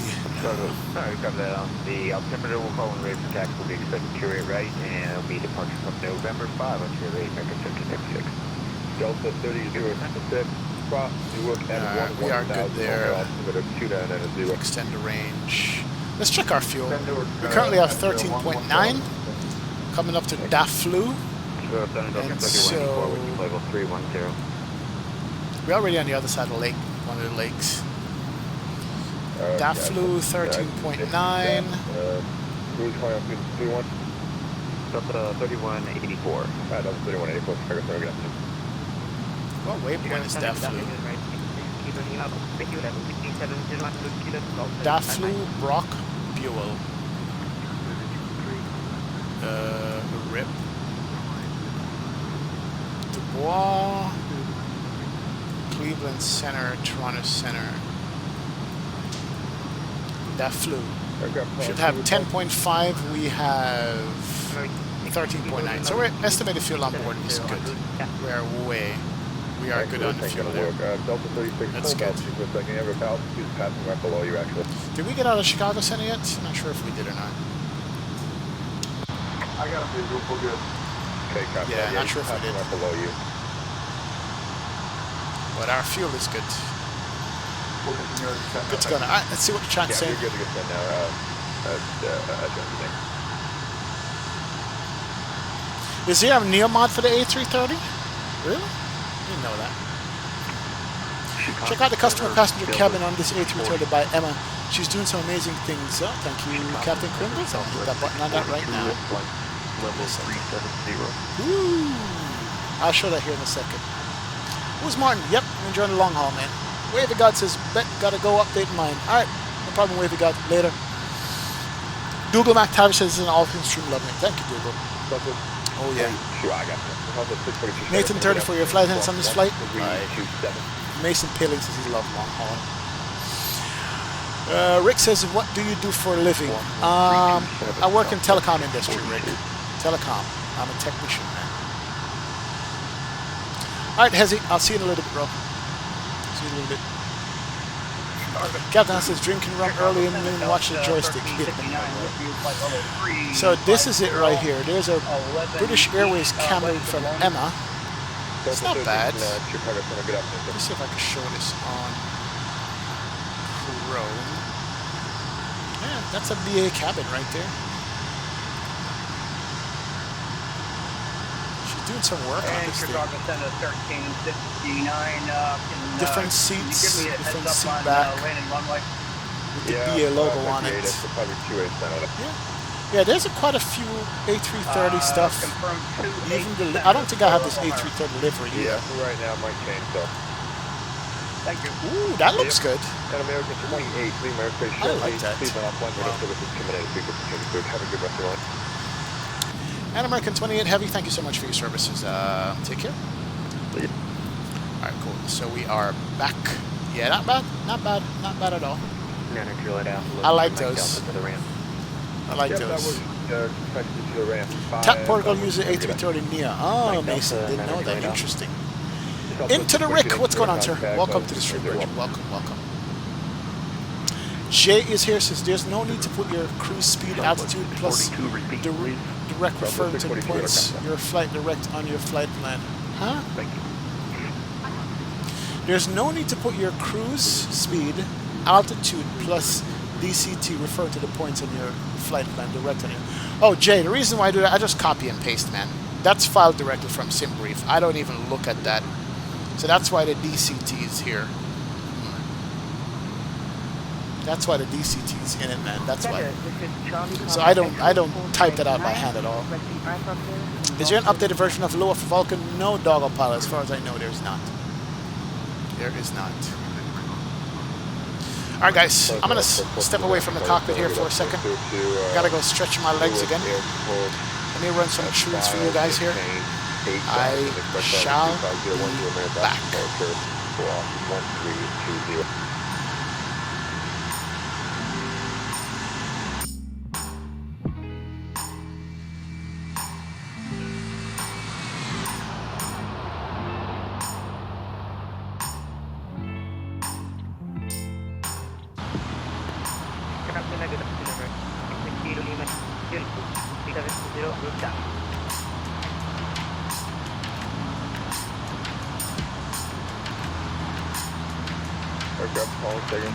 Sorry, cover that on. The altimeter will call and rate for tax will be expected to rate right, and it'll be departure from November 5 on your rate, American 1566. Delta 3006, cross Newark and we are good there. Extend the range. Let's check our fuel. We currently have 13.9, coming up to Daflu. And so we're already on the other side of the lake, one of the lakes. Daflu 13.9. Delta 3184. Delta 3184, Chicago Center, good afternoon. What waypoint is Daflu? Daflu, Brock, Buell. Rip. Dubois, Cleveland Center, Toronto Center. Daflu. Should have 10.5, we have 13.9. So our estimated fuel on board is good. We are good on the fuel there. Delta 36, that's good. Passing right below you, actually. Did we get out of Chicago Center yet? I'm not sure if we did or not. I got a visual for good. Okay, copy. Yeah, not sure if we did. Right below you. But our fuel is good. Good to go now. Alright, let's see what the chat's saying. You're good to get that now. Is there a Neo mod for the A330? Really? Didn't know that. Check out the customer passenger cabin on this A330 by Emma. She's doing some amazing things. Oh, thank you, Captain Crimbles. I'll hit that button on that right now. Level 370. Woo! I'll show that here in a second. Who's Martin? Yep, I'm enjoying the long haul, man. Wavy God says, bet gotta go update mine. Alright, no problem, Wavy God. Later. Dougal Mac Tyler says this is an all-things stream loving. Thank you, Dougal. Oh, yeah. Sure, I got you. Nathan 30 for your flight attendants on this flight. Mason Paling says he loves long hauling. Rick says, what do you do for a living? I work in telecom industry, Rick. Telecom. I'm a technician, man. Alright, Hezzy, I'll see you in a little bit, bro. See you in a little bit. Captain says, drinking rum early in the noon, watch the joystick. So this is it right here. There's a British Airways Camry from Emma. It's not bad. Let's see if I can show this on Chrome. Yeah, that's a BA cabin right there. She's doing some work on this thing. Different seats, different seat back with the BA logo on it. Yeah, there's quite a few A330 stuff. Even I don't think I have this A330 livery either. Yeah, right now might change though. Thank you. Ooh, that looks good. An American 28, Lima Airspace I like that. Please off one minute services committed. Have a good rest of your life. And American 28 Heavy, thank you so much for your services. Take care. Alright, cool. So we are back. Yeah, not bad. Not bad. Not bad at all. I like those. I like those. Tap Portugal uses A330 Neo. Oh, Mason, didn't know that. Interesting. Into the Rick. What's going on, sir? Welcome to the stream, Richard. Welcome, welcome. Jay is here, says there's no need to put your cruise speed, altitude, plus direct reference and points your flight direct on your flight plan. Huh? Thank you. There's no need to put your cruise speed, altitude, plus DCT refer to the points on your flight plan direct on you. Oh, Jay, the reason why I do that, I just copy and paste, man. That's filed directly from SimBrief. I don't even look at that. So that's why the DCT is here. That's why the DCT is in it, man. That's why. So I don't type that out by hand at all. Is there an updated version of Lua for Vulkan? No, Doggo Pilot. As far as I know, there's not. There is not. Alright guys, I'm going to step away from the cockpit here for a second. Gotta go stretch my legs again. Let me run some tunes for you guys here. I shall be back. Aircraft call second.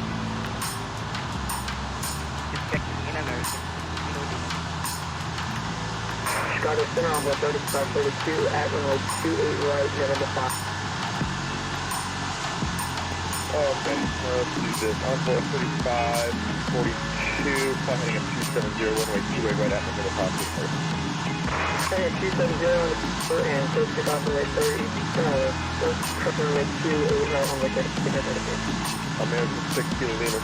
Chicago Center on 3532 at runway 28 right, November 5. Okay, let's do this. On board 3542, flying heading at 270, runway 28 right at November 5. Hey, 270 and take off runway 30. Runway 28 on runway 30. American 6 Kilo Lima.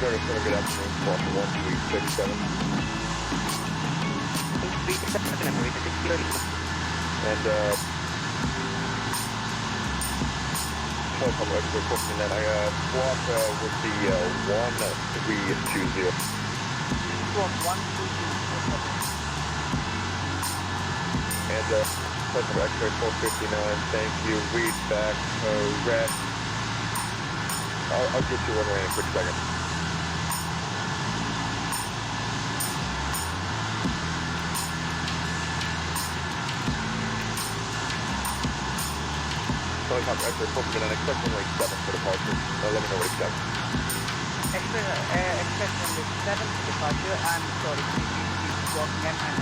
Very good afternoon. Squawk 1367. And telecom expert reporting that I squawk with the 1320. Squawk 122. And telecom expert 459. Thank you. Read back. Red. I'll get you runway in a quick second. Helicopter expert 459, expect runway 7 for departure. Let me know what expect. Expect runway 7 for departure. I'm sorry, please walk again and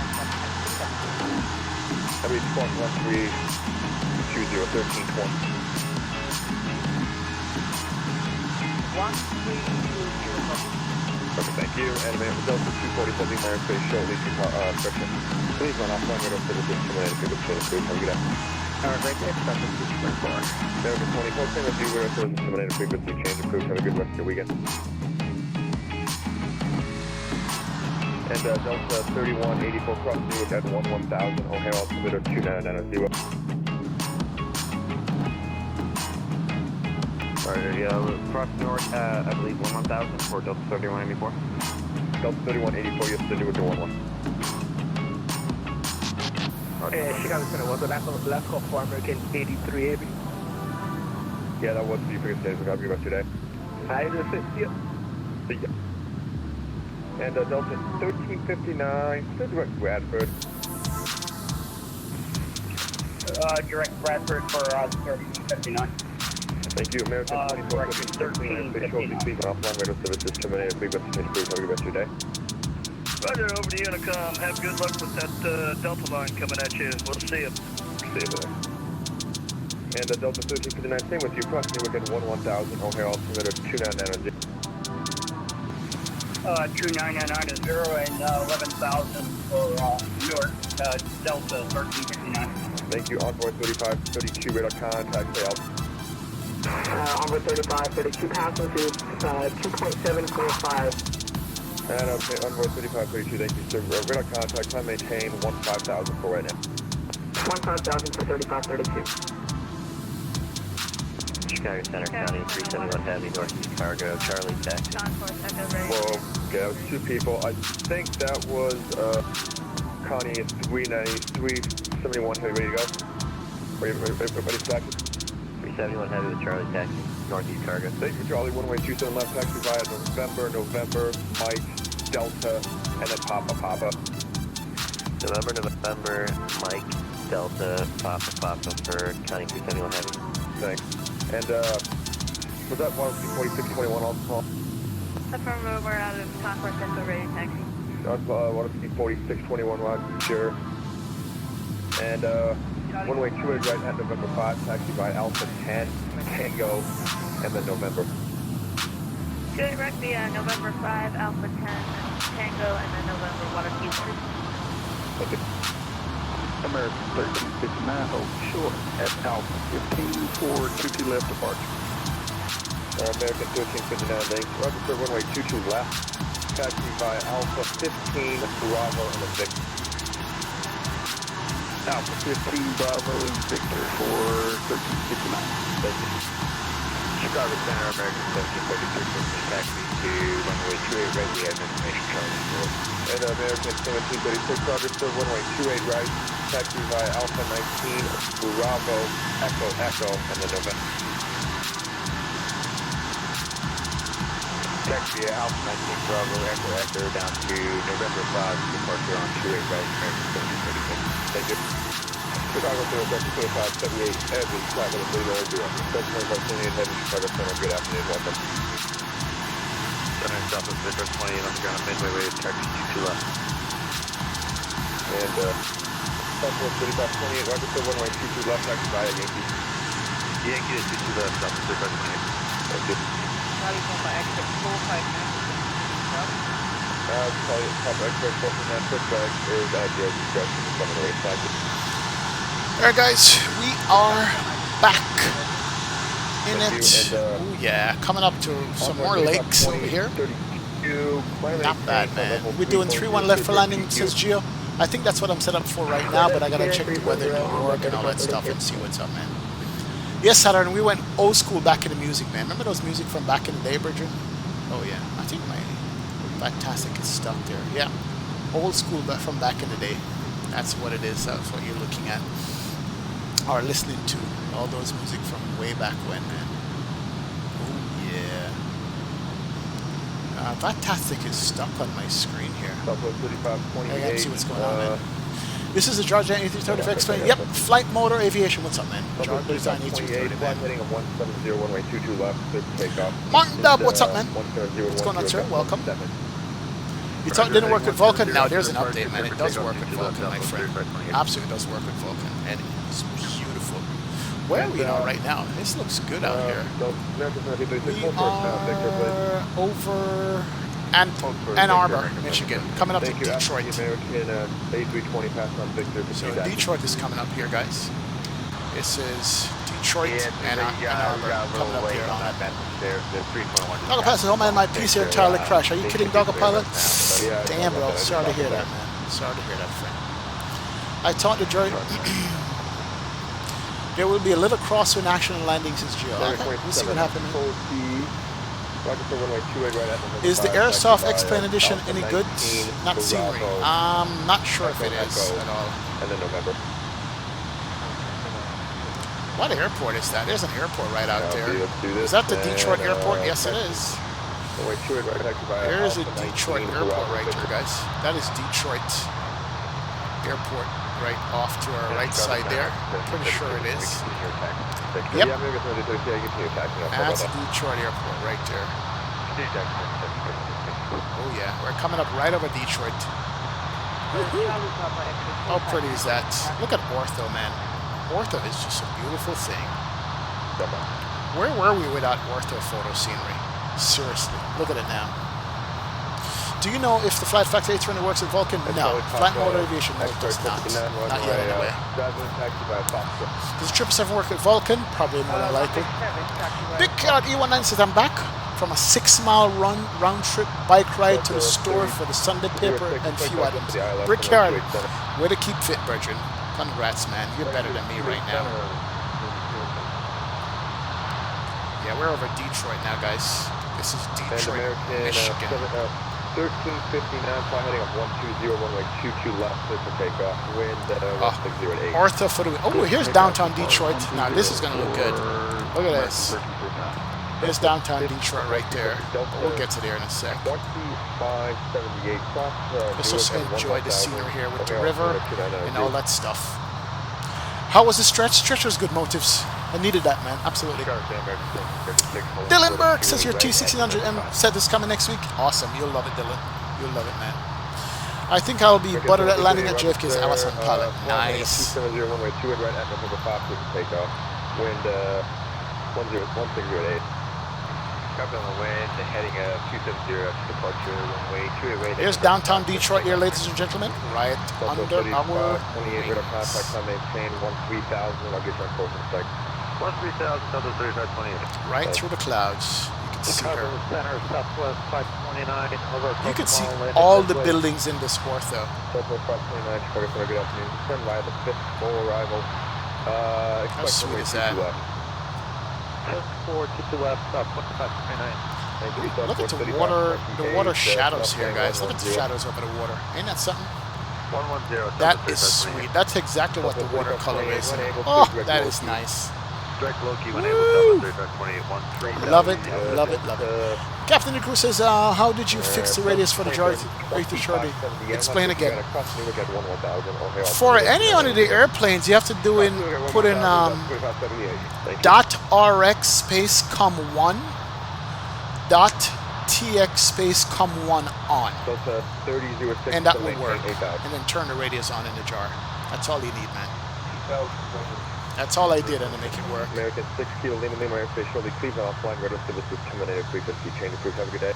I mean, squawk 1320, 1320. 1320. Okay, thank you. And man, Delta 247, my airspace shortly to friction. Please run off runway over the simulated figure change. Have a good afternoon. Alright, expect 224. Delta 24, same as you, we're at the simulated frequency change approved. Have a good rest of your weekend. And Delta 3184 cross Newark at 11,000, O'Hare altimeter 2990. Alright, cross Newark, I believe 11,000 for Delta 3184. Delta 3184, yes, to Newark to 11. Chicago Center 1, last call for American 83 Abbey. Yeah, that was the previous days. We got to be about today. I just see you. See ya. And Delta 1359, still direct Bradford. Direct Bradford for 1359. Thank you, American 24, 1359, speaking offline radio services terminated, frequency change approved. Have a good rest of your day. Roger, over to Unicom. Have good luck with that Delta line coming at you. We'll see you. See you there. And Delta 1359, same with you, approximately within 11,000, O'Hare altimeter 299. 2999 is 0 and 11,000 for Newark, Delta 1359. Thank you, Envoy 3532, radar contact, say out. Envoy 3532, passing to 2.745. And Envoy 3532, thank you, sir. Radar contact, time maintain 15,000 for right now. 15,000 for 3532. Chicago Center County 371 Heavy, Northeast Cargo, Charlie Taxi. Whoa, okay, that was 2 people. I think that was Connie 371 Heavy, ready to go? Everybody's taxi? 371 Heavy with Charlie Taxi, Northeast Cargo. Thank you, Charlie, 1-way 27 left taxi via November, Mike, Delta, and then Papa. November, Mike, Delta, Papa for County 371 Heavy. Thanks. And was that 4621 on call? Affirmative, we're out of Concourse Central ready taxi. 4621 right, sure. And 1-way 2-way right at November 5, taxi by Alpha 10, Tango, and then November. Good, right via November 5, Alpha 10, Tango, and then November, water key 3. Okay. American 1359, hold short at Alpha 15 for 22 left departure. American 1359, thanks. Roger, sir, 1-way 22 left. Taxi by Alpha 15, Bravo, and then Victor. Alpha 15, Bravo, and Victor for 1359. Thank you. Chicago Center, American 1733, taxi to runway 28 right, we have information charging for it. And American 1736, Roger, sir, 1-way 28 right. Taxi by Alpha 19, Bravo, Echo, and then November. Taxi Alpha 19, Bravo, Echo, down to November 5, departure on 28 right, American 1736. Thank you. Chicago Center, Breakfast 2578, Edwin, flight level 300. Breakfast 2578, Heavy, Chicago Center, good afternoon, welcome. Center, Southwest Metro 28, underground Midway, way to taxi 22 left. And Southwest 3528, Roger, sir, 1-way 22 left, taxi by Yankee. Yankee to 22 left, Southwest 3528. Thank you. Charlie Papa exit 459. Alright guys, we are back in it. Oh yeah, coming up to some more lakes over here. Not bad, man. We're doing 3-1 left for landing, says Gio. I think that's what I'm set up for right now, but I gotta check the weather in New York and all that stuff and see what's up, man. Yes, Saturn, we went old school back in the music, man. Remember those music from back in the day, Bridget? Oh yeah, I think my fantastic is stuck there. Yeah, old school from back in the day. That's what it is. That's what you're looking at or listening to. All those music from way back when, man. Oh yeah. Fantastic is stuck on my screen here. I gotta see what's going on, man. This is the Georgia A330 for explain. Yep, flight motor aviation. What's up, man? Georgia design A330, man. Martin Dub, what's up, man? What's going on, sir? Welcome. You thought it didn't work with Vulkan? Now there's an update, man. It does work with Vulkan, my friend. Absolutely does work with Vulkan, and it's beautiful. Where are we now right now? This looks good out here. We are over Ann Arbor, Michigan, coming up to Detroit. So Detroit is coming up here, guys. This is Detroit and Ann Arbor coming up here on that. Dogger Pilot says, oh man, my PC entirely crashed. Are you kidding, Dogger Pilot? Damn, bro. Sorry to hear that, man. Sorry to hear that, friend. I talked to Jerry. There will be a little crosswind action and landing, since Geo. Okay, we'll see what happens. Is the Airsoft X-Plane Edition any good? Not scenery. Not sure if it is at all. What airport is that? There's an airport right out there. Is that the Detroit airport? Yes, it is. There's a Detroit airport right there, guys. That is Detroit airport right off to our right side there. Pretty sure it is. Yep. That's Detroit airport right there. Oh yeah, we're coming up right over Detroit. How pretty is that? Look at Ortho, man. Ortho is just a beautiful thing. Where were we without Ortho photo scenery? Seriously, look at it now. Do you know if the Flight Factor A330 works with Vulkan? No. Flight Motor Aviation, no, it does not. Not yet, anyway. Does the 777 work with Vulkan? Probably more than likely. Big Cat E19 says, I'm back from a 6-mile round-trip bike ride to the store for the Sunday paper and few items. Brickyard, way to keep fit, Brethren. Congrats, man. You're better than me right now. Yeah, we're over Detroit now, guys. This is Detroit, Michigan. 1359, fly heading up 120, runway 22 left, clear for takeoff, wind 1608. Ortho for the win. Oh, here's downtown Detroit. Now, this is going to look good. Look at this. There's downtown Detroit right there. We'll get to there in a sec. Let's just enjoy the scenery here with the river and all that stuff. How was the stretch? Stretch was good motives. I needed that, man. Absolutely. Dylan Burke says your T1600M set is coming next week. Awesome. You'll love it, Dylan. You'll love it, man. I think I'll be buttered at landing at JFK's Allison Pilot. Nice. Wind 1608. Copy on the wind, heading 270 departure, runway 288. Here's downtown Detroit here, ladies and gentlemen. Right under our 28 radar contact, time maintain 13,000. I'll get you on course in a sec. 13,000, Delta 3528. Right through the clouds. You can see her. You can see all the buildings in this Ortho. Southwest 529, Chicago Center, good afternoon. Send by the 5th full arrival. How sweet is that? 4 to left, stop 2529. Look at the water shadows here, guys. Look at the shadows over the water. Ain't that something? 110. That is sweet. That's exactly what the watercolor is. Oh, that is nice. Woo! Love it, love it, love it. Captain the Crew says, how did you fix the radius for the A330? Explain again. For any one of the airplanes, you have to put in .rx space com1 .tx space com1 on, and that will work. And then turn the radius on in the jar. That's all you need, man. That's all I did, and to make it work. American 6 Kilo Lima Lima airspace shortly. Please offline radar services terminated frequency change approved. Have a good day.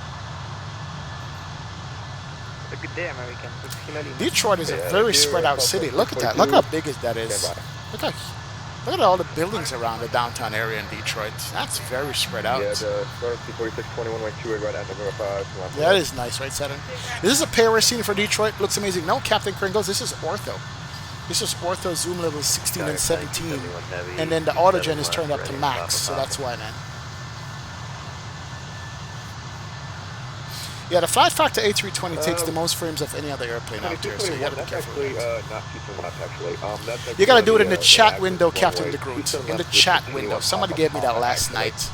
Detroit is a very spread out city. Look at that. Look how big that is. Look at all the buildings around the downtown area in Detroit. That's very spread out. Yeah, the 4621 way 28 right at number 5. Yeah, that is nice, right, Saturn? Is this a pay scene for Detroit? Looks amazing. No, Captain Kringles, this is ortho. This is ortho zoom level 16 and 17. And then the autogen is turned up to max, so that's why, man. Yeah, the flight factor A320 takes the most frames of any other airplane out there, so you gotta be careful. You gotta do it in the chat window, Captain DeGroot. In the chat window. Somebody gave me that last night.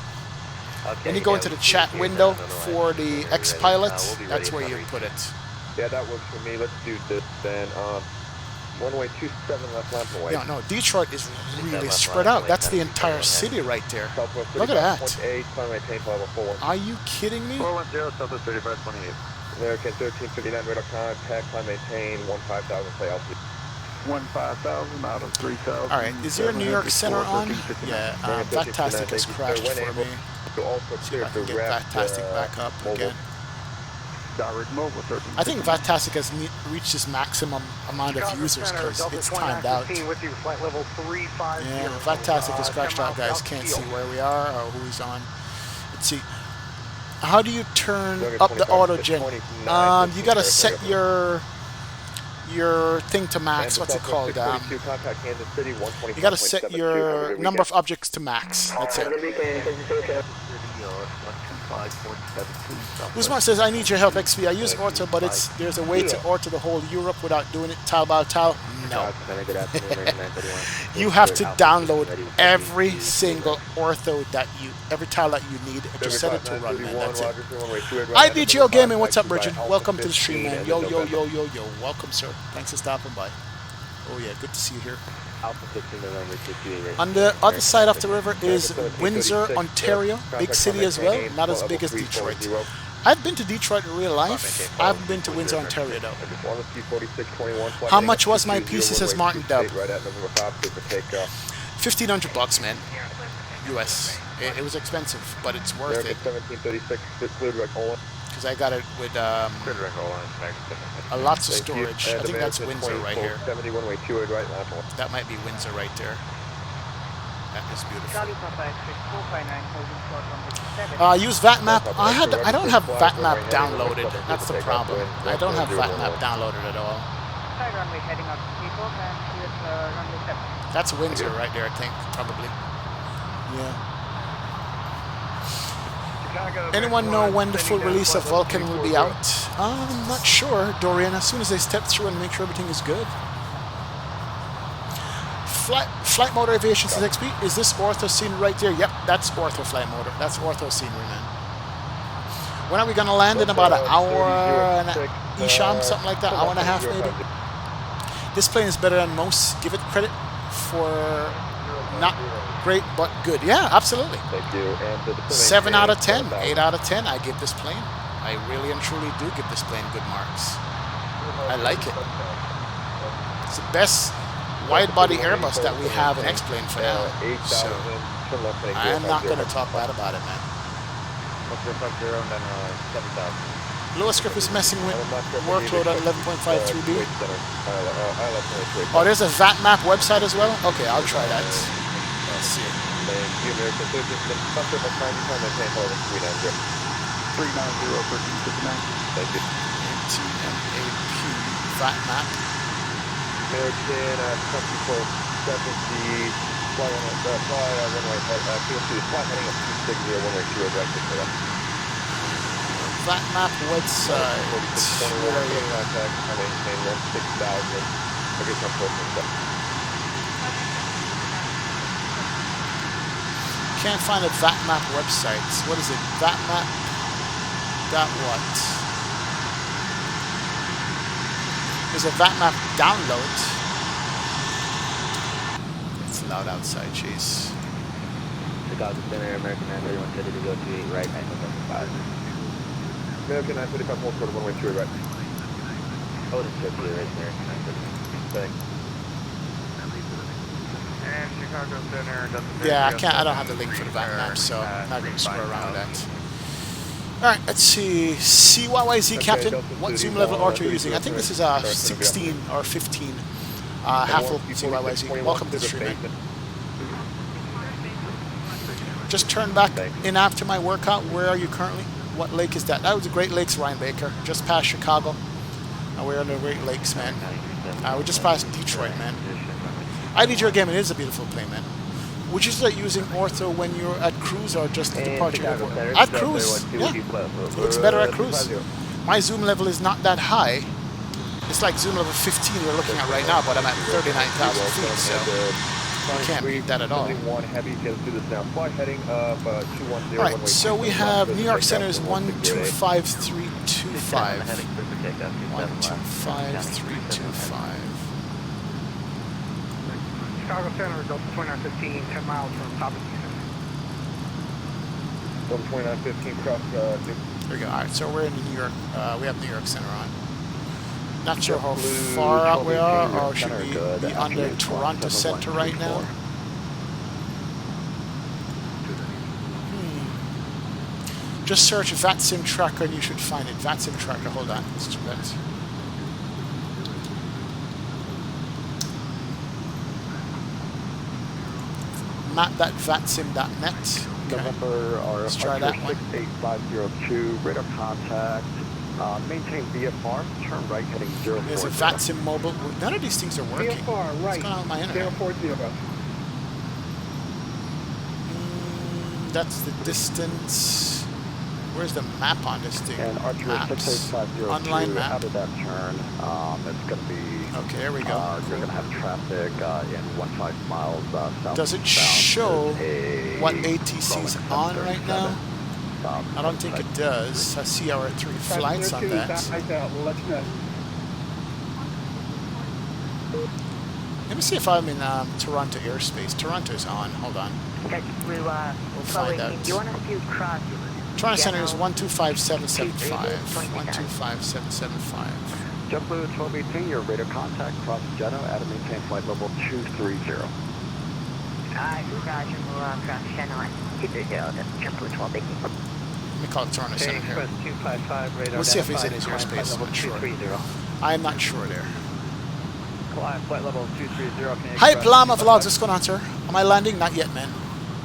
When you go into the chat window for the X-Pilot, that's where you put it. Yeah, that works for me. Let's do this then. Runway 27 left lamp away. No, Detroit is really spread out. That's the entire city right there. Look at that. Are you kidding me? 410, Southwest 3528. American 1359, radar con, pack, climb, maintain, 15,000, play altitude. 15,000 out of 3,000. Alright, is your New York Center on? Yeah, Vatastic has crashed for me. See if I can get Vatastic back up again. I think Vatastic has reached its maximum amount of users because it's timed out. Yeah, Vatastic has crashed out, guys. Can't see where we are or who he's on. Let's see. How do you turn up the autogen? You gotta set your thing to max. What's it called? You gotta set your number of objects to max. That's it. Usman says, I need your help, XP. I use Orto, but there's a way to Orto the whole Europe without doing it tile by tile. No. You have to download every single Ortho every tile that you need, and just set it to run, man. That's it. IBGO Gaming, what's up, Bridget? Welcome to the stream, man. Yo. Welcome, sir. Thanks for stopping by. Oh, yeah, good to see you here. On the other side of the river is Windsor, Ontario. Big city as well, not as big as Detroit. I've been to Detroit in real life. I haven't been to Windsor, Ontario, though. How much was my PC, says Martin Dub? $1,500, man. US. It was expensive, but it's worth it. Because I got it with lots of storage. I think that's Windsor right here. That might be Windsor right there. That is beautiful. Use VatMap. I don't have VatMap downloaded. That's the problem. I don't have VatMap downloaded at all. That's Windsor right there, I think, probably. Yeah. Anyone know when the full release of Vulkan will be out? I'm not sure, Dorian. As soon as they step through and make sure everything is good. Flight Motor Aviation says, XP, is this ortho scenery right there? Yep, that's ortho flight motor. That's ortho scenery, man. When are we going to land? In about an hour and Isham, something like that, hour and a half maybe. This plane is better than most. Give it credit for not great but good. Yeah, absolutely. 7 out of 10, 8 out of 10 I give this plane. I really and truly do give this plane good marks. I like it. It's the best wide-body Airbus that we have in X-Plane for now. So I am not going to talk bad about it, man. Lewis script is messing with workload at 11.53B. Oh, there's a VatMap website as well? Okay, I'll try that. Let's see. 390 for Thank you. TMAP VatMap. American 2470, fly runway, flight heading up 260, runway 2 directed for that. VatMap website. Contact, maintain 16,000. Okay, come close. Can't find a VatMap website. What is it? VatMap. Got what? There's a VatMap download. It's loud outside, Chase. Chicago Center, American 931 said to go to 8 right, 945. American 935, hold short of 112 right. Oh, it's just right there. Thanks. And Chicago Center doesn't. Yeah, I don't have the link for the VatMap, so I'm not going to screw around with that. Alright, let's see. CYYZ Okay, Captain, Delta what City, zoom level are you 32, using? I think this is a 16 or 15 half full CYYZ. Welcome to the stream, man. Just turned back in after my workout. Where are you currently? What lake is that? That was the Great Lakes, Ryan Baker. Just past Chicago. We're on the Great Lakes, man. We just passed Detroit, man. IDJ Gaming is a beautiful plane, man. Would you start using ortho when you're at cruise or just at departure airport? At cruise, yeah. It looks better at cruise. My zoom level is not that high. It's like zoom level 15 you're looking at right now, but I'm at 39,000 feet, so you can't beat that at all. Alright, so we have New York Center is 125325. 125325. Chicago Center, Delta 2915, 10 miles from top of Houston. Delta 2915 cross, There we go. Alright, so we're in New York. We have New York Center on. Not sure how far out we are, or should we be under Toronto Center right now? Just search VATSIM Tracker and you should find it. VATSIM Tracker, hold on. Let's do that. map.vatsim.net. November Okay. Let's try that one. 68502, radar contact, maintain VFR, turn right heading 040. There's a VATSIM mobile. None of these things are working. VFR, right. What's going on with my internet? 040. That's the distance. Where's the map on this thing? And Archer Maps. 68502, Online map. out of that turn, it's going to be... Okay, there we go. You're going to have traffic in 15 miles south. Does it show what ATC's on right now? I don't think it does. I see our 3 flights on that. Let me see if I'm in Toronto airspace. Toronto is on. Hold on. We'll find out. You want us to cross? Toronto Center is 125775. 125775. JetBlue 1218, your radar contact cross Jeddah at a maintain flight level 230. Roger, we'll cross Jeddah at 230. That's JetBlue 1218. Let me call Toronto Center here. 255, radar We'll see if he's in his airspace. I'm not sure. I'm not sure there. Climb flight level 230. Hype Llama Vlogs, what's going on, sir? Am I landing? Not yet, man.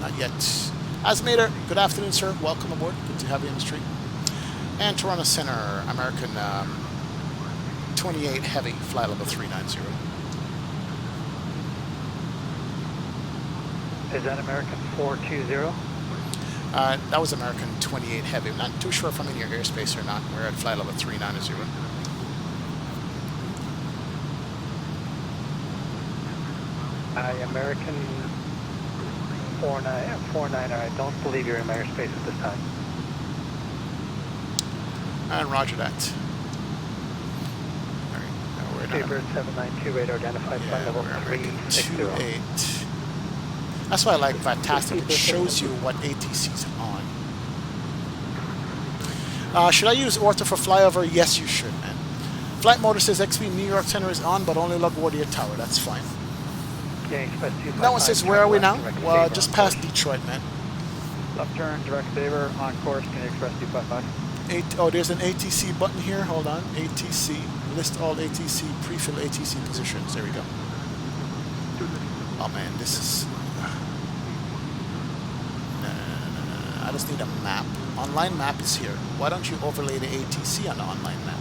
Not yet. Asmater, good afternoon, sir. Welcome aboard. Good to have you on the stream. And Toronto Center, American 28 Heavy, flight level 390. Is that American 420? That was American 28 Heavy. I'm not too sure if I'm in your airspace or not. We're at flight level 390. American 49er. I don't believe you're in my airspace at this time. And roger that. Alright, now we're not. Bird 792, radar identified flight level 360. That's why I like Fantastic. It shows you what ATC's on. Should I use ortho for flyover? Yes, you should, man. Flight mode says XP New York Center is on, but only LaGuardia Tower. That's fine. That one says, where are we now? Well, just past Detroit, man. Left turn, direct saver, on course, can you express 255? Oh, there's an ATC button here. Hold on. ATC. List all ATC, pre-fill ATC positions. There we go. Oh, man, this is... No. I just need a map. Online map is here. Why don't you overlay the ATC on the online map?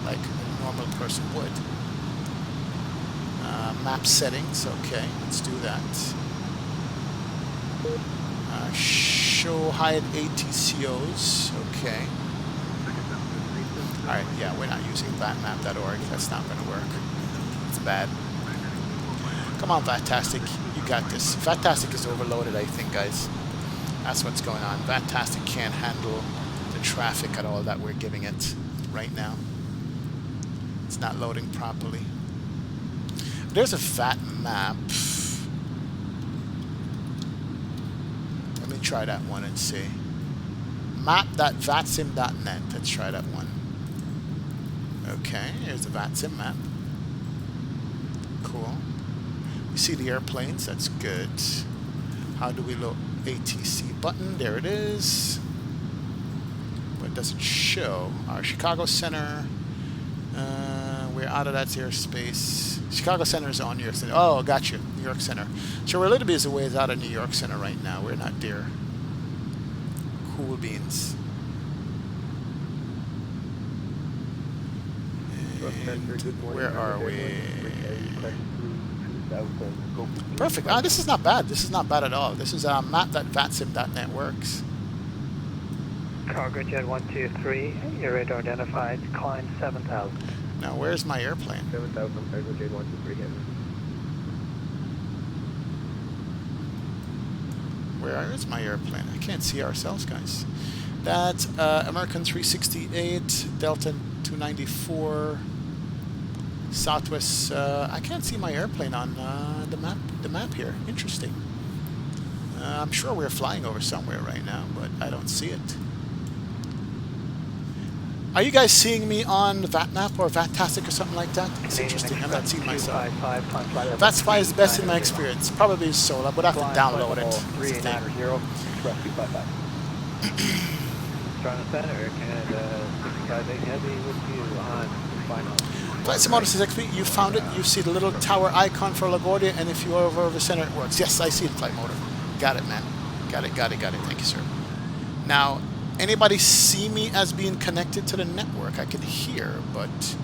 Like a normal person would. Map settings, okay, let's do that. Show hide ATCOs, okay. Alright, yeah, we're not using vatmap.org, that's not going to work. It's bad. Come on, Vatastic, you got this. Vatastic is overloaded, I think, guys. That's what's going on. Vatastic can't handle the traffic at all that we're giving it right now. It's not loading properly. There's a VAT map. Let me try that one and see. Map.vatsim.net. Let's try that one. Okay, here's the VATSIM map. Cool. You see the airplanes, that's good. How do we load ATC button? There it is. But it doesn't show. Our Chicago Center, we're out of that airspace. Chicago Center is on New York Center. Oh, got you, New York Center. So we're a little bit ways out of New York Center right now. We're not there. Cool beans. And where are we? Perfect. Ah, this is not bad. This is not bad at all. This is a map.vatsim.net works. Cargo Jet 123, your radar identified, climb 7,000. Now, where's my airplane? 7,000, Cargo Jet 123, Where is my airplane? I can't see ourselves, guys. That's American 368, Delta 294, Southwest. I can't see my airplane on the map here. Interesting. I'm sure we're flying over somewhere right now, but I don't see it. Are you guys seeing me on VatMap or Vatastic or something like that? It's interesting. I'm not seeing myself. VatSpy is the best in my experience. Probably so. I would have to download it. Flight Simulator says XP, you found it. You see the little tower icon for LaGuardia, and if you are over the center, it works. Yes, I see it, Flight Motor. Got it, man. Got it. Thank you, sir. Now, anybody see me as being connected to the network? I can hear, but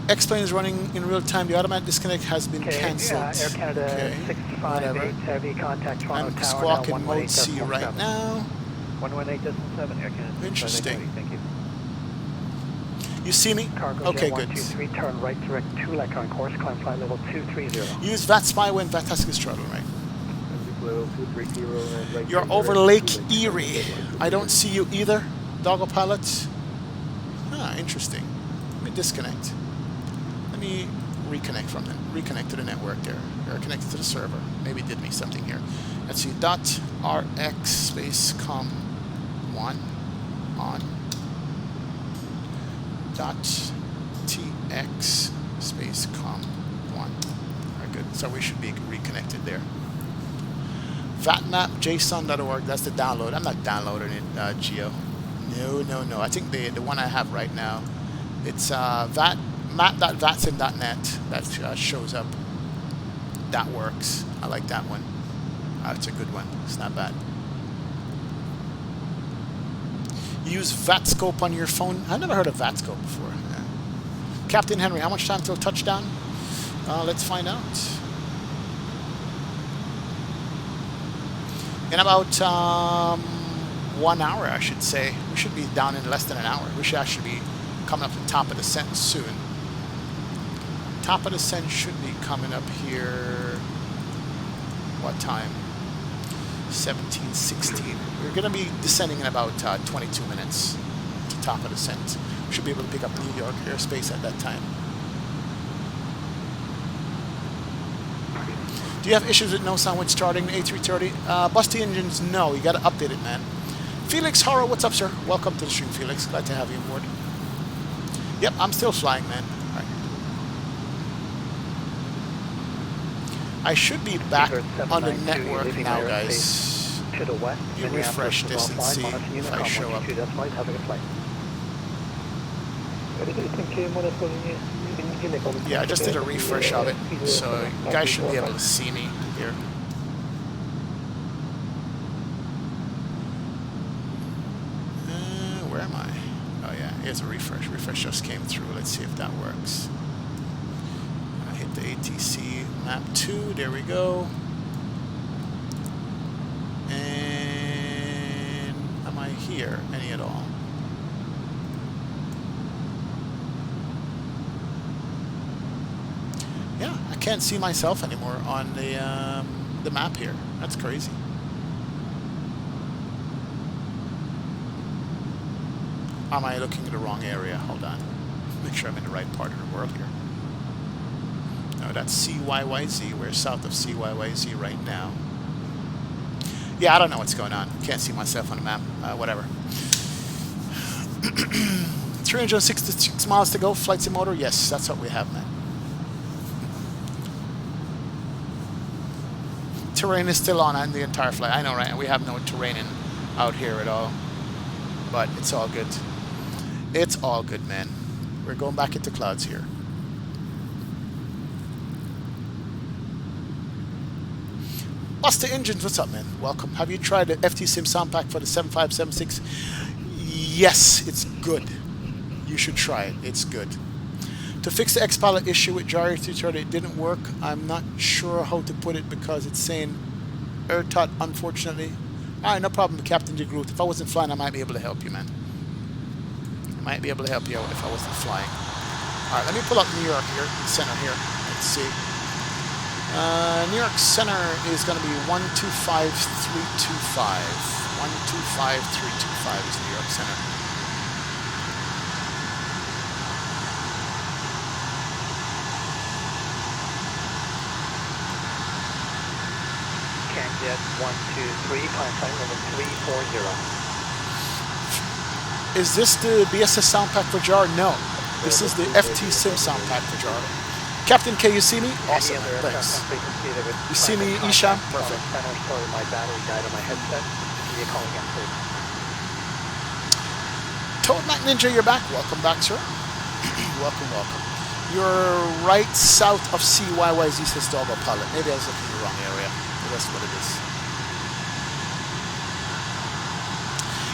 X-Plane is running in real time. The automatic disconnect has been cancelled. Air Canada Okay, 658 heavy contact Toronto I'm Tower. squawking mode C right now. 118.7 Air Canada. Interesting. Thank you. You see me? Cargo Okay, Jet good. 123, turn right direct 2 left on course, climb flight level 230. Use VatSpy when Vatastic is throttling, right? level 230 right. You're over Lake Erie. I don't see you either, Doggo Pilot. Ah, interesting. Let me disconnect. Let me reconnect from them. Reconnect to the network there. Or connect to the server. Maybe it did me something here. Let's see. .rx space com 1 on .tx space com 1. Very good. So we should be reconnected there. vatmapjson.org, that's the download. I'm not downloading it, Geo. No. I think the one I have right now, it's map.vatsim.net. That shows up. That works. I like that one. It's a good one. It's not bad. Use VatScope on your phone. I've never heard of VatScope before. Yeah. Captain Henry, how much time till touchdown? Let's find out. In about 1 hour, I should say. We should be down in less than an hour. We should actually be coming up to the top of the descent soon. Top of the descent should be coming up here. What time? 17:16. We're going to be descending in about 22 minutes to top of the descent. We should be able to pick up New York airspace at that time. Do you have issues with no sound when starting the A330? Busty engines, no. You got to update it, man. Felix Horror, what's up, sir? Welcome to the stream, Felix. Glad to have you aboard. Yep, I'm still flying, man. All right. I should be back on the network now, guys. To the west. You refresh this and see if I show up. Yeah, I just did a refresh of it, so you guys should be able to see me here. Where am I? Oh yeah, here's a refresh. Refresh just came through. Let's see if that works. I hit the ATC map 2. There we go. And am I here any at all? Yeah, I can't see myself anymore on the map here. That's crazy. Am I looking at the wrong area? Hold on. Make sure I'm in the right part of the world here. No, that's CYYZ. We're south of CYYZ right now. Yeah, I don't know what's going on. Can't see myself on the map. Whatever. 366 miles to go. Flight Simulator. Yes, that's what we have, man. Terrain is still on the entire flight. I know, right? We have no terrain out here at all. But it's all good. It's all good, man. We're going back into clouds here. What's the engines? What's up, man? Welcome. Have you tried the FT Sim sound pack for the 7576? Yes, it's good. You should try it. It's good. To fix the X-Pilot issue with gyro 330, it didn't work. I'm not sure how to put it because it's saying AirTot, unfortunately. Alright, no problem, Captain DeGroot. If I wasn't flying, I might be able to help you, man. I might be able to help you out if I wasn't flying. Alright, let me pull up New York here, center here. Let's see. New York Center is going to be 125325. 125325 is New York Center. Jet 123, climb time number 340. Is this the BSS sound pack for JAR? No. This is the FT Sim sound pack for JAR. Captain K, you see me? Awesome. Thanks. You see me, Isham? Perfect. Sorry, my battery died on my headset. Can you call again, please? Toad Mac Ninja, you're back. Welcome back, sir. Welcome, welcome. You're right south of CYYZ, says Doggo Pilot. Maybe I was looking in the wrong area. That's what it is.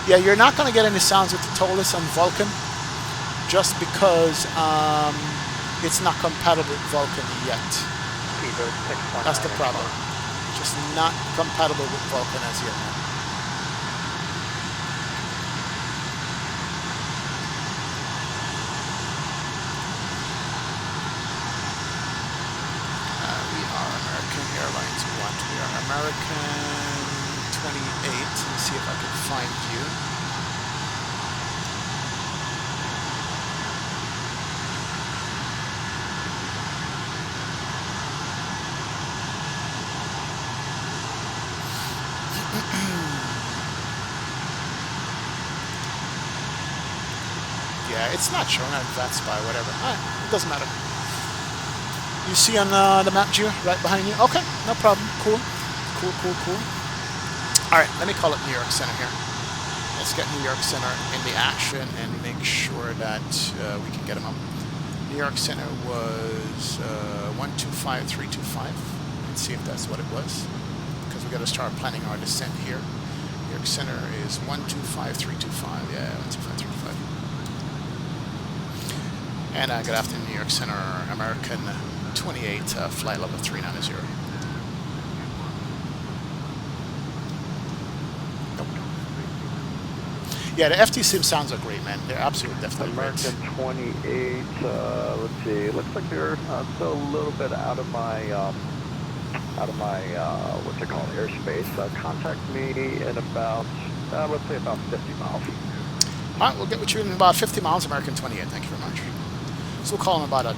Yeah, you're not going to get any sounds with the Tolus on Vulkan just because it's not compatible with Vulkan yet. That's the problem. Just not compatible with Vulkan as yet. Airlines want. We are American 28. Let me see if I can find you. Yeah, it's not showing on that spy, whatever. It doesn't matter. You see on the map, Gio, right behind you? Okay, no problem. Cool. Cool, cool, cool. All right, let me call it New York Center here. Let's get New York Center in the action and make sure that we can get them up. New York Center was 125325. Let's see if that's what it was, because we got to start planning our descent here. New York Center is 125325. Yeah, 125325. And good afternoon, New York Center, American 28, flight level 390. Nope. Yeah, the FT Sim sounds are great, man. They're absolutely definitely American great. 28, let's see, looks like they're still a little bit out of my what's it called, airspace. Contact me in about, let's say about 50 miles. All right, we'll get with you in about 50 miles, American 28. Thank you very much. So we'll call him about an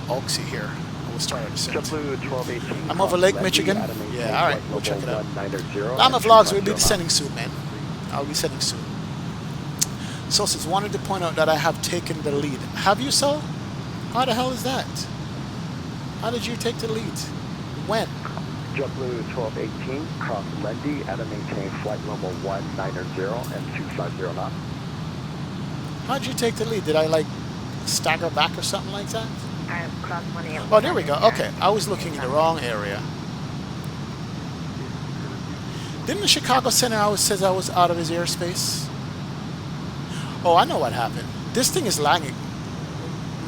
Oxy here. We'll start our descent. I'm over Lake Michigan. Yeah, all right, we'll check it out. Llama Vlogs, we'll be descending soon, man. I'll be descending soon. So says, wanted to point out that I have taken the lead. Have you, so? How the hell is that? How did you take the lead? When? JetBlue 1218, cross Lendy at a maintain flight level 190 and 250 knots. How'd you take the lead? Did I, like, stagger back or something like that? Cross 180. Oh, there we go. Okay, I was looking in the wrong area. Didn't the Chicago Center always says I was out of his airspace? Oh, I know what happened. This thing is lagging.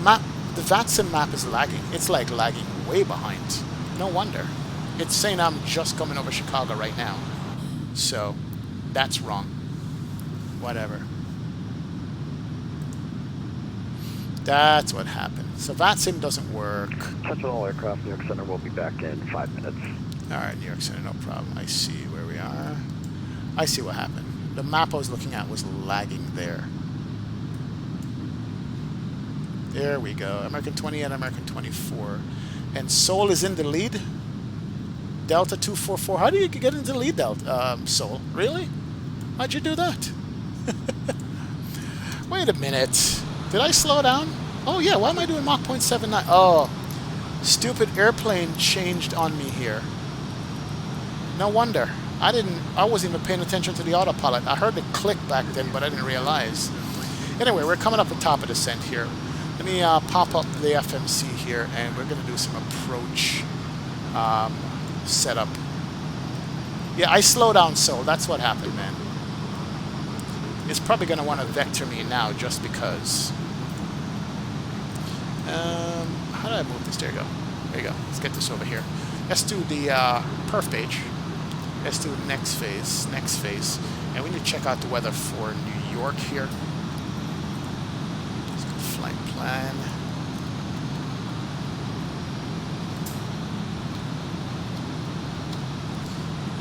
The VATSIM map is lagging. It's like lagging way behind. No wonder. It's saying I'm just coming over Chicago right now. So, that's wrong. Whatever. That's what happened. So VATSIM doesn't work. Touch all aircraft, New York Center will be back in 5 minutes. Alright, New York Center, no problem. I see where we are. I see what happened. The map I was looking at was lagging there. There we go. American 20 and American 24. And Seoul is in the lead? Delta 244. How do you get into the lead, Delta? Seoul? Really? How'd you do that? Wait a minute. Did I slow down? Oh yeah, why am I doing Mach 0.79? Oh, stupid airplane changed on me here. No wonder. I wasn't even paying attention to the autopilot. I heard it click back then, but I didn't realize. Anyway, we're coming up the top of the descent here. Let me pop up the FMC here, and we're going to do some approach setup. Yeah, I slow down, so that's what happened, man. It's probably going to want to vector me now just because. How do I move this? There you go. There you go. Let's get this over here. Let's do the perf page. Let's do next phase. Next phase. And we need to check out the weather for New York here. Let's go flight plan.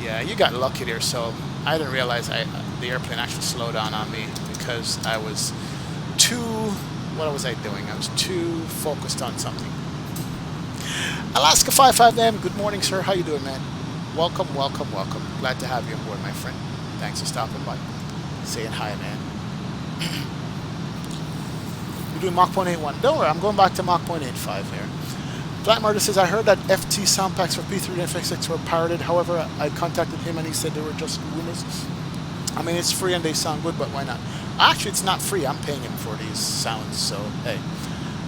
Yeah, you got lucky there. So I didn't realize the airplane actually slowed down on me because I was too. What was I doing? I was too focused on something. Alaska 55M, good morning, sir. How you doing, man? Welcome, welcome, welcome. Glad to have you on board, my friend. Thanks for stopping by. Saying hi, man. You're doing Mach 0.81. Don't worry, I'm going back to Mach 0.85 here. Black Murder says, I heard that FT sound packs for P3 and FX6 were pirated. However, I contacted him and he said they were just rumors. I mean, it's free and they sound good, but why not? Actually, it's not free. I'm paying him for these sounds, so hey.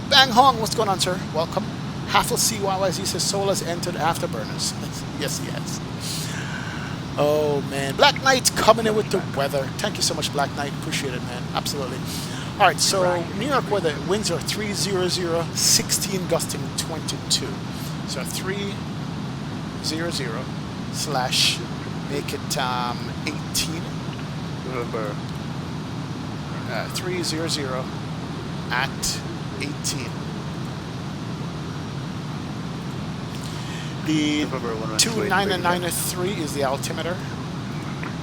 Bang Hong, what's going on, sir? Welcome. Haffle CYYZ says, Soul has entered Afterburners. Yes, he has. Oh, man. Black Knight coming in with the weather. Thank you so much, Black Knight. Appreciate it, man. Absolutely. All right, so New York weather. Winds are 300, 16 gusting 22. So 300 slash make it 18. November. 300 at 18. The 29993 is the altimeter.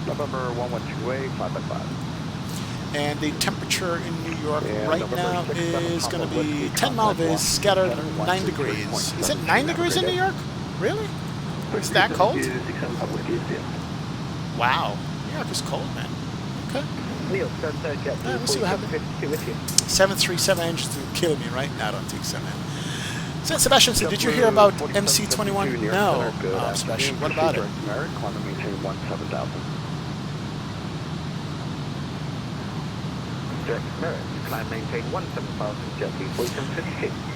November 1128, 555. And the temperature in New York right now is going to be 10 mile viz, scattered 9 degrees. Is it 9 degrees in New York? Really? It's that cold? Wow. New York is cold, man. Okay. Let me see what happens. 737 engines to kill me right now. I don't think so, man. St. Sebastian said, did you hear about MC21? No, Sebastian. What about it?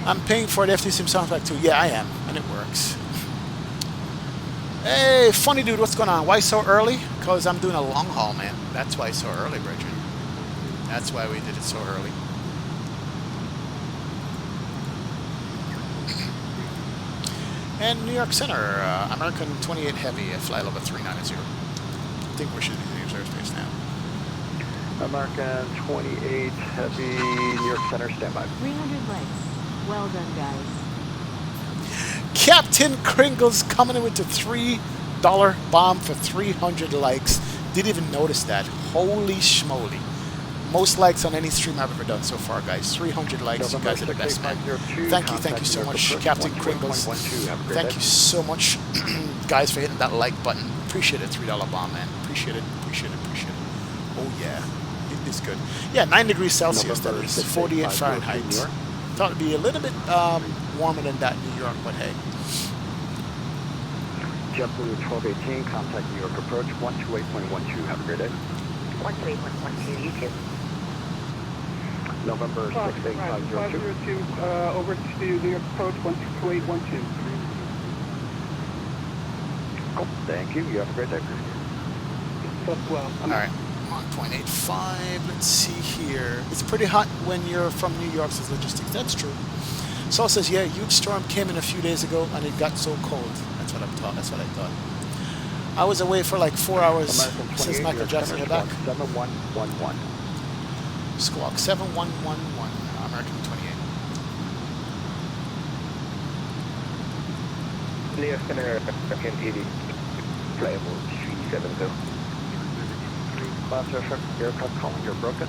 I'm paying for the FT Sim soundtrack too. Yeah, I am, and it works. Hey, funny dude, what's going on? Why so early? Because I'm doing a long haul, man. That's why it's so early, Bridget. That's why we did it so early. And New York Center, American 28 Heavy, flight level 390. I think we should be in airspace now. American 28 Heavy, New York Center, standby. 300 legs. Well done, guys. Captain Kringle's coming in with the $3 bomb for 300 likes. Didn't even notice that. Holy schmoly. Most likes on any stream I've ever done so far, guys. 300 likes. You guys are the best, man. Thank you so much, Captain Kringles. Thank you so much, guys, for hitting that like button. Appreciate it, $3 bomb, man. Appreciate it, appreciate it, appreciate it. Oh, yeah. It is good. Yeah, 9 degrees Celsius, that is 48 Fahrenheit. Thought it'd be a little bit warmer than that in New York, but hey. JetBlue 1218, contact New York approach 128.12. Have a great day. 128.12, you too. November 68502. 502, over to New York approach 12812. Cool. Thank you. You have a great day. Well, all right. 1.85. Let's see here. It's pretty hot when you're from New York, says Logistics. That's true. Saul says, yeah, huge storm came in a few days ago and it got so cold. That's what I'm taught. That's what I thought. I was away for like 4 hours since Michael Jackson got back. 7111. Squawk 7111, American 28. New York Center, American 80, flyable 370. Master aircraft calling, you're broken.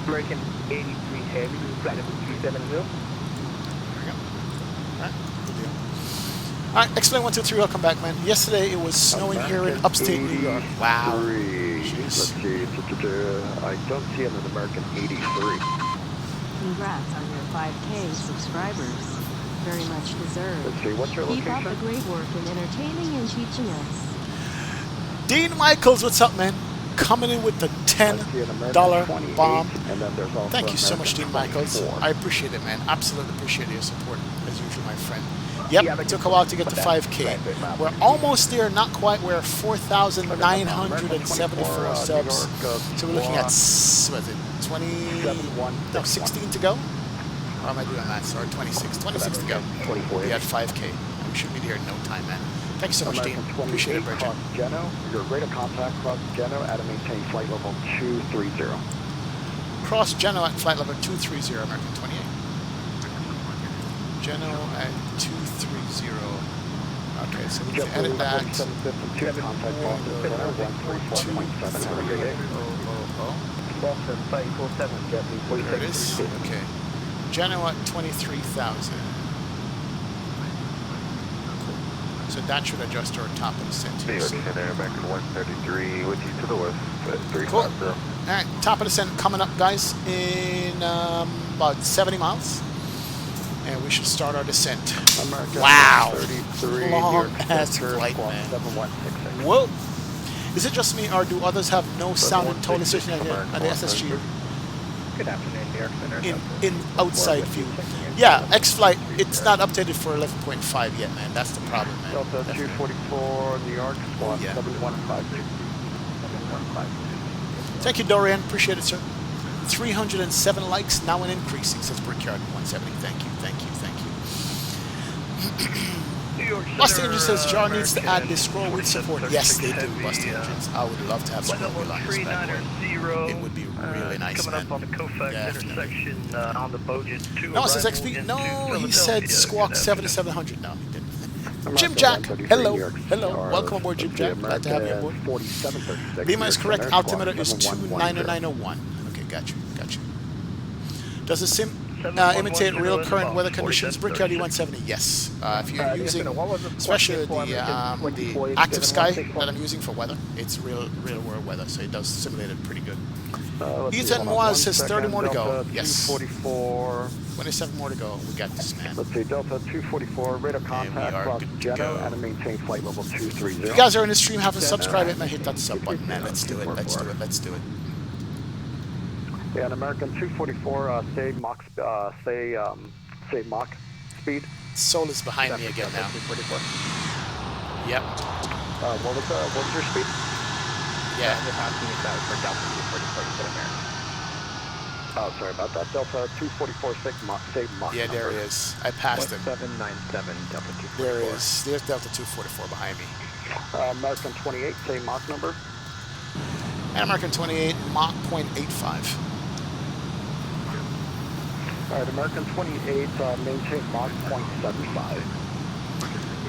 American 83 Heavy, flyable 370. There we go. Alright, good deal. Alright, explain 1, 2, 3, welcome back, man. Yesterday it was snowing here in upstate New York. Wow. Let's see, I don't see an American 83. Congrats on your 5K subscribers. very much deserved. Let's see, what's your Keep up location? the great work in entertaining and teaching us. Dean Michaels, what's up, man? Coming in with the $10 bomb. And then there's also Thank you so much, Dean Michaels. I appreciate it, man. Absolutely appreciate your support, as usual, my friend. Yep, it took a while to get to 5K. We're almost there, not quite. We're 4,974 subs. So we're looking at, what is it, 16 to go? Or am I doing that? Sorry, 26. 26 to go. We'll be at 5K. We should be there in no time, man. Thanks so much, Dean. Appreciate it, Bridget. Geno, your rate of contact cross Geno at a maintain flight level 230. Cross Geno at flight level 230, American 28. Geno at 230. Okay, so we can edit that. Contact Boston Center 134.7. Boston 547 Jet There it is. Okay. Geno at 23,000. So that should adjust our top of the scent. Center, American 133, with you to the west, Cool. Alright, top of the scent coming up, guys, in about 70 miles. And we should start our descent. American Wow! 33, Long ass flight, man. Whoa! Is it just me, or do others have no sound and tone decision at the SSG? Good afternoon, New York Center. In outside view. Yeah, X-Flight, it's not updated for 11.5 yet, man. That's the problem, man. Delta 244, New York, squad 715. Thank you, Dorian. Appreciate it, sir. 307 likes, now and increasing, says Brickyard 170. Thank you, thank you, thank you. Busty Engine says Jar needs to add this scroll wheel support. Yes, they do, Busty Engines. I would love to have scroll wheel on this bad boy. It would be really nice, coming man. up on the Kofax intersection on the Bojan 2. No, it says XP. No, he said Squawk 7700. No, he didn't. Jim Jack, hello, hello. Welcome aboard, Jim Jack. Glad to have you aboard. Lima is correct. Altimeter is 29901. Okay, got you, got you. Does the sim imitate real current weather conditions? Brickyard 170, yes. If you're using, especially the active sky that I'm using for weather, it's real world weather, so it does simulate it pretty good. Ethan Moaz says 30 more to go. Yes. 27 more to go. We got this, man. Let's see, Delta 244, radar contact, cross Geno, and maintain flight level 230. If you guys are in the stream, have to subscribe it, man. Hit that sub button, man. Let's do it. Let's do it. Let's do it. Yeah, an American 244, say Mach speed. Soul is behind me again now. Yep. What was your speed? Yeah. I'm just asking if that was for Delta 244 American. Oh, sorry about that. Delta 244, say Mach. Yeah, there it is. I passed him. 797 Delta 244. There it is. There's Delta 244 behind me. American 28, say Mach number. And American 28, Mach 0.85. All right, American 28, maintain Mach 0.75.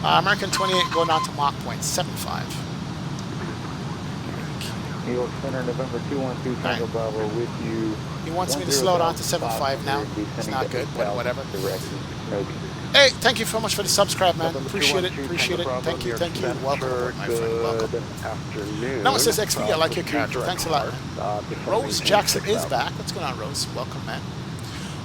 American 28 going down to Mach 0.75. New York Center, November 212, Tango Bravo with you. He wants me to slow down to 7.5 now. It's not good, but whatever. Hey, thank you so much for the subscribe, man. Appreciate it, appreciate it. Thank you, thank you. Welcome aboard, my friend, welcome. No, it says XP, I like your character. Thanks a lot, man. Rose Jackson is back. What's going on, Rose? Welcome, man.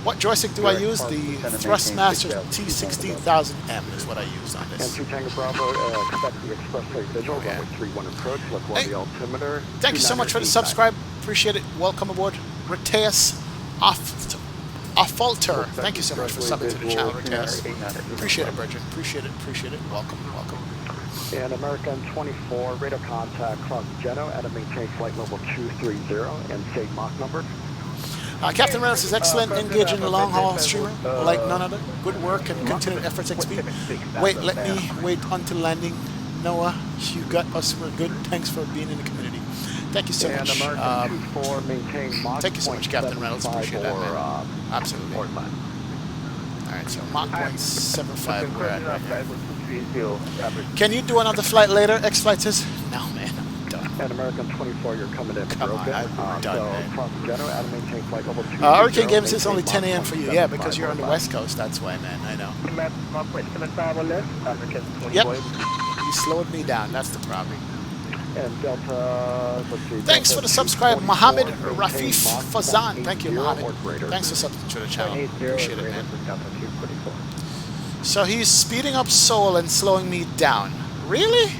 What joystick do I use? The Thrustmaster T16000M is what I use on this. And Tango Bravo, expect the expressway visual, runway 31 approach, look on the altimeter. Thank you so much for the subscribe. Appreciate it. Welcome aboard. Reteus Afalter. Thank you so much for subbing to the channel, Reteus. Appreciate it, Bridget. Appreciate it, appreciate it. Welcome, welcome. And American 24, radar contact, cross Geno at a maintain flight level 230, and say Mach number. Captain Reynolds is excellent, engaging the long-haul streamer, like none other. Good work and continued efforts, XP. Wait, let me wait until landing. Noah, you got us. We're good. Thanks for being in the community. Thank you so much. Thank you so much, Captain Reynolds. Appreciate that, man. Absolutely. All right, so Mach 0.75 we're at right here. Can you do another flight later? X-Flight says, no, man. And American 24, you're coming in. Come on, I'm done, man. Hurricane Games is only 10 a.m. for you. Yeah, because you're on the West Coast. That's why, man. I know. Yep. You slowed me down. That's the problem. And Delta, thanks for the subscribe, Mohammed Rafif Fazan. Thank you, Mohammed. Thanks for subscribing to the channel. Appreciate it, man. So he's speeding up Seoul and slowing me down. Really?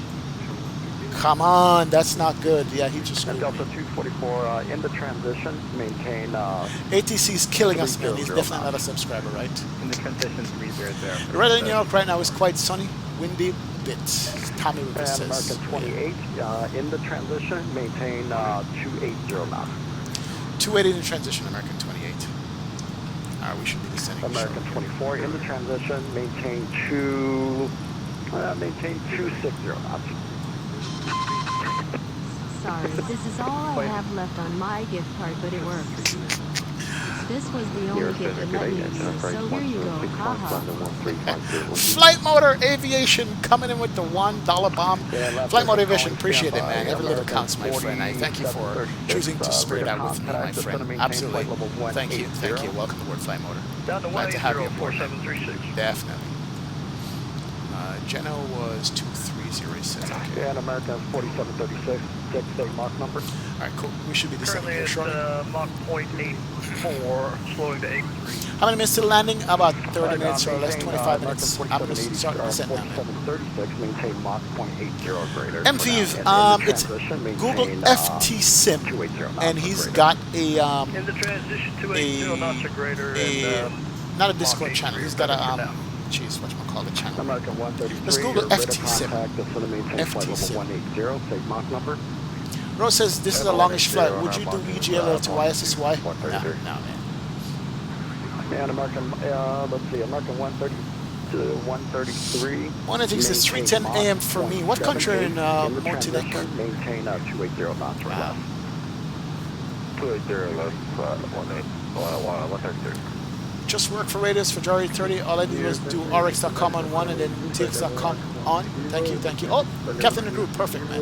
Come on, that's not good. Yeah, he just screwed me. Delta 244 in the transition, maintain ATC's killing us, man. He's definitely not a subscriber, right? in the transition 300. The weather in New York right now is quite sunny, windy bit. Tommy Rivers And says. American 28 in the transition, maintain 280 knots. 280 in the transition, American 28. Alright, we should be descending. American 24 in the transition, maintain 260 knots. Sorry, this is all I have left on my gift card, but it works. This was the only gift that let me use, so here you go, haha. Flight Motor Aviation coming in with the $1 bomb. Flight Motor Aviation, appreciate it, man. Every little counts, my friend. I thank you for choosing to spirit out with me, my friend. Absolutely. Thank you. Thank you. Welcome to Word Flight Motor. Glad to have you aboard. Definitely. Geno was 230, he says. Okay. And American 4736, 6 Mach number. Alright, cool. We should be descending here shortly. Mach 0.84, slowing to 83. How many minutes till landing? About 30 minutes or less, 25 minutes. I'm going to start the descent now, man. 4736, maintain Mach 0.80 greater. MV, it's Google FT Sim, and he's got In the transition, 280 knots or greater. not a Discord channel, he's got a, jeez, whatchamacallit the channel. American 133, Let's Google FT Sim. FT Sim. 180, save Mach number. Rose says, this is a longish flight. Would you do EGLL to YSSY? No, man. And American, let's see, American 130 to 133. One of the things is 3:10 a.m. for me. What country in Montenegro? Maintain 280 knots. Wow. 280 left, 133. Just work for radios for A330. All I did was do rx.com on one and then tx.com on. Thank you, thank you. Oh, Captain and crew, perfect, man.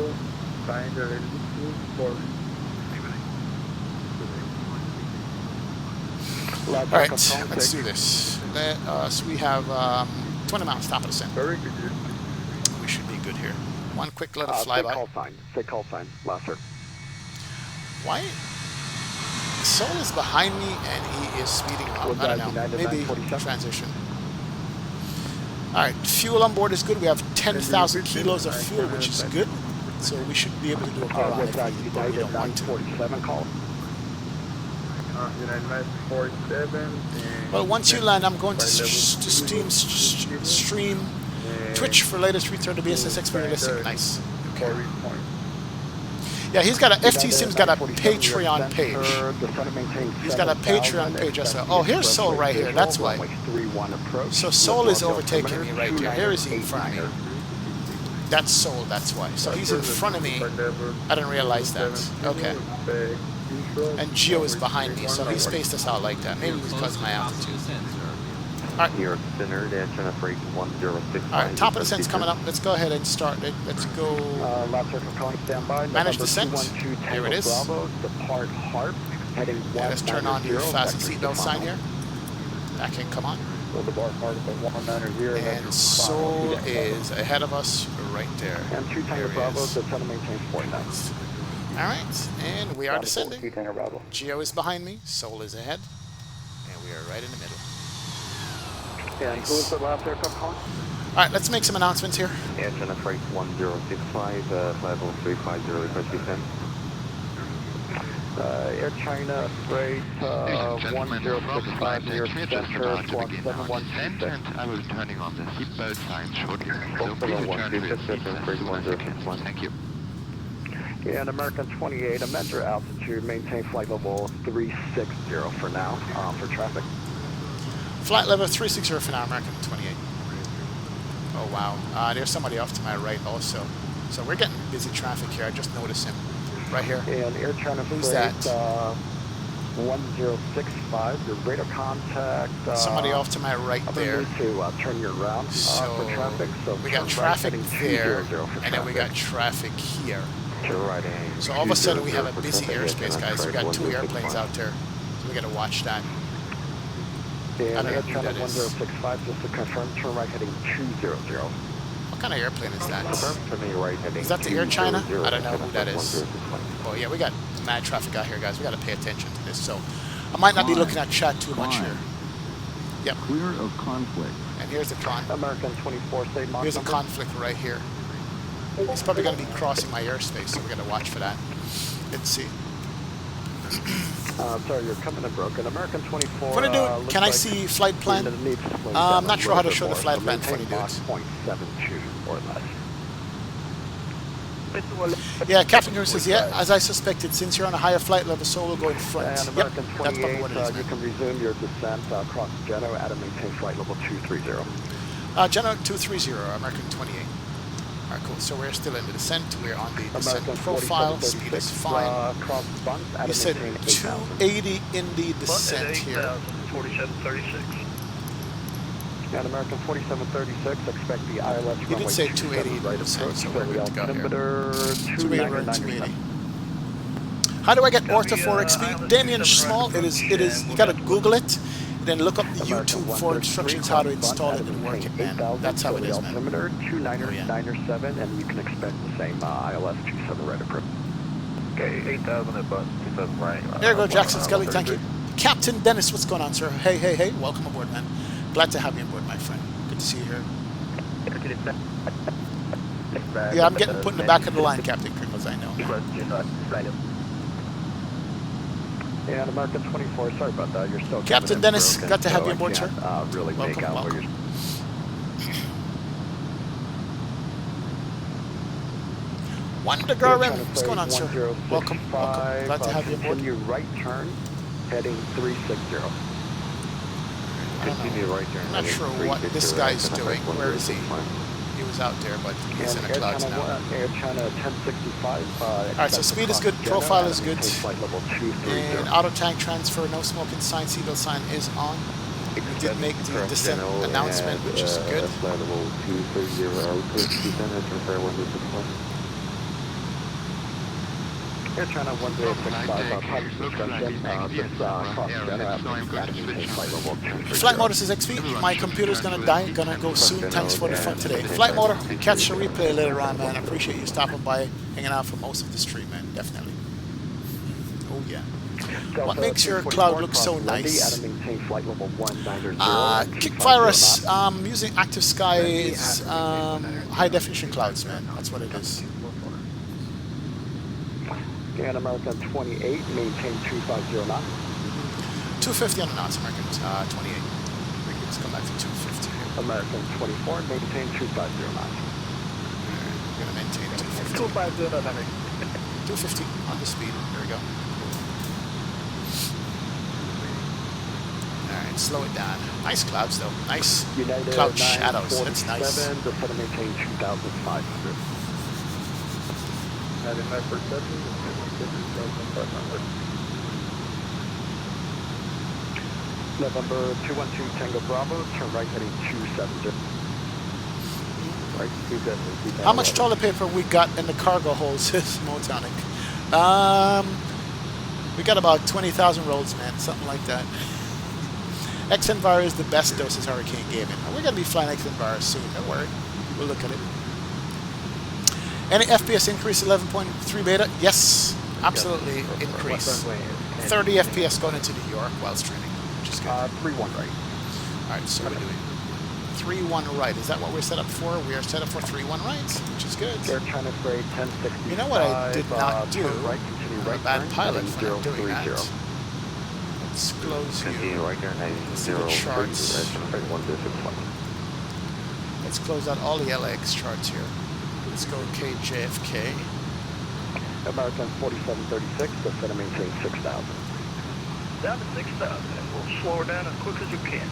All right, let's do this. We have 20 miles, top of the center. Very good. We should be good here. One quick little flyby. Say call sign, Lasser. Why? Soul is behind me and he is speeding up. I don't know. Maybe transition. Alright, fuel on board is good. We have 10,000 kilos of fuel, which is good. So we should be able to do a call on it if we don't want to. 47 call. Well, once you land, I'm going to stream Twitch for latest A330 BSSX for listening. Nice. Okay. Yeah, he's got a FT Sim's got a Patreon page. He's got a Patreon page as well. Oh, here's Soul right here. That's why. So Soul is overtaking me right here. Here is he in front of me. That's Soul. That's why. So he's in front of me. I didn't realize that. Okay. And Geo is behind me, so he spaced us out like that. Maybe it was because of my altitude. Alright. Alright, top of the descent's coming up. Let's go ahead and start it. Let's go. Manage descent. Here it is. Yeah, let's turn on the fasten seatbelt sign here. That can come on. And Soul is ahead of us right there. There he is. Alright, and we are descending. Geo is behind me, Soul is ahead, and we are right in the middle. Nice. Alright, let's make some announcements here. Air China Freight 1065, level 350, request descent. Air China Freight 1065 near center, squawk 716. And I will be turning on the seatbelt sign shortly. So please return to your seatbelt. Thank you. And American 28, amend your altitude, maintain flight level 360 for now, for traffic. Flight level 360 for now, American 28. Oh wow, there's somebody off to my right also. So we're getting busy traffic here, I just noticed him. Right here. And Air China Who's Freight, that? 1065, your radar contact. Somebody off to my right there. To turn you around for traffic. So we got traffic there, and then we got traffic here. So all of a sudden we have a busy airspace, guys. We got 2 airplanes out there, so we got to watch that. I don't know who that is. 1065, just to confirm, turn right heading 200. What kind of airplane is that? Is that the Air China? I don't know who that is. Oh yeah, we got mad traffic out here, guys. We got to pay attention to this. So I might not be looking at chat too much here. Yep. Clear of conflict. And here's the American 24, state Mach here's a number. conflict right here. He's probably going to be crossing my airspace, so we're going to watch for that. Let's see. Sorry, you're coming in broken. American 24. What do I do? Can I see flight plan? I'm not sure how to show the flight plan, funny dudes. 0.72 or less. Yeah, Captain Grim says, yeah, as I suspected, since you're on a higher flight level, so we'll go in front. And Yep, American that's probably 28, what it is. you can resume your descent across Genoa at a maintain flight level 230. Genoa 230, American 28. All right, cool. So we're still in the descent. We're on the descent American profile. Speed is fine. Cross bunts at You a said maintain 280 in the descent here. 4736. And American 4736, expect the ILS You did say 280 in the descent, so we're good to go here. 280. How do I get Ortho 4X speed? Damien Small, it is, you gotta Google it, then look up the YouTube for instructions how to install it and work it, man. That's how it is, man. Altimeter 297, and you can expect the same ILS 27 right approach. Okay, 8,000 at bus, 27 right. There you go, Jackson Scully, thank you. Captain Dennis, what's going on, sir? Hey, hey, hey, welcome aboard, man. Glad to have you aboard, my friend. Good to see you here. Yeah, I'm getting put in the back of the line, Captain Criminals, I know. And American 24, sorry about that. You're still Captain Dennis, got to have you aboard, sir. Really welcome, make out welcome. where you're. Wonder Garvin, what's going on, sir? Welcome, welcome. Glad to have you aboard. Continue right turn, heading 360. Continue right turn. I'm not sure what this guy's doing. Where is he? He was out there, but he's in the clouds now. Air China 1065. Alright, so speed is good, profile is good, and auto tank transfer, no smoking sign, seatbelt sign is on. We did make the descent announcement, which is good. Air China 1065, pilot suspension, Flight mode says XV, my computer's gonna die, gonna go soon, thanks for the fun today. Flight mode, catch the replay later on, man. I appreciate you stopping by, hanging out for most of the stream, man, definitely. Oh yeah. What makes your cloud look so nice? Kickvirus, using Active Sky, it's high definition clouds, man, that's what it is. And American 28, maintain 250 knots. 250 on the knots, American 28. We can just come back to 250 here. American 24, maintain 250 knots. We're going to maintain 250. 250 knots, Henry. 250 on the speed. There we go. Alright, slow it down. Nice clouds, though. Nice United cloud shadows. That's nice. Just to maintain 2,500. Having my perception. November 212 Tango Bravo, turn right heading 270. Right, how much toilet paper we got in the cargo holds, says Motonic? We got about 20,000 rolls, man, something like that. XNVAR is the best doses Hurricane gave in. We're going to be flying XNVAR soon, don't worry. We'll look at it. Any FPS increase 11.3 beta? Yes, absolutely increase. 30 FPS going into New York while streaming, which is good. 3-1 right. Alright, so we're doing 3-1 right. Is that what we're set up for? We are set up for 3-1 rights, which is good. Air China grade 1065. You know what I did not do? Right, continue right, I'm a bad pilot for not doing 030. that. Let's close Continue you. right turn, heading Let's see the charts. 030. Let's close out all the LAX charts here. Let's go KJFK. American 4736, let's set a maintain 6,000. Down to 6,000, and we'll slow her down as quick as you can.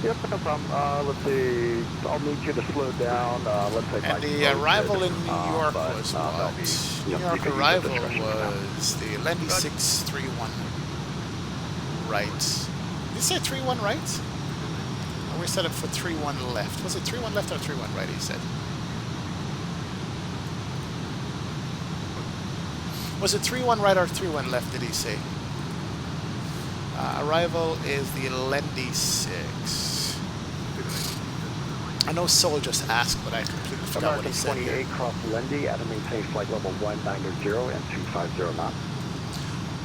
Yep, no problem. Let's see, I'll need you to slow down, let's say... And the arrival in New York was what? New York arrival was the Lendy 631 right. Did you say 31 right? Or we set up for 31 left. Was it 31 left or 31 right, he said? Was it 3-1 right or 3-1 left, did he say? Arrival is the Lendy 6. I know Soul just asked, but I completely forgot what he said. 28 cross Lendy at a maintain flight level 190 and 250 knots.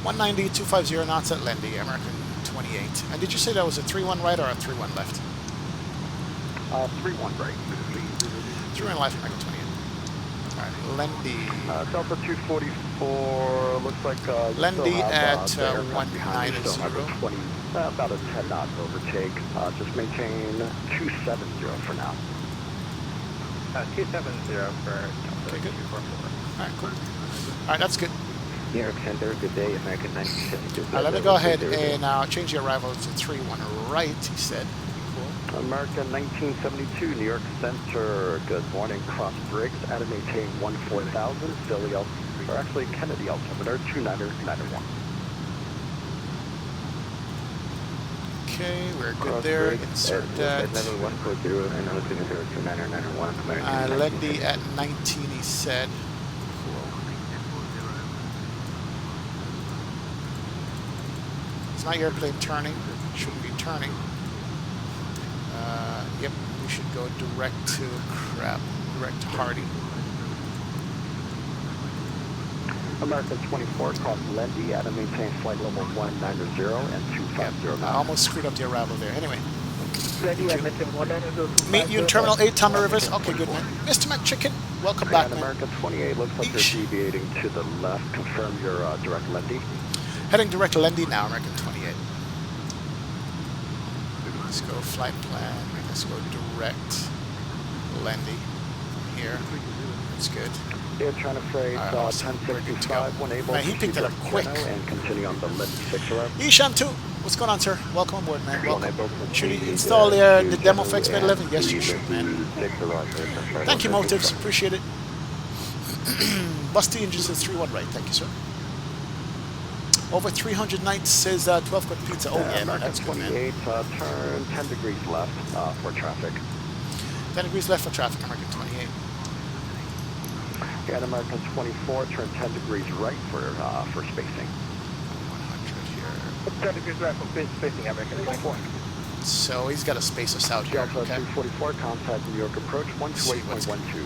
190, 250 knots at Lendy, American 28. And did you say that was a 3-1 right or a 3-1 left? 3-1 right. 3-1 live, American 28. Alright, Lendy. Delta 244, looks like Lendy at the aircraft 190. still have a 20, about a 10 knot overtake. Just maintain 270 for now. 270 for Delta Okay, good. 244. Alright, cool. Alright, that's good. New York Center, good day, American 1972. Let me go ahead and change the arrival to 3-1 right, he said. Cool. American 1972, New York Center, good morning, cross Briggs, at a maintain 14,000, Philly, or actually Kennedy altimeter, 2991. Okay, we're good there. Insert that. Lendy at 19, he said. It's not airplane turning. Shouldn't be turning. Yep, we should go direct to direct to Hardy. American 24, cross Lendy, at a maintain flight level 190 and 250. I almost screwed up the arrival there. Anyway. Lendy, I mentioned 190. Meet you in Terminal 8, Tommy Rivers. Okay, good man. Mr. McChicken, welcome back, man. American 28, looks like they're deviating to the left. Confirm your direct Lendy. Heading direct Lendy now, American 28. Let's go flight plan. Let's go direct Lendy from here. That's good. Air China Freight 1065, when able man, he picked it up quick. And continue on the Lendy 6 arrival. Isham 2, what's going on, sir? Welcome aboard, man. Welcome. Should you install the demo for X-Med 11? Yes, you should, man. Thank you, Motives. Appreciate it. Busty Engines is 3-1 right. Thank you, sir. Over 300 nights says 12 cut pizza. Oh, yeah, man, that's good, man. 28, turn 10 degrees left for traffic. 10 degrees left for traffic, American 28. And American 24, turn 10 degrees right for spacing. 100 here. 10 degrees right for spacing, American 24. So he's got to space us out here. Delta Okay. 244, contact New York approach 128.12.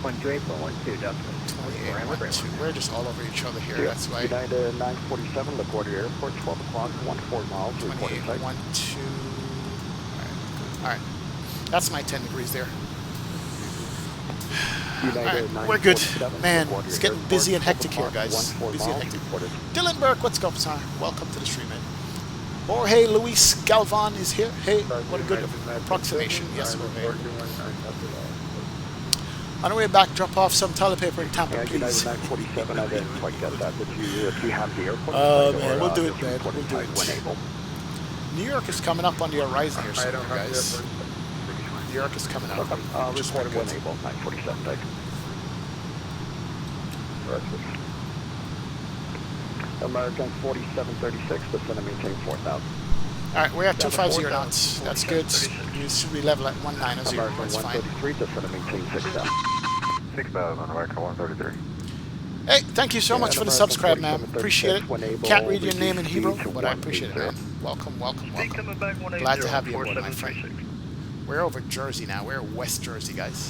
128.12, Delta. 28.12. We're just all over each other here. Yeah. That's why. United 947, LaGuardia Airport, 12 o'clock, 14 miles. 28.12. All right. That's my 10 degrees there. Alright, we're good. Man, it's getting busy and hectic here, guys. Busy and hectic. Dylan Burke, what's up, sir? Welcome to the stream, man. Jorge Luis Galvan is here. Hey, what a good approximation. Yes, Jorge. On the way back, drop off some toilet paper in Tampa, please. 947, I didn't quite get that. If you have the airport, man, we'll do it, man. We'll do it. New York is coming up on the horizon here soon, guys. New York is coming up. Just one able, 947, thank you. American 4736, descend and maintain 4,000. Alright, we're at 250 knots. That's good. You should be level at 190. American That's fine. 133, descend and maintain 6,000. 6,000, American 133. Hey, thank you so much for the subscribe, man. Appreciate it. Can't read your name in Hebrew, but I appreciate it, man. Welcome, welcome, welcome. Glad to have you aboard, my friend. We're over Jersey now. We're West Jersey, guys.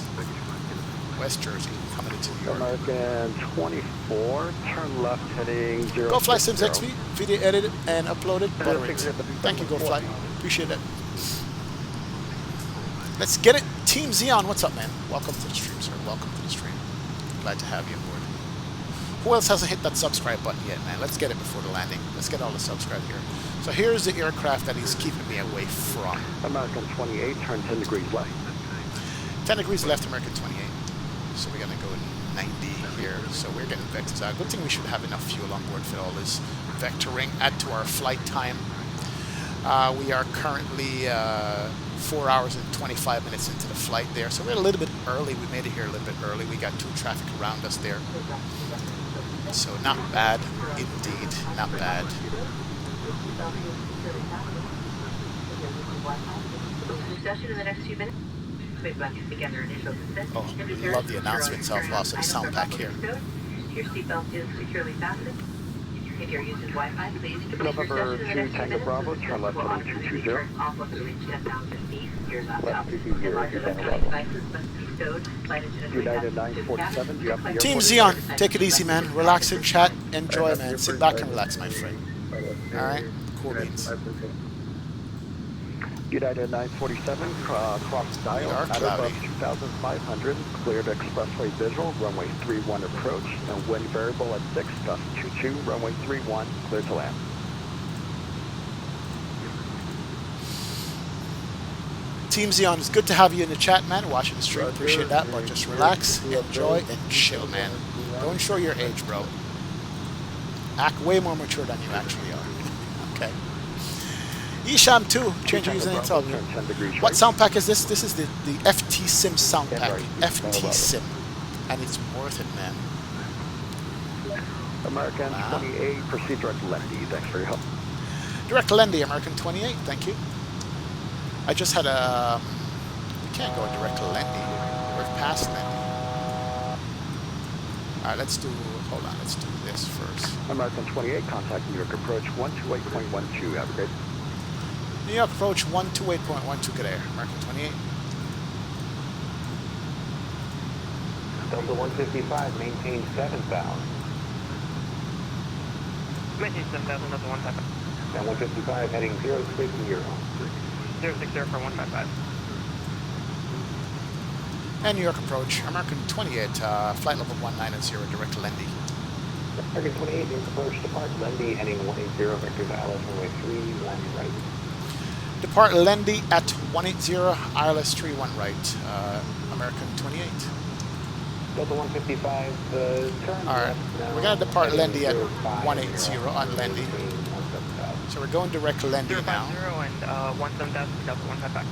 West Jersey, coming into New York. American 24, turn left, heading 0. Go Fly Sims XP, video edited and uploaded. Thank you, Go Fly. Appreciate it. Let's get it. Team Xeon, what's up, man? Welcome to the stream, sir. Welcome to the stream. Glad to have you aboard. Who else hasn't hit that subscribe button yet, man? Let's get it before the landing. Let's get all the subscribe here. So here's the aircraft that he's keeping me away from. American 28, turn 10 degrees left. 10 degrees left, American 28. So we're going to go 90 here. So we're getting vectors out. Good thing we should have enough fuel on board for all this vectoring. Add to our flight time. We are currently 4 hours and 25 minutes into the flight there. So we're a little bit early. We made it here a little bit early. We got 2 traffic around us there. So not bad, indeed. Not bad. Oh, love the announcement itself. Also, the sound pack here. Your seatbelt is securely fastened. If you're using Wi-Fi, please November 2 Tango Bravo, turn left heading 220. Off of the reach 10,000 feet. Here's off top. And large electronic devices must be stowed. Flight attendant United 947, do you have the Team Xeon, take it easy, man. Relax and chat. Enjoy, man. Sit back and relax, my friend. Alright? Cool beans. United 947, cross dial, are at cloudy. above 2,500, cleared expressway visual, runway 31 approach, and wind variable at 6, gust 22, runway 31, clear to land. Team Xeon, it's good to have you in the chat, man. Watching the stream, appreciate that. But just relax, enjoy, and chill, man. Don't show your age, bro. Act way more mature than you actually are. Okay. Isham 2, change your username. Tell me. What sound pack is this? This is the FT Sim sound pack. FT Sim. And it's worth it, man. American 28, proceed direct Lendy. Thanks for your help. Direct Lendy, American 28, thank you. I just had a... We can't go direct Lendy. We're past Lendy. Alright, let's do... Hold on, let's do this first. American 28, contact New York approach 128.12. Have a great... New York approach 128.12, good air. American 28. Delta 155, maintain 7,000. Maintain 7,000, Delta 155. And 155 heading 060. 060 for 155. And New York approach, American 28, flight level 190, direct Lendy. American 28, New York approach, depart Lendy, heading 180, vector dial runway 31 right. Depart Lendy at 180, ILS 31 right, American 28. Delta 155, turn Alright, we're going to depart Lendy at 180 on Lendy. So we're going direct Lendy now. 050 and 17,000 Delta 155.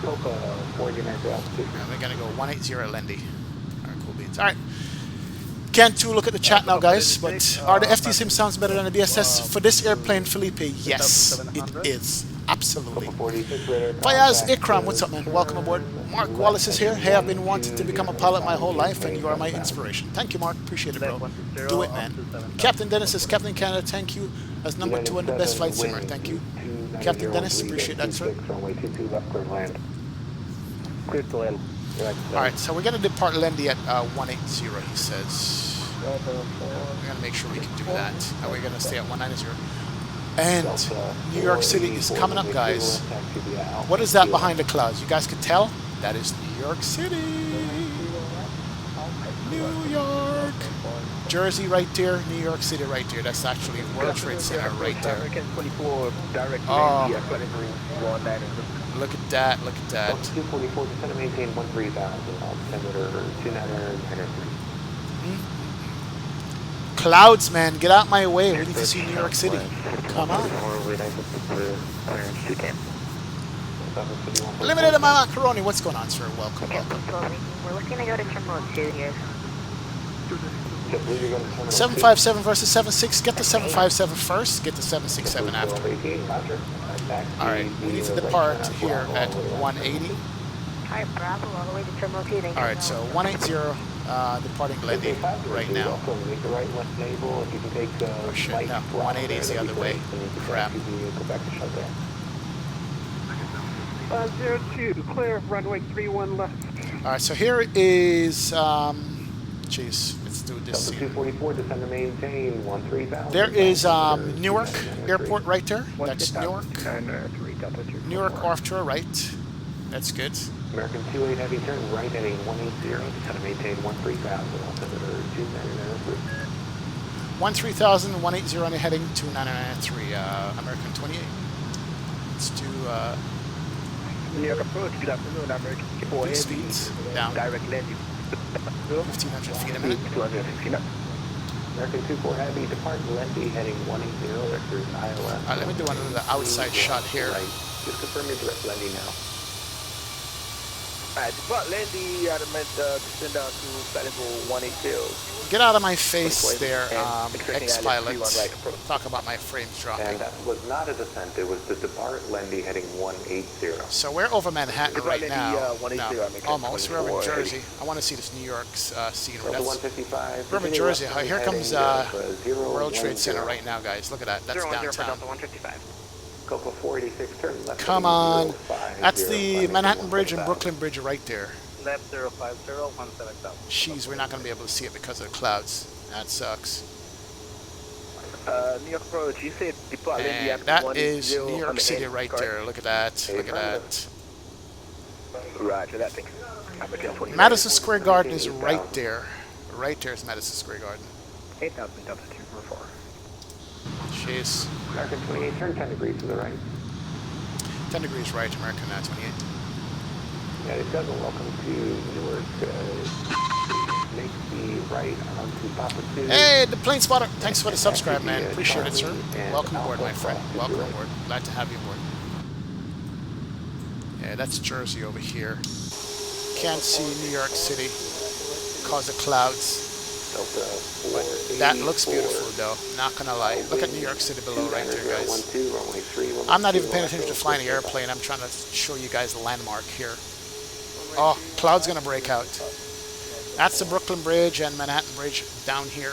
Delta 49 to altitude. And we're going to go 180 at Lendy. Alright, cool beans. Alright. Can't too look at the chat now, guys, but are the FT Sim sounds better than the BSS? For this airplane, Felipe, yes, it is. Absolutely. Fayaz Ikram, what's up, man? Welcome aboard. Mark Wallace is here. Hey, I've been wanting to become a pilot my whole life, and you are my inspiration. Thank you, Mark. Appreciate it, bro. Do it, man. Captain Dennis says, Captain Canada, thank you. As number 2 on the best flight simmer. Thank you. Captain Dennis, appreciate that, sir. Clear to land. Alright, so we're going to depart Lendy at 180, he says. We're going to make sure we can do that. And we're going to stay at 190. And New York City is coming up, guys. What is that behind the clouds? You guys can tell? That is New York City. New York. Jersey right there, New York City right there. That's actually World Trade Center right there. Oh, look at that, look at that. 244, descend to maintain 13,000, altimeter 2993. Clouds, man, get out my way. We need to see New York City. Come on. Limited amount of macaroni. What's going on, sir? Welcome, welcome. We're looking to go to Terminal 2 here. 757 versus 76. Get the 757 first. Get the 767 after. Alright, we need to depart here at 180. Alright, Bravo, all the way to Terminal 2. Alright, so 180, departing Lendy right now. Oh shit, no, 180 is the other way. Crap. 502, clear, runway 31 left. Alright, so here is, jeez, let's do this here. 244, descend to maintain 13,000. There is Newark Airport right there. That's Newark. Newark off to our right. That's good. American 28 heavy turn right heading 180, descend to maintain 13,000, altimeter 2993. 13,000, 180 on the heading 2993, American 28. Let's do New York approach, good afternoon, American 4 good speeds down. direct landing. 1,500 feet a minute. 260 knots. American 24 heavy, depart Lendy heading 180, vectors ILS. Alright, let me do another outside shot here. Right. Just confirm your direct Lendy now. Alright, depart Lendy, descend down to flight level 180. Get out of my face there, ex-pilot. Talk about my frames dropping. And that was not a descent, it was the depart Lendy heading 180. So we're over Manhattan right now. No, 180, almost. We're over in Jersey. I want to see this New York scene. Delta 155. We're in Jersey. Here comes World Trade Center right now, guys. Look at that. That's downtown. Delta 155. Copa 486, turn left. Come on. That's the Manhattan Bridge and Brooklyn Bridge right there. Left 050, 17,000. Jeez, we're not going to be able to see it because of the clouds. That sucks. New York approach, you said depart And that is New York City right there. Look at that. Look at that. Roger that thing. Madison Square Garden is right there. Right there is Madison Square Garden. 8,000 Delta 244. Jeez. American 28, turn 10 degrees to the right. 10 degrees right, American 28. United 7, welcome to Newark. Make the right onto Papa 2. Hey, the plane spotter. Thanks for the subscribe, man. Appreciate it, sir. Welcome aboard, my friend. Welcome aboard. Glad to have you aboard. Yeah, that's Jersey over here. Can't see New York City because of clouds. But that looks beautiful, though. Not gonna lie. Look at New York City below right there, guys. I'm not even paying attention to flying the airplane. I'm trying to show you guys the landmark here. Oh, cloud's gonna break out. That's the Brooklyn Bridge and Manhattan Bridge down here.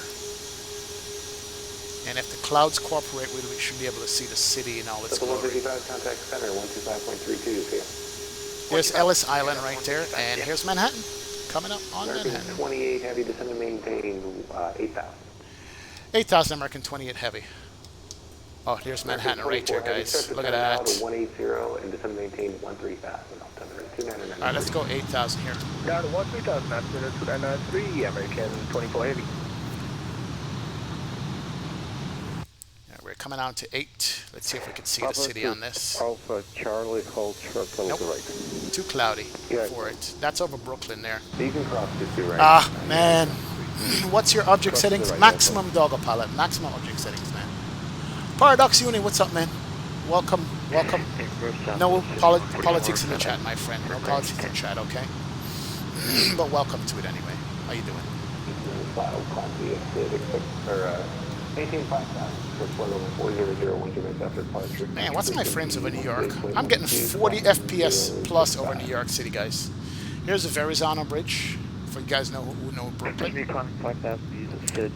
And if the clouds cooperate, we should be able to see the city in all its glory. Contact center, 125.32. There's Ellis Island right there, and here's Manhattan. Coming up on American Manhattan. 28 heavy, descend and maintain 8,000. 8,000 American 28 heavy. Oh, here's Manhattan right there, guys. Look at that. 180 and descend and maintain 13,000. Alright, let's go 8,000 here. Down to 13,000, altimeter 2993, American 24 heavy. Yeah, we're coming on to 8. Let's see if we can see the city on this. Alpha Charlie, hold short level to right. Too cloudy for it. That's over Brooklyn there. You can cross this to right. Ah, man. What's your object settings? Maximum doggo pilot. Maximum object settings, man. Paradox Uni, what's up, man? Welcome, welcome. No politics in the chat, my friend. No politics in the chat, okay? But welcome to it anyway. How you doing? Man, what's my frames over New York? I'm getting 40 FPS plus over New York City, guys. Here's the Verrazano Bridge. For you guys who know Brooklyn.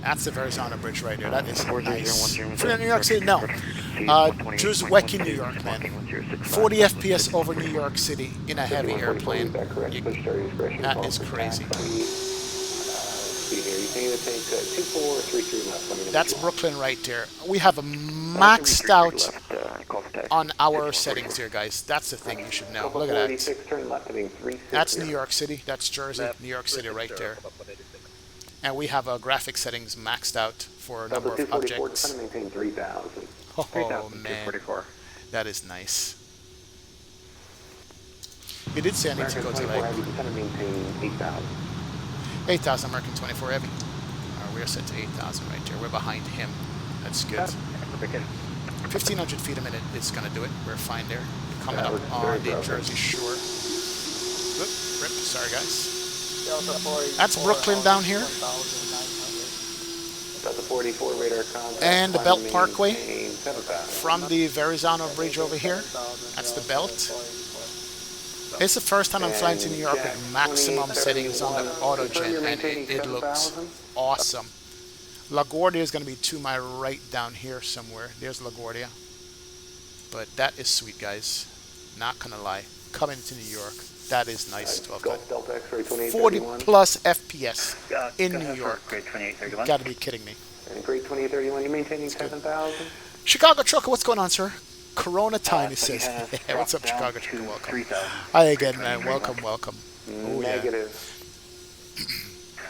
That's the Verrazano Bridge right there. That is nice. For New York City, no. Druzwecki, New York, man. 40 FPS over New York City in a heavy airplane. That is crazy. That's Brooklyn right there. We have a maxed out on our settings here, guys. That's the thing you should know. Look at that. That's New York City. That's Jersey, New York City right there. And we have graphic settings maxed out for a number of objects. Oh, man. That is nice. He did say I need to go to like 8,000 American 24 heavy. We're set to 8,000 right there. We're behind him. That's good. 1,500 feet a minute is going to do it. We're fine there. Coming up on the Jersey Shore. Oop, rip. Sorry, guys. That's Brooklyn down here. And the Belt Parkway from the Verrazano Bridge over here. That's the Belt. It's the first time I'm flying to New York with maximum settings on the AutoGen, and it looks awesome. LaGuardia is going to be to my right down here somewhere. There's LaGuardia. But that is sweet, guys. Not going to lie. Coming to New York, that is nice. 40 plus FPS in New York. You got to be kidding me. Grade 2031, you maintaining 7,000? Chicago Trucker, what's going on, sir? Corona time, he says. Yeah, what's up, Chicago Trucker? Welcome. Hi again, man. Welcome, welcome. Oh, yeah.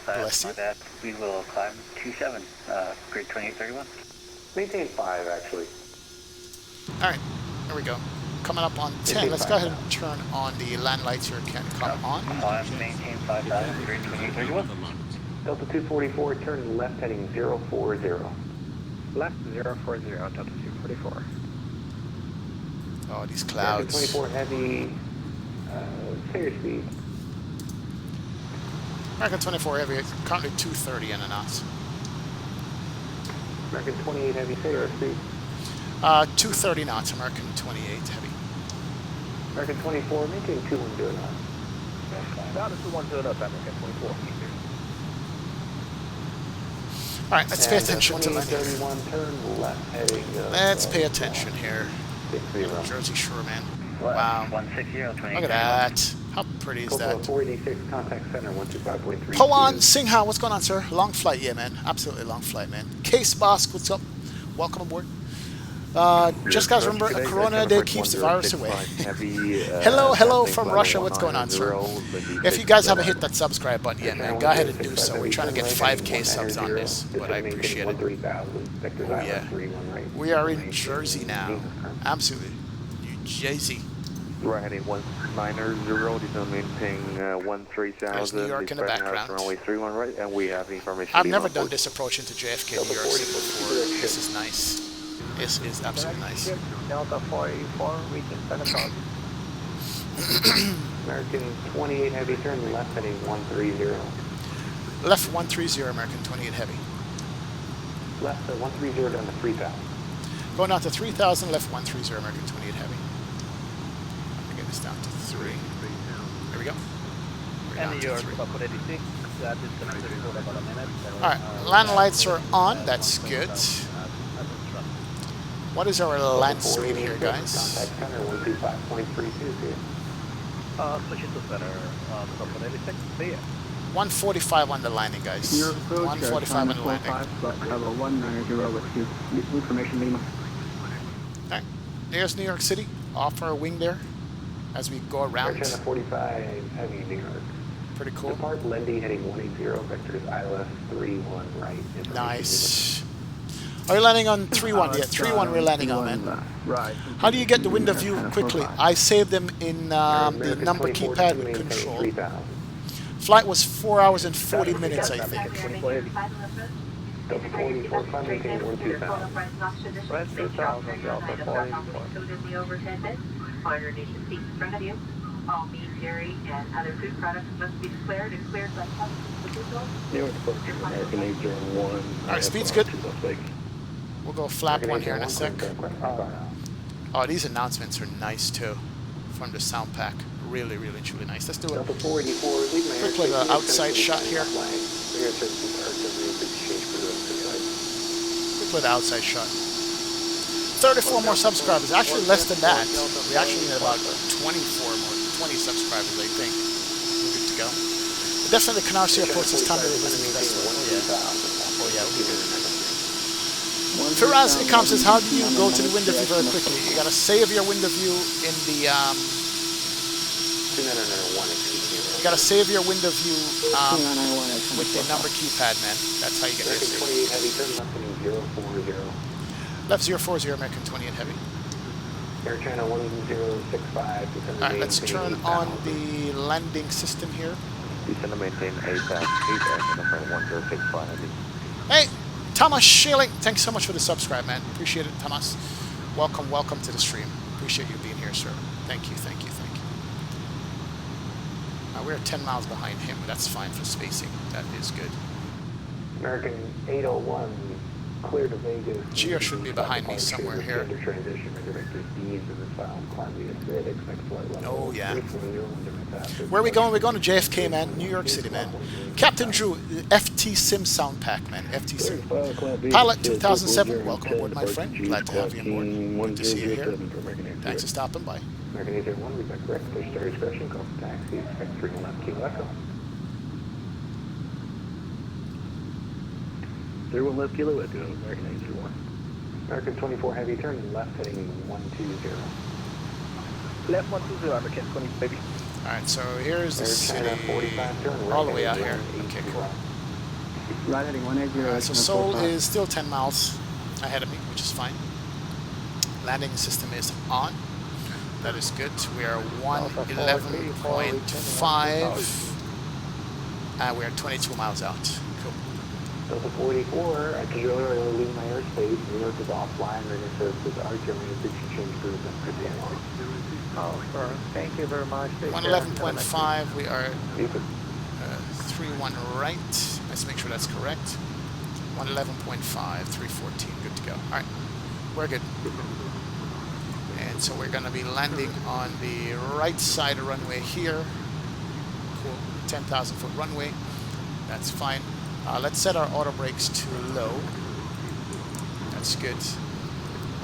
Bless you. We will climb 27, grade 2831. Maintain 5, actually. All right, here we go. Coming up on 10. Let's go ahead and turn on the land lights here. Can come on. Maintain 5,000, grade 2831. Delta 244, turn left heading 040. Left 040, Delta 244. Oh, these clouds. 24 heavy, fair speed. American 24 heavy, currently 230 in a knot. American 28 heavy, fair speed. 230 knots, American 28 heavy. American 24, maintain 210 knots. Down to 210 knots, American 24. All right, let's pay attention to landing. Turn left heading. Let's pay attention here. Jersey Shore, man. Wow. Look at that. How pretty is that? 486 contact center 125.3. Pawan Singha, what's going on, sir? Long flight, yeah, man. Absolutely long flight, man. Case Bosk, what's up? welcome aboard. Just guys, remember, a corona a day keeps the virus away. Hello from Russia. What's going on, sir? If you guys haven't hit that subscribe button yet, man, go ahead and do so. We're trying to get 5K subs on this, but I appreciate it. Oh, yeah. We are in Jersey now. Absolutely. New Jersey. Right heading 190, descend maintain 13,000. There's New York in the background. Runway 31 right, and we have information. I've never done this approach into JFK, New York City before. This is nice. This is absolutely nice. Delta 44, region 7,000. American 28 heavy, turn left heading 130. Left 130, American 28 heavy. Left 130 down to 3,000. Going down to 3,000, left 130, American 28 heavy. I'm going to get this down to 3. There we go. We're down to 3. Alright, land lights are on, that's good. What is our land speed here, guys? Contact center 125.32. Switch it to center, 145 on the landing, guys. 145 on the landing. Level 190 with you. Information Lima. Alright, there's New York City, off our wing there, as we go around. 45 heavy New York. Pretty cool. Depart Lindy heading 180, vectors ILS 31 right. Nice. Are you landing on 3-1? Yeah, 3-1 we're landing on, man. Right. How do you get the window view quickly? I saved them in the number keypad with control. Flight was 4 hours and 40 minutes, I think. Delta 44, climb maintain 12,000. Right, 2,000, Delta 44. All meat, dairy, and other food products must be declared and cleared by New York approaching American 801. Alright, speed's good. We'll go flap one here in a sec. Oh, these announcements are nice too, from the sound pack. Really, really, truly nice. Let's do a quick little outside shot here. Quick little outside shot. 34 more subscribers. Actually, less than that. We actually need about 20 subscribers, I think. We're good to go. But definitely, Canarsie Airport is time to visit the festival. Oh yeah, we'll be good. Firaz Ikam says, how do you go to the window view very quickly? You gotta save your window view in the you gotta save your window view with the number keypad, man. That's how you get this. Left 040, American 28 heavy. Air China 1065. Alright, let's turn on the landing system here. Descend to maintain 8,000, number 1065 heavy. Hey, Thomas Schilling, thanks so much for the subscribe, man. Appreciate it, Thomas. Welcome to the stream. Appreciate you being here, sir. Thank you. We're 10 miles behind him, but that's fine for spacing. That is good. American 801, clear to Vegas. Geo should be behind me somewhere here. Oh, yeah. Where are we going? We're going to JFK, man. New York City, man. Captain Drew, FT Sim Sound Pack, man. FT Sim. Pilot 2007, welcome aboard, my friend. Glad to have you aboard. Good to see you here. Thanks for stopping by. American 801, we've got correct. Push start discretion, call for taxi, expect 3 left, KLAX. 31 left, Kilo Echo, American 801. American 24 heavy, turn left heading 120. Left 120, American 20, baby. Alright, so here's the city, all the way out here. Okay, cool. Right heading 180. So Seoul is still 10 miles ahead of me, which is fine. Landing system is on. That is good. We are 111.5 and we are 22 miles out. Cool. Delta 44, because earlier I only leave my airspace. New York is offline. Regular services are generally restriction change cruise and good day. Oh, sir. Thank you very much. 111.5. We are 31 right. Let's make sure that's correct. 111.5, 314. Good to go. All right, we're good. And so we're going to be landing on the right side of runway here. Cool. 10,000 foot runway. That's fine. Let's set our auto brakes to low. That's good.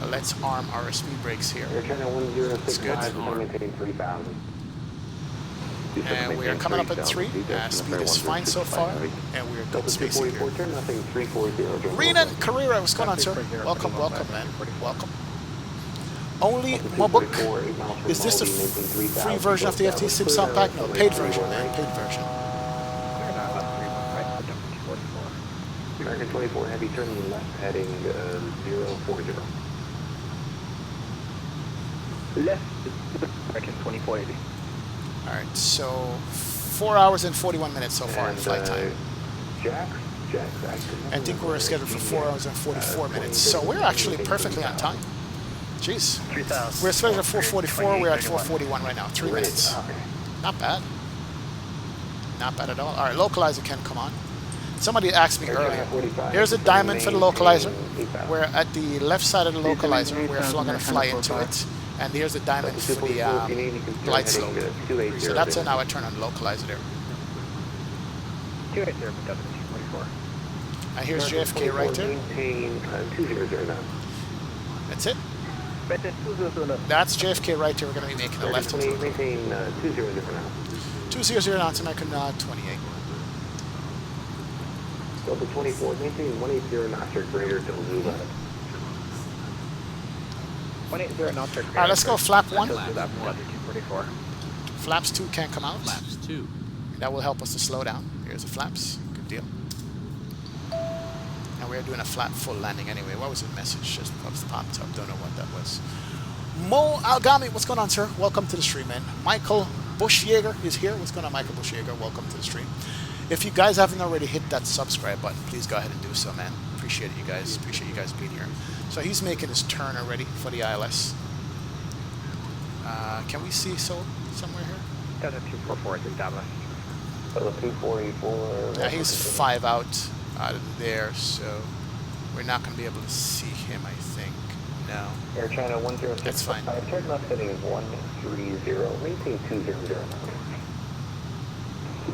Let's arm our speed brakes here. Air China 1065, That's good. maintain 3,000. And we are coming up at 3. Speed is fine so far, and we're good spacing here. Turn nothing 340. Renan Carrera, what's going on, sir? Welcome, welcome, man. Welcome. Only Mobuk. Is this the free version of the FT SIP sound pack? No, paid version, man. Paid version. American 24 Heavy, turning left, heading 040. Left, American 2480. Alright, so 4 hours and 41 minutes so far in flight time. Jax, I think we're scheduled for 4 hours and 44 minutes. So we're actually perfectly on time. Jeez. We're scheduled at 4:44, we're at 4:41 right now. 3 minutes. Not bad. Not bad at all. Alright, localizer can come on. Somebody asked me earlier. Here's a diamond for the localizer. We're at the left side of the localizer. We're going to fly into it. And here's the diamond for the glide slope. So that's now I turn on the localizer there. And here's JFK right there. That's it. That's JFK right there. We're going to be making a left. 200 knots, American 28. Delta 24, maintain 180 knots or greater till Zulu. 180 knots or greater. Alright, let's go flap 1. Flap Flaps 2 can't come out. Flaps 2. That will help us to slow down. Here's the flaps. Good deal. And we're doing a flat full landing anyway. What was the message? Just popped up. Don't know what that was. Mo Algami, what's going on, sir? Welcome to the stream, man. Michael Bushjager is here. What's going on, Michael Bushjager? Welcome to the stream. If you guys haven't already hit that subscribe button, please go ahead and do so, man. Appreciate you guys. Appreciate you guys being here. So he's making his turn already for the ILS. Can we see Soul somewhere here? Delta 244 is established. Delta 244. Yeah, he's 5 out of there, so we're not going to be able to see him, I think. No. Air China 106. That's fine. Turn left heading 130. Maintain 200.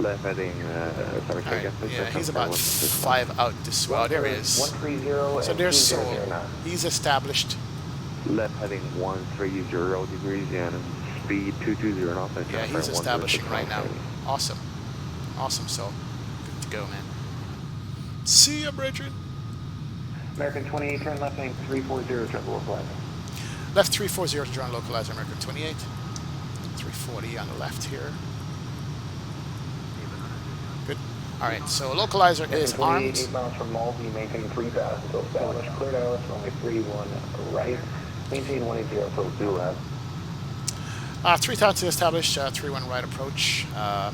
Left heading, sorry, right. Yeah, he's about 5 out this way. Oh, there he is. 130. So there's Soul. He's established. Left heading 130 degrees and speed 220 knots. Yeah, he's establishing right now. Awesome. Awesome, Soul. Good to go, man. See ya, Bridget. American 28, turn left heading 340, turn localizer. Left 340 to turn localizer, American 28. 340 on the left here. Good. Alright, so localizer is armed. 8 miles from Malby, maintain 3,000 to establish. Cleared hours, runway 31 right. Maintain 180 for Zulu. 3,000 to establish, 31 right approach.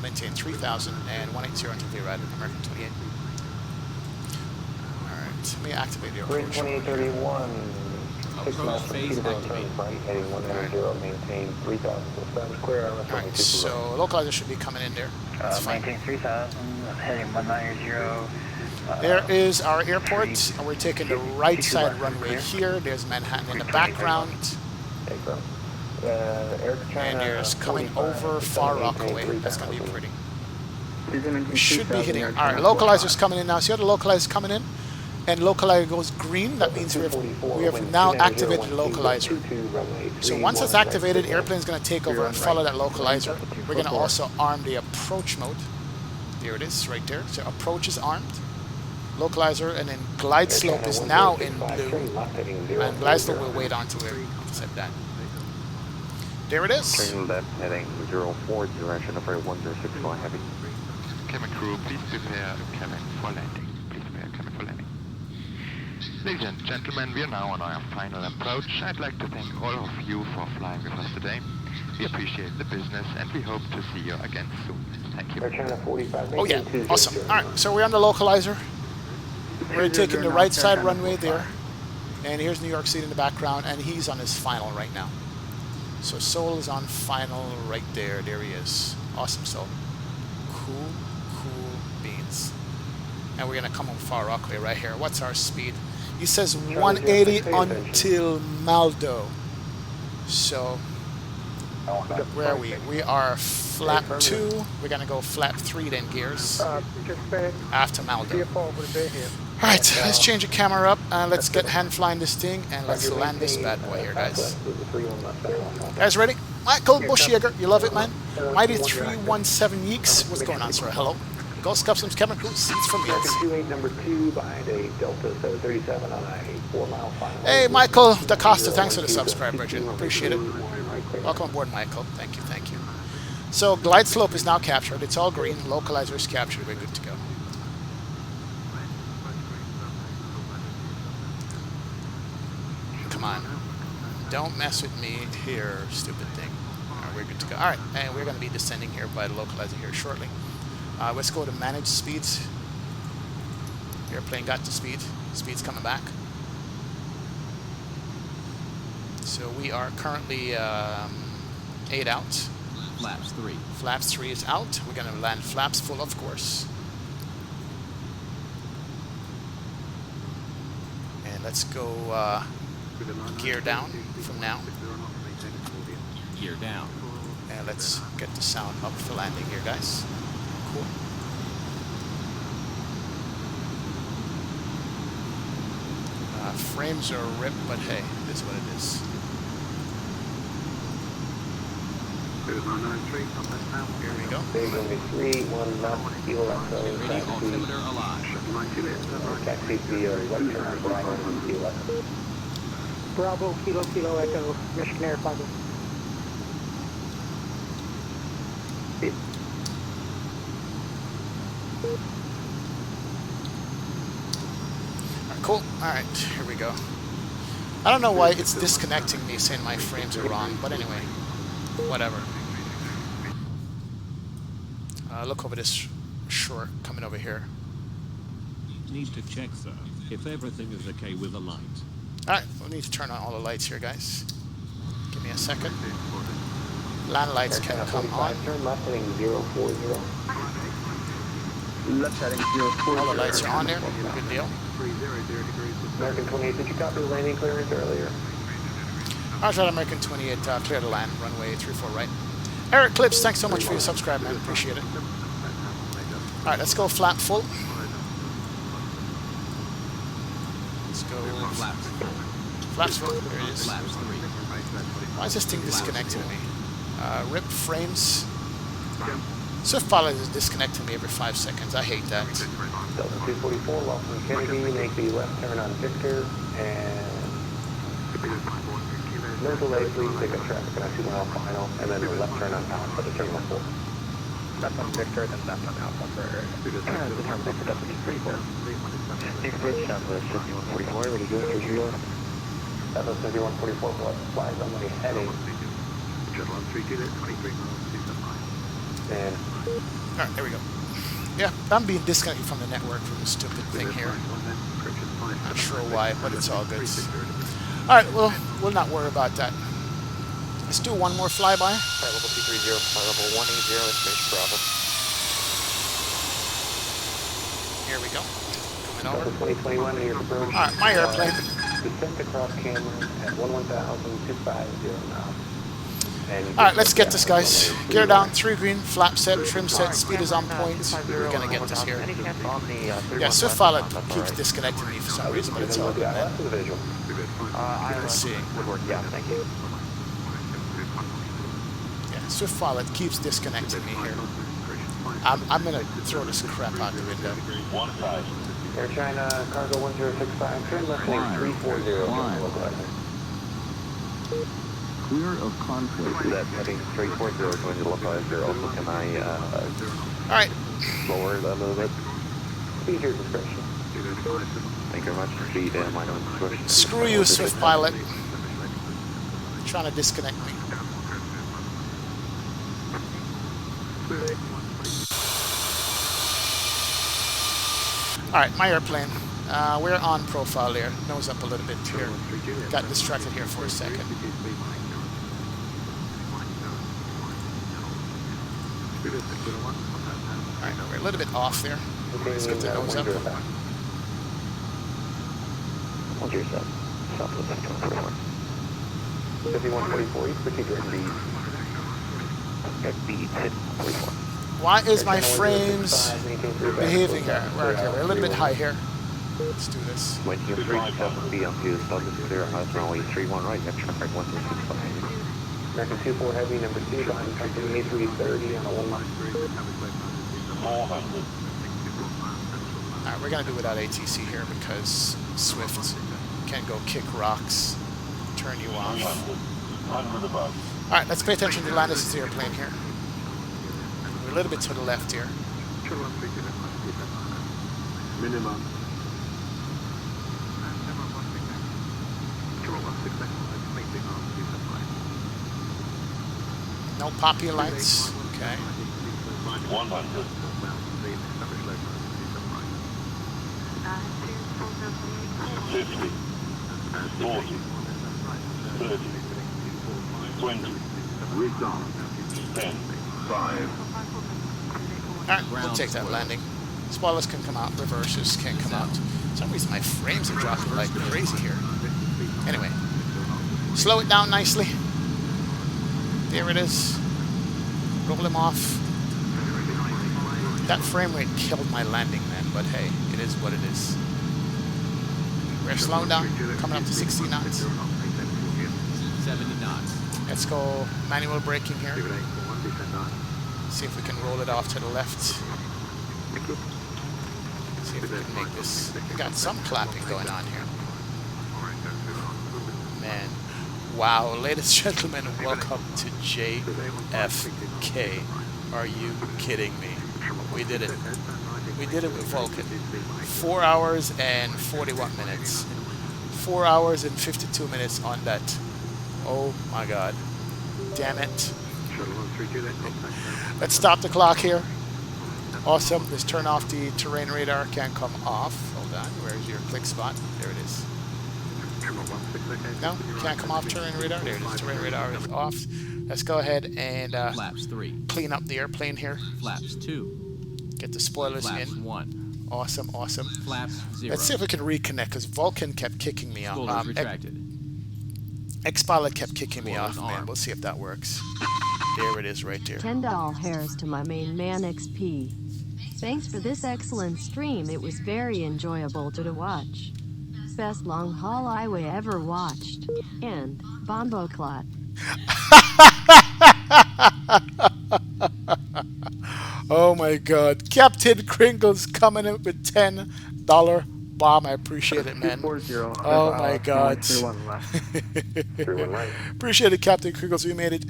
Maintain 3,000 and 180 until the right at American 28. Alright, let me activate the approach. 2831. 6 miles from Peterborough, turn right, heading 190, maintain 3,000 to establish. Clear hours, runway 22 Alright, so localizer should be coming in there. That's fine. Maintain 3,000, heading 190. There is our airport, and we're taking the right side runway here. There's Manhattan in the background. And there's coming over Far Rockaway. That's going to be pretty. We should be hitting. Alright, localizer's coming in now. See how the localizer's coming in? And localizer goes green. That means we have now activated the localizer. So once it's activated, airplane's going to take over and follow that localizer. We're going to also arm the approach mode. There it is, right there. So approach is armed. Localizer, and then glide slope is now in blue. And glide slope will wait on to it. Except that. There it is. Turn left heading 04, direction of 1061 heavy. Cabin crew, please prepare cabin for landing. Please prepare cabin for landing. Ladies and gentlemen, we are now on our final approach. I'd like to thank all of you for flying with us today. We appreciate the business and we hope to see you again soon. Thank you. Oh yeah, awesome. Alright, so we're on the localizer. We're taking the right side runway there. And here's New York City in the background, and he's on his final right now. So Soul is on final right there. There he is. Awesome, Soul. Cool, cool beans. And we're going to come on Far Rockaway right here. What's our speed? He says 180 until Maldo. So, where are we? We are flap 2. We're going to go flap 3 then, gears. After Maldo. Alright, let's change the camera up and let's get hand flying this thing and let's land this bad boy here, guys. Guys ready? Michael Bushjäger, you love it, man. Mighty 317 Yeeks, what's going on, sir? Hello. Ghost Customs cabin crew, seats for meals. 28 number 2 behind a Delta 737 on a 4-mile final. Hey, Michael DaCosta, thanks for the subscribe, Bridget. Appreciate it. Welcome aboard, Michael. Thank you, thank you. So, glide slope is now captured. It's all green. Localizer is captured. We're good to go. Come on. Don't mess with me here, stupid thing. All right, we're good to go. All right, and we're going to be descending here by the localizer here shortly. Let's go to manage speeds. Airplane got to speed. Speed's coming back. So we are currently 8 out. Flaps 3. Flaps 3 is out. We're going to land flaps full, of course. And let's go gear down from now. Gear down. And let's get the sound up for landing here, guys. Cool. Frames are ripped, but hey, it is what it is. Here we go. Big 3-1 left, Kilo Ready, altimeter alive. taxi via right turn, Bravo, Kilo. Bravo, Kilo, Echo, Michigan Air 5. Cool. Alright, here we go. I don't know why it's disconnecting me, saying my frames are wrong, but anyway, whatever. Look over this shore coming over here. Need to check, sir, if everything is okay with the lights. Alright, we'll need to turn on all the lights here, guys. Give me a second. Land lights can come on. Turn left heading 040. Left heading 040. All the lights are on there. Good deal. American 28, did you copy the landing clearance earlier? Roger, American 28, clear to land, runway 34 right. Eric Clips, thanks so much for your subscribe, man. Appreciate it. Alright, let's go flap full. Let's go flaps full. There it is. Why is this thing disconnecting me? Rip frames. Swift Pilot is disconnecting me every 5 seconds. I hate that. Delta 244, welcome Kennedy, make the left turn on Victor, and no delay, please take up traffic on a 2-mile final, and then the left turn on Alpha to terminal 4. Left on Victor, then left on Alpha for the terminal for Delta 244. Bridge, Southwest 5144, ready to go for 0. Southwest 5144, flies on my heading. And alright, there we go. Yeah, I'm being disconnected from the network for this stupid thing here. Not sure why, but it's all good. Alright, well, we'll not worry about that. Let's do one more flyby. Flight level 230, flight level 180, finish Bravo. Here we go. Coming over. 2021 near approach. Alright, my airplane. Descent across Cameron at 110,250 now. Alright, let's get this, guys. Gear down, 3 green, flap set, trim set, speed is on point. We're gonna get this here. Yeah, Swift Pilot keeps disconnecting me for some reason, but it's all good, man. Let's see. Yeah, thank you. Yeah, Swift Pilot keeps disconnecting me here. I'm gonna throw this crap out the window. Air China, cargo 1065, turn left heading 340. Clear of conflict. That heading 340 going to localizer. Also, can I Alright. lower that a little bit? Speed your discretion. Thank you very much. Speed and line on discretion. Screw you, Swift Pilot. Trying to disconnect me. Alright, my airplane. We're on profile there. Nose up a little bit here. Got distracted here for a second. Alright, we're a little bit off there. Let's get the nose up. Hold yourself. Southwest 5144. 5144, you quickly direct speed. Direct speed, 44. Why is my frames behaving here? Okay, we're a little bit high here. Let's do this. When you reach 7B onto Southwest clear, house runway 31 right, have traffic 1265. American 24 Heavy, number 2, behind company A330 on a 1 line. 400. Alright, we're going to do without ATC here because Swift can go kick rocks, turn you off. 100 above. Alright, let's pay attention to Landis' airplane here. We're a little bit to the left here. Minimum. No poppy lights. Okay. 100. 50. 40. 30. 20. 10. 5. Alright, we'll take that landing. Spoilers can come out, reverses can come out. For some reason my frames are dropping like crazy here. Anyway, slow it down nicely. There it is. Roll him off. That frame rate killed my landing, man, but hey, it is what it is. We're slowing down, coming up to 60 knots. 70 knots. Let's go manual braking here. See if we can roll it off to the left. See if we can make this. We got some clapping going on here. Man. Wow, ladies and gentlemen, welcome to JFK. Are you kidding me? We did it. We did it with Vulkan. 4 hours and 41 minutes. 4 hours and 52 minutes on that. Oh my god. Damn it. Let's stop the clock here. Awesome. Let's turn off the terrain radar. Can't come off. Hold on. Where's your click spot? There it is. No, can't come off terrain radar. There it is. Terrain radar is off. Let's go ahead and Flaps 3. clean up the airplane here. Flaps 2. Get the spoilers Flaps in. 1. Awesome, awesome. Flaps 0. Let's see if we can reconnect because Vulkan kept kicking me off. Spoilers retracted. X-Pilot kept kicking me off, Spoilers man. armed. We'll see if that works. There it is right there. $10 hairs to my main man XP. Thanks for this excellent stream. It was very enjoyable to watch. Best long haul highway ever watched. And Bombo Clot. Oh my god. Captain Kringle's coming in with $10 bomb. I appreciate it, man. Oh my god. Appreciate it, Captain Kringles. We made it.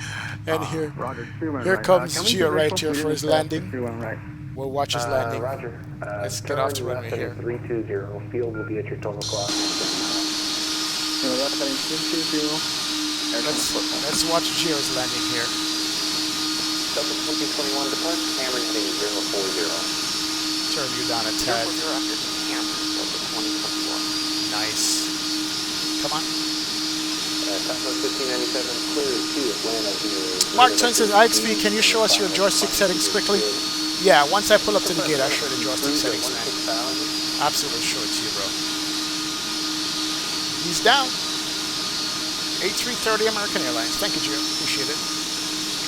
And here comes Gio right here for his landing. We'll watch his landing. Roger. Let's get off the runway here. 320. Field will be at your total clock. Let's watch Gio's landing here. Delta 2021 depart, camera heading 040. Turn you down a tad. Nice. Come on. Southwest 1597, clear to Atlanta. Mark Twain says, IXP, can you show us your joystick settings quickly? Yeah, once I pull up to the gate, I'll show you the joystick settings, man. Absolutely show it to you, bro. He's down. A330 American Airlines. Thank you, Gio. Appreciate it.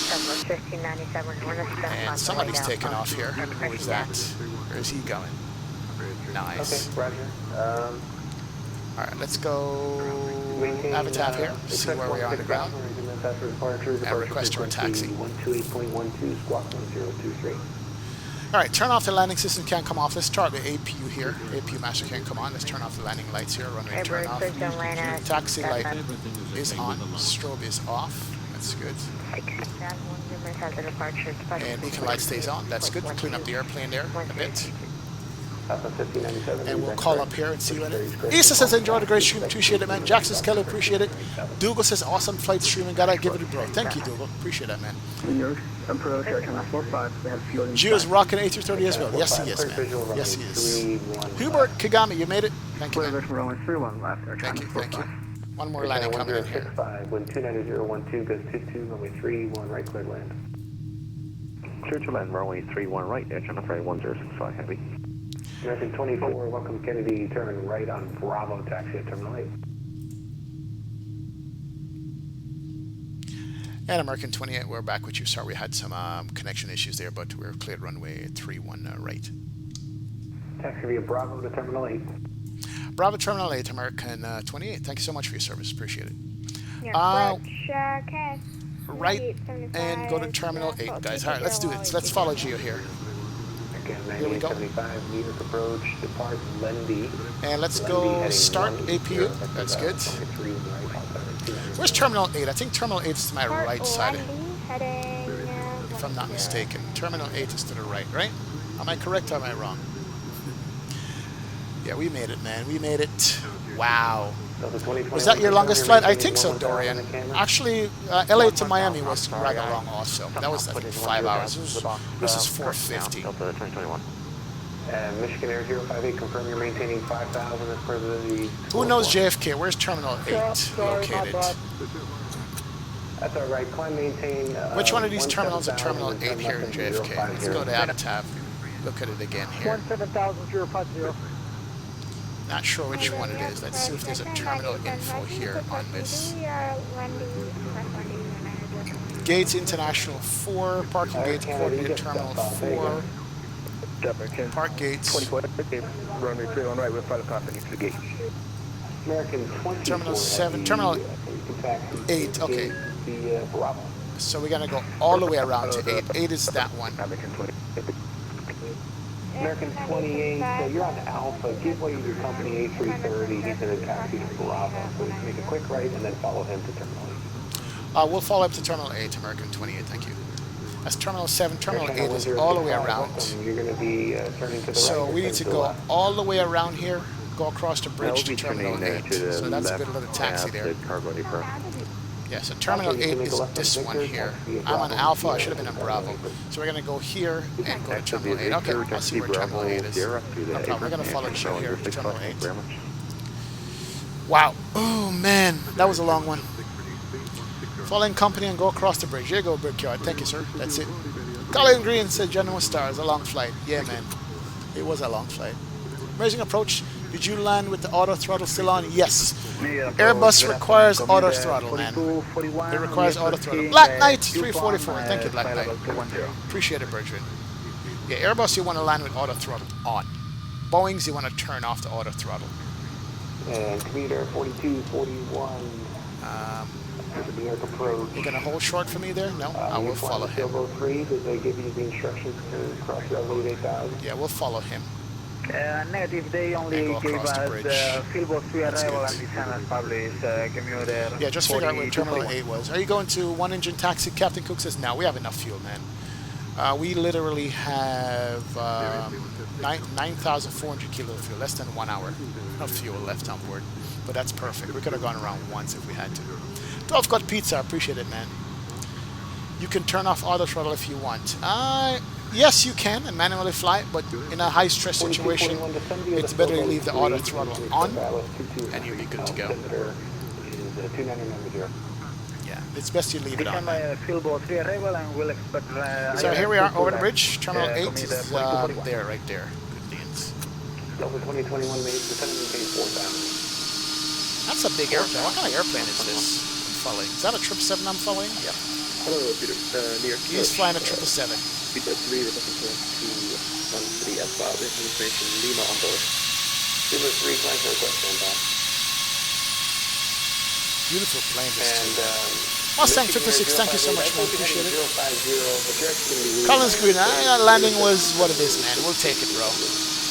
Southwest 1597, And somebody's taking off here. Who is that? Where is he going? Nice. Okay, Roger. Alright, let's go Avatar here. See where we are on the ground. And request to a taxi. 128.12, squawk 1023. Alright, turn off the landing system, can't come off. Let's start with APU here. APU master can't come on. Let's turn off the landing lights here. Runway turn off. Taxi light is on. Strobe is off. That's good. And beacon light stays on. That's good. We'll clean up the airplane there a bit. And we'll call up here and see what it is. Issa says, enjoy the great stream. Appreciate it, man. Jack says, Kelly, appreciate it. Dougal says, awesome flight streaming. Gotta give it a bro. Thank you, Dougal. Appreciate that, man. Gio's rocking A330 as well. Yes, he is, man. Yes, he is. Hubert Kagami, you made it. Thank you, man. Thank you, thank you. One more landing coming in here. Wind 290.012 goes 22, runway 31, right, clear land. Clear to land, runway 31 right, edge on the ferry 1065 heavy. American 24, welcome Kennedy, turn right on Bravo, taxi at Terminal 8. And American 28, we're back with you. Sorry, we had some connection issues there, but we're cleared runway 31 right. Taxi via Bravo to Terminal 8. Bravo Terminal 8, American 28. Thank you so much for your service. Appreciate it. right and go to Terminal 8, guys. All right, let's do it. Let's follow Geo here. Again, Here we go. 9875, New York approach, depart Lendy. And let's Lendy go heading start 180, APU. That's good. 23 right, Where's Terminal 8? I think Terminal 8 is to my right side, Heading, if I'm not mistaken. Terminal 8 is to the right, right? Am I correct or am I wrong? Yeah, we made it, man. We made it. Wow. Was that your longest flight? I think so, Dorian. Actually, LA to Miami was rather long also. That was, I think, 5 hours. This is 450. Delta 2021. And Michigan Air 058, confirm you're maintaining 5,000 as per the... Who knows JFK? Where's Terminal 8 located? That's all right. Climb, maintain... Which one of these terminals are Terminal 8 here in JFK? Let's go to Avatar. Look at it again here. 17050. Not sure which one it is. Let's see if there's a terminal info here on this. Gates International 4, parking gates coordinated terminal 4. Park gates. 24, runway 31 right with pilot company to the gate. American 24. Terminal 7, Terminal 8, okay. So we're gonna go all the way around to 8. 8 is that one. American 28, so you're on Alpha, give way to your company A330, he's in a taxi to Bravo. So just make a quick right and then follow him to Terminal 8. We'll follow up to Terminal 8, American 28, thank you. That's Terminal 7, Terminal 8 is all the way around. You're going to be turning to the So right. we need to go all the way around here, go across the bridge to Terminal 8. So that's a good little taxi there. Yeah, so Terminal 8 is this one here. I'm on Alpha, I should have been on Bravo. So we're going to go here and go to Terminal 8. Okay, I'll see where Terminal 8 is. No problem, we're going to follow Joe here to Terminal 8. Wow, oh man, that was a long one. Following company and go across the bridge. Here you go, Brickyard. Thank you, sir. That's it. Colin Green said General Stars, a long flight. Yeah, man. It was a long flight. Raising approach. Did you land with the auto throttle still on? Yes. Airbus requires auto throttle, man. It requires auto throttle. Black Knight 344. Thank you, Black Knight. Appreciate it, Bridget. Yeah, Airbus, you want to land with auto throttle on. Boeings, you want to turn off the auto throttle. And commuter 4241. New York approach. You're going to hold short for me there? No? I will follow him. 3, did they give you the instructions to cross the Elevate 8000? Yeah, we'll follow him. Negative, they only gave us Philbo 3 arrival and descent as published commuter. Yeah, just figure out where Terminal 8 was. Are you going to one engine taxi? Captain Cook says, no, we have enough fuel, man. We literally have 9,400 kilo of fuel, less than 1 hour of fuel left on board. But that's perfect. We could have gone around once if we had to. 12 cut pizza, I appreciate it, man. You can turn off auto throttle if you want. Yes, you can manually fly, but in a high stress situation, it's better to leave the auto throttle on, and you'll be good to go. Yeah, it's best you leave it on. So here we are over the bridge. Terminal 8 is there, right there. Good beans. Delta 2021 made descending phase 4,000. That's a big airplane. What kind of airplane is this? Following. Is that a 777 I'm following? Yeah. Hello, Peter. New York. He's flying a 777. Peter 3, we're looking for 213 S5, information Lima on board. Peter 3, flying for request on board. Beautiful plane, this too. Mustang 56, thank you so much, man. Appreciate it. Collins Green, that landing was what it is, man. We'll take it, bro.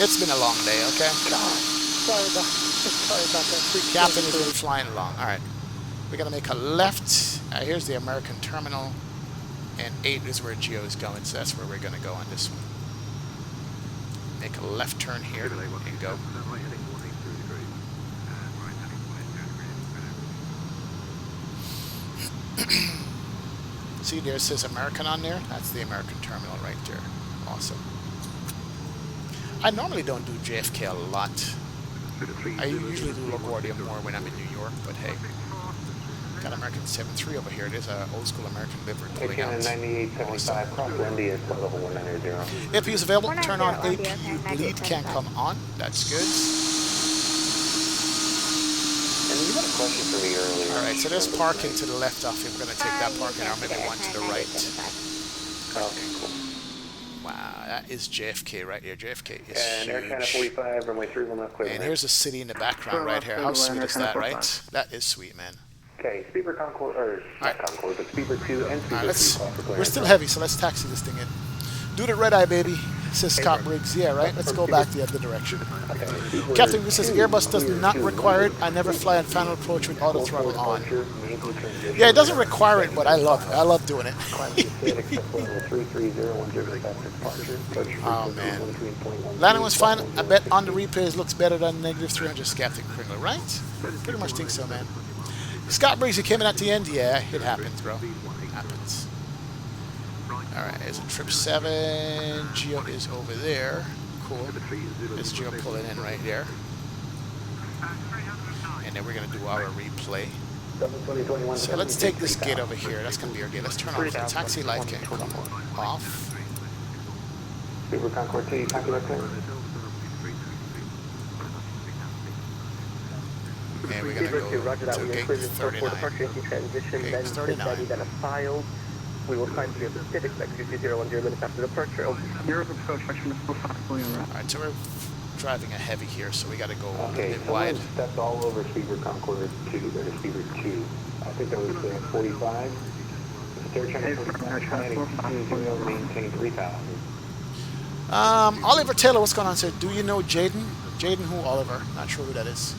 It's been a long day, okay? Sorry about that. Captain has been flying along. All right. We're going to make a left. Here's the American terminal. And 8 is where Geo is going, so that's where we're going to go on this one. Make a left turn here and go. See, there it says American on there. That's the American terminal right there. Awesome. I normally don't do JFK a lot. I usually do LaGuardia more when I'm in New York, but hey. Got American 7-3 over here. There's an old school American livery pulling out. 9875, cross Wendy is level 190. APU is available. Turn on APU. Bleed can come on. That's good. And you had a question for me earlier. Alright, so there's parking to the left off here. We're going to take that parking, or maybe one to the right. Okay, cool. Wow, that is JFK right here. JFK is and Air China 45, runway 3 will not clear. And here's a city in the background right here. How sweet is that, right? That is sweet, man. Okay, Speedbird Concord, or not Concord, but Speedbird 2 and Speedbird 3 call for We're still heavy, so let's taxi this thing in. Do the red eye, baby, says Scott Briggs. Yeah, right? Let's go back the other direction. Captain Briggs says Airbus does not require it. I never fly on final approach with auto throttle on. Yeah, it doesn't require it, but I love it. I love doing it. Oh, man. Landing was fine. I bet on the replays looks better than negative 300 Captain Kringle, right? Pretty much think so, man. Scott Briggs, you came in at the end? Yeah, it happens, bro. It happens. Alright, there's a trip 7. Geo is over there. Cool. There's Geo pulling in right there. And then we're going to do our replay. So let's take this gate over here. That's going to be our gate. Let's turn off the taxi light can come off. Super Concord 2, taxi light clear. And we're going to go to gate 39. Gate 39. Then a filed. We will find you Pacific flight 2210 minutes after departure. Europe approach from the 45 Alright, so we're driving a heavy here, so we got to go a little bit wide. Stepped all over Speedbird Concord 2, or Speedbird 2. I think that was 45. They're trying to maintain 3,000. Oliver Taylor, what's going on, sir? Do you know Jaden? Jaden who, Oliver? Not sure who that is.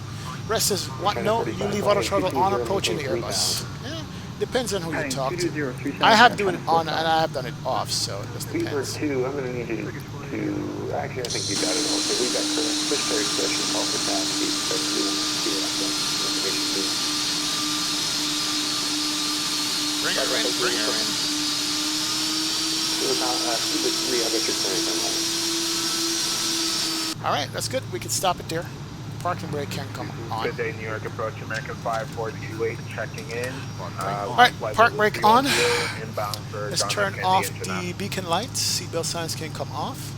Rest says, what? No, you leave auto throttle on approaching the Airbus. Yeah, depends on who you talk to. I have done it on and I have done it off, so it just depends. Speedbird 2, I'm going to need you to, actually I think you got it all. So we got current push expression call for taxi. Bring her in, bring her in. Speedbird 3, I'll get your clearance on that. Alright, that's good. We can stop it there. Parking brake can come on. Good day, New York approach, American 5428, checking in. Alright, park brake on. Inbound for Let's turn off the beacon lights. Seatbelt signs can come off.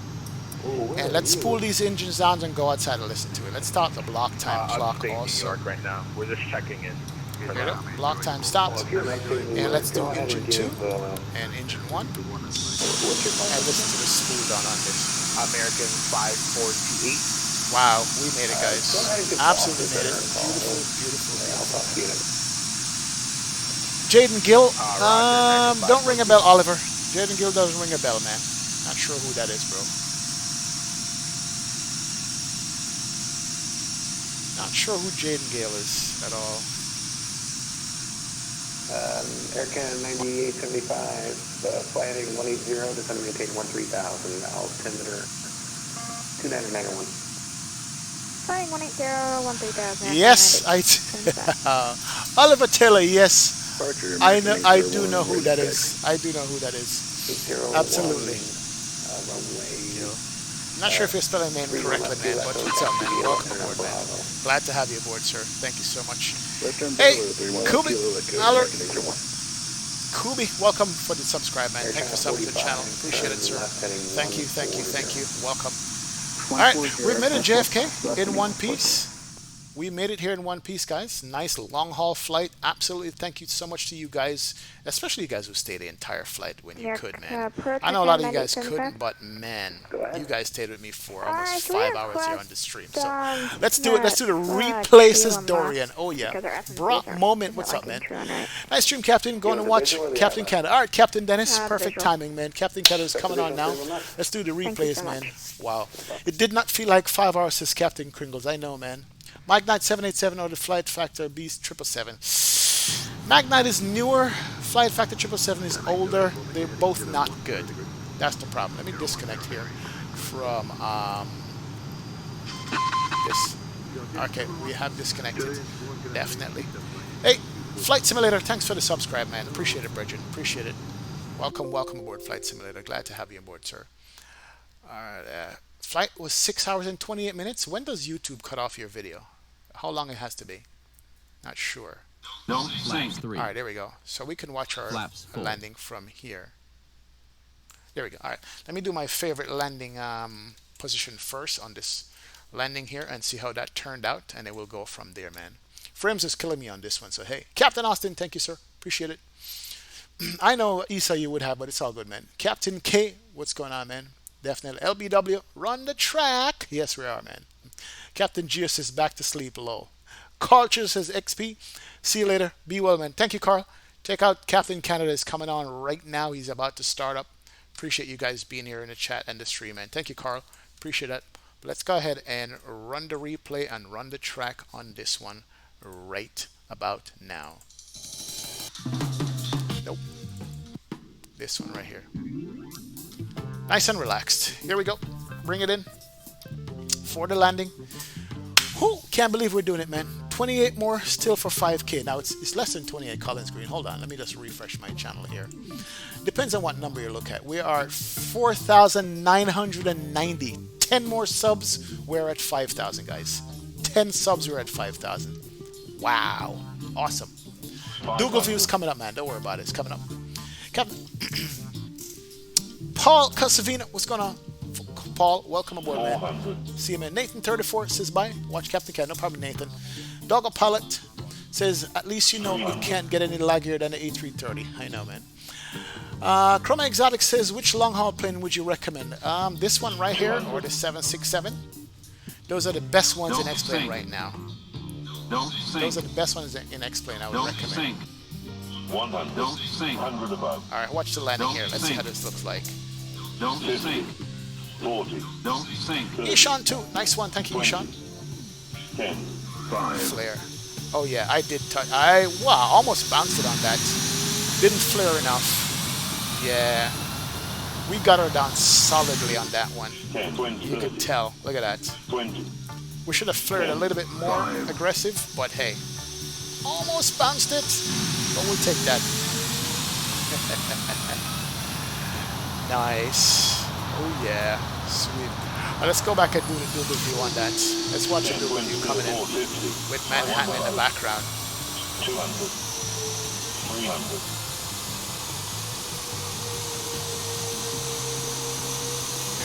And let's pull these engines down and go outside and listen to it. Let's start the block time clock also. New York right now. We're just checking in. Block time stopped. And let's do engine 2 and engine 1. And listen to the spool down on this. American 5428. Wow, we made it, guys. Absolutely made it. Beautiful, beautiful, beautiful. Jaden Gill, don't ring a bell, Oliver. Jaden Gill doesn't ring a bell, man. Not sure who that is, bro. Not sure who Jaden Gill is at all. Aircan 9875, flight heading 180, descend to maintain 13,000, altimeter 2991. Flying 180, 13,000. Yes, Oliver Taylor, yes. I know, I do know who that is. I do know who that is. Absolutely. I'm not sure if you're spelling the name correctly, man, but what's up, man? Welcome aboard, man. Glad to have you aboard, sir. Thank you so much. Hey, Kubi, Kubi, welcome for the subscribe, man. Thank you for subbing to the channel. Appreciate it, sir. Thank you, thank you, thank you. Welcome. All right, we've made it JFK in one piece. We made it here in one piece, guys. Nice long haul flight. Absolutely. Thank you so much to you guys, especially you guys who stayed the entire flight when you could, man. I know a lot of you guys couldn't, but man, you guys stayed with me for almost 5 hours here on the stream. So let's do it. Let's do the replaces, Dorian. Oh yeah, Brock moment. What's up, man? Nice stream, Captain. Going to watch Captain Canada. All right, Captain Dennis. Perfect timing, man. Captain Canada is coming on now. Let's do the replays, man. Wow, it did not feel like 5 hours, says Captain Kringles. I know, man. Mike Knight 787 or the Flight Factor Beast 777. Mag Knight is newer. Flight Factor 777 is older. They're both not good. That's the problem. Let me disconnect here from this. Okay, we have disconnected. Definitely. Hey, Flight Simulator, thanks for the subscribe, man. Appreciate it, Bridget. Appreciate it. Welcome, welcome aboard, Flight Simulator. Glad to have you aboard, sir. Alright, flight was 6 hours and 28 minutes. When does YouTube cut off your video? How long it has to be? Not sure. No, flaps 3. All right, there we go. So we can watch our landing from here. There we go. All right, let me do my favorite landing position first on this landing here and see how that turned out, and then we'll go from there, man. Frames is killing me on this one, so hey. Captain Austin, thank you, sir. Appreciate it. I know, Isa, you would have, but it's all good, man. Captain K, what's going on, man? Definitely. LBW, run the track. Yes, we are, man. Captain Geos is back to sleep low. Carl says XP. See you later. Be well, man. Thank you, Carl. Check out Captain Canada is coming on right now. He's about to start up. Appreciate you guys being here in the chat and the stream, man. Thank you, Carl. Appreciate that. But let's go ahead and run the replay and run the track on this one right about now. Nope. This one right here. Nice and relaxed. Here we go. Bring it in for the landing. Whew, can't believe we're doing it, man. 28 more still for 5K. Now it's less than 28 Collins Green. Hold on, let me just refresh my channel here. Depends on what number you look at. We are 4,990. 10 more subs, we're at 5,000, guys. 10 subs, we're at 5,000. Wow, awesome. Dougal View's coming up, man. Don't worry about it. It's coming up. Paul Casavina, what's going on? Paul, welcome aboard, man. See you, man. Nathan 34 says bye. Watch Captain Cat. No problem, Nathan. Doggo Pallet says, at least you know you can't get any laggier than the A330. I know, man. Chroma Exotic says, which long haul plane would you recommend? This one right here or the 767? Those are the best ones in X-Plane right now. Those are the best ones in X-Plane I would recommend. 100 above. Alright, watch the landing here. Let's see how this looks like. 50, 40, Ishan too. Nice one. Thank you, Ishan. 10, 5. Flare. Oh yeah, I did touch. Wow, almost bounced it on that. Didn't flare enough. Yeah. We got her down solidly on that one. 10, 20, you can tell. Look at that. 20. We should have flared a little bit more aggressive, but hey. Almost bounced it, but we'll take that. Nice. Oh yeah. Sweet. Let's go back and do the view on that. Let's watch the view coming in with Manhattan in the background. 200, 300.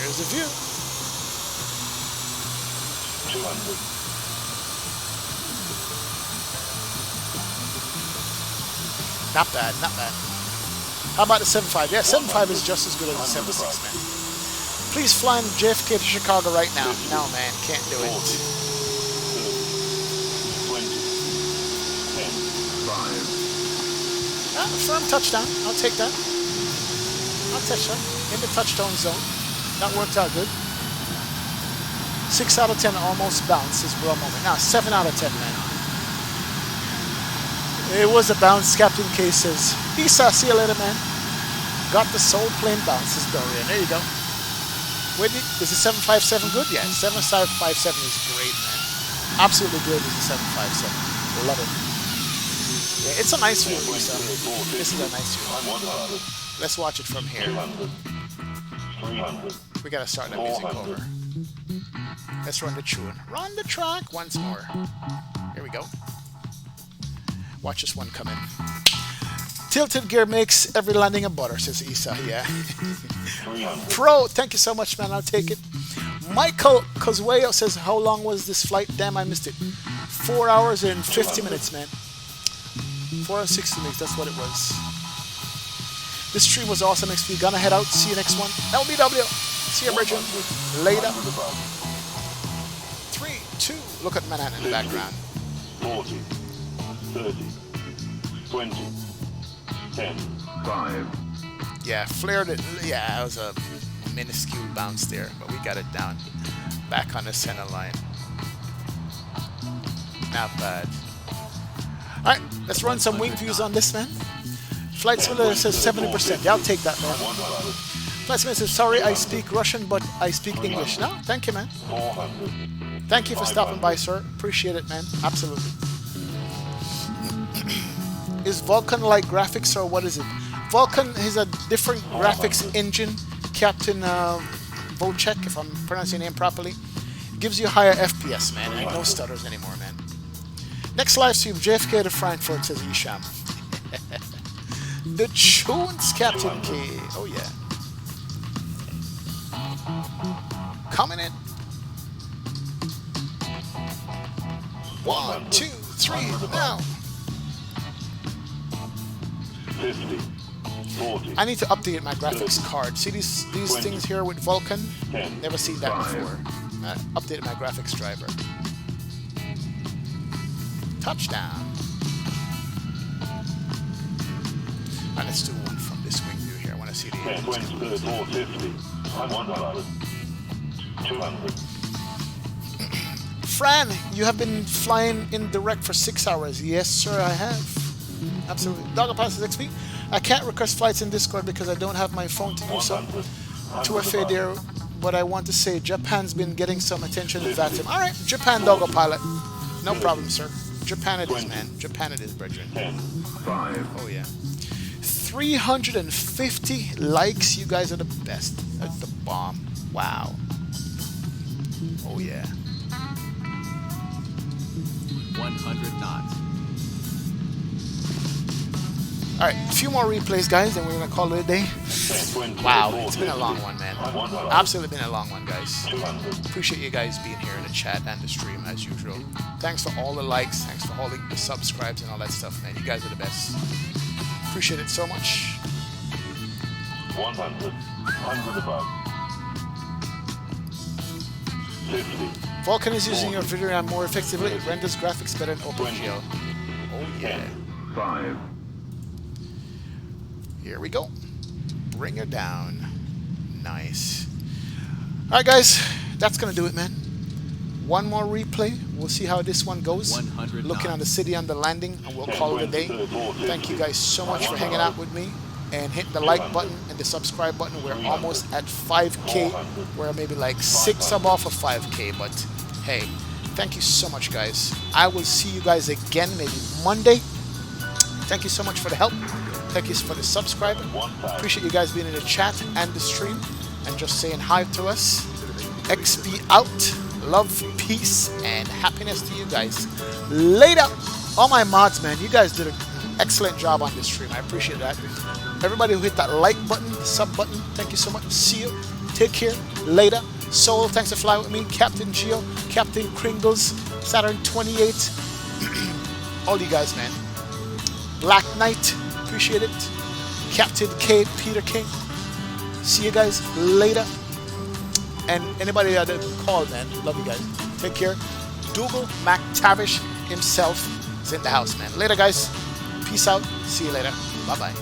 Here's the view. 200. Not bad, not bad. How about the 7.5? Yeah, 7.5 is just as good as the 7.6, man. Please fly in JFK to Chicago right now. No, man, can't do it. 20, 10, 5. Firm touchdown. I'll take that. I'll touch that. In the touchdown zone. That worked out good. 6 out of 10 almost bounces for a moment. Now, 7 out of 10, man. It was a bounce, Captain K says. Isa, see you later, man. Got the soul plane bounces, Dorian. There you go. Is the 757 good? Yeah, 757 is great, man. Absolutely good is the 757. Love it. Yeah, it's a nice view, Isa. This is a nice view. Let's watch it from here. We gotta start the music over. Let's run the tune. Run the track once more. Here we go. Watch this one come in. Tilted gear makes every landing a butter, says Isa. Yeah. Pro, thank you so much, man. I'll take it. Michael Cosueo says, how long was this flight? Damn, I missed it. 4 hours and 50 minutes, man. 4 hours 60 minutes, that's what it was. This stream was awesome, XP. Gonna head out. See you next one. LBW. See you, Bridget. Later. 3, 2. Look at Manhattan in the background. 40, 30, 20, 10, 5. Yeah, flared it. Yeah, it was a minuscule bounce there, but we got it down. Back on the center line. Not bad. Alright, let's run some wing views on this, man. Flight Simulator says 70%. Yeah, I'll take that, man. Flight Simulator says, sorry, I speak Russian, but I speak English. No, thank you, man. Thank you for stopping by, sir. Appreciate it, man. Absolutely. Is Vulkan-like graphics, or what is it? Vulkan is a different graphics engine, Captain Vocek, if I'm pronouncing your name properly. It gives you higher FPS, man, and no stutters anymore, man. Next live stream, JFK to Frankfurt, says Isham. The tunes, Captain K. Oh, yeah. Coming in. 1, 2, 3, now. 50, 40. I need to update my graphics card. See these 20, things here with Vulkan? 10, never seen that 5. before. I updated my graphics driver. Touchdown. All right, let's do one from this wing view here. I want to see the Yes, winds 450. 100. 200. Fran, you have been flying in direct for 6 hours. Yes, sir, I have. Absolutely. Dogger passes next week. I can't request flights in Discord because I don't have my phone to do so. To a fair there, but I want to say Japan's been getting some attention in that time. All right, Japan Dogger pilot. No problem, sir. Japan it is, man. Japan it is, brethren. 5. Oh, yeah. 350 likes. You guys are the best. That's the bomb. Wow. Oh, yeah. 100 knots. All right, a few more replays, guys, and we're going to call it a day. Wow, it's been a long one, man. Absolutely been a long one, guys. Appreciate you guys being here in the chat and the stream, as usual. Thanks for all the likes. Thanks for all the subscribes and all that stuff, man. You guys are the best. Appreciate it so much. 100. 100 above. 50. Vulkan is using your VRAM more effectively. It renders graphics better than OpenGL. Oh, yeah. 5. Here we go. Bring her down. Nice. All right, guys. That's going to do it, man. One more replay. We'll see how this one goes. 100 Looking on the city on the landing, and we'll call it a day. Thank you guys so much for hanging out with me and hitting the like button and the subscribe button. We're almost at 5K. We're maybe like 6 off of 5K, but hey, thank you so much, guys. I will see you guys again maybe Monday. Thank you so much for the help. Thank you for the subscribe. Appreciate you guys being in the chat and the stream and just saying hi to us. XP out. Love, peace, and happiness to you guys. Later. All my mods, man, you guys did an excellent job on this stream. I appreciate that. Everybody who hit that like button, the sub button, thank you so much. See you. Take care. Later. Soul, thanks for flying with me. Captain Geo, Captain Kringles, Saturn 28. All you guys, man. Black Knight, appreciate it. Captain K, Peter King. See you guys later. And anybody that called, man, love you guys. Take care. Dougal McTavish himself is in the house, man. Later, guys. Peace out. See you later. Bye-bye.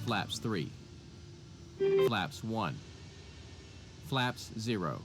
Flaps 3. Flaps 1. Flaps 0.